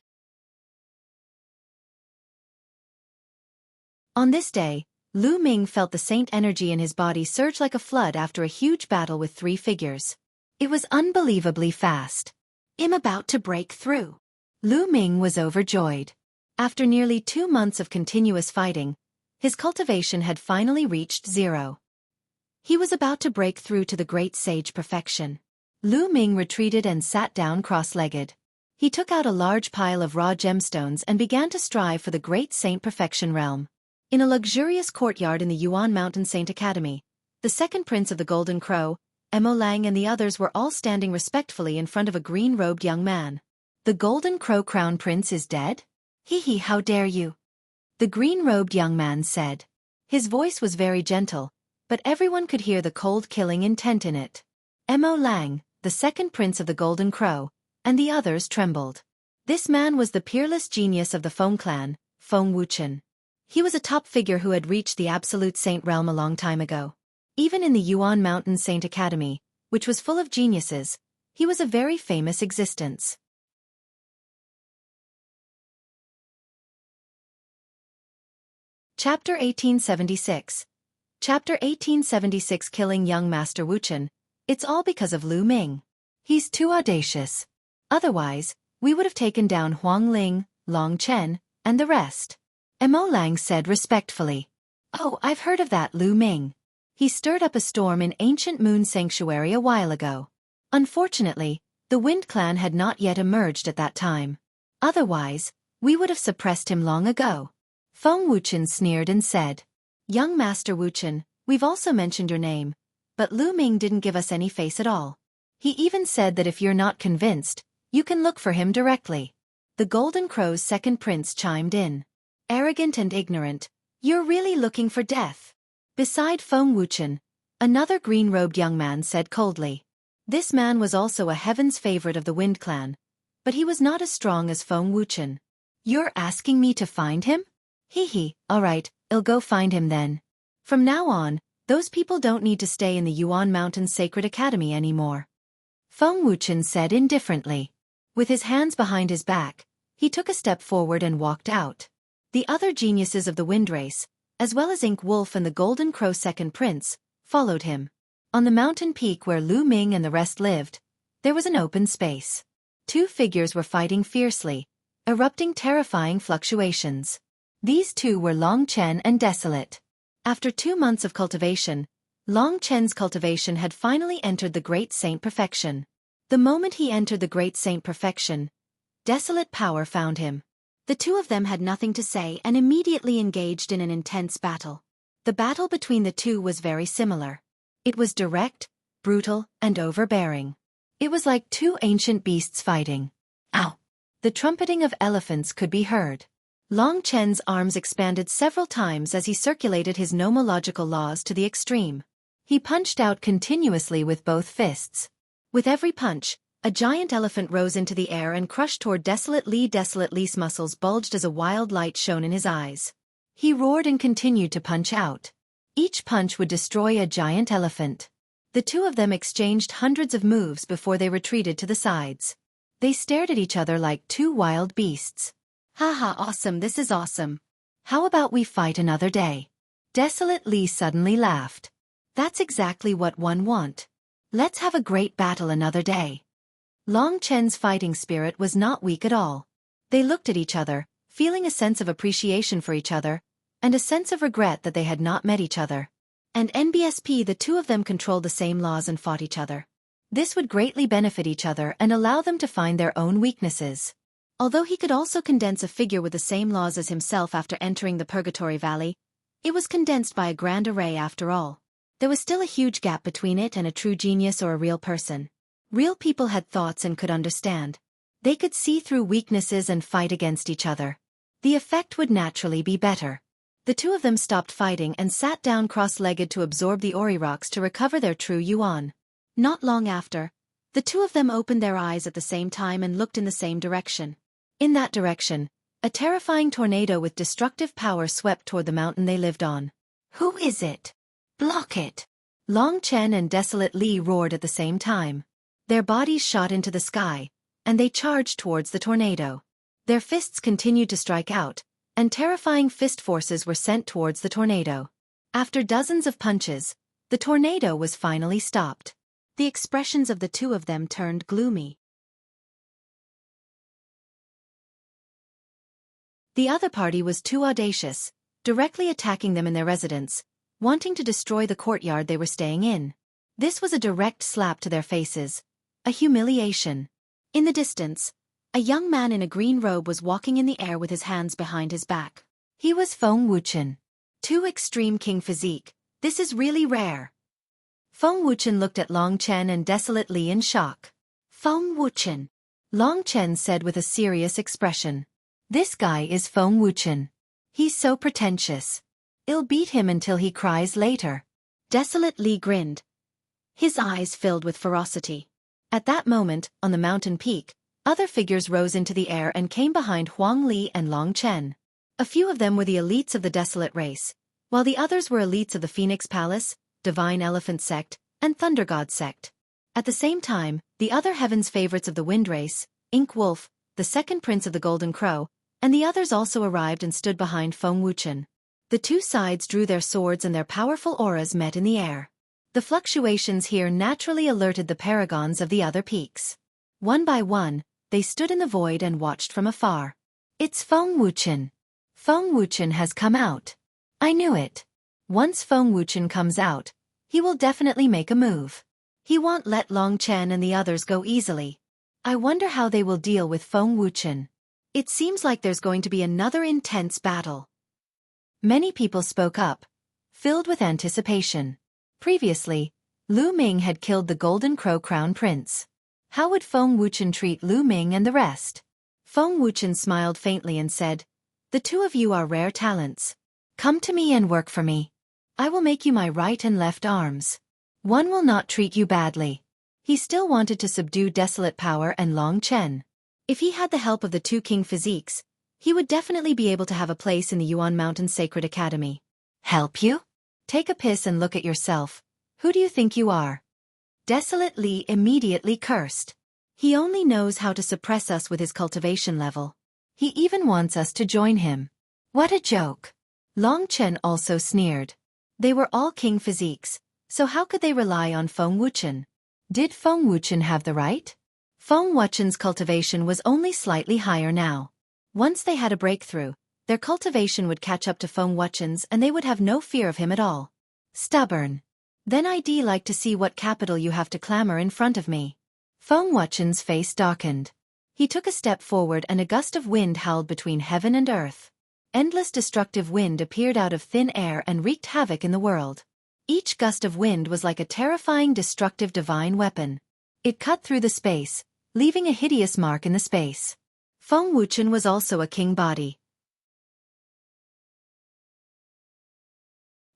On this day, Lu Ming felt the saint energy in his body surge like a flood after a huge battle with 3 figures. It was unbelievably fast. I'm about to break through. Lu Ming was overjoyed. After nearly 2 months of continuous fighting, his cultivation had finally reached 0. He was about to break through to the great sage perfection. Lu Ming retreated and sat down cross-legged. He took out a large pile of raw gemstones and began to strive for the great saint perfection realm. In a luxurious courtyard in the Yuan Mountain Saint Academy, the second prince of the Golden Crow, Mo Lang and the others were all standing respectfully in front of a green-robed young man. The Golden Crow Crown Prince is dead? Hee, how dare you? The green-robed young man said. His voice was very gentle, but everyone could hear the cold killing intent in it. Mo Lang, the second prince of the Golden Crow, and the others trembled. This man was the peerless genius of the Feng clan, Feng Wuchen. He was a top figure who had reached the absolute saint realm a long time ago. Even in the Yuan Mountain Saint Academy, which was full of geniuses, he was a very famous existence. Chapter 1876. Chapter 1876. Killing young Master Wuchen. It's all because of Lu Ming. He's too audacious. Otherwise, we would have taken down Huang Ling, Long Chen, and the rest. Mo Lang said respectfully. Oh, I've heard of that Lu Ming. He stirred up a storm in Ancient Moon Sanctuary a while ago. Unfortunately, the Wind Clan had not yet emerged at that time. Otherwise, we would have suppressed him long ago. Feng Wuchen sneered and said, Young Master Wuchen, we've also mentioned your name, but Lu Ming didn't give us any face at all. He even said that if you're not convinced, you can look for him directly. The Golden Crow's second prince chimed in. Arrogant and ignorant, you're really looking for death. Beside Feng Wuchen, another green-robed young man said coldly. This man was also a heaven's favorite of the Wind Clan, but he was not as strong as Feng Wuchen. You're asking me to find him? Hee, alright, I'll go find him then. From now on, those people don't need to stay in the Yuan Mountain Sacred Academy anymore. Feng Wuchen said indifferently. With his hands behind his back, he took a step forward and walked out. The other geniuses of the Wind Race, as well as Ink Wolf and the Golden Crow second prince, followed him. On the mountain peak where Lu Ming and the rest lived, there was an open space. Two figures were fighting fiercely, erupting terrifying fluctuations. These two were Long Chen and Desolate. After 2 months of cultivation, Long Chen's cultivation had finally entered the Great Saint Perfection. The moment he entered the Great Saint Perfection, Desolate power found him. The two of them had nothing to say and immediately engaged in an intense battle. The battle between the two was very similar. It was direct, brutal, and overbearing. It was like two ancient beasts fighting. Ow! The trumpeting of elephants could be heard. Long Chen's arms expanded several times as he circulated his nomological laws to the extreme. He punched out continuously with both fists. With every punch, a giant elephant rose into the air and crushed toward Desolate Li. Desolate Li's muscles bulged as a wild light shone in his eyes. He roared and continued to punch out. Each punch would destroy a giant elephant. The two of them exchanged hundreds of moves before they retreated to the sides. They stared at each other like two wild beasts. Haha, awesome, this is awesome. How about we fight another day? Desolate Li suddenly laughed. That's exactly what one want. Let's have a great battle another day. Long Chen's fighting spirit was not weak at all. They looked at each other, feeling a sense of appreciation for each other, and a sense of regret that they had not met each other. And NBSP, the two of them controlled the same laws and fought each other. This would greatly benefit each other and allow them to find their own weaknesses. Although he could also condense a figure with the same laws as himself after entering the Purgatory Valley, it was condensed by a grand array after all. There was still a huge gap between it and a true genius or a real person. Real people had thoughts and could understand. They could see through weaknesses and fight against each other. The effect would naturally be better. The two of them stopped fighting and sat down cross-legged to absorb the Ori rocks to recover their true yuan. Not long after, the two of them opened their eyes at the same time and looked in the same direction. In that direction, a terrifying tornado with destructive power swept toward the mountain they lived on. Who is it? Block it! Long Chen and Desolate Li roared at the same time. Their bodies shot into the sky, and they charged towards the tornado. Their fists continued to strike out, and terrifying fist forces were sent towards the tornado. After dozens of punches, the tornado was finally stopped. The expressions of the two of them turned gloomy. The other party was too audacious, directly attacking them in their residence, wanting to destroy the courtyard they were staying in. This was a direct slap to their faces, a humiliation. In the distance, a young man in a green robe was walking in the air with his hands behind his back. He was Feng Wuchen. Too extreme king physique, this is really rare. Feng Wuchen looked at Long Chen and Desolate Li in shock. Feng Wuchen. Long Chen said with a serious expression. This guy is Feng Wuchen. He's so pretentious. I'll beat him until he cries later. Desolate Li grinned, his eyes filled with ferocity. At that moment, on the mountain peak, other figures rose into the air and came behind Huang Li and Long Chen. A few of them were the elites of the Desolate race, while the others were elites of the Phoenix Palace, Divine Elephant Sect, and Thunder God Sect. At the same time, the other Heaven's favorites of the Wind race, Ink Wolf, the second prince of the Golden Crow, and the others also arrived and stood behind Feng Wuchen. The two sides drew their swords and their powerful auras met in the air. The fluctuations here naturally alerted the paragons of the other peaks. One by one, they stood in the void and watched from afar. It's Feng Wuchen. Feng Wuchen has come out. I knew it. Once Feng Wuchen comes out, he will definitely make a move. He won't let Long Chen and the others go easily. I wonder how they will deal with Feng Wuchen. It seems like there's going to be another intense battle. Many people spoke up, filled with anticipation. Previously, Lu Ming had killed the Golden Crow Crown Prince. How would Feng Wuchen treat Lu Ming and the rest? Feng Wuchen smiled faintly and said, "The two of you are rare talents. Come to me and work for me. I will make you my right and left arms. One will not treat you badly." He still wanted to subdue Desolate Power and Long Chen. If he had the help of the two king physiques, he would definitely be able to have a place in the Yuan Mountain Sacred Academy. Help you? Take a piss and look at yourself. Who do you think you are? Desolate Li immediately cursed. He only knows how to suppress us with his cultivation level. He even wants us to join him. What a joke. Long Chen also sneered. They were all king physiques, so how could they rely on Feng Wuchen? Did Feng Wuchen have the right? Feng Wuchen's cultivation was only slightly higher now. Once they had a breakthrough, their cultivation would catch up to Feng Wuchen's and they would have no fear of him at all. Stubborn. Then I'd like to see what capital you have to clamor in front of me. Feng Wuchen's face darkened. He took a step forward and a gust of wind howled between heaven and earth. Endless destructive wind appeared out of thin air and wreaked havoc in the world. Each gust of wind was like a terrifying destructive divine weapon. It cut through the space, leaving a hideous mark in the space. Feng Wuchen was also a king body.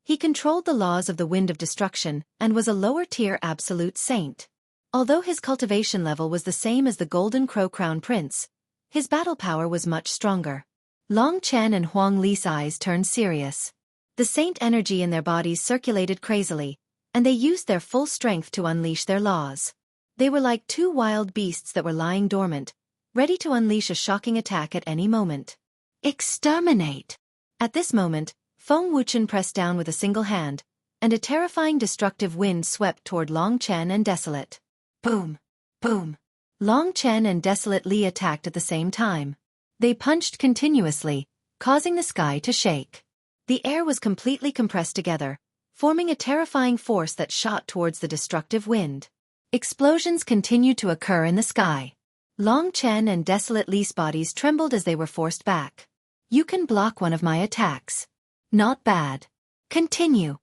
He controlled the laws of the wind of destruction and was a lower-tier absolute saint. Although his cultivation level was the same as the Golden Crow Crown Prince, his battle power was much stronger. Long Chen and Huang Li's eyes turned serious. The saint energy in their bodies circulated crazily, and they used their full strength to unleash their laws. They were like two wild beasts that were lying dormant, ready to unleash a shocking attack at any moment. Exterminate! At this moment, Feng Wuchen pressed down with a single hand, and a terrifying destructive wind swept toward Long Chen and Desolate. Boom! Boom! Long Chen and Desolate Li attacked at the same time. They punched continuously, causing the sky to shake. The air was completely compressed together, forming a terrifying force that shot towards the destructive wind. Explosions continued to occur in the sky. Long Chen and Desolate Li's bodies trembled as they were forced back. You can block one of my attacks. Not bad. Continue.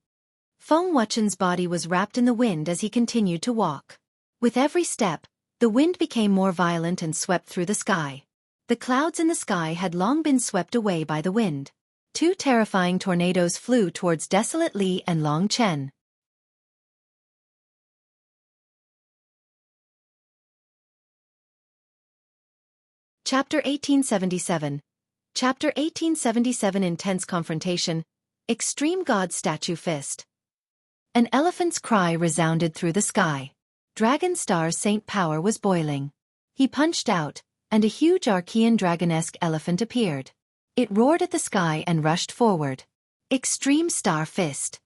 Feng Wuchen's body was wrapped in the wind as he continued to walk. With every step, the wind became more violent and swept through the sky. The clouds in the sky had long been swept away by the wind. Two terrifying tornadoes flew towards Desolate Li and Long Chen. Chapter 1877. Chapter 1877 Intense Confrontation. Extreme God Statue Fist. An elephant's cry resounded through the sky. Dragon Star's saint power was boiling. He punched out, and a huge Archean dragonesque elephant appeared. It roared at the sky and rushed forward. Extreme Star Fist.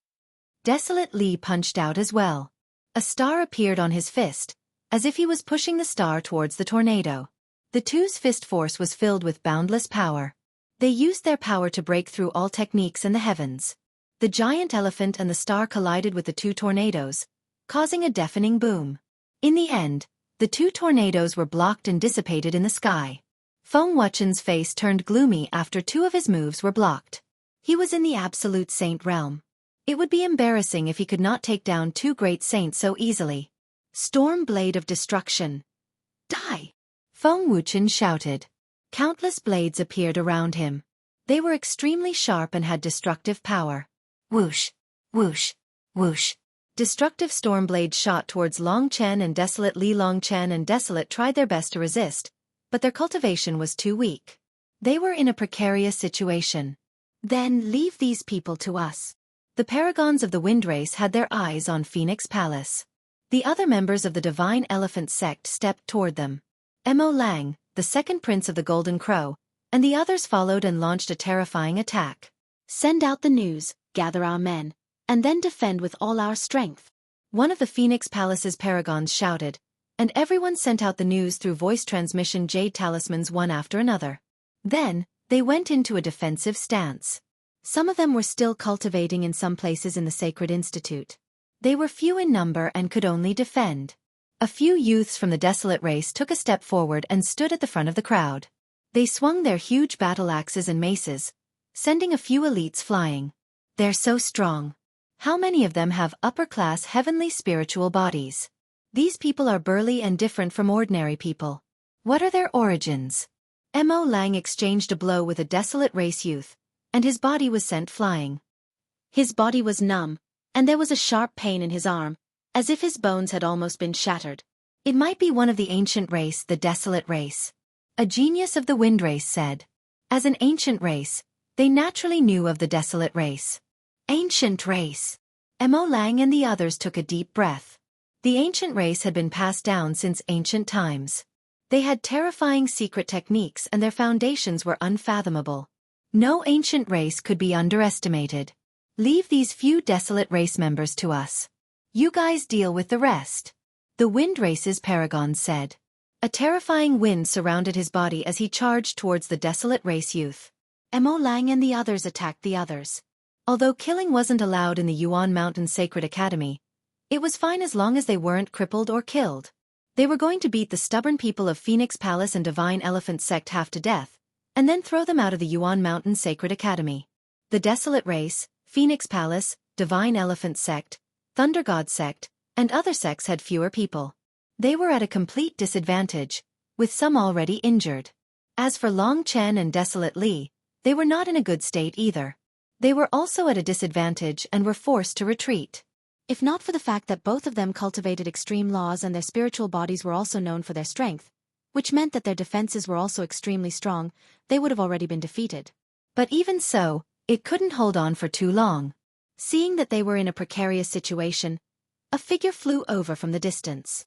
Desolate Li punched out as well. A star appeared on his fist, as if he was pushing the star towards the tornado. The two's fist force was filled with boundless power. They used their power to break through all techniques in the heavens. The giant elephant and the star collided with the two tornadoes, causing a deafening boom. In the end, the two tornadoes were blocked and dissipated in the sky. Feng Wuchen's face turned gloomy after two of his moves were blocked. He was in the absolute saint realm. It would be embarrassing if he could not take down two great saints so easily. Storm Blade of Destruction. Die! Feng Wuchen shouted. Countless blades appeared around him. They were extremely sharp and had destructive power. Whoosh! Whoosh! Whoosh! Destructive storm blades shot towards Long Chen and Desolate Li. Long Chen and Desolate tried their best to resist, but their cultivation was too weak. They were in a precarious situation. Then leave these people to us. The paragons of the wind race had their eyes on Phoenix Palace. The other members of the Divine Elephant sect stepped toward them. Mo Lang, the second prince of the Golden Crow, and the others followed and launched a terrifying attack. Send out the news, gather our men, and then defend with all our strength. One of the Phoenix Palace's paragons shouted, and everyone sent out the news through voice transmission jade talismans one after another. Then, they went into a defensive stance. Some of them were still cultivating in some places in the Sacred Institute. They were few in number and could only defend. A few youths from the Desolate race took a step forward and stood at the front of the crowd. They swung their huge battle axes and maces, sending a few elites flying. They're so strong. How many of them have upper-class heavenly spiritual bodies? These people are burly and different from ordinary people. What are their origins? Mo Lang exchanged a blow with a Desolate race youth, and his body was sent flying. His body was numb, and there was a sharp pain in his arm, as if his bones had almost been shattered. It might be one of the ancient race, the Desolate race. A genius of the wind race said. As an ancient race, they naturally knew of the Desolate race. Ancient race. Mo Lang and the others took a deep breath. The ancient race had been passed down since ancient times. They had terrifying secret techniques and their foundations were unfathomable. No ancient race could be underestimated. Leave these few Desolate race members to us. You guys deal with the rest. The wind race's paragon said. A terrifying wind surrounded his body as he charged towards the Desolate race youth. Mo Lang and the others attacked the others. Although killing wasn't allowed in the Yuan Mountain Sacred Academy, it was fine as long as they weren't crippled or killed. They were going to beat the stubborn people of Phoenix Palace and Divine Elephant sect half to death, and then throw them out of the Yuan Mountain Sacred Academy. The Desolate race, Phoenix Palace, Divine Elephant sect, Thunder God sect, and other sects had fewer people. They were at a complete disadvantage, with some already injured. As for Long Chen and Desolate Li, they were not in a good state either. They were also at a disadvantage and were forced to retreat. If not for the fact that both of them cultivated extreme laws and their spiritual bodies were also known for their strength, which meant that their defenses were also extremely strong, they would have already been defeated. But even so, it couldn't hold on for too long. Seeing that they were in a precarious situation, a figure flew over from the distance.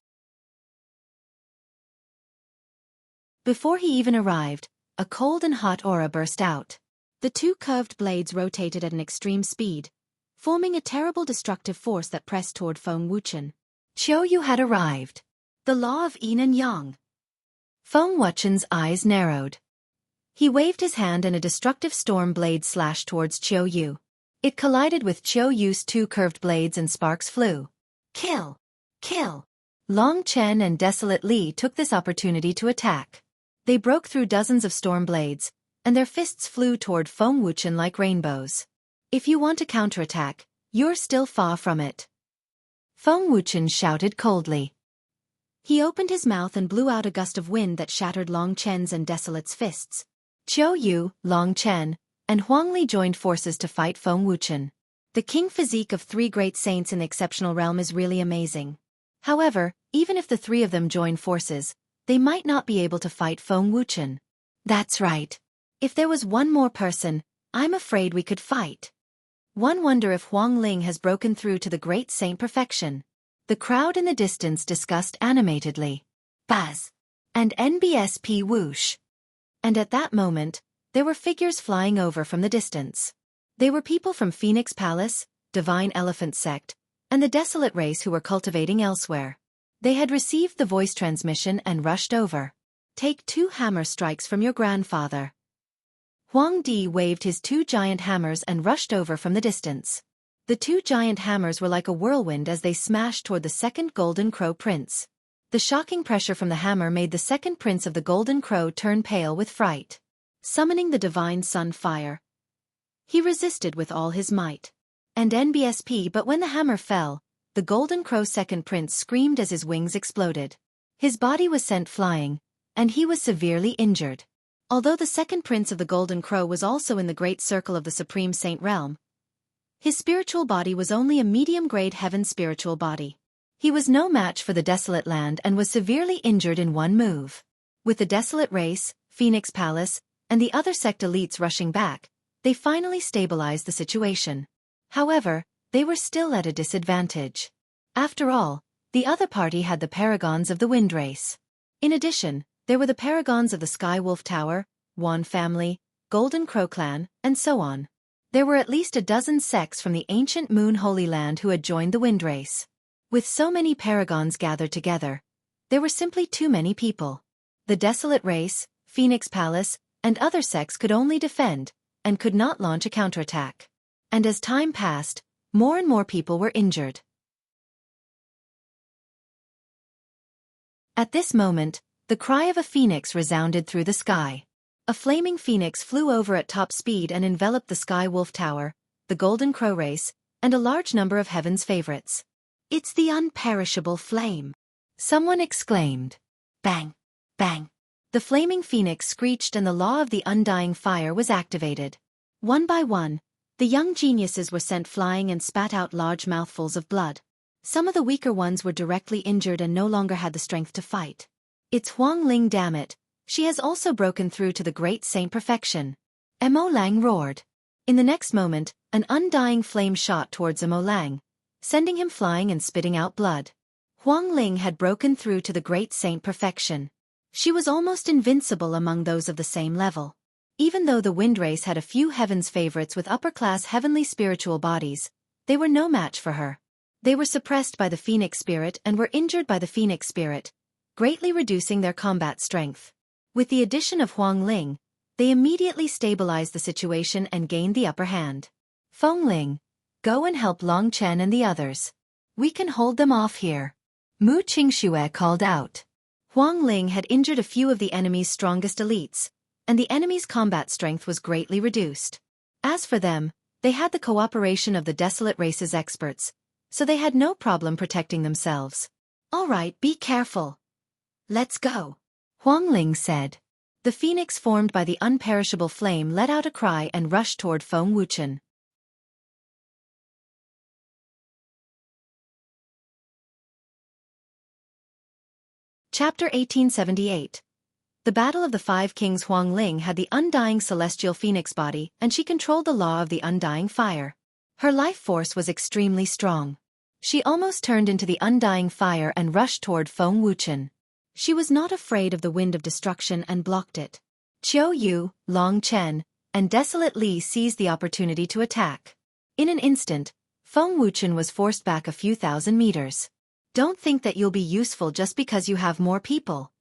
Before he even arrived, a cold and hot aura burst out. The two curved blades rotated at an extreme speed, forming a terrible destructive force that pressed toward Feng Wuchen. Qiu Yu had arrived. The law of yin and yang. Feng Wuchen's eyes narrowed. He waved his hand and a destructive storm blade slashed towards Qiu Yu. It collided with Qiu Yu's two curved blades and sparks flew. Kill! Kill! Long Chen and Desolate Li took this opportunity to attack. They broke through dozens of storm blades, and their fists flew toward Feng Wuchen like rainbows. If you want to counterattack, you're still far from it. Feng Wuchen shouted coldly. He opened his mouth and blew out a gust of wind that shattered Long Chen's and Desolate's fists. Qiu Yu, Long Chen, and Huang Li joined forces to fight Feng Wuchen. The king physique of three great saints in the exceptional realm is really amazing. However, even if the three of them join forces, they might not be able to fight Feng Wuchen. That's right. If there was one more person, I'm afraid we could fight. One wonder if Huang Ling has broken through to the great saint perfection. The crowd in the distance discussed animatedly. Buzz! And NBSP whoosh. And at that moment, there were figures flying over from the distance. They were people from Phoenix Palace, Divine Elephant sect, and the Desolate race who were cultivating elsewhere. They had received the voice transmission and rushed over. Take 2 hammer strikes from your grandfather. Huang Di waved his 2 giant hammers and rushed over from the distance. The 2 giant hammers were like a whirlwind as they smashed toward the second Golden Crow prince. The shocking pressure from the hammer made the second prince of the Golden Crow turn pale with fright. Summoning the divine sun fire, he resisted with all his might. And NBSP, but when the hammer fell, the Golden Crow second prince screamed as his wings exploded. His body was sent flying, and he was severely injured. Although the second prince of the Golden Crow was also in the great circle of the Supreme Saint realm, his spiritual body was only a medium-grade heaven spiritual body. He was no match for the Desolate land and was severely injured in one move. With the Desolate race, Phoenix Palace, and the other sect elites rushing back, they finally stabilized the situation. However, they were still at a disadvantage. After all, the other party had the paragons of the wind race. In addition, there were the paragons of the Sky Wolf Tower, Wan family, Golden Crow clan, and so on. There were at least a dozen sects from the ancient Moon Holy Land who had joined the wind race. With so many paragons gathered together, there were simply too many people. The Desolate Race, Phoenix Palace, and other sects could only defend, and could not launch a counterattack. And as time passed, more and more people were injured. At this moment, the cry of a phoenix resounded through the sky. A flaming phoenix flew over at top speed and enveloped the Sky Wolf Tower, the Golden Crow race, and a large number of heaven's favorites. "It's the unperishable flame!" someone exclaimed. Bang! Bang! The flaming phoenix screeched and the law of the undying fire was activated. One by one, the young geniuses were sent flying and spat out large mouthfuls of blood. Some of the weaker ones were directly injured and no longer had the strength to fight. "It's Huang Ling, damn it. She has also broken through to the great saint perfection." Emo Lang roared. In the next moment, an undying flame shot towards Emo Lang, sending him flying and spitting out blood. Huang Ling had broken through to the great saint perfection. She was almost invincible among those of the same level. Even though the wind race had a few heaven's favorites with upper-class heavenly spiritual bodies, they were no match for her. They were suppressed by the phoenix spirit and were injured by the phoenix spirit, greatly reducing their combat strength. With the addition of Huang Ling, they immediately stabilized the situation and gained the upper hand. "Feng Ling, go and help Long Chen and the others. We can hold them off here," Mu Qingxue called out. Huang Ling had injured a few of the enemy's strongest elites, and the enemy's combat strength was greatly reduced. As for them, they had the cooperation of the Desolate Race's experts, so they had no problem protecting themselves. "All right, be careful. Let's go," Huang Ling said. The phoenix formed by the unperishable flame let out a cry and rushed toward Feng Wuchen. Chapter 1878. The Battle of the Five Kings. Huang Ling had the undying celestial phoenix body and she controlled the law of the undying fire. Her life force was extremely strong. She almost turned into the undying fire and rushed toward Feng Wuchen. She was not afraid of the wind of destruction and blocked it. Qiu Yu, Long Chen, and Desolate Li seized the opportunity to attack. In an instant, Feng Wuchen was forced back a few thousand meters. "Don't think that you'll be useful just because you have more people."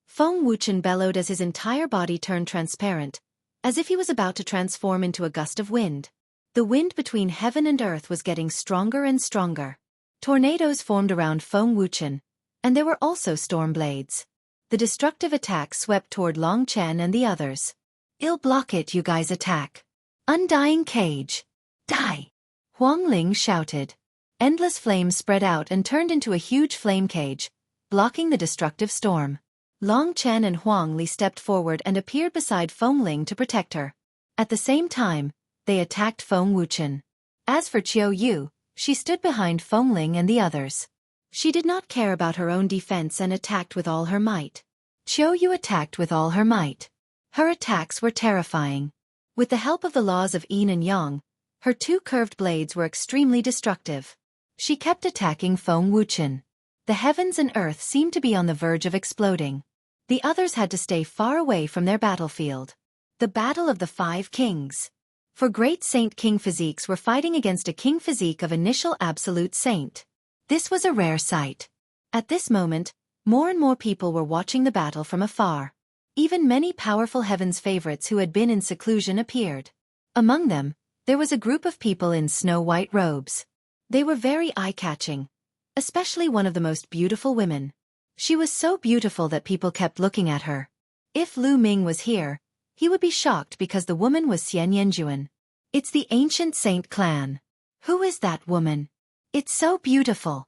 Feng Wuchen bellowed as his entire body turned transparent, as if he was about to transform into a gust of wind. The wind between heaven and earth was getting stronger and stronger. Tornadoes formed around Feng Wuchen, and there were also storm blades. The destructive attack swept toward Long Chen and the others. "I'll block it, you guys attack. Undying cage. Die!" Huang Ling shouted. Endless flames spread out and turned into a huge flame cage, blocking the destructive storm. Long Chen and Huang Li stepped forward and appeared beside Feng Ling to protect her. At the same time, they attacked Feng Wuchen. As for Qiu Yu, she stood behind Feng Ling and the others. She did not care about her own defense and attacked with all her might. Qiu Yu attacked with all her might. Her attacks were terrifying. With the help of the laws of yin and yang, her two curved blades were extremely destructive. She kept attacking Feng Wuchen. The heavens and earth seemed to be on the verge of exploding. The others had to stay far away from their battlefield. The Battle of the Five Kings. For great Saint King physiques were fighting against a king physique of initial absolute saint. This was a rare sight. At this moment, more and more people were watching the battle from afar. Even many powerful heaven's favorites who had been in seclusion appeared. Among them, there was a group of people in snow-white robes. They were very eye-catching, especially one of the most beautiful women. She was so beautiful that people kept looking at her. If Lu Ming was here, he would be shocked because the woman was Xian Yanjuan. "It's the ancient saint clan. Who is that woman? It's so beautiful."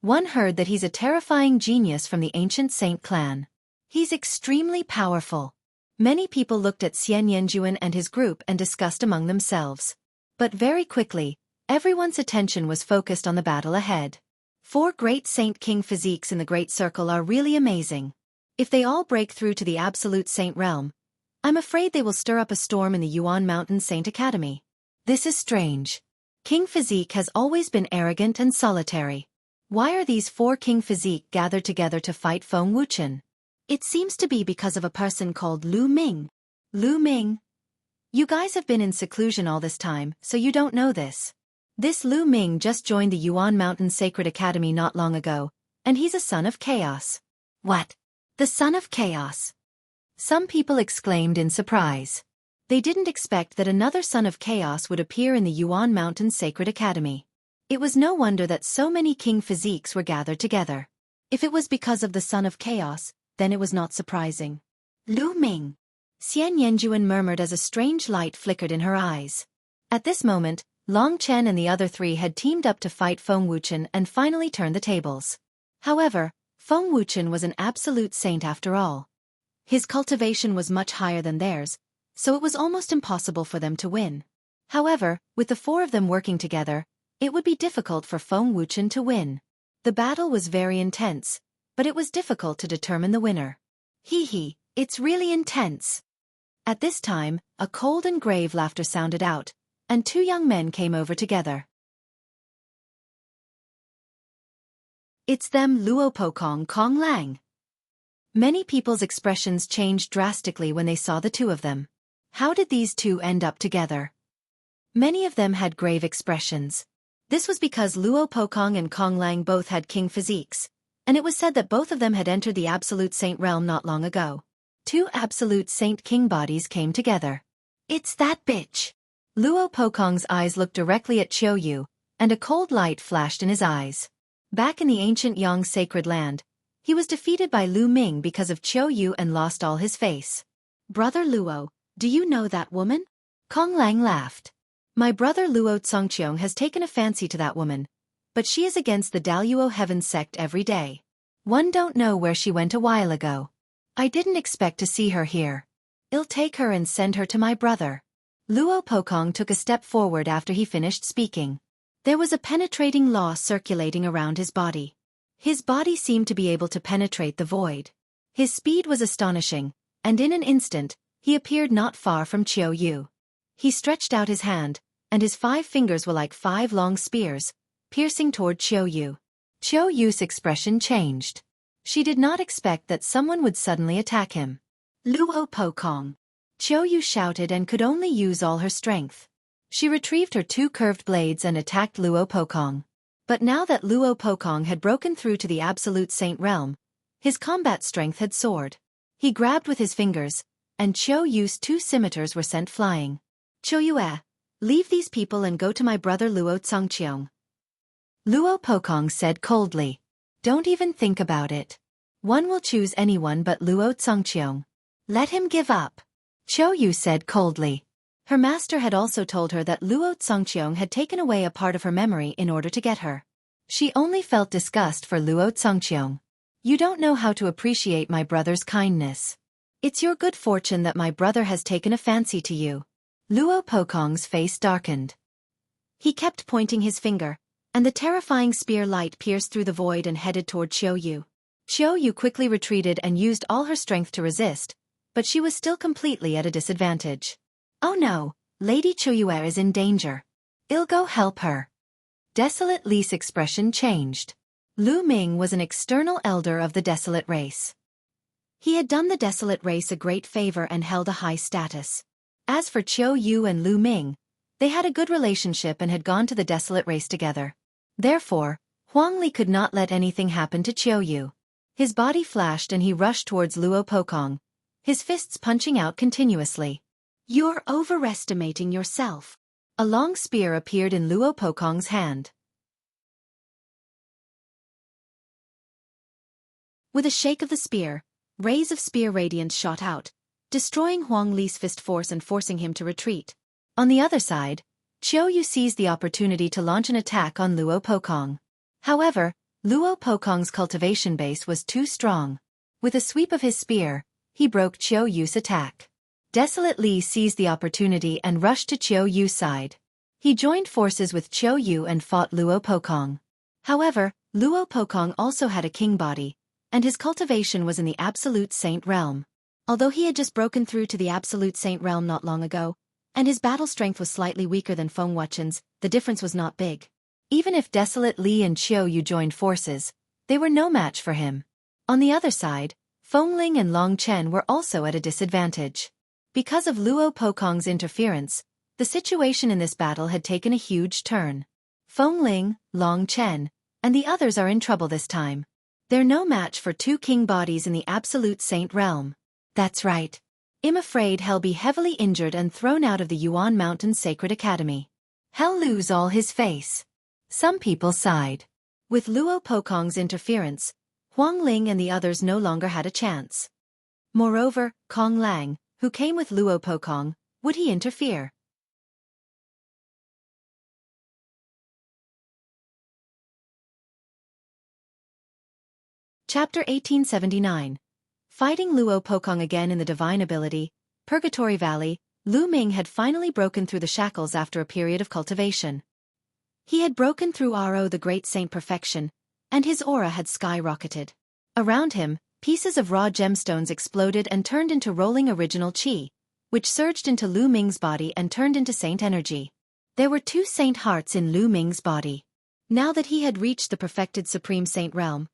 One heard that he's a terrifying genius from the ancient saint clan. He's extremely powerful. Many people looked at Xian Yanjuan and his group and discussed among themselves. But very quickly, everyone's attention was focused on the battle ahead. 4 great Saint King physiques in the Great Circle are really amazing. If they all break through to the Absolute Saint realm, I'm afraid they will stir up a storm in the Yuan Mountain Saint Academy. This is strange. King Physique has always been arrogant and solitary. Why are these 4 King Physique gathered together to fight Feng Wuchen? It seems to be because of a person called Lu Ming. Lu Ming? You guys have been in seclusion all this time, so you don't know this. This Lu Ming just joined the Yuan Mountain Sacred Academy not long ago, and he's a son of chaos. What? The son of chaos? Some people exclaimed in surprise. They didn't expect that another son of chaos would appear in the Yuan Mountain Sacred Academy. It was no wonder that so many King Physiques were gathered together. If it was because of the son of chaos, then it was not surprising. Lu Ming. Xian Yanjuan murmured as a strange light flickered in her eyes. At this moment, Long Chen and the other 3 had teamed up to fight Feng Wuchen and finally turned the tables. However, Feng Wuchen was an absolute saint after all. His cultivation was much higher than theirs, so it was almost impossible for them to win. However, with the 4 of them working together, it would be difficult for Feng Wuchen to win. The battle was very intense, but it was difficult to determine the winner. Hee, it's really intense. At this time, a cold and grave laughter sounded out, and 2 young men came over together. It's them, Luo Pokong Kong Lang. Many people's expressions changed drastically when they saw the 2 of them. How did these 2 end up together? Many of them had grave expressions. This was because Luo Pokong and Kong Lang both had king physiques, and it was said that both of them had entered the Absolute Saint realm not long ago. 2 Absolute Saint King bodies came together. It's that bitch. Luo Pokong's eyes looked directly at Qiu Yu, and a cold light flashed in his eyes. Back in the ancient Yang sacred land, he was defeated by Lu Ming because of Qiu Yu and lost all his face. Brother Luo, do you know that woman? Kong Lang laughed. My brother Luo Tsongqiong has taken a fancy to that woman, but she is against the Daluo Heaven sect every day. One don't know where she went a while ago. I didn't expect to see her here. I'll take her and send her to my brother. Luo Pokong took a step forward after he finished speaking. There was a penetrating law circulating around his body. His body seemed to be able to penetrate the void. His speed was astonishing, and in an instant, he appeared not far from Qiu Yu. He stretched out his hand, and his 5 fingers were like 5 long spears, piercing toward Qiu Yu. Qiu Yu's expression changed. She did not expect that someone would suddenly attack him. Luo Pokong. Qiu Yu shouted and could only use all her strength. She retrieved her 2 curved blades and attacked Luo Pokong. But now that Luo Pokong had broken through to the Absolute Saint realm, his combat strength had soared. He grabbed with his fingers, and Qiu Yu's 2 scimitars were sent flying. Qiu Yue, leave these people and go to my brother Luo Tsongqiong. Luo Pokong said coldly. Don't even think about it. One will choose anyone but Luo Tsongqiong. Let him give up. Qiu Yu said coldly. Her master had also told her that Luo Tsongqiong had taken away a part of her memory in order to get her. She only felt disgust for Luo Tsongqiong. You don't know how to appreciate my brother's kindness. It's your good fortune that my brother has taken a fancy to you. Luo Pokong's face darkened. He kept pointing his finger, and the terrifying spear light pierced through the void and headed toward Qiu Yu. Qiu Yu quickly retreated and used all her strength to resist, but she was still completely at a disadvantage. Oh no, Lady Qiu Yue is in danger. I'll go help her. Desolate Li's expression changed. Lu Ming was an external elder of the Desolate race. He had done the Desolate race a great favor and held a high status. As for Qiu Yu and Lu Ming, they had a good relationship and had gone to the Desolate race together. Therefore, Huang Li could not let anything happen to Qiu Yu. His body flashed and he rushed towards Luo Pokong, his fists punching out continuously. You're overestimating yourself. A long spear appeared in Luo Pokong's hand. With a shake of the spear, rays of spear radiance shot out, destroying Huang Li's fist force and forcing him to retreat. On the other side, Qiu Yu seized the opportunity to launch an attack on Luo Pokong. However, Luo Pokong's cultivation base was too strong. With a sweep of his spear, he broke Qiu Yu's attack. Desolate Li seized the opportunity and rushed to Qiu Yu's side. He joined forces with Qiu Yu and fought Luo Pokong. However, Luo Pokong also had a king body, and his cultivation was in the Absolute Saint realm. Although he had just broken through to the Absolute Saint realm not long ago, and his battle strength was slightly weaker than Feng Wuchen's, the difference was not big. Even if Desolate Li and Qiu Yu joined forces, they were no match for him. On the other side, Feng Ling and Long Chen were also at a disadvantage. Because of Luo Pokong's interference, the situation in this battle had taken a huge turn. Feng Ling, Long Chen, and the others are in trouble this time. They're no match for two king bodies in the Absolute Saint realm. That's right. I'm afraid he'll be heavily injured and thrown out of the Yuan Mountain Sacred Academy. He'll lose all his face. Some people sighed. With Luo Pokong's interference, Huang Ling and the others no longer had a chance. Moreover, Kong Lang, who came with Luo Pokong, would he interfere? Chapter 1879. Fighting Luo Pokong again in the Divine Ability, Purgatory Valley, Lu Ming had finally broken through the shackles after a period of cultivation. He had broken through Ro the Great Saint Perfection, and his aura had skyrocketed. Around him, pieces of raw gemstones exploded and turned into rolling original qi, which surged into Lu Ming's body and turned into saint energy. There were 2 saint hearts in Lu Ming's body. Now that he had reached the perfected Supreme Saint realm,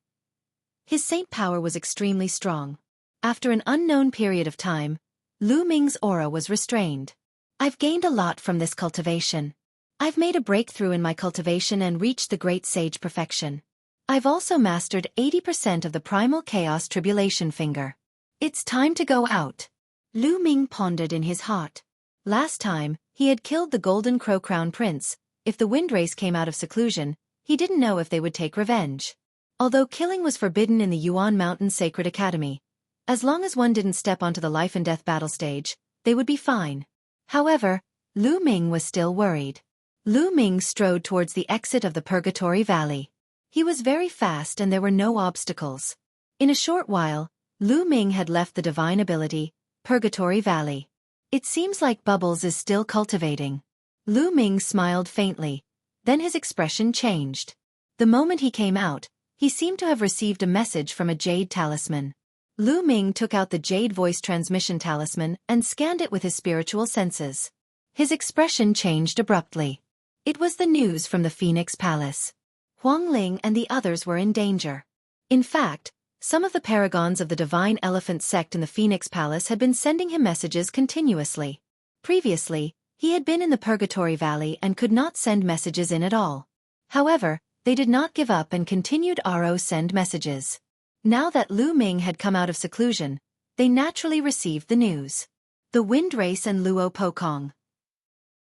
his saint power was extremely strong. After an unknown period of time, Lu Ming's aura was restrained. I've gained a lot from this cultivation. I've made a breakthrough in my cultivation and reached the Great Sage Perfection. I've also mastered 80% of the Primal Chaos Tribulation Finger. It's time to go out. Lu Ming pondered in his heart. Last time, he had killed the Golden Crow Crown Prince. If the Wind Race came out of seclusion, he didn't know if they would take revenge. Although killing was forbidden in the Yuan Mountain Sacred Academy, as long as one didn't step onto the life and death battle stage, they would be fine. However, Lu Ming was still worried. Lu Ming strode towards the exit of the Purgatory Valley. He was very fast and there were no obstacles. In a short while, Lu Ming had left the Divine Ability, Purgatory Valley. It seems like Bubbles is still cultivating. Lu Ming smiled faintly, then his expression changed. The moment he came out, he seemed to have received a message from a jade talisman. Lu Ming took out the jade voice transmission talisman and scanned it with his spiritual senses. His expression changed abruptly. It was the news from the Phoenix Palace. Huang Ling and the others were in danger. In fact, some of the paragons of the Divine Elephant sect in the Phoenix Palace had been sending him messages continuously. Previously, he had been in the Purgatory Valley and could not send messages in at all. However, they did not give up and continued to send messages. Now that Lu Ming had come out of seclusion, they naturally received the news. The Wind Race and Luo Pokong.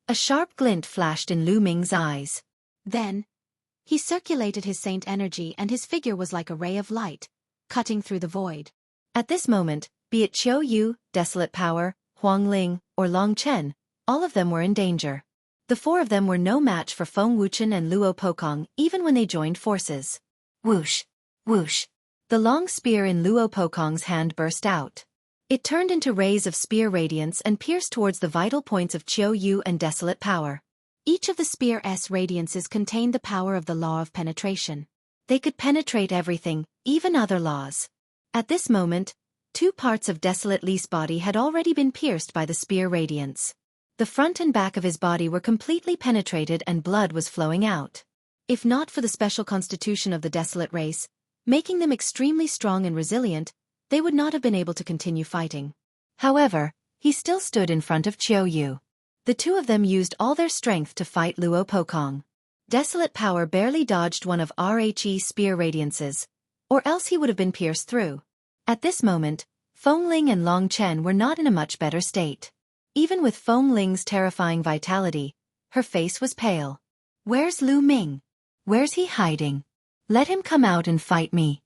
A sharp glint flashed in Lu Ming's eyes. Then, he circulated his saint energy and his figure was like a ray of light, cutting through the void. At this moment, be it Qiu Yu, Desolate Power, Huang Ling, or Long Chen, all of them were in danger. The 4 of them were no match for Feng Wuchen and Luo Pokong even when they joined forces. Whoosh! Whoosh! The long spear in Luo Pokong's hand burst out. It turned into rays of spear radiance and pierced towards the vital points of Qiu Yu and Desolate Power. Each of the spear's radiances contained the power of the law of penetration. They could penetrate everything, even other laws. At this moment, 2 parts of Desolate Li's body had already been pierced by the spear radiance. The front and back of his body were completely penetrated and blood was flowing out. If not for the special constitution of the Desolate race, making them extremely strong and resilient, they would not have been able to continue fighting. However, he still stood in front of Qiu Yu. The 2 of them used all their strength to fight Luo Pokong. Desolate Power barely dodged one of Rhe's spear radiances, or else he would have been pierced through. At this moment, Feng Ling and Long Chen were not in a much better state. Even with Feng Ling's terrifying vitality, her face was pale. Where's Lu Ming? Where's he hiding? Let him come out and fight me.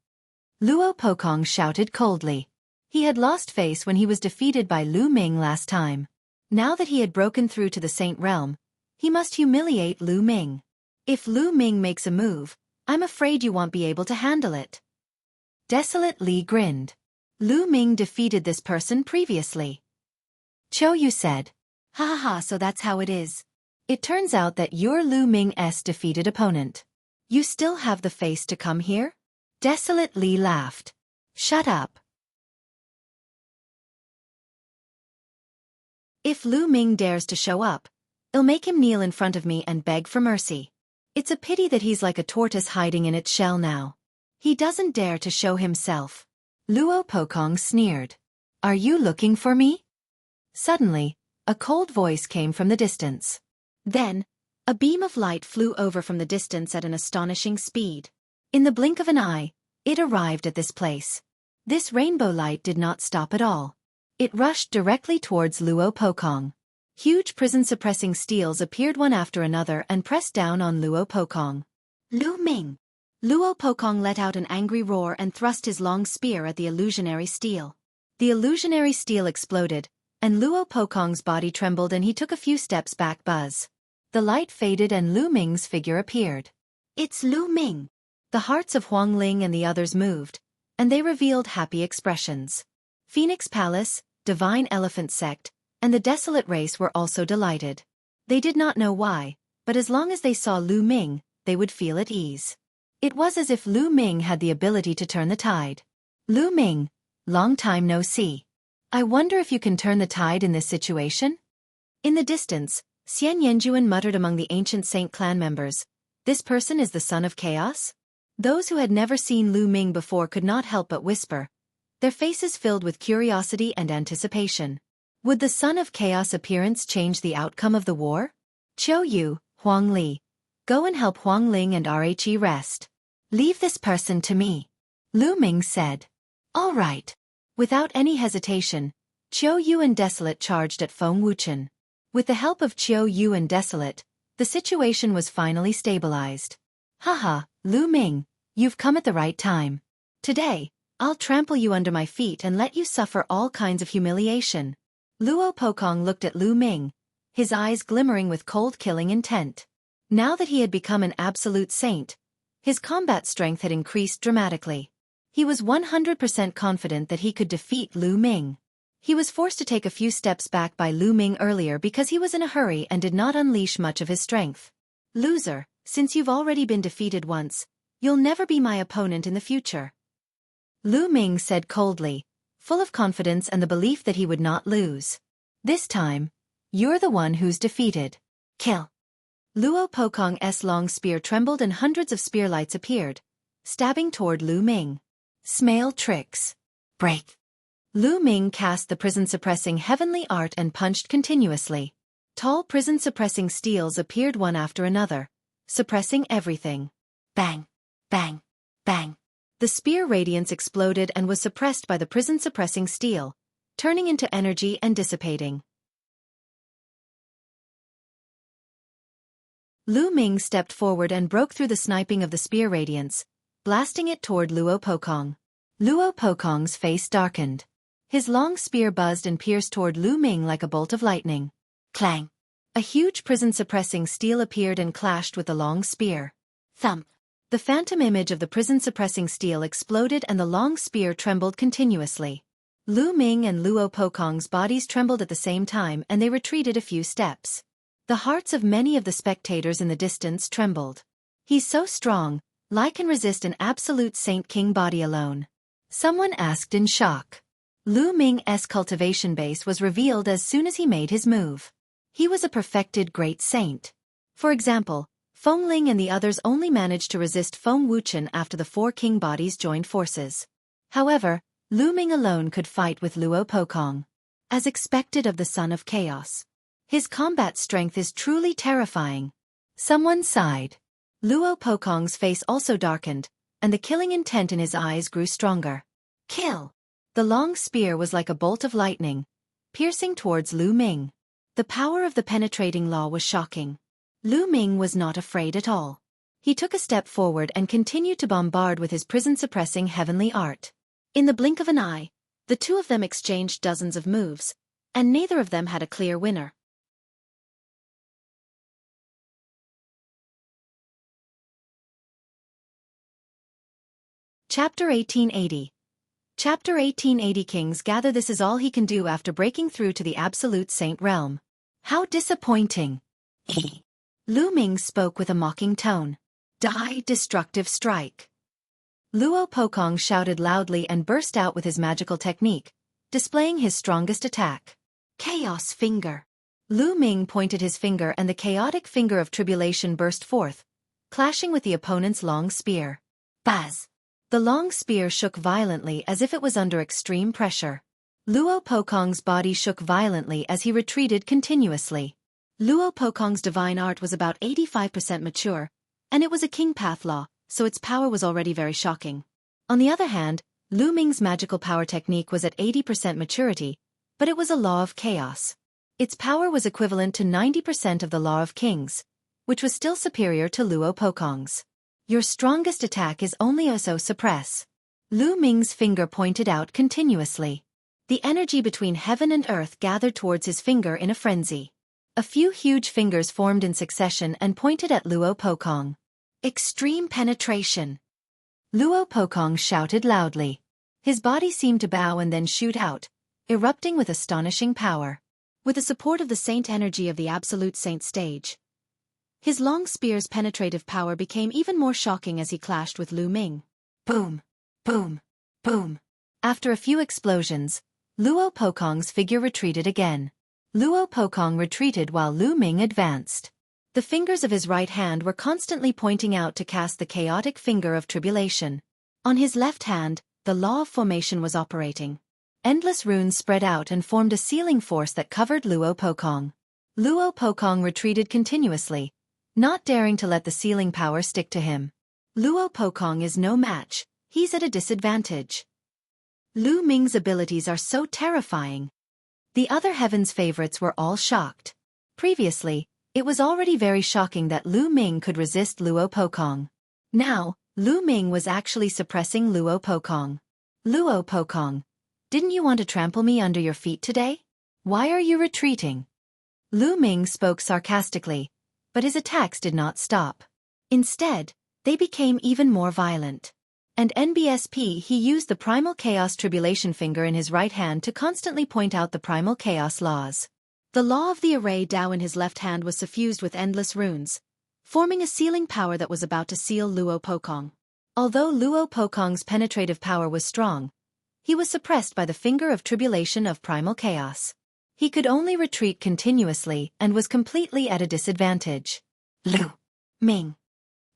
Luo Pokong shouted coldly. He had lost face when he was defeated by Lu Ming last time. Now that he had broken through to the Saint Realm, he must humiliate Lu Ming. If Lu Ming makes a move, I'm afraid you won't be able to handle it. Desolate Li grinned. Lu Ming defeated this person previously. Qiu Yu said, "Ha ha ha, so that's how it is. It turns out that you're Lu Ming's defeated opponent. You still have the face to come here?" Desolate Li laughed. "Shut up." If Lu Ming dares to show up, I'll make him kneel in front of me and beg for mercy. It's a pity that he's like a tortoise hiding in its shell now. He doesn't dare to show himself. Luo Pokong sneered. Are you looking for me? Suddenly, a cold voice came from the distance. Then, a beam of light flew over from the distance at an astonishing speed. In the blink of an eye, it arrived at this place. This rainbow light did not stop at all. It rushed directly towards Luo Pokong. Huge prison-suppressing steels appeared one after another and pressed down on Luo Pokong. Lu Ming! Luo Pokong let out an angry roar and thrust his long spear at the illusionary steel. The illusionary steel exploded, and Luo Pokong's body trembled and he took a few steps back. Buzz. The light faded and Lu Ming's figure appeared. It's Lu Ming! The hearts of Huang Ling and the others moved, and they revealed happy expressions. Phoenix Palace, Divine Elephant Sect, and the Desolate Race were also delighted. They did not know why, but as long as they saw Lu Ming, they would feel at ease. It was as if Lu Ming had the ability to turn the tide. Lu Ming, long time no see. I wonder if you can turn the tide in this situation? In the distance, Xian Yanjuan muttered among the ancient Saint clan members, this person is the son of chaos? Those who had never seen Lu Ming before could not help but whisper, their faces filled with curiosity and anticipation. Would the son of chaos appearance change the outcome of the war? Qiu Yu, Huang Li. Go and help Huang Ling and Rhe rest. Leave this person to me. Lu Ming said. All right. Without any hesitation, Qiu Yu and Desolate charged at Feng Wuchen. With the help of Qiu Yu and Desolate, the situation was finally stabilized. Haha, Lu Ming, you've come at the right time. Today, I'll trample you under my feet and let you suffer all kinds of humiliation. Luo Pokong looked at Lu Ming, his eyes glimmering with cold-killing intent. Now that he had become an absolute saint, his combat strength had increased dramatically. He was 100% confident that he could defeat Lu Ming. He was forced to take a few steps back by Lu Ming earlier because he was in a hurry and did not unleash much of his strength. Loser, since you've already been defeated once, you'll never be my opponent in the future. Lu Ming said coldly, full of confidence and the belief that he would not lose. This time, you're the one who's defeated. Kill. Luo Pokong's long spear trembled and hundreds of spear lights appeared, stabbing toward Lu Ming. Smale tricks. Break. Lu Ming cast the prison-suppressing heavenly art and punched continuously. Tall prison-suppressing steels appeared one after another, suppressing everything. Bang, bang, bang. The spear radiance exploded and was suppressed by the prison-suppressing steel, turning into energy and dissipating. Lu Ming stepped forward and broke through the sniping of the spear radiance, blasting it toward Luo Pokong. Luo Pokong's face darkened. His long spear buzzed and pierced toward Lu Ming like a bolt of lightning. Clang! A huge prison-suppressing steel appeared and clashed with the long spear. Thump! The phantom image of the prison-suppressing steel exploded and the long spear trembled continuously. Lu Ming and Luo Pokong's bodies trembled at the same time and they retreated a few steps. The hearts of many of the spectators in the distance trembled. He's so strong, Lai can resist an absolute Saint King body alone. Someone asked in shock. Lu Ming's cultivation base was revealed as soon as he made his move. He was a perfected great saint. For example, Feng Ling and the others only managed to resist Feng Wuchen after the 4 king bodies joined forces. However, Lu Ming alone could fight with Luo Pokong. As expected of the Son of Chaos. His combat strength is truly terrifying. Someone sighed. Luo Pokong's face also darkened, and the killing intent in his eyes grew stronger. Kill! The long spear was like a bolt of lightning, piercing towards Lu Ming. The power of the penetrating law was shocking. Lu Ming was not afraid at all. He took a step forward and continued to bombard with his prison-suppressing heavenly art. In the blink of an eye, the two of them exchanged dozens of moves, and neither of them had a clear winner. Chapter 1880. Chapter 1880 Kings gather. This is all he can do after breaking through to the absolute saint realm. How disappointing. Lu Ming spoke with a mocking tone. Die, destructive strike. Luo Pokong shouted loudly and burst out with his magical technique, displaying his strongest attack. Chaos Finger. Lu Ming pointed his finger and the chaotic finger of tribulation burst forth, clashing with the opponent's long spear. Buzz. The long spear shook violently as if it was under extreme pressure. Luo Pokong's body shook violently as he retreated continuously. Luo Pokong's divine art was about 85% mature, and it was a king path law, so its power was already very shocking. On the other hand, Lu Ming's magical power technique was at 80% maturity, but it was a law of chaos. Its power was equivalent to 90% of the law of kings, which was still superior to Luo Pokong's. Your strongest attack is only also suppress. Lu Ming's finger pointed out continuously. The energy between heaven and earth gathered towards his finger in a frenzy. A few huge fingers formed in succession and pointed at Luo Pokong. Extreme penetration. Luo Pokong shouted loudly. His body seemed to bow and then shoot out, erupting with astonishing power. With the support of the saint energy of the absolute saint stage, his long spear's penetrative power became even more shocking as he clashed with Lu Ming. Boom! Boom! Boom! After a few explosions, Luo Pokong's figure retreated again. Luo Pokong retreated while Lu Ming advanced. The fingers of his right hand were constantly pointing out to cast the chaotic finger of tribulation. On his left hand, the law of formation was operating. Endless runes spread out and formed a sealing force that covered Luo Pokong. Luo Pokong retreated continuously, not daring to let the sealing power stick to him. Luo Pokong is no match, he's at a disadvantage. Lu Ming's abilities are so terrifying. The other Heaven's favorites were all shocked. Previously, it was already very shocking that Lu Ming could resist Luo Pokong. Now, Lu Ming was actually suppressing Luo Pokong. Luo Pokong, didn't you want to trample me under your feet today? Why are you retreating? Lu Ming spoke sarcastically, but his attacks did not stop. Instead, they became even more violent. And NBSP he used the primal chaos tribulation finger in his right hand to constantly point out the primal chaos laws. The law of the array Dao in his left hand was suffused with endless runes, forming a sealing power that was about to seal Luo Pokong. Although Luo Pokong's penetrative power was strong, he was suppressed by the finger of tribulation of primal chaos. He could only retreat continuously and was completely at a disadvantage. Lu Ming.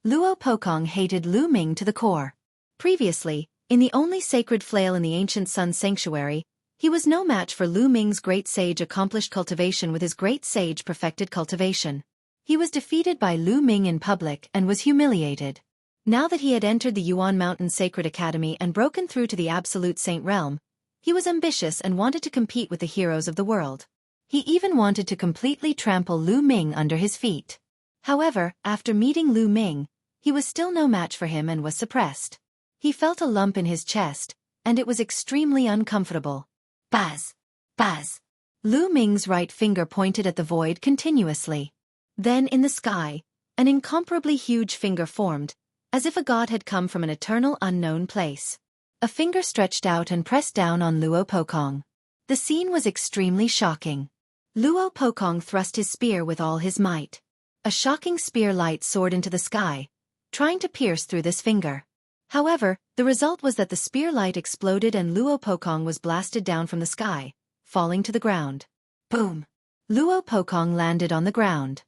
Luo Pokong hated Lu Ming to the core. Previously, in the only sacred flail in the ancient Sun Sanctuary, he was no match for Lu Ming's great sage accomplished cultivation with his great sage perfected cultivation. He was defeated by Lu Ming in public and was humiliated. Now that he had entered the Yuan Mountain Sacred Academy and broken through to the Absolute Saint Realm, he was ambitious and wanted to compete with the heroes of the world. He even wanted to completely trample Lu Ming under his feet. However, after meeting Lu Ming, he was still no match for him and was suppressed. He felt a lump in his chest, and it was extremely uncomfortable. Buzz! Buzz! Lu Ming's right finger pointed at the void continuously. Then in the sky, an incomparably huge finger formed, as if a god had come from an eternal unknown place. A finger stretched out and pressed down on Luo Pokong. The scene was extremely shocking. Luo Pokong thrust his spear with all his might. A shocking spear light soared into the sky, trying to pierce through this finger. However, the result was that the spear light exploded and Luo Pokong was blasted down from the sky, falling to the ground. Boom! Luo Pokong landed on the ground.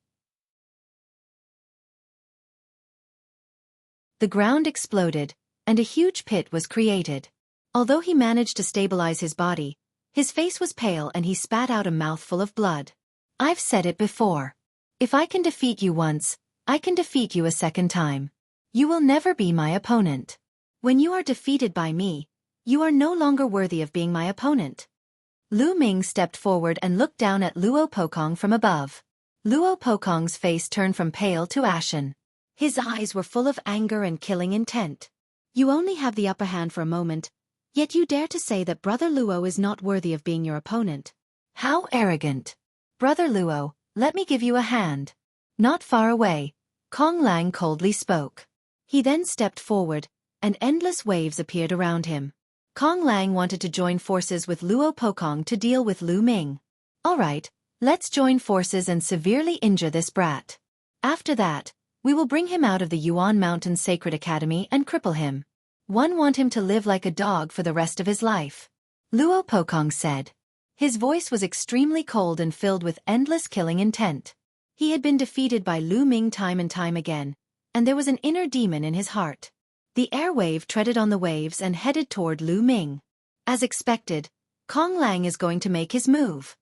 The ground exploded, and a huge pit was created. Although he managed to stabilize his body, his face was pale and he spat out a mouthful of blood. I've said it before. If I can defeat you once, I can defeat you a second time. You will never be my opponent. When you are defeated by me, you are no longer worthy of being my opponent. Lu Ming stepped forward and looked down at Luo Pokong from above. Luo Pokong's face turned from pale to ashen. His eyes were full of anger and killing intent. You only have the upper hand for a moment, yet you dare to say that Brother Luo is not worthy of being your opponent. How arrogant. Brother Luo, let me give you a hand. Not far away, Kong Lang coldly spoke. He then stepped forward, and endless waves appeared around him. Kong Lang wanted to join forces with Luo Pokong to deal with Lu Ming. All right, let's join forces and severely injure this brat. After that, we will bring him out of the Yuan Mountain Sacred Academy and cripple him. Want him to live like a dog for the rest of his life. Luo Pokong said. His voice was extremely cold and filled with endless killing intent. He had been defeated by Lu Ming time and time again, and there was an inner demon in his heart. The air wave treaded on the waves and headed toward Lu Ming. As expected, Kong Lang is going to make his move.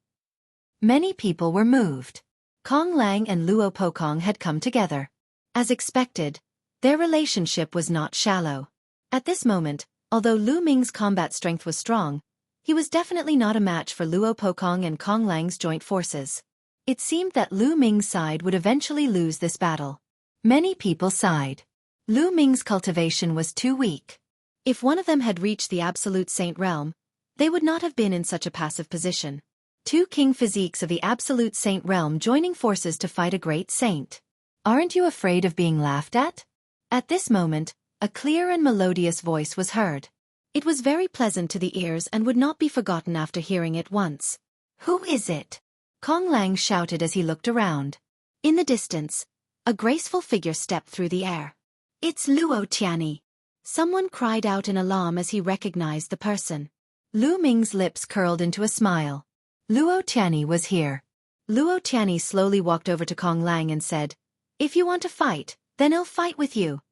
Many people were moved. Kong Lang and Luo Pokong had come together. As expected, their relationship was not shallow. At this moment, although Lu Ming's combat strength was strong, he was definitely not a match for Luo Pokong and Kong Lang's joint forces. It seemed that Lu Ming's side would eventually lose this battle. Many people sighed. Lu Ming's cultivation was too weak. If one of them had reached the Absolute Saint realm, they would not have been in such a passive position. Two king physiques of the Absolute Saint realm joining forces to fight a great saint. Aren't you afraid of being laughed at? At this moment, a clear and melodious voice was heard. It was very pleasant to the ears and would not be forgotten after hearing it once. Who is it? Kong Lang shouted as he looked around. In the distance, a graceful figure stepped through the air. It's Luo Tianyi. Someone cried out in alarm as he recognized the person. Lu Ming's lips curled into a smile. Luo Tianyi was here. Luo Tianyi slowly walked over to Kong Lang and said, "If you want to fight, then I'll fight with you."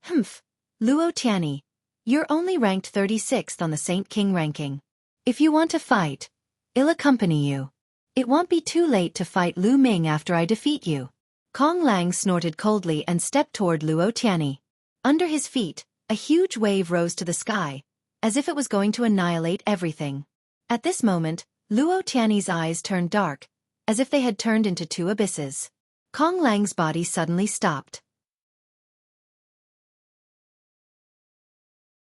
Humph, Luo Tianyi, you're only ranked 36th on the Saint King ranking. If you want to fight, I'll accompany you. It won't be too late to fight Lu Ming after I defeat you. Kong Lang snorted coldly and stepped toward Luo Tianyi. Under his feet, a huge wave rose to the sky, as if it was going to annihilate everything. At this moment, Luo Tianyi's eyes turned dark, as if they had turned into two abysses. Kong Lang's body suddenly stopped.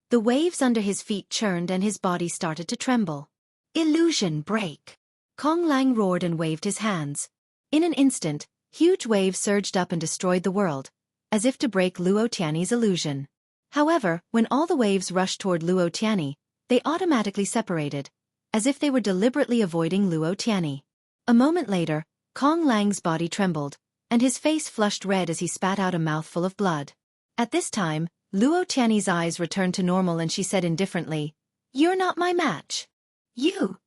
The waves under his feet churned and his body started to tremble. Illusion break! Kong Lang roared and waved his hands. In an instant, huge waves surged up and destroyed the world, as if to break Luo Tianyi's illusion. However, when all the waves rushed toward Luo Tianyi, they automatically separated, as if they were deliberately avoiding Luo Tianyi. A moment later, Kong Lang's body trembled, and his face flushed red as he spat out a mouthful of blood. At this time, Luo Tianyi's eyes returned to normal and she said indifferently, "You're not my match." "You?"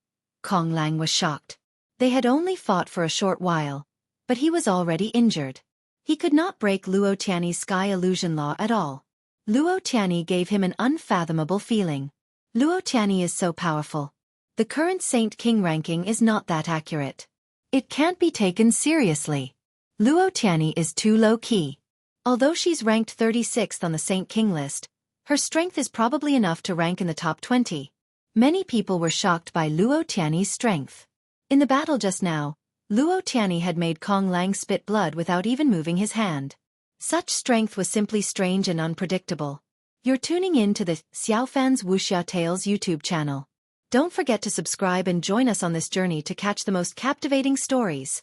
Kong Lang was shocked. They had only fought for a short while, but he was already injured. He could not break Luo Tianyi's sky illusion law at all. Luo Tianyi gave him an unfathomable feeling. Luo Tianyi is so powerful. The current Saint King ranking is not that accurate. It can't be taken seriously. Luo Tianyi is too low-key. Although she's ranked 36th on the Saint King list, her strength is probably enough to rank in the top 20. Many people were shocked by Luo Tianyi's strength. In the battle just now, Luo Tianyi had made Kong Lang spit blood without even moving his hand. Such strength was simply strange and unpredictable. You're tuning in to the Xiaofan's Wuxia Tales YouTube channel. Don't forget to subscribe and join us on this journey to catch the most captivating stories.